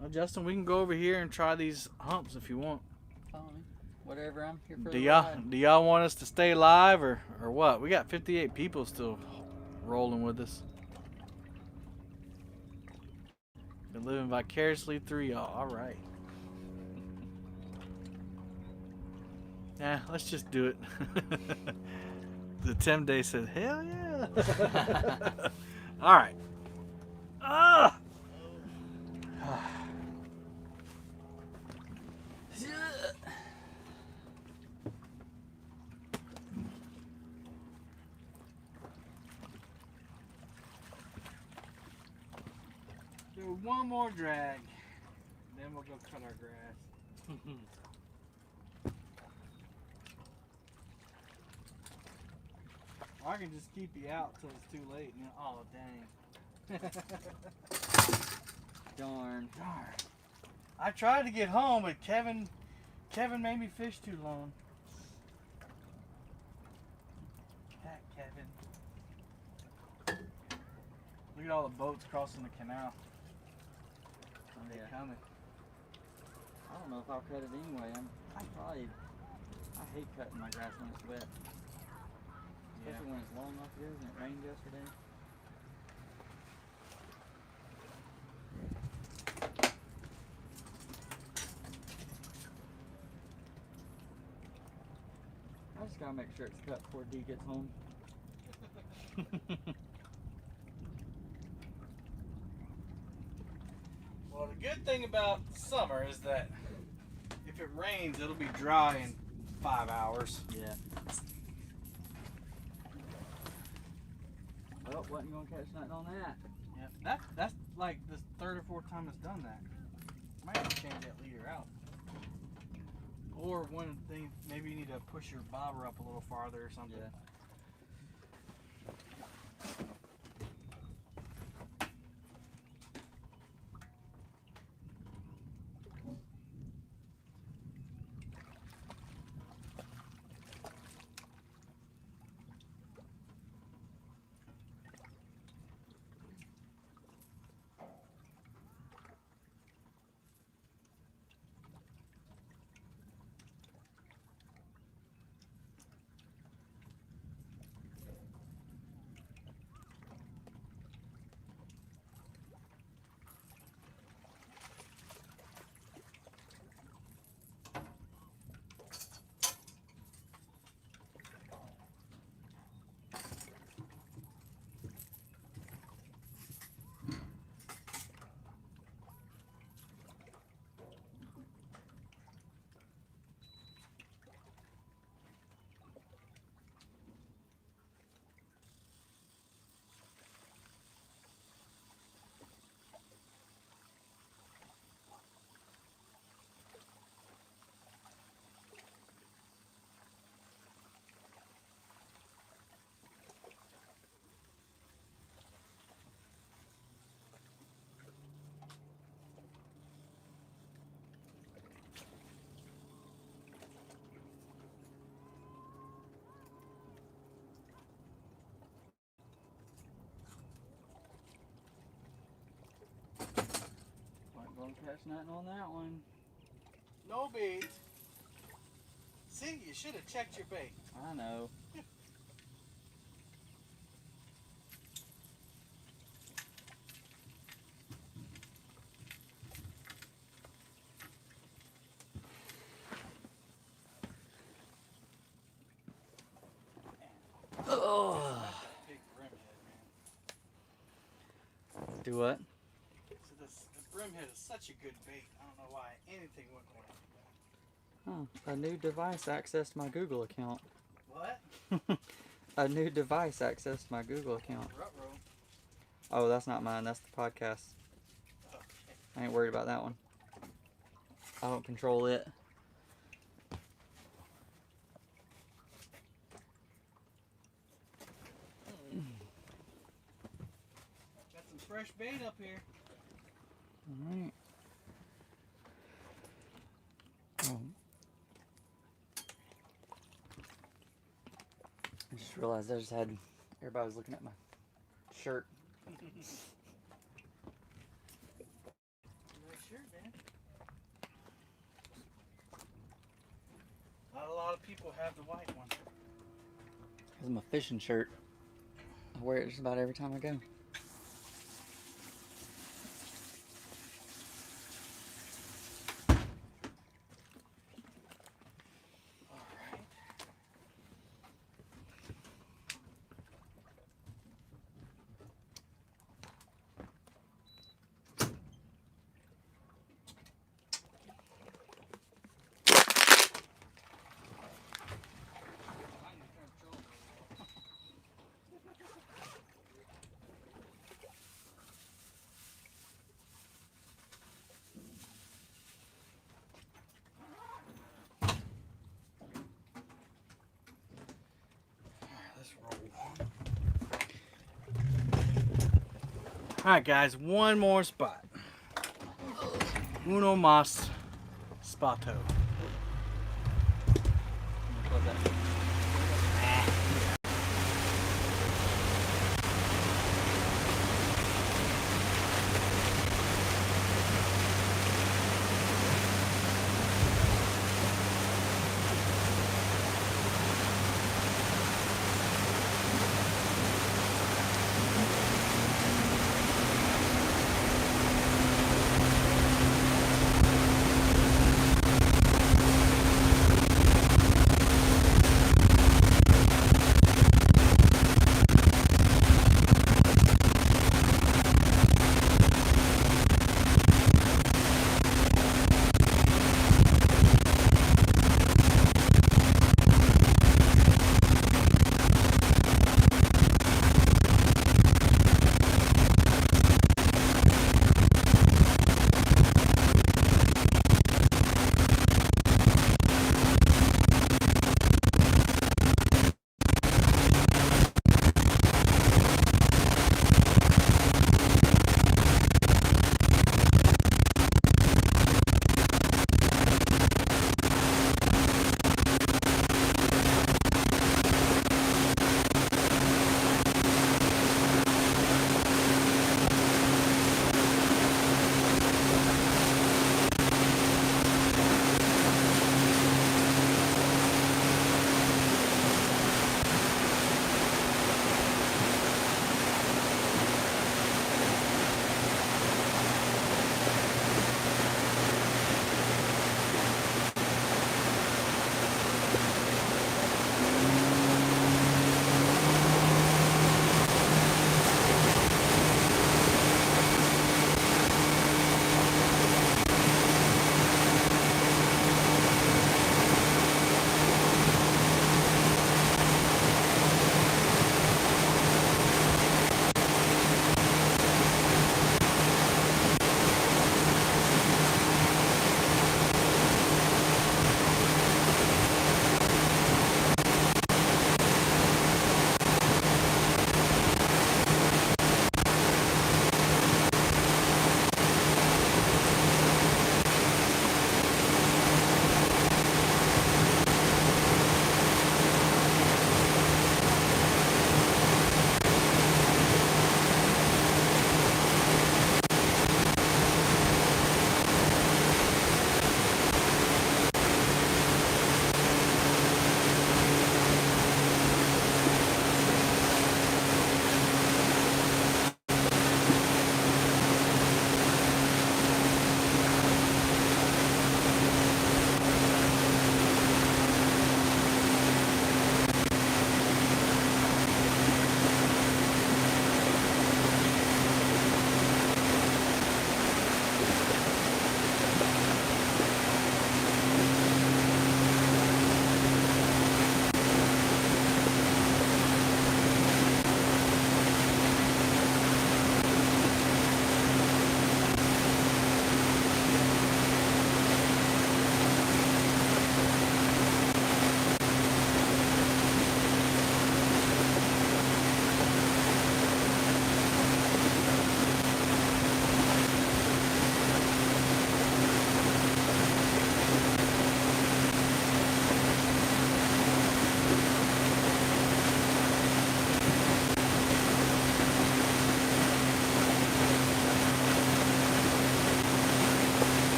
Well, Justin, we can go over here and try these humps if you want.
Fine. Whatever, I'm here for
Do
the
y'all
ride.
do y'all want us to stay live or what? We got 58 people still rolling with us. Been living vicariously through y'all. All right. Yeah, let's just do it. The Tim Day said, "Hell yeah!" All right. Ah. Do one more drag, then we'll go cut our grass. Or I can just keep you out till it's too late. And then, oh dang!
Darn.
Darn! I tried to get home, but Kevin made me fish too long. That Kevin. Look at all the boats crossing the canal.
Oh,
They
yeah.
coming.
I don't know if I'll cut it anyway. I hate cutting my grass when it's wet. Especially when it's long like it is and it rained yesterday. I just gotta make sure it's cut before D gets home.
Well, the good thing about summer is that if it rains, it'll be dry in 5 hours.
Yeah. Well, wasn't gonna catch nothing on that.
Yeah, that's like the third or fourth time it's done that. Might have to change that leader out. Or one thing, maybe you need to push your bobber up a little farther or something.
Yeah. Wasn't gonna catch nothing on that one.
No bait. See, you should have checked your bait.
I know.
Oh. Big brim head, man.
Do what?
So this brimhead is such a good bait. I don't know why anything wouldn't work.
Huh. A new device accessed my Google account.
What?
A new device accessed my Google account.
Ruh-roh.
Oh, that's not mine. That's the podcast.
Okay.
I ain't worried about that one. I don't control it.
Got some fresh bait up here.
Alright. Oh. I just realized everybody was looking at my shirt.
Nice shirt, man. Not a lot of people have the white one.
It's my fishing shirt. I wear it just about every time I go.
Alright. Alright guys, one more spot. Uno mas spato.
What's that?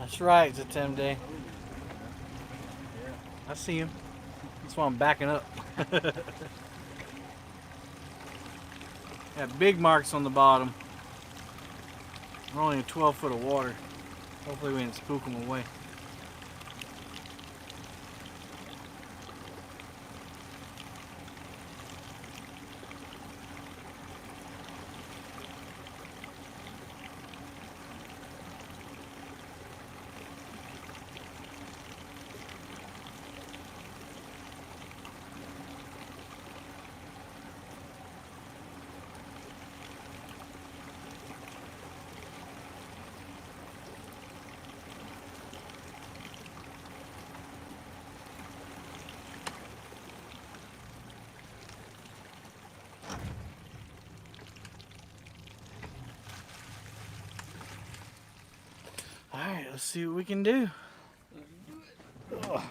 That's right, it's a Tim day.
Yeah.
I see him. That's why I'm backing up. Got big marks on the bottom. We're only in 12 foot of water. Hopefully we didn't spook them away. Alright, let's see what we can do. Ugh.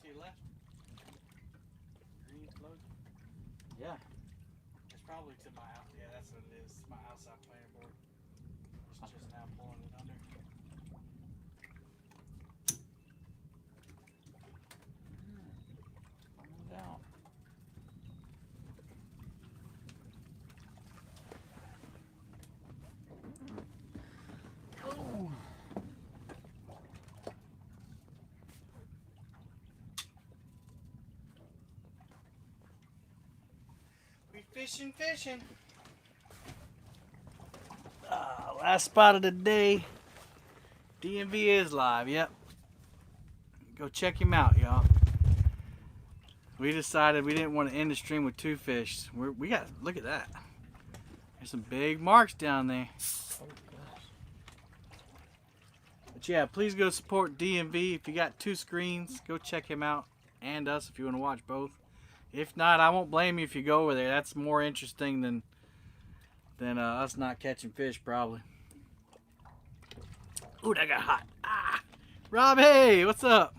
to your left. Green float.
Yeah.
It's probably to my out. Yeah, that's what it is. My outside planer board. It's just now pulling it under.
Coming down. Oh.
We fishing. Last spot of the day. DMV is live. Yep. Go check him out, y'all. We decided we didn't want to end the stream with 2 fish. We got, look at that. There's some big marks down there.
Oh gosh.
But yeah, please go support DMV. If you got 2 screens, go check him out. And us if you want to watch both. If not, I won't blame you if you go over there. That's more interesting than us not catching fish, probably. Ooh, that got hot. Ah! Rob, hey, what's up?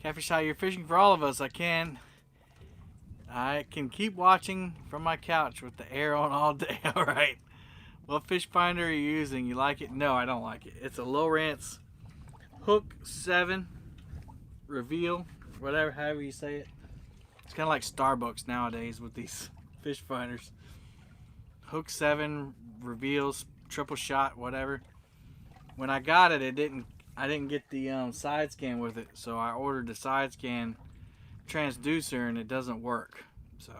Catfish How You're Fishing for all of us. I can keep watching from my couch with the air on all day. All right. What fish finder are you using? You like it? No, I don't like it. It's a Lowrance Hook 7 Reveal, whatever, however you say it. It's kind of like Starbucks nowadays with these fish finders. Hook 7 Reveals, triple shot, whatever. When I got it, I didn't get the side scan with it, so I ordered the side scan transducer and it doesn't work. So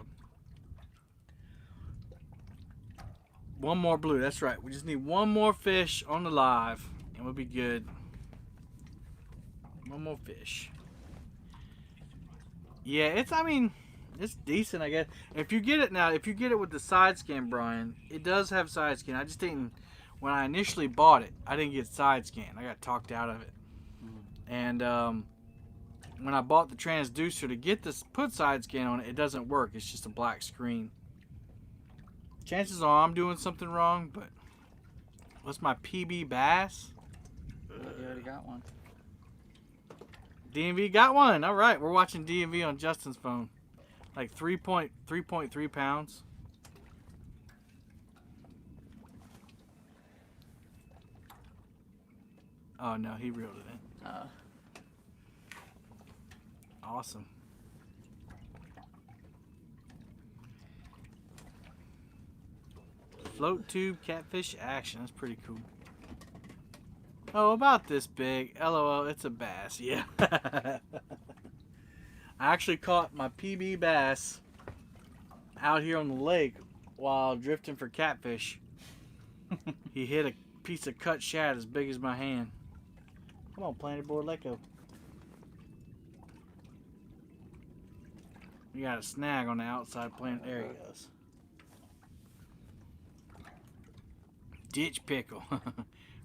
one more blue, that's right. We just need one more fish on the live and we'll be good. One more fish. Yeah, it's decent, I guess. If you get it with the side scan, Brian, it does have side scan. I just didn't, when I initially bought it, I didn't get side scan. I got talked out of it. And when I bought the transducer to get this, put side scan on it, it doesn't work. It's just a black screen. Chances are I'm doing something wrong, but what's my PB bass?
You already got one.
DMV got one. All right, we're watching DMV on Justin's phone. Like 3.3 pounds. Oh no, he reeled it in. Awesome. Float tube catfish action. That's pretty cool. Oh, about this big. LOL, it's a bass. Yeah. I actually caught my PB bass out here on the lake while drifting for catfish. He hit a piece of cut shad as big as my hand. Come on, planter board, let go. We got a snag on the outside plant. There he goes. Ditch pickle.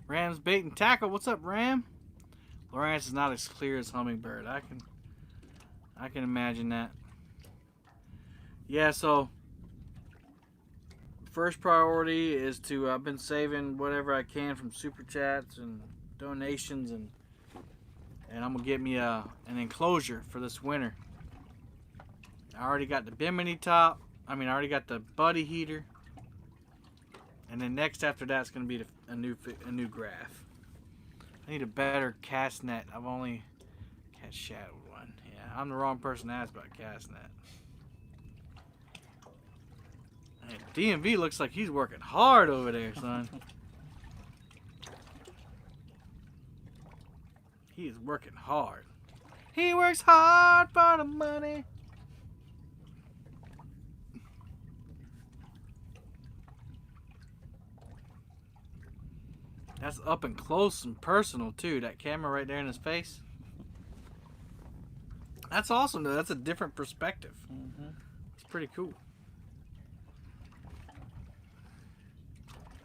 Ram's bait and tackle. What's up, Ram? Lowrance is not as clear as Hummingbird. I can imagine that. Yeah, so first priority is to I've been saving whatever I can from super chats and donations, and I'm gonna get me an enclosure for this winter. I already got the Bimini top. I already got the buddy heater. And then next after that's going to be a new graph. I need a better cast net. I've only cast shadowed one. Yeah, I'm the wrong person to ask about cast net. And DMV looks like he's working hard over there, son. He is working hard. He works hard for the money. That's up and close and personal too. That camera right there in his face. That's awesome though. That's a different perspective. It's pretty cool.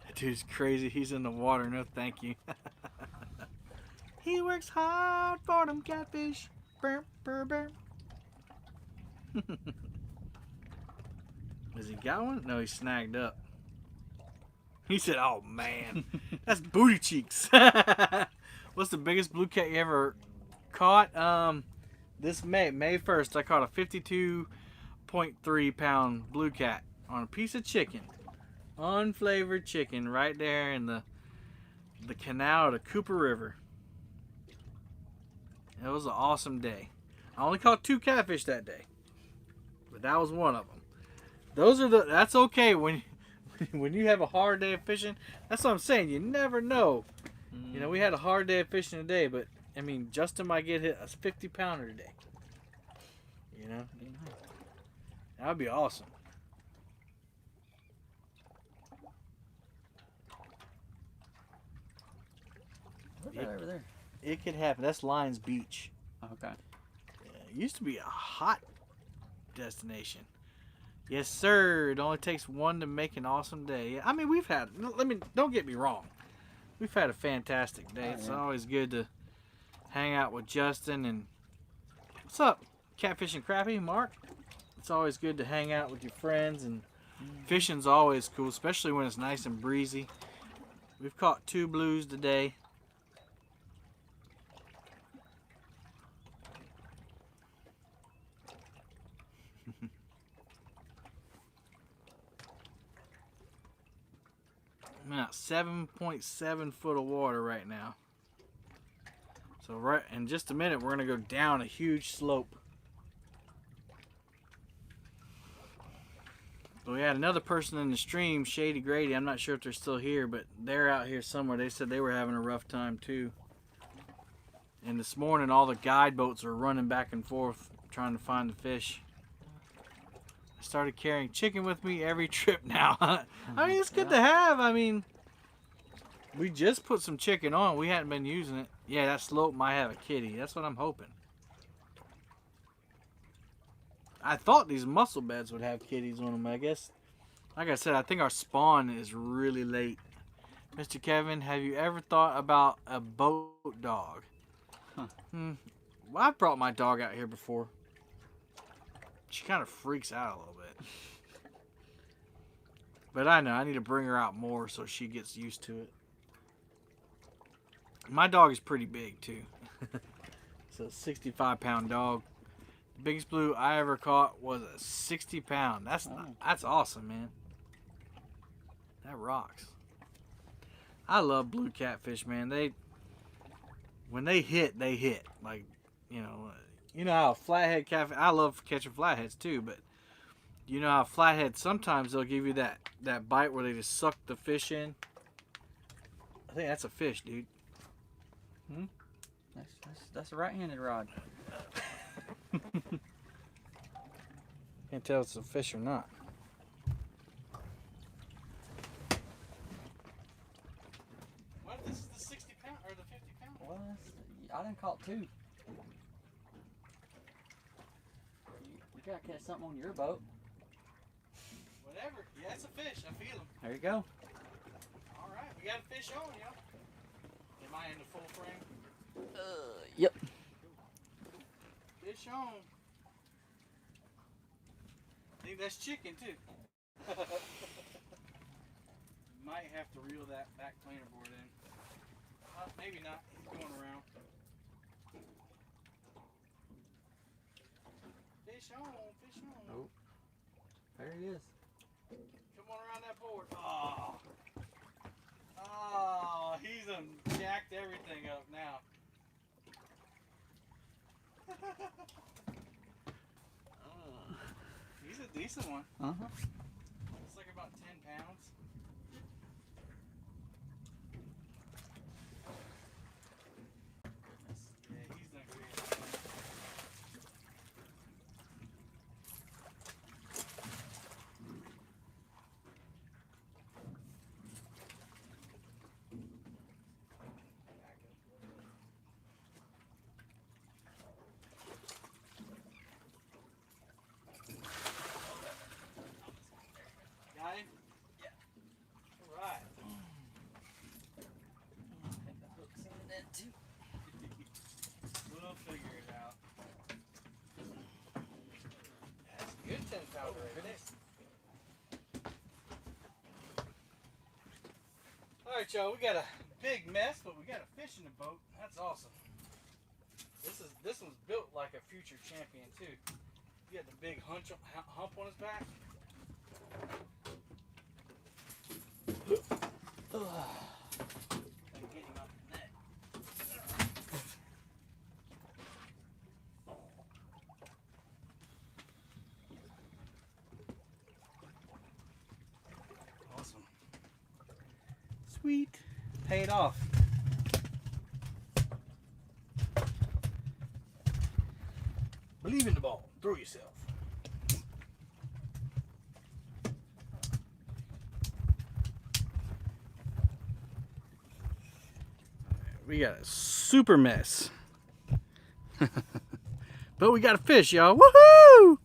That dude's crazy. He's in the water. No thank you. He works hard for them catfish. Burr, burr, burr. Has he got one? No, he's snagged up. He said, "Oh man, that's booty cheeks." What's the biggest blue cat you ever caught this May 1st. I caught a 52.3 pound blue cat on a piece of chicken, unflavored chicken, right there in the canal of the Cooper River. It was an awesome day. I only caught 2 catfish that day, but that was one of them. That's okay when you have a hard day of fishing. That's what I'm saying. You never know. You know, we had a hard day of fishing today, but I mean, Justin might get hit a 50 pounder today. You know, that would be awesome.
What's that over there?
It could happen. That's Lions Beach.
Okay.
Yeah, it used to be a hot destination. Yes, sir. It only takes one to make an awesome day. I mean, don't get me wrong. We've had a fantastic day. It's always good to hang out with Justin. And what's up, Catfish and Crappie, Mark? It's always good to hang out with your friends, and fishing's always cool, especially when it's nice and breezy. We've caught 2 blues today. I'm at 7.7 foot of water right now. So right in just a minute, we're gonna go down a huge slope. We had another person in the stream, Shady Grady. I'm not sure if they're still here, but they're out here somewhere. They said they were having a rough time too. And this morning, all the guide boats are running back and forth trying to find the fish. I started carrying chicken with me every trip now. I mean, it's good to have. I mean, we just put some chicken on. We hadn't been using it. Yeah, that slope might have a kitty. That's what I'm hoping. I thought these mussel beds would have kitties on them. I guess, like I said, I think our spawn is really late. Mr. Kevin, have you ever thought about a boat dog?
Huh.
Well, I've brought my dog out here before. She kind of freaks out a little bit. But I know, I need to bring her out more so she gets used to it. My dog is pretty big too. It's a 65-pound dog. The biggest blue I ever caught was a 60-pound. That's awesome, man. That rocks. I love blue catfish, man. When they hit, they hit. Like, you know how a flathead catfish. I love catching flatheads too, but you know how flatheads sometimes they'll give you that bite where they just suck the fish in. I think that's a fish, dude.
That's a right-handed rod.
Can't tell if it's a fish or not. What? This is the 60 pound or the 50 pound?
Well, I done caught 2. You gotta catch something on your boat.
Whatever. Yeah, it's a fish. I feel him.
There you go.
All right, we got a fish on, yo. Am I in the full frame?
Yep.
Fish on. I think that's chicken too. Might have to reel that back planer board in. Maybe not. He's going around. Fish on, fish on.
Oh, there he is.
Come on around that board. Oh. Oh, he's jacked everything up now. He's a decent one.
Uh-huh.
It's like about 10 pounds. Yeah, he's done great. Got him? Yeah. All right.
I think the hook's in it too.
We'll figure it out. That's a good 10 pounder right there. All right, y'all. We got a big mess, but we got a fish in the boat. That's awesome. This one's built like a future champion too. He got the big hump on his back. And get him up the net. Awesome. Sweet. Paid off. Believe in the ball. Throw yourself. We got a super mess. But we got a fish, y'all. Woohoo!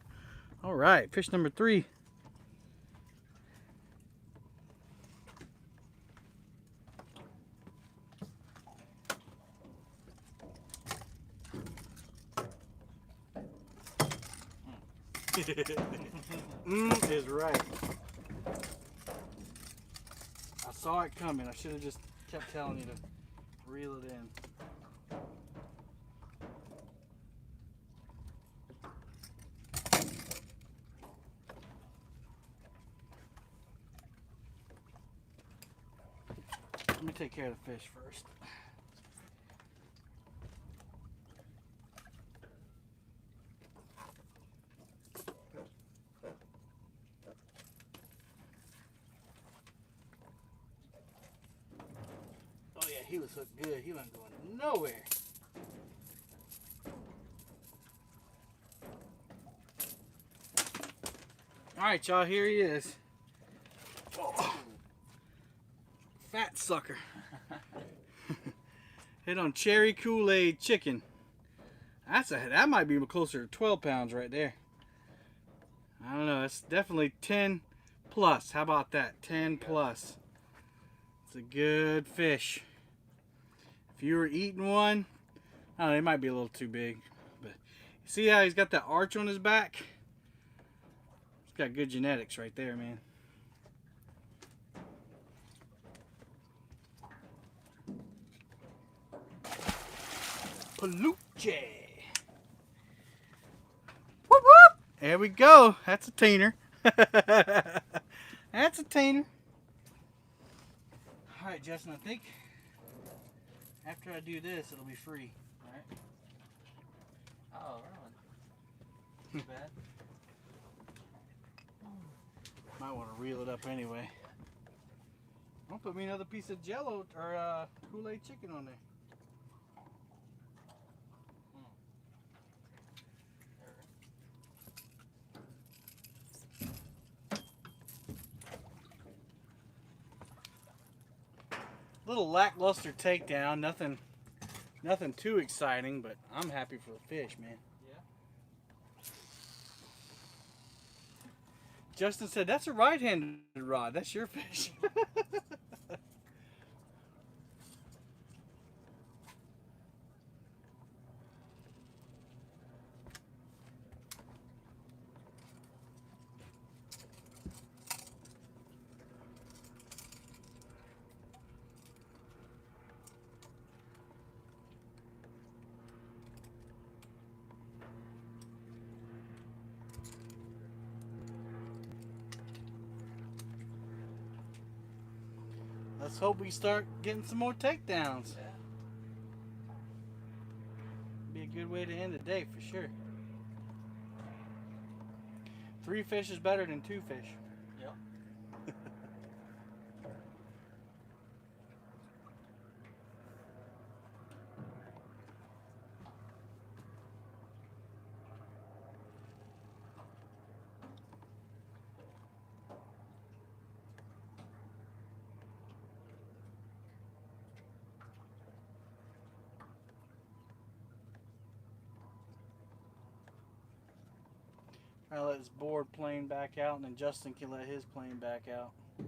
All right, fish number 3. Is right. I saw it coming. I should have just kept telling you to reel it in. Let me take care of the fish first. Oh yeah, he was hooked good. He wasn't going nowhere. All right, y'all, here he is. Oh, fat sucker. Hit on cherry Kool-Aid chicken. That might be closer to 12 pounds right there. I don't know. It's definitely 10 plus. How about that? 10 plus. It's a good fish. If you were eating one, I don't know, it might be a little too big. But see how he's got that arch on his back? He's got good genetics right there, man. Peluche. Whoop whoop. There we go. That's a teener. That's a teener. All right, Justin, I think after I do this, it'll be free. All right.
Oh, really? Too bad.
Might want to reel it up anyway. Don't put me another piece of Jello or Kool-Aid chicken on there. Little lackluster takedown, nothing too exciting, but I'm happy for the fish, man.
Yeah.
Justin said, that's a right-handed rod. That's your fish. Let's hope we start getting some more takedowns.
Yeah.
Be a good way to end the day for sure. 3 fish is better than 2 fish.
Yep.
I'll let his board plane back out, and then Justin can let his plane back out.
We're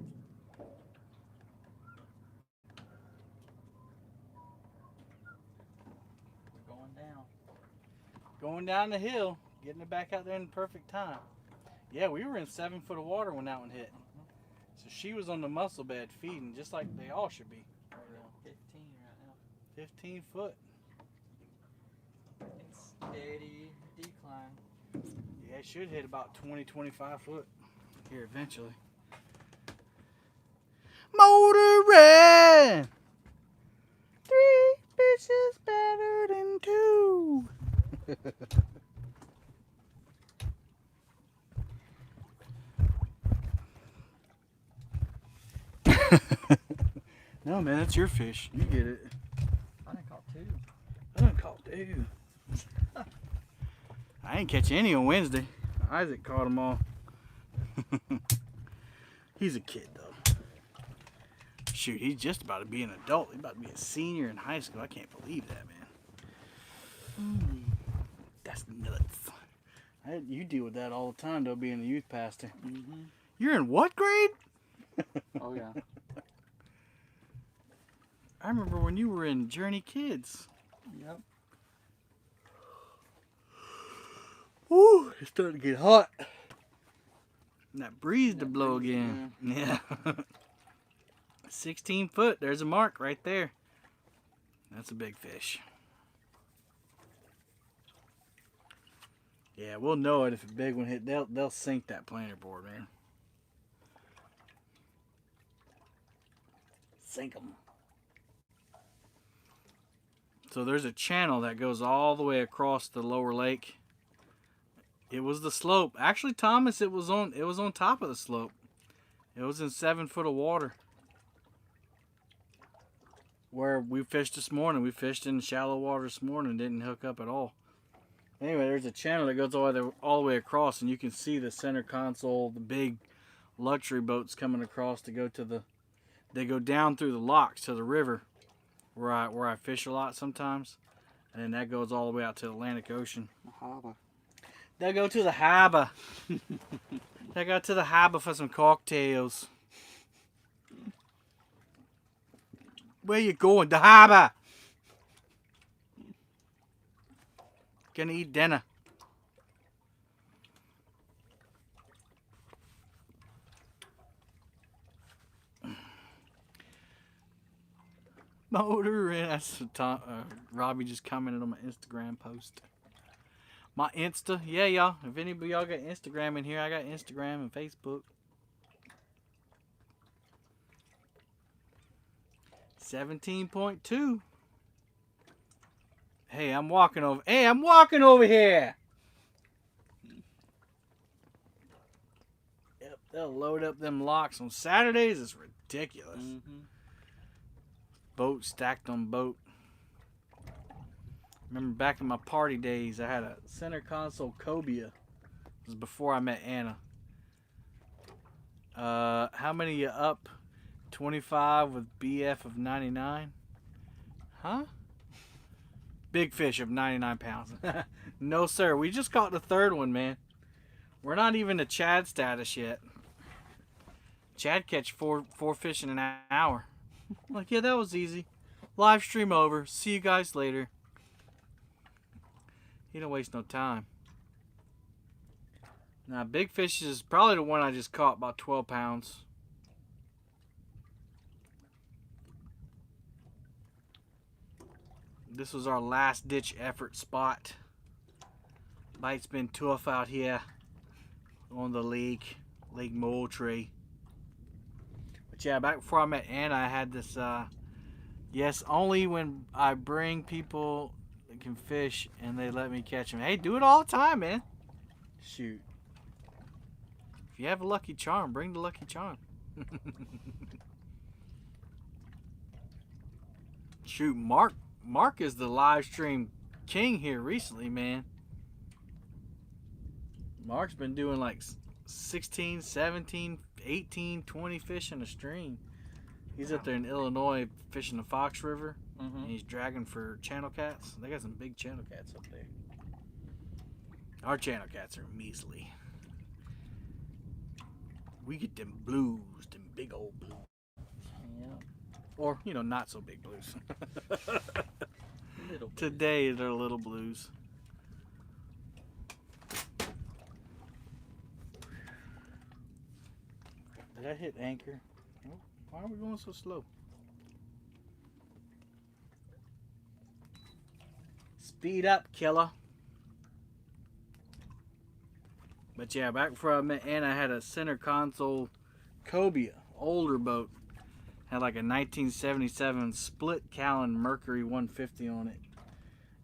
going down.
Going down the hill, getting it back out there in the perfect time. Yeah, we were in 7 foot of water when that one hit. So she was on the mussel bed feeding, just like they all should be.
We're on 15 right now.
15 foot.
steady decline.
Yeah, it should hit about 20, 25 foot here eventually. Motoring! 3 fishes better than 2. No, man, that's your fish. You get it.
I done caught 2.
I done caught 2. I ain't catch any on Wednesday. Isaac caught them all. He's a kid, though. Shoot, he's just about to be an adult. He's about to be a senior in high school. I can't believe that, man. That's nuts. You deal with that all the time, though, being a youth pastor.
Mm-hmm.
You're in what grade?
Oh, yeah.
I remember when you were in Journey Kids.
Yep.
Woo, it's starting to get hot. And that breeze to blow again. Yeah. 16 foot. There's a mark right there. That's a big fish. Yeah, we'll know it if a big one hit. They'll sink that planer board, man. Sink them. So there's a channel that goes all the way across the lower lake. It was the slope. Actually, Thomas, it was on top of the slope. It was in 7 foot of water. Where we fished this morning. We fished in shallow water this morning, didn't hook up at all. Anyway, there's a channel that goes all the way across, and you can see the center console, the big luxury boats coming across to go to the. They go down through the locks to the river, where I fish a lot sometimes, and then that goes all the way out to the Atlantic Ocean.
The harbor.
They go to the harbor. They go to the harbor for some cocktails. Where you going? The harbor. Gonna eat dinner. Motoring. That's Robbie just commented on my Instagram post. My Insta. Yeah, y'all. If anybody y'all got Instagram in here, I got Instagram and Facebook. 17.2. Hey, I'm walking over. Hey, I'm walking over here. Yep, they'll load up them locks on Saturdays. It's ridiculous.
Mm-hmm.
Boat stacked on boat. Remember back in my party days, I had a center console cobia. It was before I met Anna. How many you up? 25 with BF of 99? Huh? Big fish of 99 pounds. No, sir. We just caught the third one, man. We're not even to Chad status yet. Chad catch four fish in an hour. I'm like, yeah, that was easy. Live stream over. See you guys later. He don't waste no time. Now, big fish is probably the one I just caught, about 12 pounds. This was our last ditch effort spot. Bite's been tough out here on the lake, Lake Moultrie. But yeah, back before I met Anna, I had this, yes, only when I bring people that can fish and they let me catch them. Hey, do it all the time, man. Shoot. If you have a lucky charm, bring the lucky charm. Shoot, Mark is the live stream king here recently, man. Mark's been doing like 16, 17, 18, 20 fish in a stream. He's up there in Illinois fishing the Fox River.
Mm-hmm.
And he's dragging for channel cats. They got some big channel cats up there. Our channel cats are measly. We get them blues, them big old blues.
Yeah.
Or, you know, not so big blues.
Little blues.
Today they're little blues. Did I hit anchor? Oh, why are we going so slow? Speed up, killer. But yeah, back before I met Anna, I had a center console Cobia, older boat. Had like a 1977 split Callan Mercury 150 on it.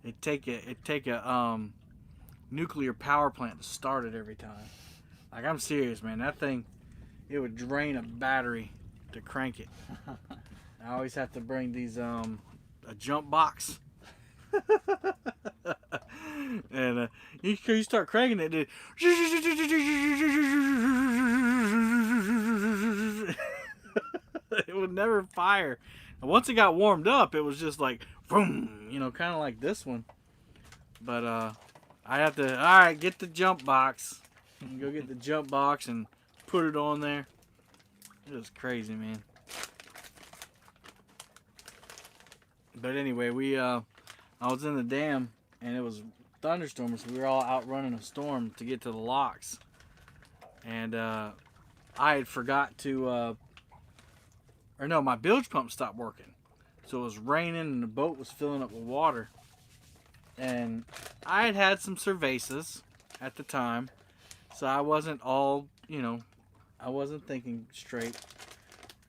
It'd take a nuclear power plant to start it every time. Like, I'm serious, man. That thing, it would drain a battery to crank it. I always have to bring these a jump box. And you start cranking it, it would never fire. And once it got warmed up, it was just like boom, kind of like this one. But I have to, all right, get the jump box. And go get the jump box and put it on there. It was crazy, man. But anyway, I was in the dam and it was thunderstorm, so we were all out running a storm to get to the locks. And I had forgot to, or no, my bilge pump stopped working. So it was raining and the boat was filling up with water. And I had some cervezas at the time, so I wasn't all, I wasn't thinking straight.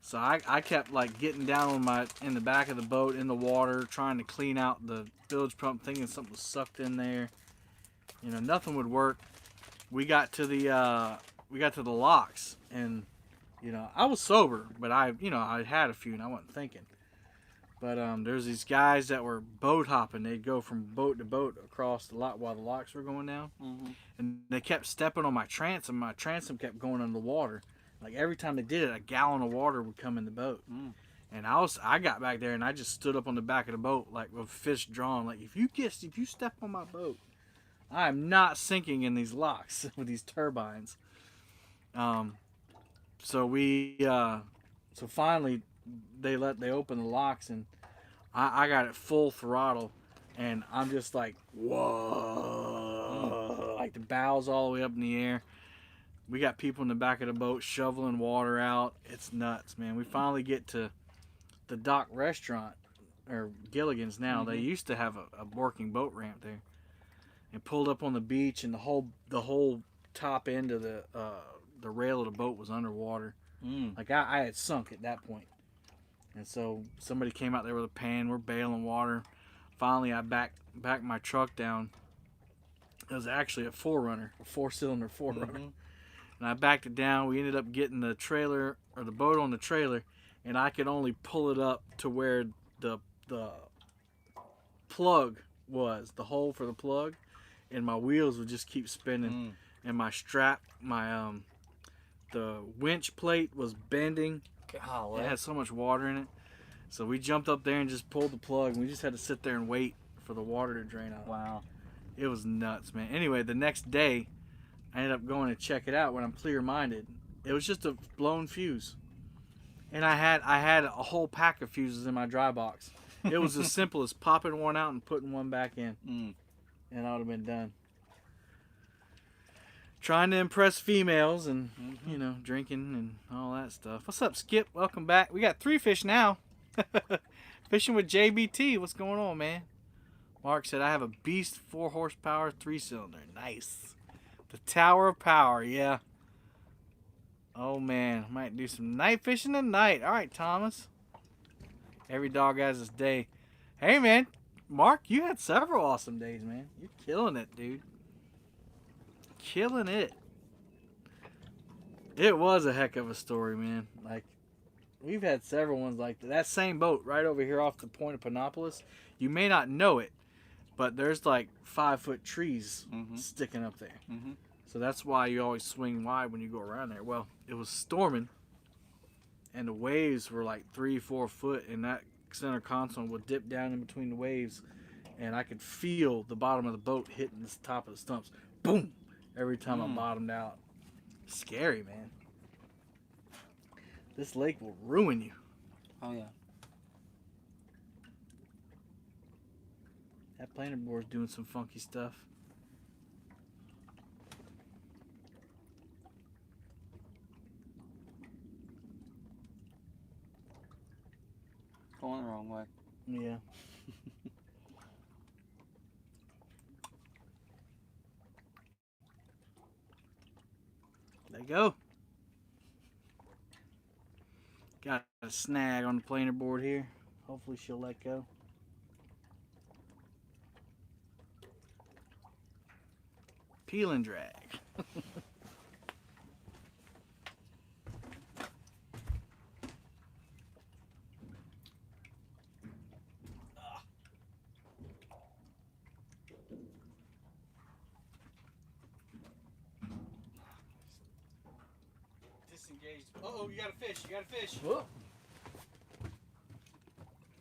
So I kept like getting down on in the back of the boat in the water, trying to clean out the bilge pump, thinking something was sucked in there. Nothing would work. We got to the locks, and I was sober, but I had a few and I wasn't thinking. But there's these guys that were boat hopping. They'd go from boat to boat across the lock while the locks were going down.
Mm-hmm.
And they kept stepping on my transom. My transom kept going under the water. Like every time they did it, a gallon of water would come in the boat.
Mm.
And I got back there and I just stood up on the back of the boat like with fish drawn. Like if you step on my boat, I'm not sinking in these locks with these turbines. So finally they opened the locks and I got it full throttle and I'm just like, whoa, like the bows all the way up in the air. We got people in the back of the boat shoveling water out. It's nuts, man. We finally get to the dock restaurant, or Gilligan's now. Mm-hmm. They used to have a working boat ramp there. And pulled up on the beach, and the whole top end of the rail of the boat was underwater. Like I had sunk at that point. And so somebody came out there with a pan. We're bailing water. Finally, I backed my truck down. It was actually a 4Runner, a 4-cylinder 4Runner. Mm-hmm. And I backed it down. We ended up getting the trailer, or the boat on the trailer, and I could only pull it up to where the plug was, the hole for the plug, and my wheels would just keep spinning. And my strap, the winch plate was bending.
Golly.
It had so much water in it. So we jumped up there and just pulled the plug, and we just had to sit there and wait for the water to drain out.
Wow.
It was nuts, man. Anyway, the next day, I ended up going to check it out when I'm clear-minded. It was just a blown fuse. And I had a whole pack of fuses in my dry box. It was as simple as popping one out and putting one back in. And I would have been done. Trying to impress females and, drinking and all that stuff. What's up, Skip? Welcome back. We got 3 fish now. Fishing with JBT. What's going on, man? Mark said, I have a beast 4 horsepower 3-cylinder. Nice. The Tower of Power, yeah. Oh, man. Might do some night fishing tonight. All right, Thomas. Every dog has his day. Hey, man. Mark, you had several awesome days, man. You're killing it, dude. Killing it. It was a heck of a story, man. Like, we've had several ones like that. That same boat right over here off the point of Panopolis. You may not know it, but there's like 5-foot trees sticking up there. So that's why you always swing wide when you go around there. Well, it was storming, and the waves were like 3-4 foot, and that center console would dip down in between the waves, and I could feel the bottom of the boat hitting the top of the stumps. Boom! Every time I bottomed out. Scary, man. This lake will ruin you.
Oh, yeah.
That planer board's doing some funky stuff.
Going the wrong way.
Yeah. There you go. Got a snag on the planer board here. Hopefully she'll let go. Peel and drag. Disengaged. Uh-oh, you got a fish. You got a fish.
Whoa.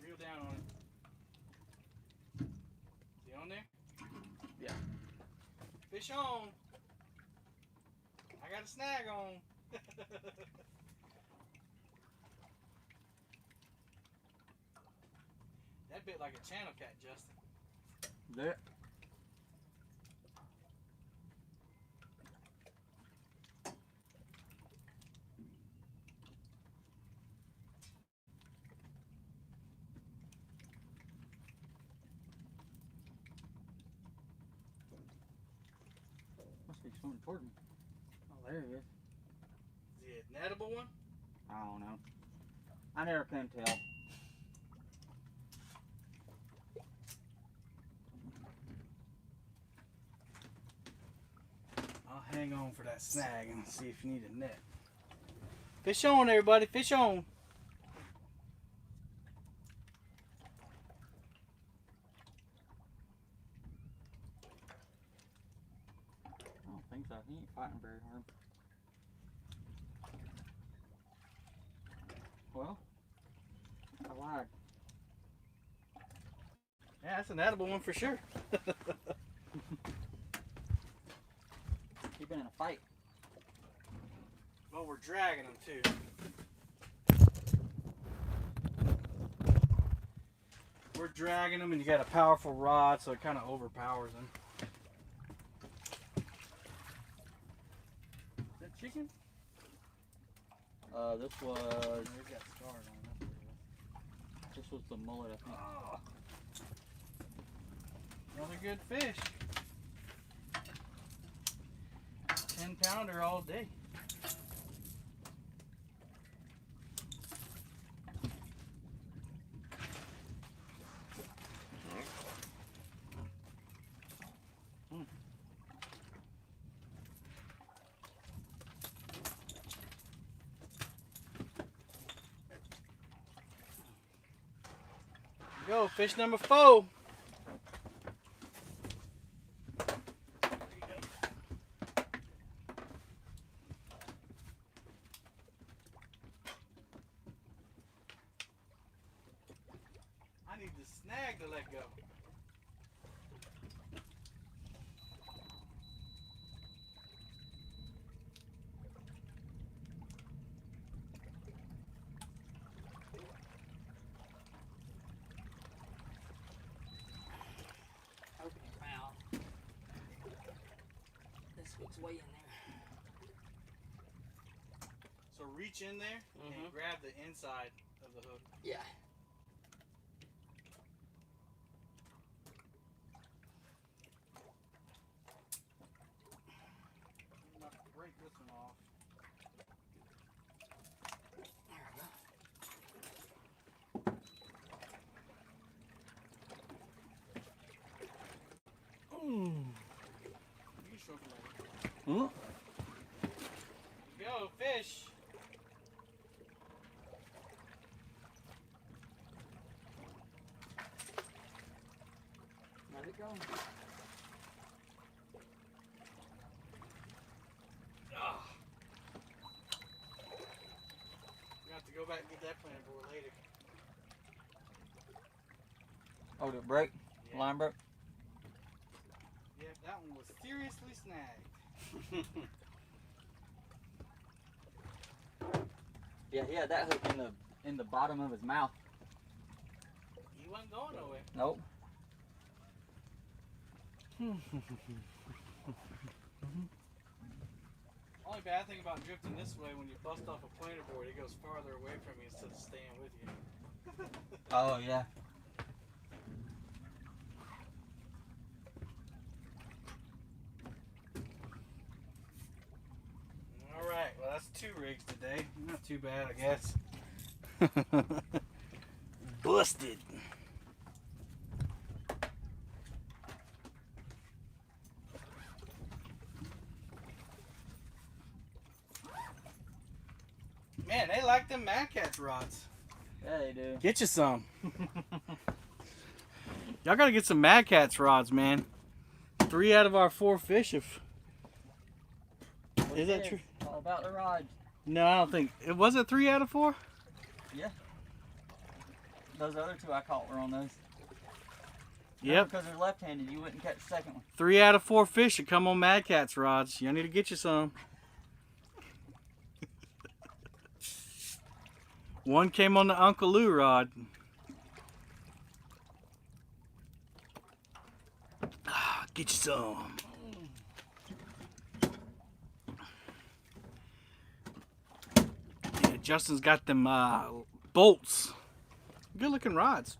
Reel down on it. Is he on there?
Yeah.
Fish on. I got a snag on. That bit like a channel cat, Justin.
There. Must be swimming toward me. Oh, there he is.
Is he an edible one?
I don't know. I never can tell.
I'll hang on for that snag and see if you need a net. Fish on, everybody. Fish on.
I don't think so. He ain't fighting very hard. Well, I lied.
Yeah, that's an edible one for sure.
You've been in a fight.
Well, we're dragging them too. We're dragging them, and you got a powerful rod, so it kind of overpowers them. Is that chicken?
This was.
They've got scars on them.
This was the mullet, I think.
Oh, another good fish. 10-pounder all day. Go, fish number 4. I need the snag to let go.
Open your mouth. This hook's way in there.
So reach in there and grab the inside of the hook.
Yeah.
I'm about to break this one off.
There we go.
You can stroke it later.
Huh?
Go, fish.
Let it go.
Ah. We have to go back and get that planer board later.
Oh, did it break?
Yeah.
Line broke?
Yeah, that one was seriously snagged.
Yeah, he had that hook in the bottom of his mouth.
He wasn't going nowhere.
Nope.
Only bad thing about drifting this way, when you bust off a planer board, it goes farther away from you instead of staying with you.
Oh, yeah.
All right. 2 rigs today. Not too bad, I guess. Busted. Man, they like them Mad Catch rods.
Yeah, they do.
Get you some. Y'all gotta get some Mad Catch rods, man. 3 out of our 4 fish have. Is that true?
All about the rod.
No, I don't think it was. It 3 out of 4.
Yeah. Those other 2 I caught were on those.
Yep.
Because they're left-handed, you wouldn't catch the second one.
3 out of 4 fish that come on Mad Catch rods. Y'all need to get you some. 1 came on the Uncle Lou rod. Get you some. Yeah, Justin's got them bolts. Good looking rods.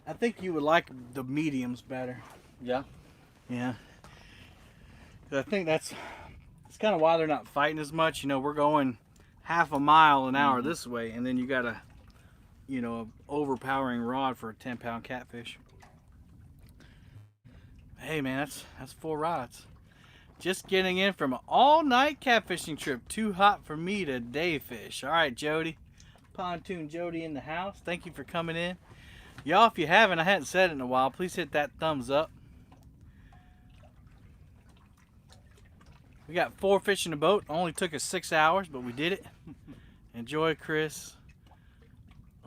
I think you would like the mediums better.
Yeah.
Yeah. I think that's kind of why they're not fighting as much. You know, we're going half a mile an hour this way, and then you got a, you know, overpowering rod for a 10-pound catfish. Hey man, that's 4 rods. Just getting in from an all-night catfishing trip. Too hot for me to day fish. All right, Jody. Pontoon Jody in the house. Thank you for coming in. Y'all, if you haven't, I hadn't said it in a while, please hit that thumbs up. We got 4 fish in the boat. Only took us 6 hours, but we did it. Enjoy, Chris.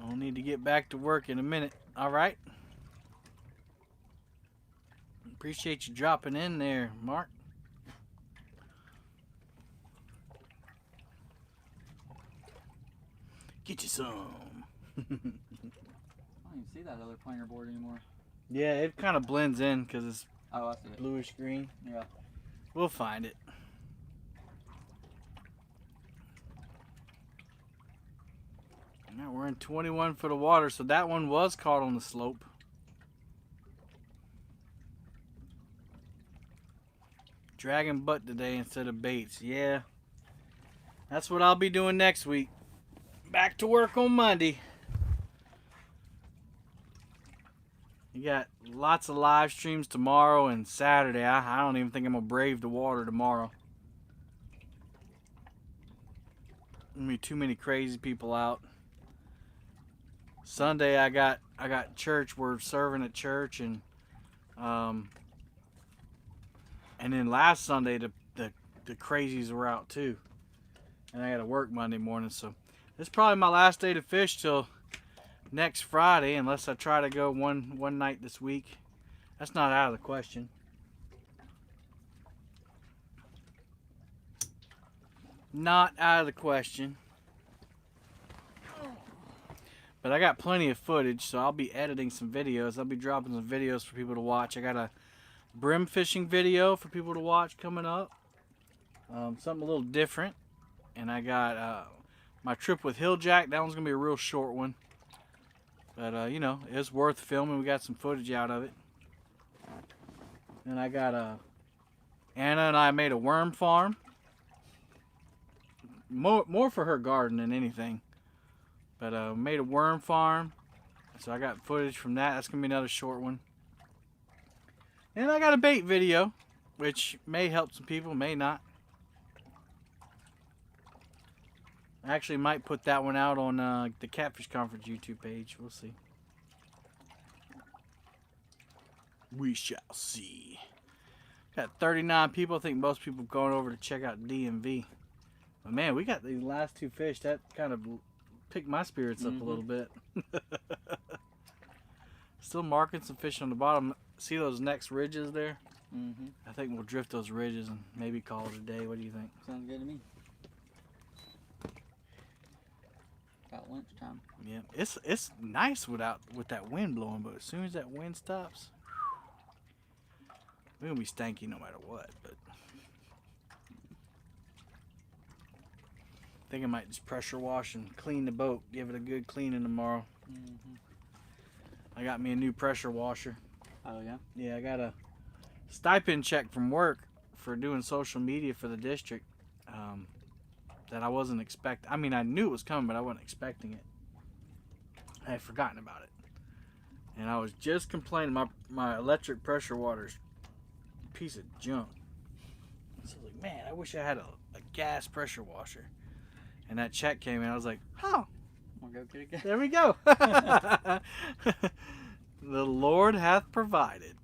I'll need to get back to work in a minute. All right. Appreciate you dropping in there, Mark. Get you some.
I don't even see that other planer board anymore.
Yeah, it kind of blends in because it's
Oh, I see it.
bluish green.
Yeah.
We'll find it. Now we're in 21 foot of water, so that one was caught on the slope. Dragging butt today instead of baits. Yeah. That's what I'll be doing next week. Back to work on Monday. You got lots of live streams tomorrow and Saturday. I don't even think I'm going to brave the water tomorrow. There'll be too many crazy people out. Sunday I got church. We're serving at church, and then last Sunday the crazies were out too. And I got to work Monday morning, so this is probably my last day to fish till next Friday, unless I try to go one night this week. That's not out of the question. Not out of the question. But I got plenty of footage, so I'll be editing some videos. I'll be dropping some videos for people to watch. I got a brim fishing video for people to watch coming up. Something a little different. And I got my trip with Hilljack. That one's going to be a real short one. But, you know, it's worth filming. We got some footage out of it. And I got Anna and I made a worm farm. More for her garden than anything. But made a worm farm. So I got footage from that. That's going to be another short one. And I got a bait video, which may help some people, may not. I actually might put that one out on the Catfish Conference YouTube page. We'll see. We shall see. Got 39 people. I think most people going over to check out DMV. But man, we got these last 2 fish. That kind of picked my spirits up a little bit. Still marking some fish on the bottom. See those next ridges there? I think we'll drift those ridges and maybe call it a day. What do you think?
Sounds good to me. About lunchtime.
Yeah, it's nice with that wind blowing, but as soon as that wind stops, we're gonna be stanky no matter what. But I think I might just pressure wash and clean the boat. Give it a good cleaning tomorrow. I got me a new pressure washer.
Oh yeah?
Yeah, I got a stipend check from work for doing social media for the district. that I wasn't expecting. I mean, I knew it was coming, but I wasn't expecting it. I had forgotten about it. And I was just complaining my electric pressure water's a piece of junk. So I was like, man, I wish I had a gas pressure washer. And that check came in. I was like, oh,
We'll go get it again.
there we go. The Lord hath provided.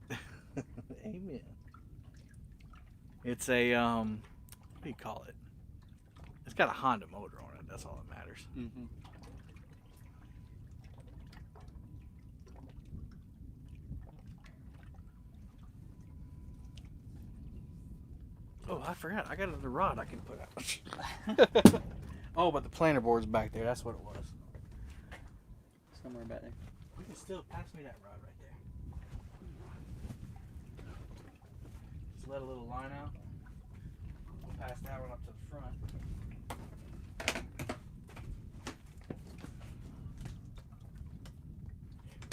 Amen. It's a what do you call it? It's got a Honda motor on it. That's all that matters.
Mm-hmm.
Oh, I forgot. I got another rod I can put out. Oh, but the planter board's back there. That's what it was.
Somewhere back there.
You can still pass me that rod right there. Just let a little line out. We'll pass that one up to the front.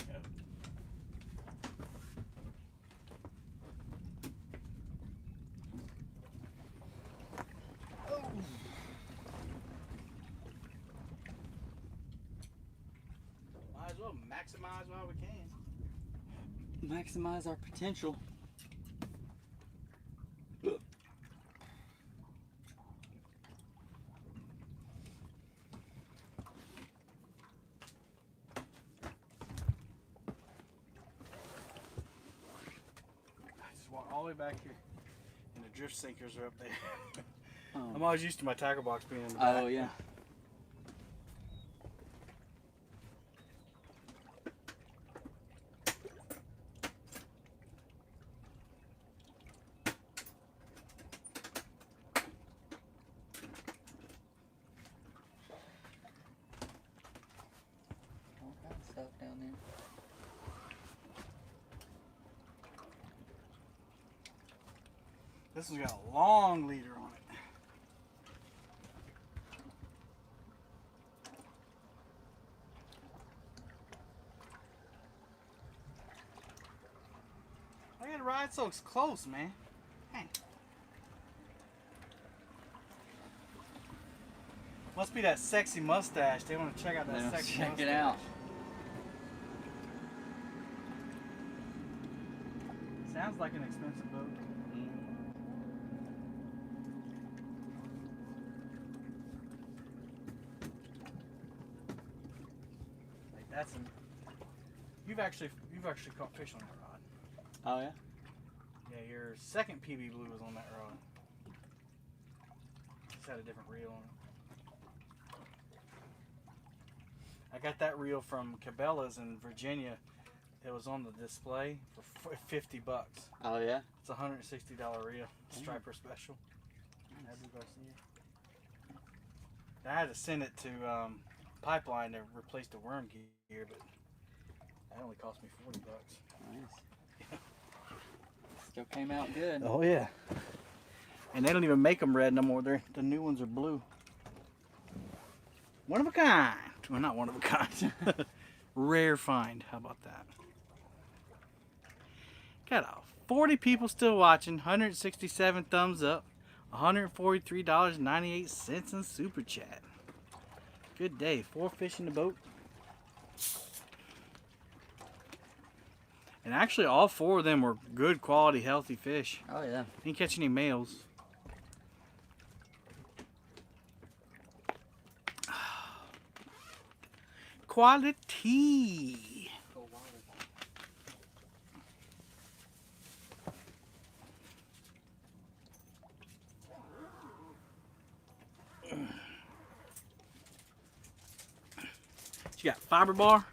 There we go. Oh. Might as well maximize while we can.
Maximize our potential.
I just walk all the way back here, and the drift sinkers are up there.
Oh,
I'm always used to my tackle box being in the back.
oh yeah. All kinds of stuff down there.
This one's got a long leader on it. I gotta ride so close, man. Dang. Must be that sexy mustache. They want to check out that
Yeah,
sexy
check
mustache.
it out.
Sounds like an expensive boat. Like that's an. You've actually caught fish on that rod.
Oh yeah.
Yeah, your second PB blue was on that rod. Just had a different reel on it. I got that reel from Cabela's in Virginia. It was on the display for $50.
Oh yeah.
It's a $160 reel, striper special. I had to send it to Pipeline to replace the worm gear, but that only cost me $40.
Nice. Still came out good.
Oh yeah. And they don't even make them red no more. The new ones are blue. One of a kind. Well, not one of a kind. Rare find. How about that? Got 40 people still watching. 167 thumbs up. $143.98 in super chat. Good day. 4 fish in the boat. And actually, all 4 of them were good quality, healthy fish.
Oh yeah.
Didn't catch any males. Quality. You got fiber bar?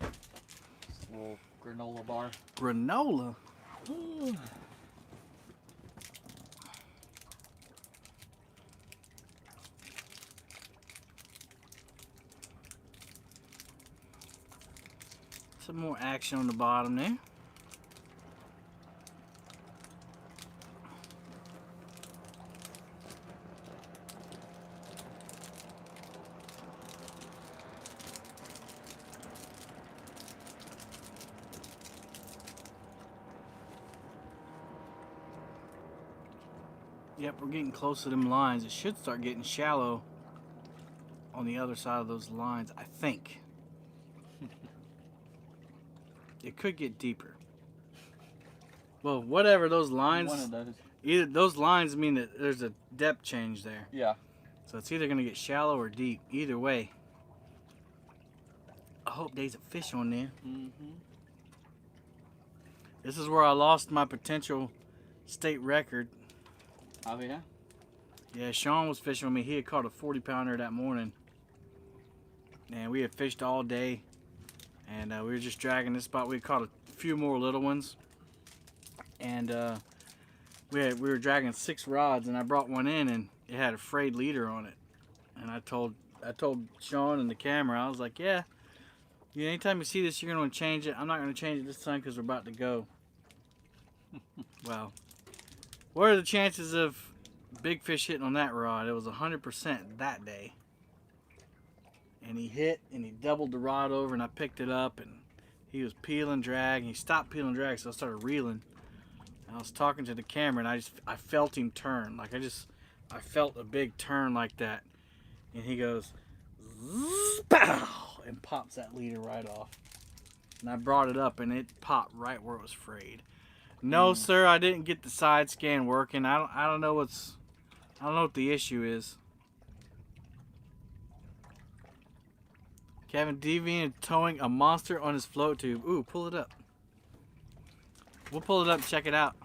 Little granola bar.
Granola. Some more action on the bottom there. Yep, we're getting close to them lines. It should start getting shallow on the other side of those lines, I think. It could get deeper. Well, whatever those lines,
One of those.
either those lines mean that there's a depth change there.
Yeah.
So it's either gonna get shallow or deep. Either way. I hope there's a fish on there.
Mm-hmm.
This is where I lost my potential state record.
Oh yeah.
Yeah, Sean was fishing with me. He had caught a 40-pounder that morning. And we had fished all day. And we were just dragging this spot. We had caught a few more little ones. And we were dragging 6 rods, and I brought one in, and it had a frayed leader on it. And I told Sean and the camera, I was like, yeah, anytime you see this, you're going to change it. I'm not going to change it this time because we're about to go. Well, what are the chances of big fish hitting on that rod? It was 100% that day. And he hit, and he doubled the rod over, and I picked it up, and he was peeling drag, and he stopped peeling drag, so I started reeling. And I was talking to the camera, and I felt him turn. Like I felt a big turn like that. And he goes, zzz, pow, and pops that leader right off. And I brought it up, and it popped right where it was frayed. No, sir, I didn't get the side scan working. I don't know what the issue is. Kevin deviant towing a monster on his float tube. Ooh, pull it up. We'll pull it up and check it out.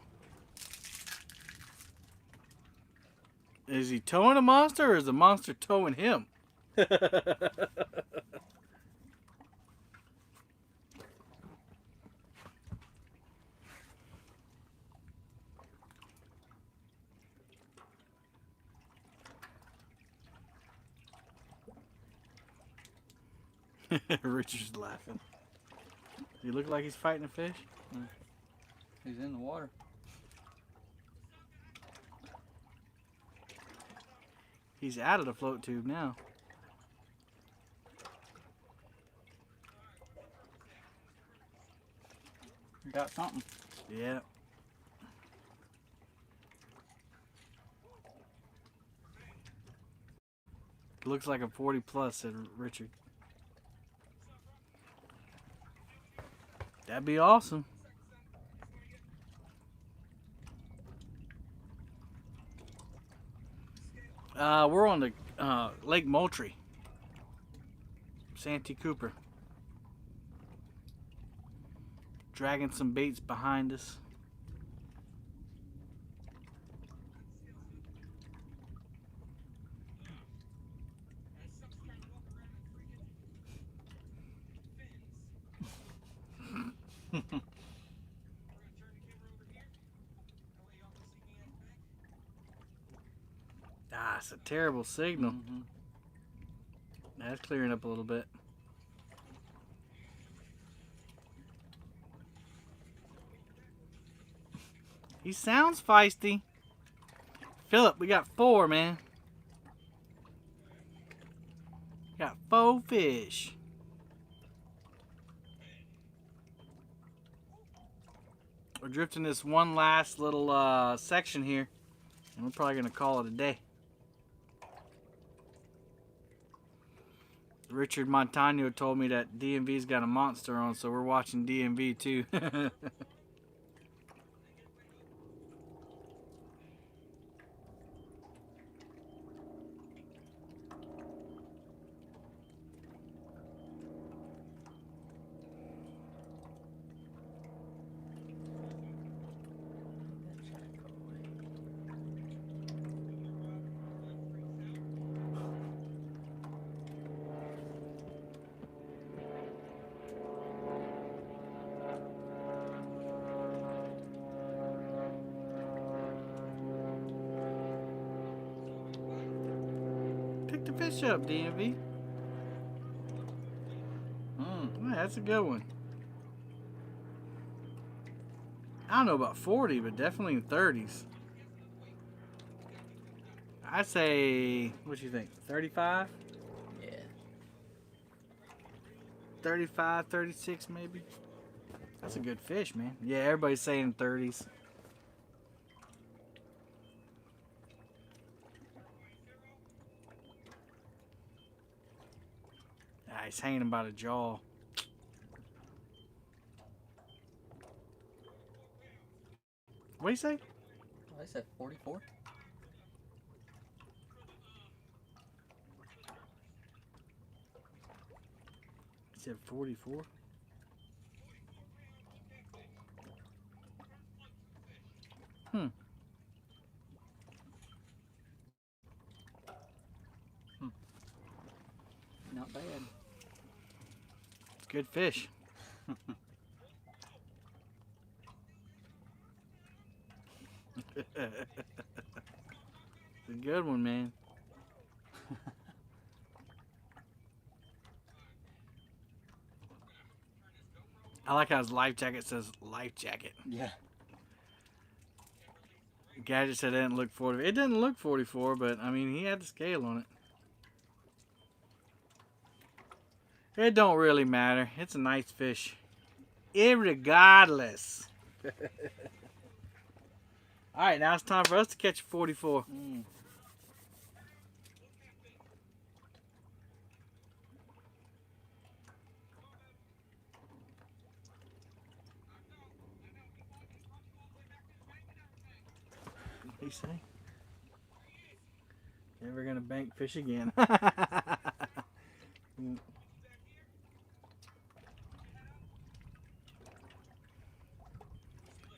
Is he towing a monster, or is the monster towing him? Richard's laughing. Does he look like he's fighting a fish?
He's in the water.
He's out of the float tube now.
You got something.
Yeah. Looks like a 40 plus, said Richard. That'd be awesome. We're on the Lake Moultrie. Santee Cooper. Dragging some baits behind us. Ah, it's a terrible signal.
Mm-hmm.
That's clearing up a little bit. He sounds feisty. Philip, we got 4, man. Got 4 fish. We're drifting this one last little section here, and we're probably gonna call it a day. Richard Montano told me that DMV's got a monster on, so we're watching DMV too. Pick the fish up, DMV. Yeah, that's a good one. I don't know about 40, but definitely in 30s. I'd say, what you think, 35?
Yeah.
35, 36 maybe. That's a good fish, man. Yeah, everybody's saying 30s. Nice, hanging by the jaw. What do you say?
I said 44.
He said 44.
Not bad.
Good fish. It's a good one, man. I like how his life jacket says life jacket.
Yeah.
Gadget said it didn't look 40. It didn't look 44, but I mean, he had the scale on it. It don't really matter. It's a nice fish. Irregardless. Alright, now it's time for us to catch a 44. What do you say? Never gonna bank fish again.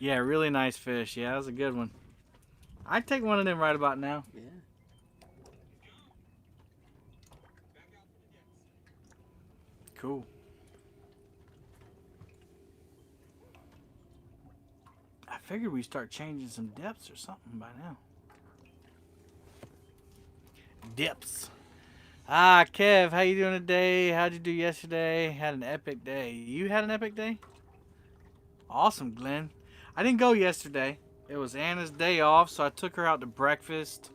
Yeah, really nice fish. Yeah, that was a good one. I'd take one of them right about now.
Yeah.
Cool. I figured we'd start changing some depths or something by now. Dips. Ah, Kev, how you doing today? How'd you do yesterday? Had an epic day. You had an epic day? Awesome, Glenn. I didn't go yesterday. It was Anna's day off, so I took her out to breakfast.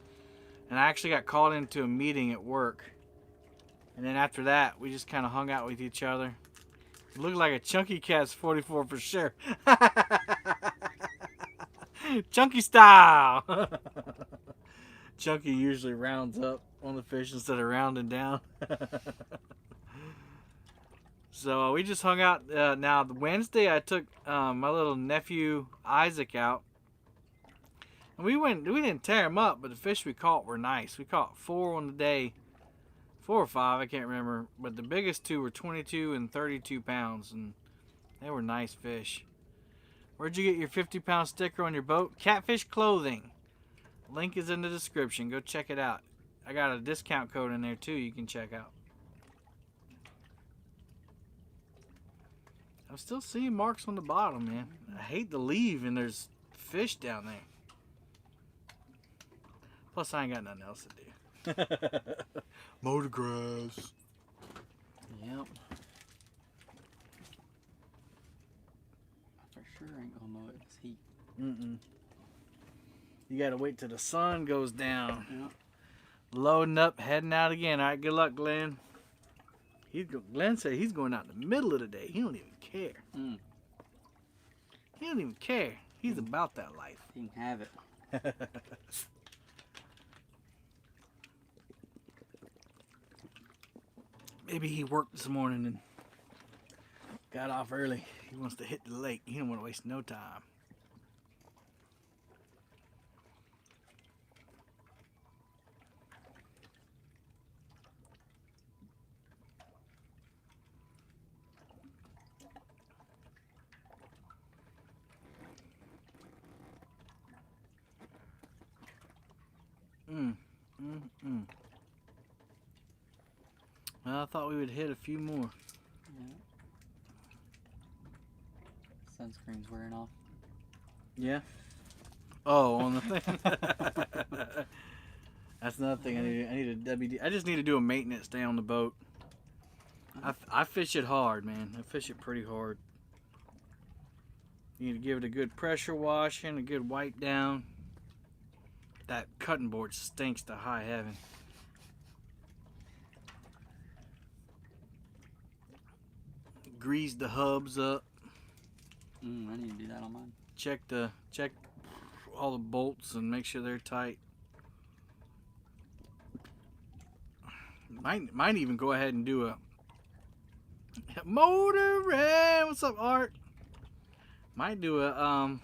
And I actually got called into a meeting at work. And then after that, we just kind of hung out with each other. It looked like a Chunky Cat's 44 for sure. Chunky style. Chunky usually rounds up on the fish instead of rounding down. So we just hung out. Now Wednesday I took my little nephew Isaac out, and we didn't tear him up, but the fish we caught were nice. We caught 4 on the day, 4 or 5, I can't remember, but the biggest 2 were 22 and 32 pounds, and they were nice fish. Where'd you get your 50-pound sticker on your boat? Catfish Clothing. Link is in the description. Go check it out. I got a discount code in there too you can check out. I'm still seeing marks on the bottom, man. I hate to leave and there's fish down there. Plus, I ain't got nothing else to do. Mow the grass.
Yep. For sure ain't gonna mow it. It's heat.
You gotta wait till the sun goes down.
Yep.
Loading up, heading out again. All right, good luck, Glenn. Glenn said he's going out in the middle of the day. He don't even care. He don't even care. He's about that life.
He can have it.
Maybe he worked this morning and got off early. He wants to hit the lake. He don't want to waste no time. Well, I thought we would hit a few more.
Yeah. Sunscreen's wearing off.
Yeah? Oh, on the thing. That's another thing I need a WD. I just need to do a maintenance day on the boat. I fish it hard, man. I fish it pretty hard. You need to give it a good pressure washing, a good wipe down. That cutting board stinks to high heaven. Grease the hubs up.
I need to do that on mine.
Check all the bolts and make sure they're tight. Might even go ahead and do Motoring. What's up, Art? Might do a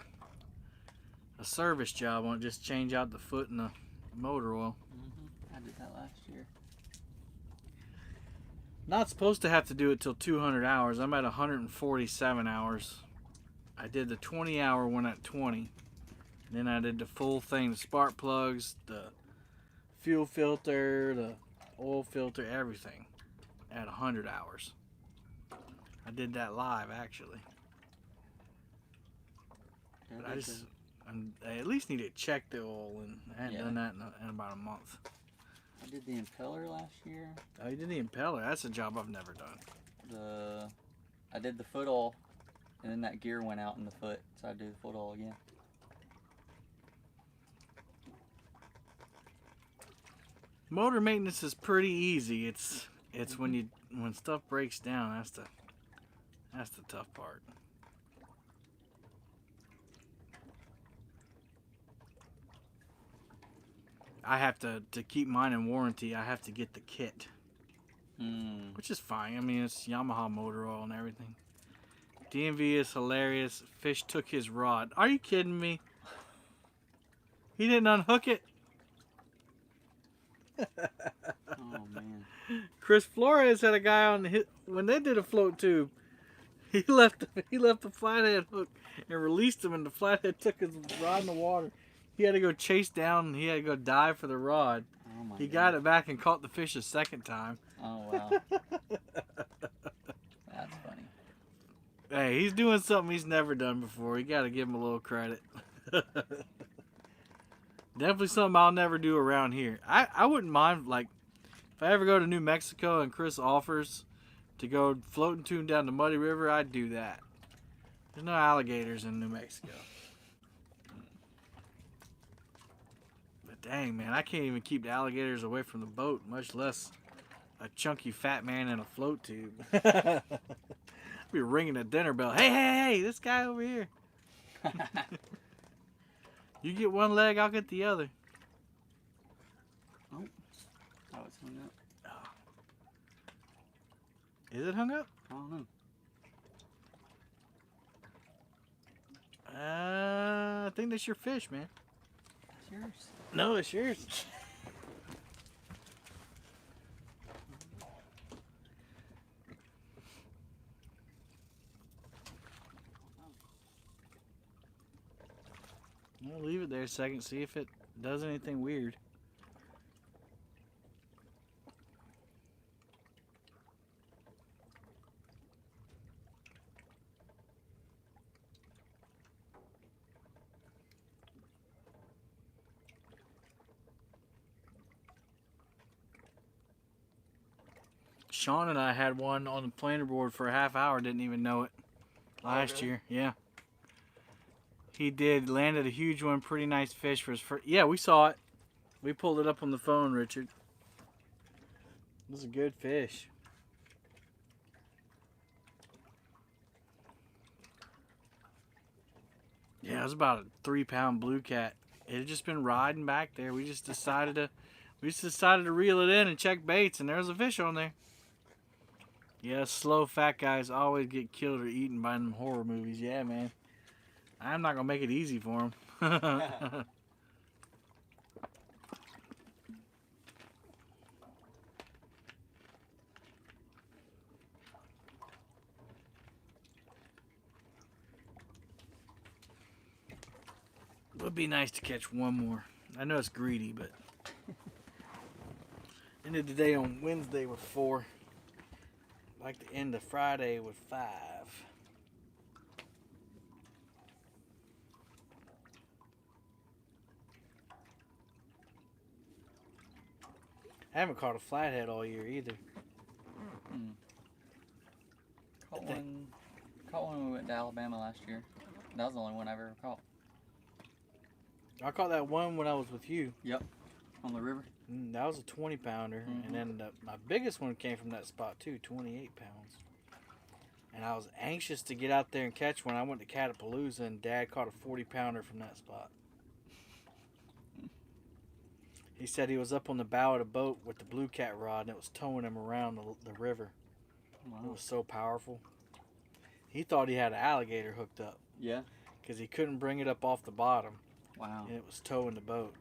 service job on it, just change out the foot and the motor oil.
I did that last year.
Not supposed to have to do it till 200 hours. I'm at 147 hours. I did the 20-hour one at 20. Then I did the full thing, the spark plugs, the fuel filter, the oil filter, everything at 100 hours. I did that live, actually. But I at least need to check the oil, and I hadn't done that in about a month.
I did the impeller last year.
Oh, you did the impeller. That's a job I've never done.
I did the foot oil, and then that gear went out in the foot, so I do the foot oil again.
Motor maintenance is pretty easy. It's when stuff breaks down, that's the tough part. I have to keep mine in warranty. I have to get the kit, which is fine. I mean, it's Yamaha motor oil and everything. DMV is hilarious. Fish took his rod. Are you kidding me? He didn't unhook it.
Oh man.
Chris Flores had a guy on when they did a float tube. He left the flathead hook and released him, and the flathead took his rod in the water. He had to go chase down, and he had to go dive for the rod.
Oh my
he
God.
got it back and caught the fish a second time.
Oh wow. That's funny.
Hey, he's doing something he's never done before. You got to give him a little credit. Definitely something I'll never do around here. I wouldn't mind, like, if I ever go to New Mexico and Chris offers to go floating tune down the Muddy River, I'd do that. There's no alligators in New Mexico. But dang, man, I can't even keep the alligators away from the boat, much less a chunky fat man in a float tube. I'd be ringing a dinner bell. Hey, hey, hey, this guy over here. You get one leg, I'll get the other.
Oh, it's hung up.
Is it hung up?
I don't know.
I think that's your fish, man.
It's yours.
No, it's yours. I'll leave it there a second, see if it does anything weird. Sean and I had one on the planer board for a half hour, didn't even know it last year. Yeah. He did, landed a huge one, pretty nice fish for his first. Yeah, we saw it. We pulled it up on the phone, Richard. It was a good fish. Yeah, it was about a 3-pound blue cat. It had just been riding back there. We just decided to reel it in and check baits, and there was a fish on there. Yeah, slow fat guys always get killed or eaten by them horror movies. Yeah, man. I'm not gonna make it easy for them. It would be nice to catch one more. I know it's greedy, but ended the day on Wednesday with 4. Like to end the Friday with 5. I haven't caught a flathead all year either.
Caught one when we went to Alabama last year. That was the only one I've ever caught.
I caught that one when I was with you.
Yep. On the river.
That was a 20-pounder, and then my biggest one came from that spot too, 28 pounds. And I was anxious to get out there and catch one. I went to Catapalooza, and Dad caught a 40-pounder from that spot. He said he was up on the bow of the boat with the blue cat rod, and it was towing him around the river. It
Wow.
was so powerful. He thought he had an alligator hooked up
Yeah.
because he couldn't bring it up off the bottom,
Wow.
and it was towing the boat.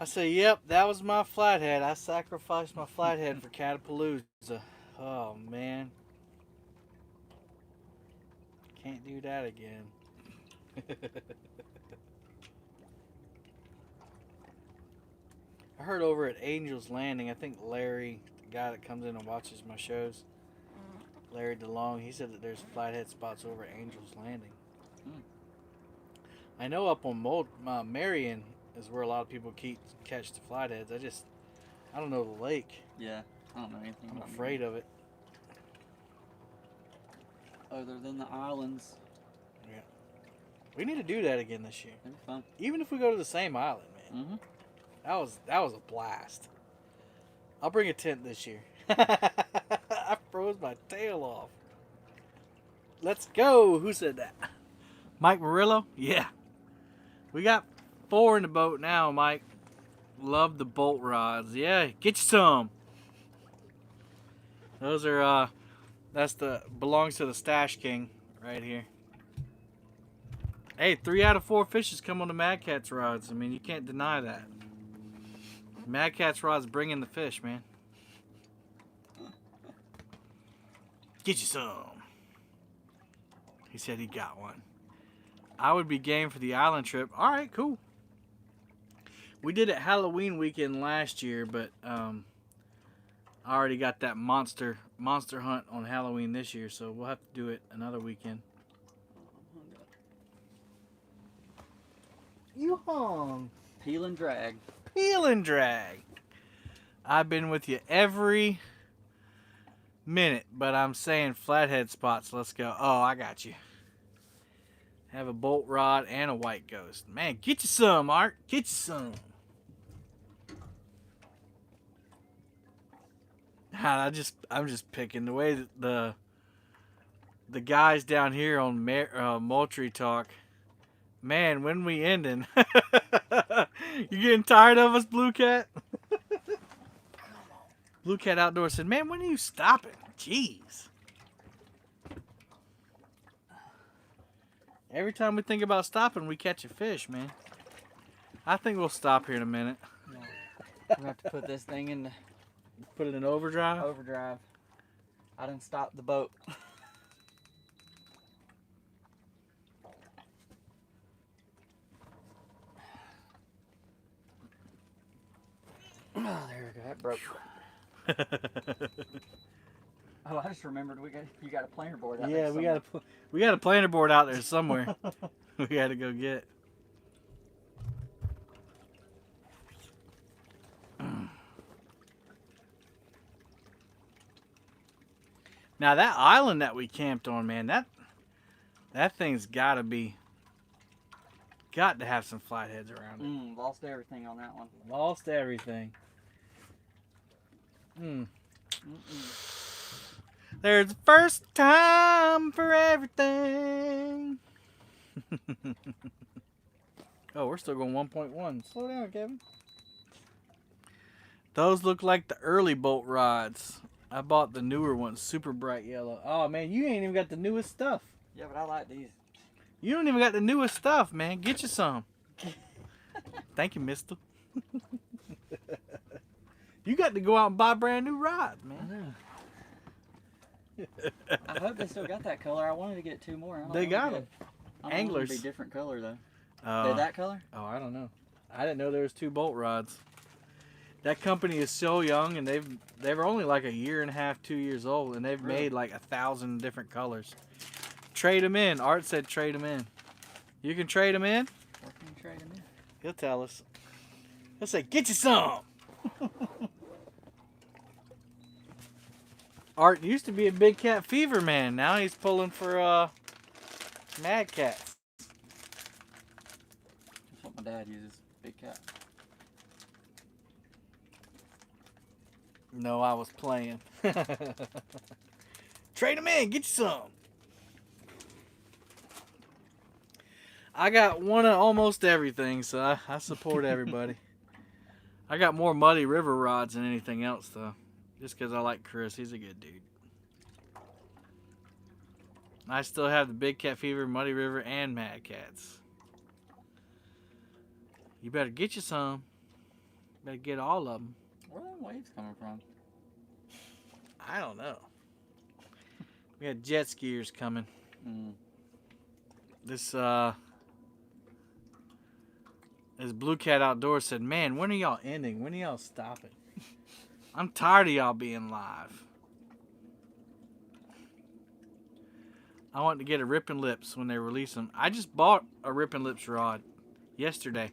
I say, yep, that was my flathead. I sacrificed my flathead for Catapalooza. Oh, man. Can't do that again. I heard over at Angel's Landing, I think Larry, the guy that comes in and watches my shows, Larry DeLong, he said that there's flathead spots over at Angel's Landing.
Hmm.
I know up on Marion is where a lot of people catch the flatheads. I don't know the lake.
Yeah. I don't know anything.
I'm
about
afraid of it.
Other than the islands.
Yeah. We need to do that again this year.
It'd be fun.
Even if we go to the same island, man.
Mm-hmm.
That was a blast. I'll bring a tent this year. I froze my tail off. Let's go. Who said that? Mike Murillo? Yeah. We got 4 in the boat now, Mike. Love the bolt rods. Yeah, get you some. Those are belongs to the Stash King right here. Hey, 3 out of 4 fishes come on the Mad Catz rods. I mean, you can't deny that. Mad Catz rods bring in the fish, man. Get you some. He said he got one. I would be game for the island trip. All right, cool. We did it Halloween weekend last year, but I already got that monster hunt on Halloween this year, so we'll have to do it another weekend. You hung.
Peel and drag.
Peel and drag. I've been with you every minute, but I'm saying flathead spots. Let's go. Oh, I got you. Have a bolt rod and a white ghost. Man, get you some, Art. Get you some. I'm just picking the way that the guys down here on Moultrie talk. Man, when we ending? You getting tired of us, Blue Cat? Blue Cat Outdoors said, "Man, when are you stopping? Jeez." Every time we think about stopping, we catch a fish, man. I think we'll stop here in a minute.
We have to put this thing in
Put it in overdrive.
overdrive. I didn't stop the boat. Oh, there we go. That broke. Oh, I just remembered you got a planer board out there
Yeah,
somewhere.
we got a planer board out there somewhere. We got to go get. Now that island that we camped on, man, that thing's got to have some flatheads around it.
Lost everything on that one.
Lost everything. There's a first time for everything. Oh, we're still going 1.1. Slow down, Kevin. Those look like the early bolt rods. I bought the newer ones, super bright yellow. Oh, man, you ain't even got the newest stuff.
Yeah, but I like these.
You don't even got the newest stuff, man. Get you some. Thank you, mister. You got to go out and buy brand new rods,
I
man.
know. I hope they still got that color. I wanted to get 2 more. I don't
They
know
got
yet.
them.
I don't want them
Anglers.
to be different color though.
Oh,
They're that color?
I don't know. I didn't know there was 2 bolt rods. That company is so young, and they're only like a year and a half, 2 years old, and they've
Really?
made like 1,000 different colors. Trade them in. Art said trade them in. You can trade them in.
Where can you trade them in?
He'll tell us. He'll say, "Get you some." Art used to be a big cat fever man. Now he's pulling for Mad Catz.
That's what my dad uses. Big cat.
No, I was playing. Trade them in. Get you some. I got one of almost everything, so I support everybody. I got more Muddy River rods than anything else, though. Just because I like Chris. He's a good dude. I still have the Big Cat Fever, Muddy River, and Mad Cats. You better get you some. Better get all of them.
Where are them waves coming from?
I don't know. We got jet skiers coming. This Blue Cat Outdoors said, "Man, when are y'all ending? When are y'all stopping? I'm tired of y'all being live. I want to get a Rippin' Lips when they release them. I just bought a Rippin' Lips rod yesterday.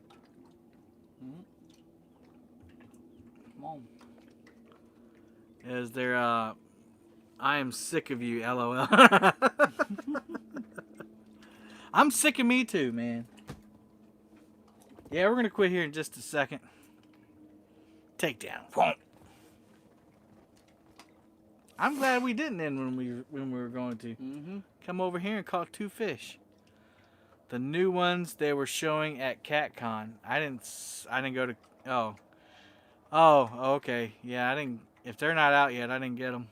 Come on.
Is there I am sick of you, LOL. I'm sick of me too, man. Yeah, we're gonna quit here in just a second. Takedown. I'm glad we didn't end when we were going to. Come over here and caught 2 fish. The new ones they were showing at CatCon. I didn't go to. Oh, okay. Yeah, I didn't. If they're not out yet, I didn't get them.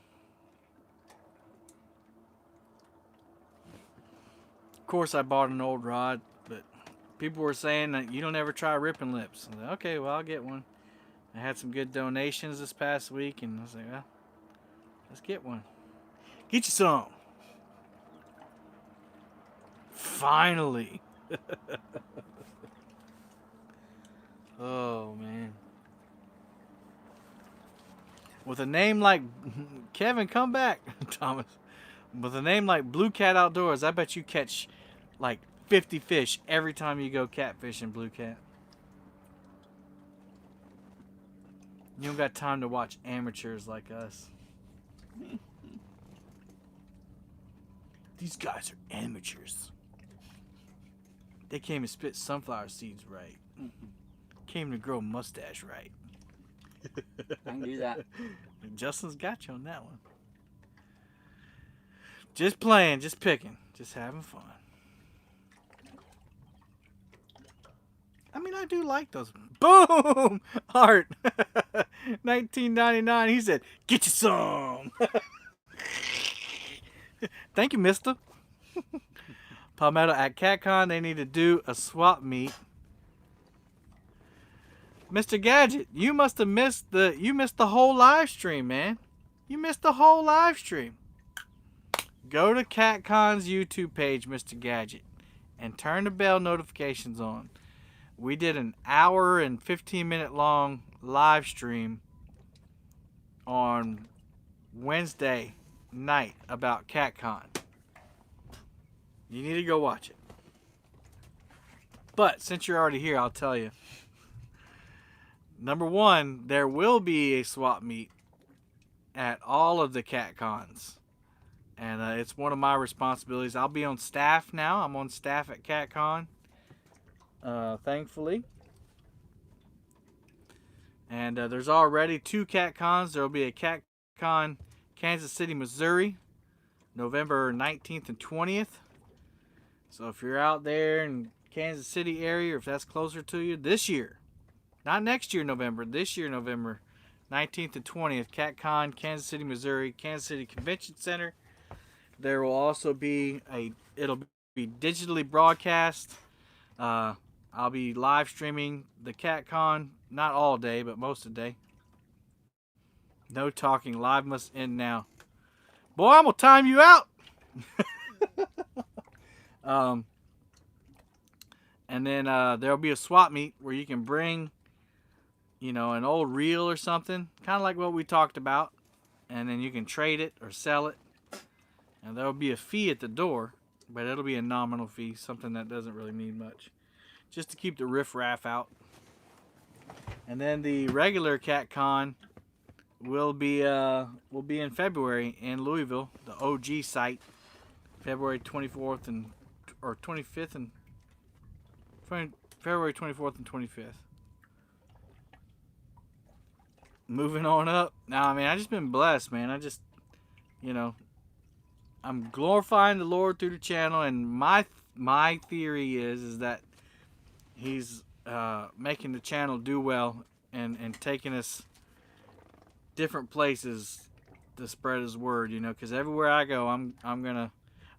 Of course, I bought an old rod, but people were saying that you don't ever try Rippin' Lips. I was like, okay, well, I'll get one. I had some good donations this past week, and I was like, well, let's get one. Get you some. Finally. Oh, man. With a name like Kevin, come back, Thomas. With a name like Blue Cat Outdoors, I bet you catch like 50 fish every time you go catfishing, Blue Cat. You don't got time to watch amateurs like us. These guys are amateurs. They can't even spit sunflower seeds right. Can't even grow a mustache right.
I can do that.
Justin's got you on that one. Just playing, just picking, just having fun. I mean, I do like those. Boom! Art. 1999. He said, get you some. Thank you, mister. Palmetto at CatCon, they need to do a swap meet. Mr. Gadget, you must have missed the whole live stream, man. You missed the whole live stream. Go to CatCon's YouTube page, Mr. Gadget, and turn the bell notifications on. We did an hour and 15-minute long live stream on Wednesday night about CatCon. You need to go watch it. But since you're already here, I'll tell you. Number one, there will be a swap meet at all of the CatCons. And it's one of my responsibilities. I'll be on staff now. I'm on staff at CatCon, thankfully. And there's already 2 CatCons. There will be a CatCon Kansas City, Missouri, November 19th and 20th. So if you're out there in Kansas City area, or if that's closer to you, this year, not next year November, this year November 19th and 20th, CatCon, Kansas City, Missouri, Kansas City Convention Center. There will also be it'll be digitally broadcast. I'll be live streaming the CatCon, not all day, but most of the day. No talking, live must end now. Boy, I'm gonna time you out. And then there'll be a swap meet where you can bring, an old reel or something, kind of like what we talked about, and then you can trade it or sell it. And there'll be a fee at the door, but it'll be a nominal fee, something that doesn't really mean much, just to keep the riffraff out. And then the regular CatCon will be in February in Louisville, the OG site, February 24th or 25th and February 24th and 25th. Moving on up. Now, I mean, I just been blessed, man. I just, I'm glorifying the Lord through the channel, and my my theory is that he's making the channel do well and taking us different places to spread his word, you know, because everywhere I go, I'm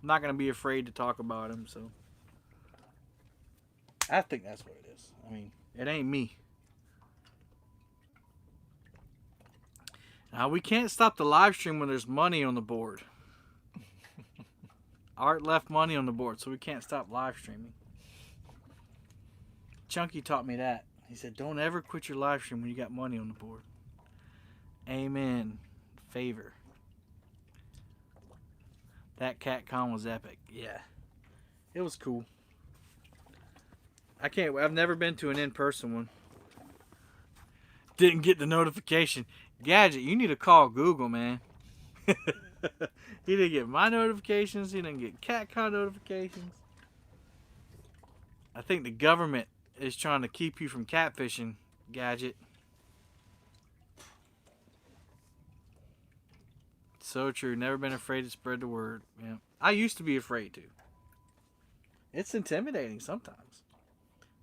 not gonna be afraid to talk about him. So I think that's what it is. I mean, it ain't me. Now we can't stop the live stream when there's money on the board. Art left money on the board, so we can't stop live streaming. Chunky taught me that. He said, "Don't ever quit your live stream when you got money on the board." Amen. Favor. That cat con was epic. Yeah. It was cool. I've never been to an in-person one. Didn't get the notification. Gadget, you need to call Google, man. He didn't get my notifications. He didn't get CatCon notifications. I think the government is trying to keep you from catfishing, Gadget. So true. Never been afraid to spread the word. Yeah. I used to be afraid to. It's intimidating sometimes.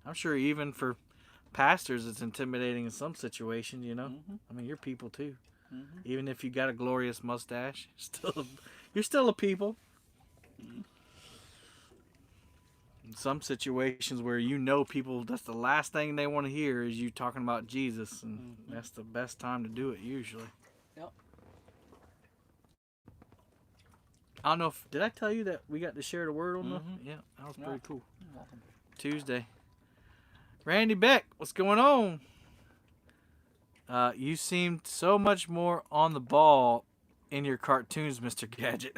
I'm sure even for pastors it's intimidating in some situations, you know.
Mm-hmm.
I mean, you're people too.
Mm-hmm.
Even if you got a glorious mustache, you're still a people. In some situations where you know people, that's the last thing they want to hear is you talking about Jesus, and that's the best time to do it usually.
Yep.
I don't know if did I tell you that we got to share the word on the yeah, that was pretty cool. Tuesday. Randy Beck, what's going on? You seemed so much more on the ball in your cartoons, Mr. Gadget.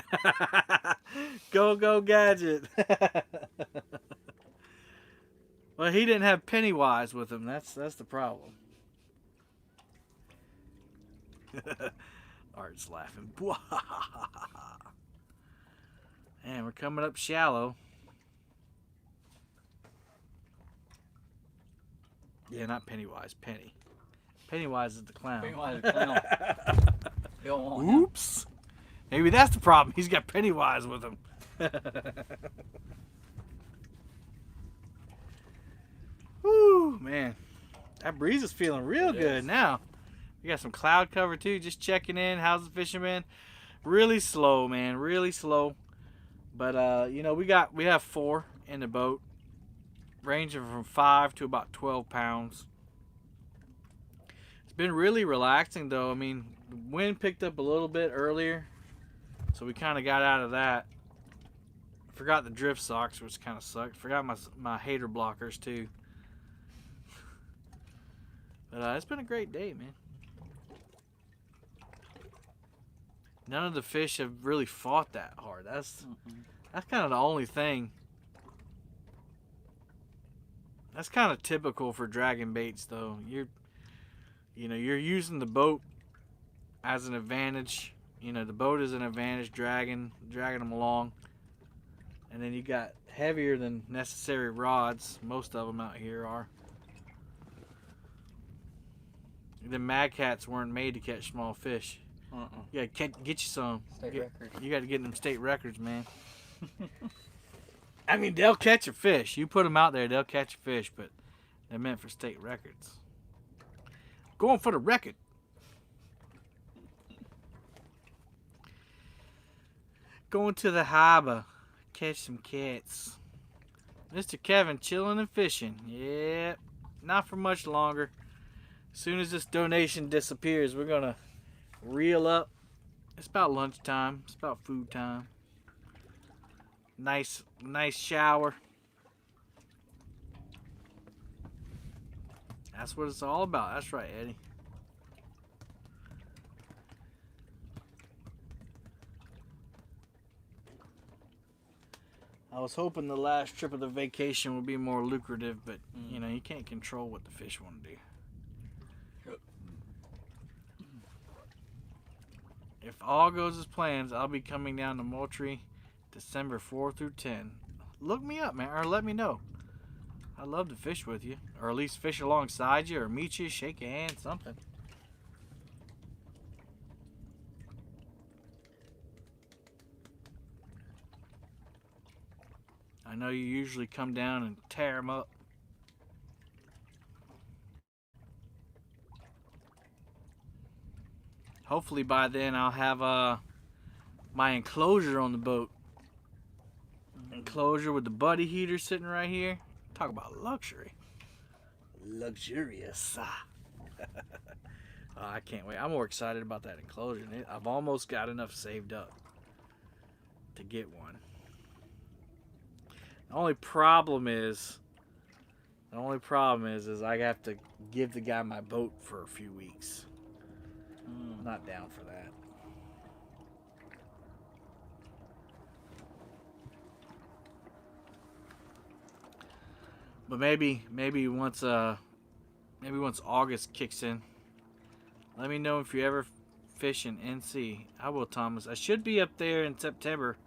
Go Gadget. Well, he didn't have Pennywise with him. That's the problem. Art's laughing. And we're coming up shallow. Yeah, not Pennywise. Penny. Pennywise is the clown.
Pennywise is the clown. Don't want him.
Oops. Maybe that's the problem. He's got Pennywise with him. Woo, man. That breeze is feeling real good now. We got some cloud cover too. Just checking in. How's the fishing been? Really slow, man. Really slow. But you know, we have 4 in the boat, ranging from 5 to about 12 pounds. It's been really relaxing though. I mean, the wind picked up a little bit earlier, so we kind of got out of that. Forgot the drift socks, which kind of sucked. Forgot my hater blockers too. But it's been a great day, man. None of the fish have really fought that hard. That's kind of the only thing. That's kind of typical for dragging baits, though. You're using the boat as an advantage. You know, the boat is an advantage, dragging them along. And then you got heavier than necessary rods. Most of them out here are. The Mad Cats weren't made to catch small fish. You gotta get you some. You gotta get them state records, man. I mean, they'll catch a fish. You put them out there, they'll catch a fish, but they're meant for state records. Going for the record. Going to the harbor, catch some cats. Mr. Kevin chilling and fishing. Yep, not for much longer. As soon as this donation disappears, we're gonna reel up. It's about lunchtime. It's about food time. Nice shower. That's what it's all about. That's right, Eddie. I was hoping the last trip of the vacation would be more lucrative, but you know, you can't control what the fish want to do. If all goes as planned, I'll be coming down to Moultrie December 4 through 10. Look me up, man, or let me know. I'd love to fish with you, or at least fish alongside you, or meet you, shake your hand, something. I know you usually come down and tear them up. Hopefully by then I'll have my enclosure on the boat. Enclosure with the buddy heater sitting right here. Talk about luxury. Luxurious. I can't wait. I'm more excited about that enclosure. I've almost got enough saved up to get one. The only problem is I have to give the guy my boat for a few weeks. I'm not down for that. But maybe once August kicks in, let me know if you ever fish in NC. I will, Thomas. I should be up there in September.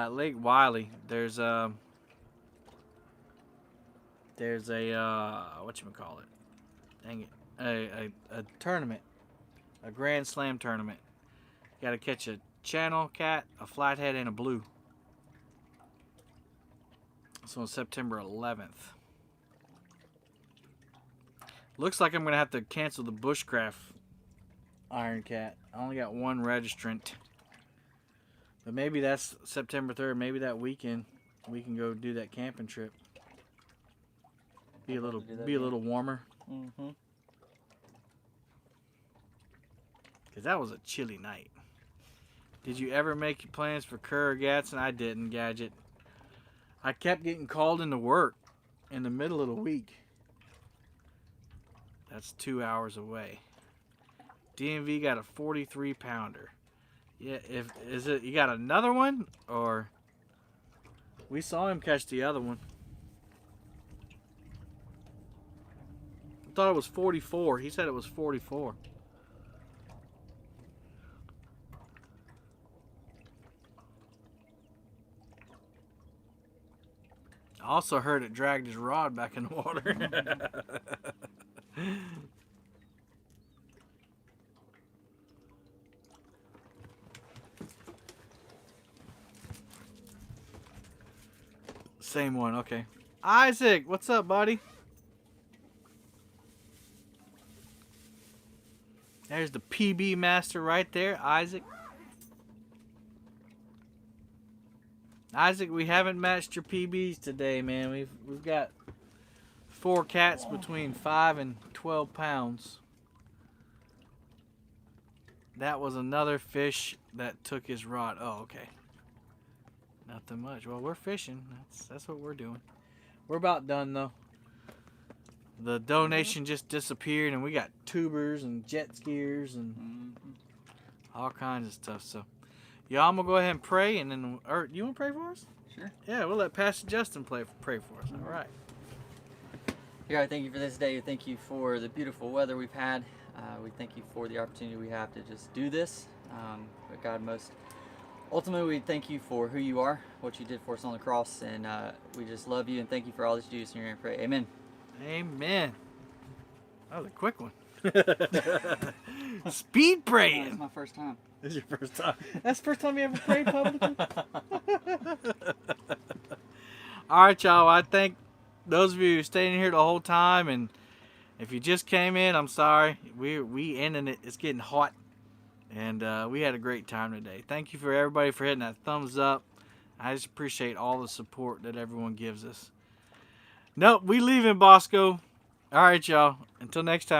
Lake Wiley. There's a whatchamacallit? Dang it. A tournament. A Grand Slam tournament. You gotta catch a channel cat, a flathead, and a blue. So on September 11th. Looks like I'm gonna have to cancel the bushcraft iron cat. I only got one registrant. But maybe that's September 3rd. Maybe that weekend we can go do that camping trip. Be a little warmer.
Mm-hmm.
Cause that was a chilly night. Did you ever make your plans for Kerr or Gadsden? I didn't, Gadget. I kept getting called into work in the middle of the week. That's 2 hours away. DMV got a 43 pounder. Yeah, you got another one, or we saw him catch the other one. I thought it was 44. He said it was 44. I also heard it dragged his rod back in the water. Same one, okay. Isaac, what's up, buddy? There's the PB master right there, Isaac. Isaac, we haven't matched your PBs today, man. We've got 4 cats between 5 and 12 pounds. That was another fish that took his rod. Oh, okay. Nothing much. Well, we're fishing. That's what we're doing. We're about done though. The donation just disappeared, and we got tubers and jet skiers and all kinds of stuff. So, y'all, I'm gonna go ahead and pray, and then, or you want to pray for us?
Sure.
Yeah, we'll let Pastor Justin pray for us. All right.
God, thank you for this day. Thank you for the beautiful weather we've had. We thank you for the opportunity we have to just do this. But God, ultimately, we thank you for who you are, what you did for us on the cross, and we just love you and thank you for all that you do. In your name, pray. Amen.
Amen. That was a quick one. Speed praying.
That's my first time.
This is your first time. That's the first time you ever prayed publicly? All right, y'all. I thank those of you who stayed in here the whole time, and if you just came in, I'm sorry. We ending it. It's getting hot, and we had a great time today. Thank you for everybody for hitting that thumbs up. I just appreciate all the support that everyone gives us. Nope, we leaving, Bosco. All right, y'all. Until next time.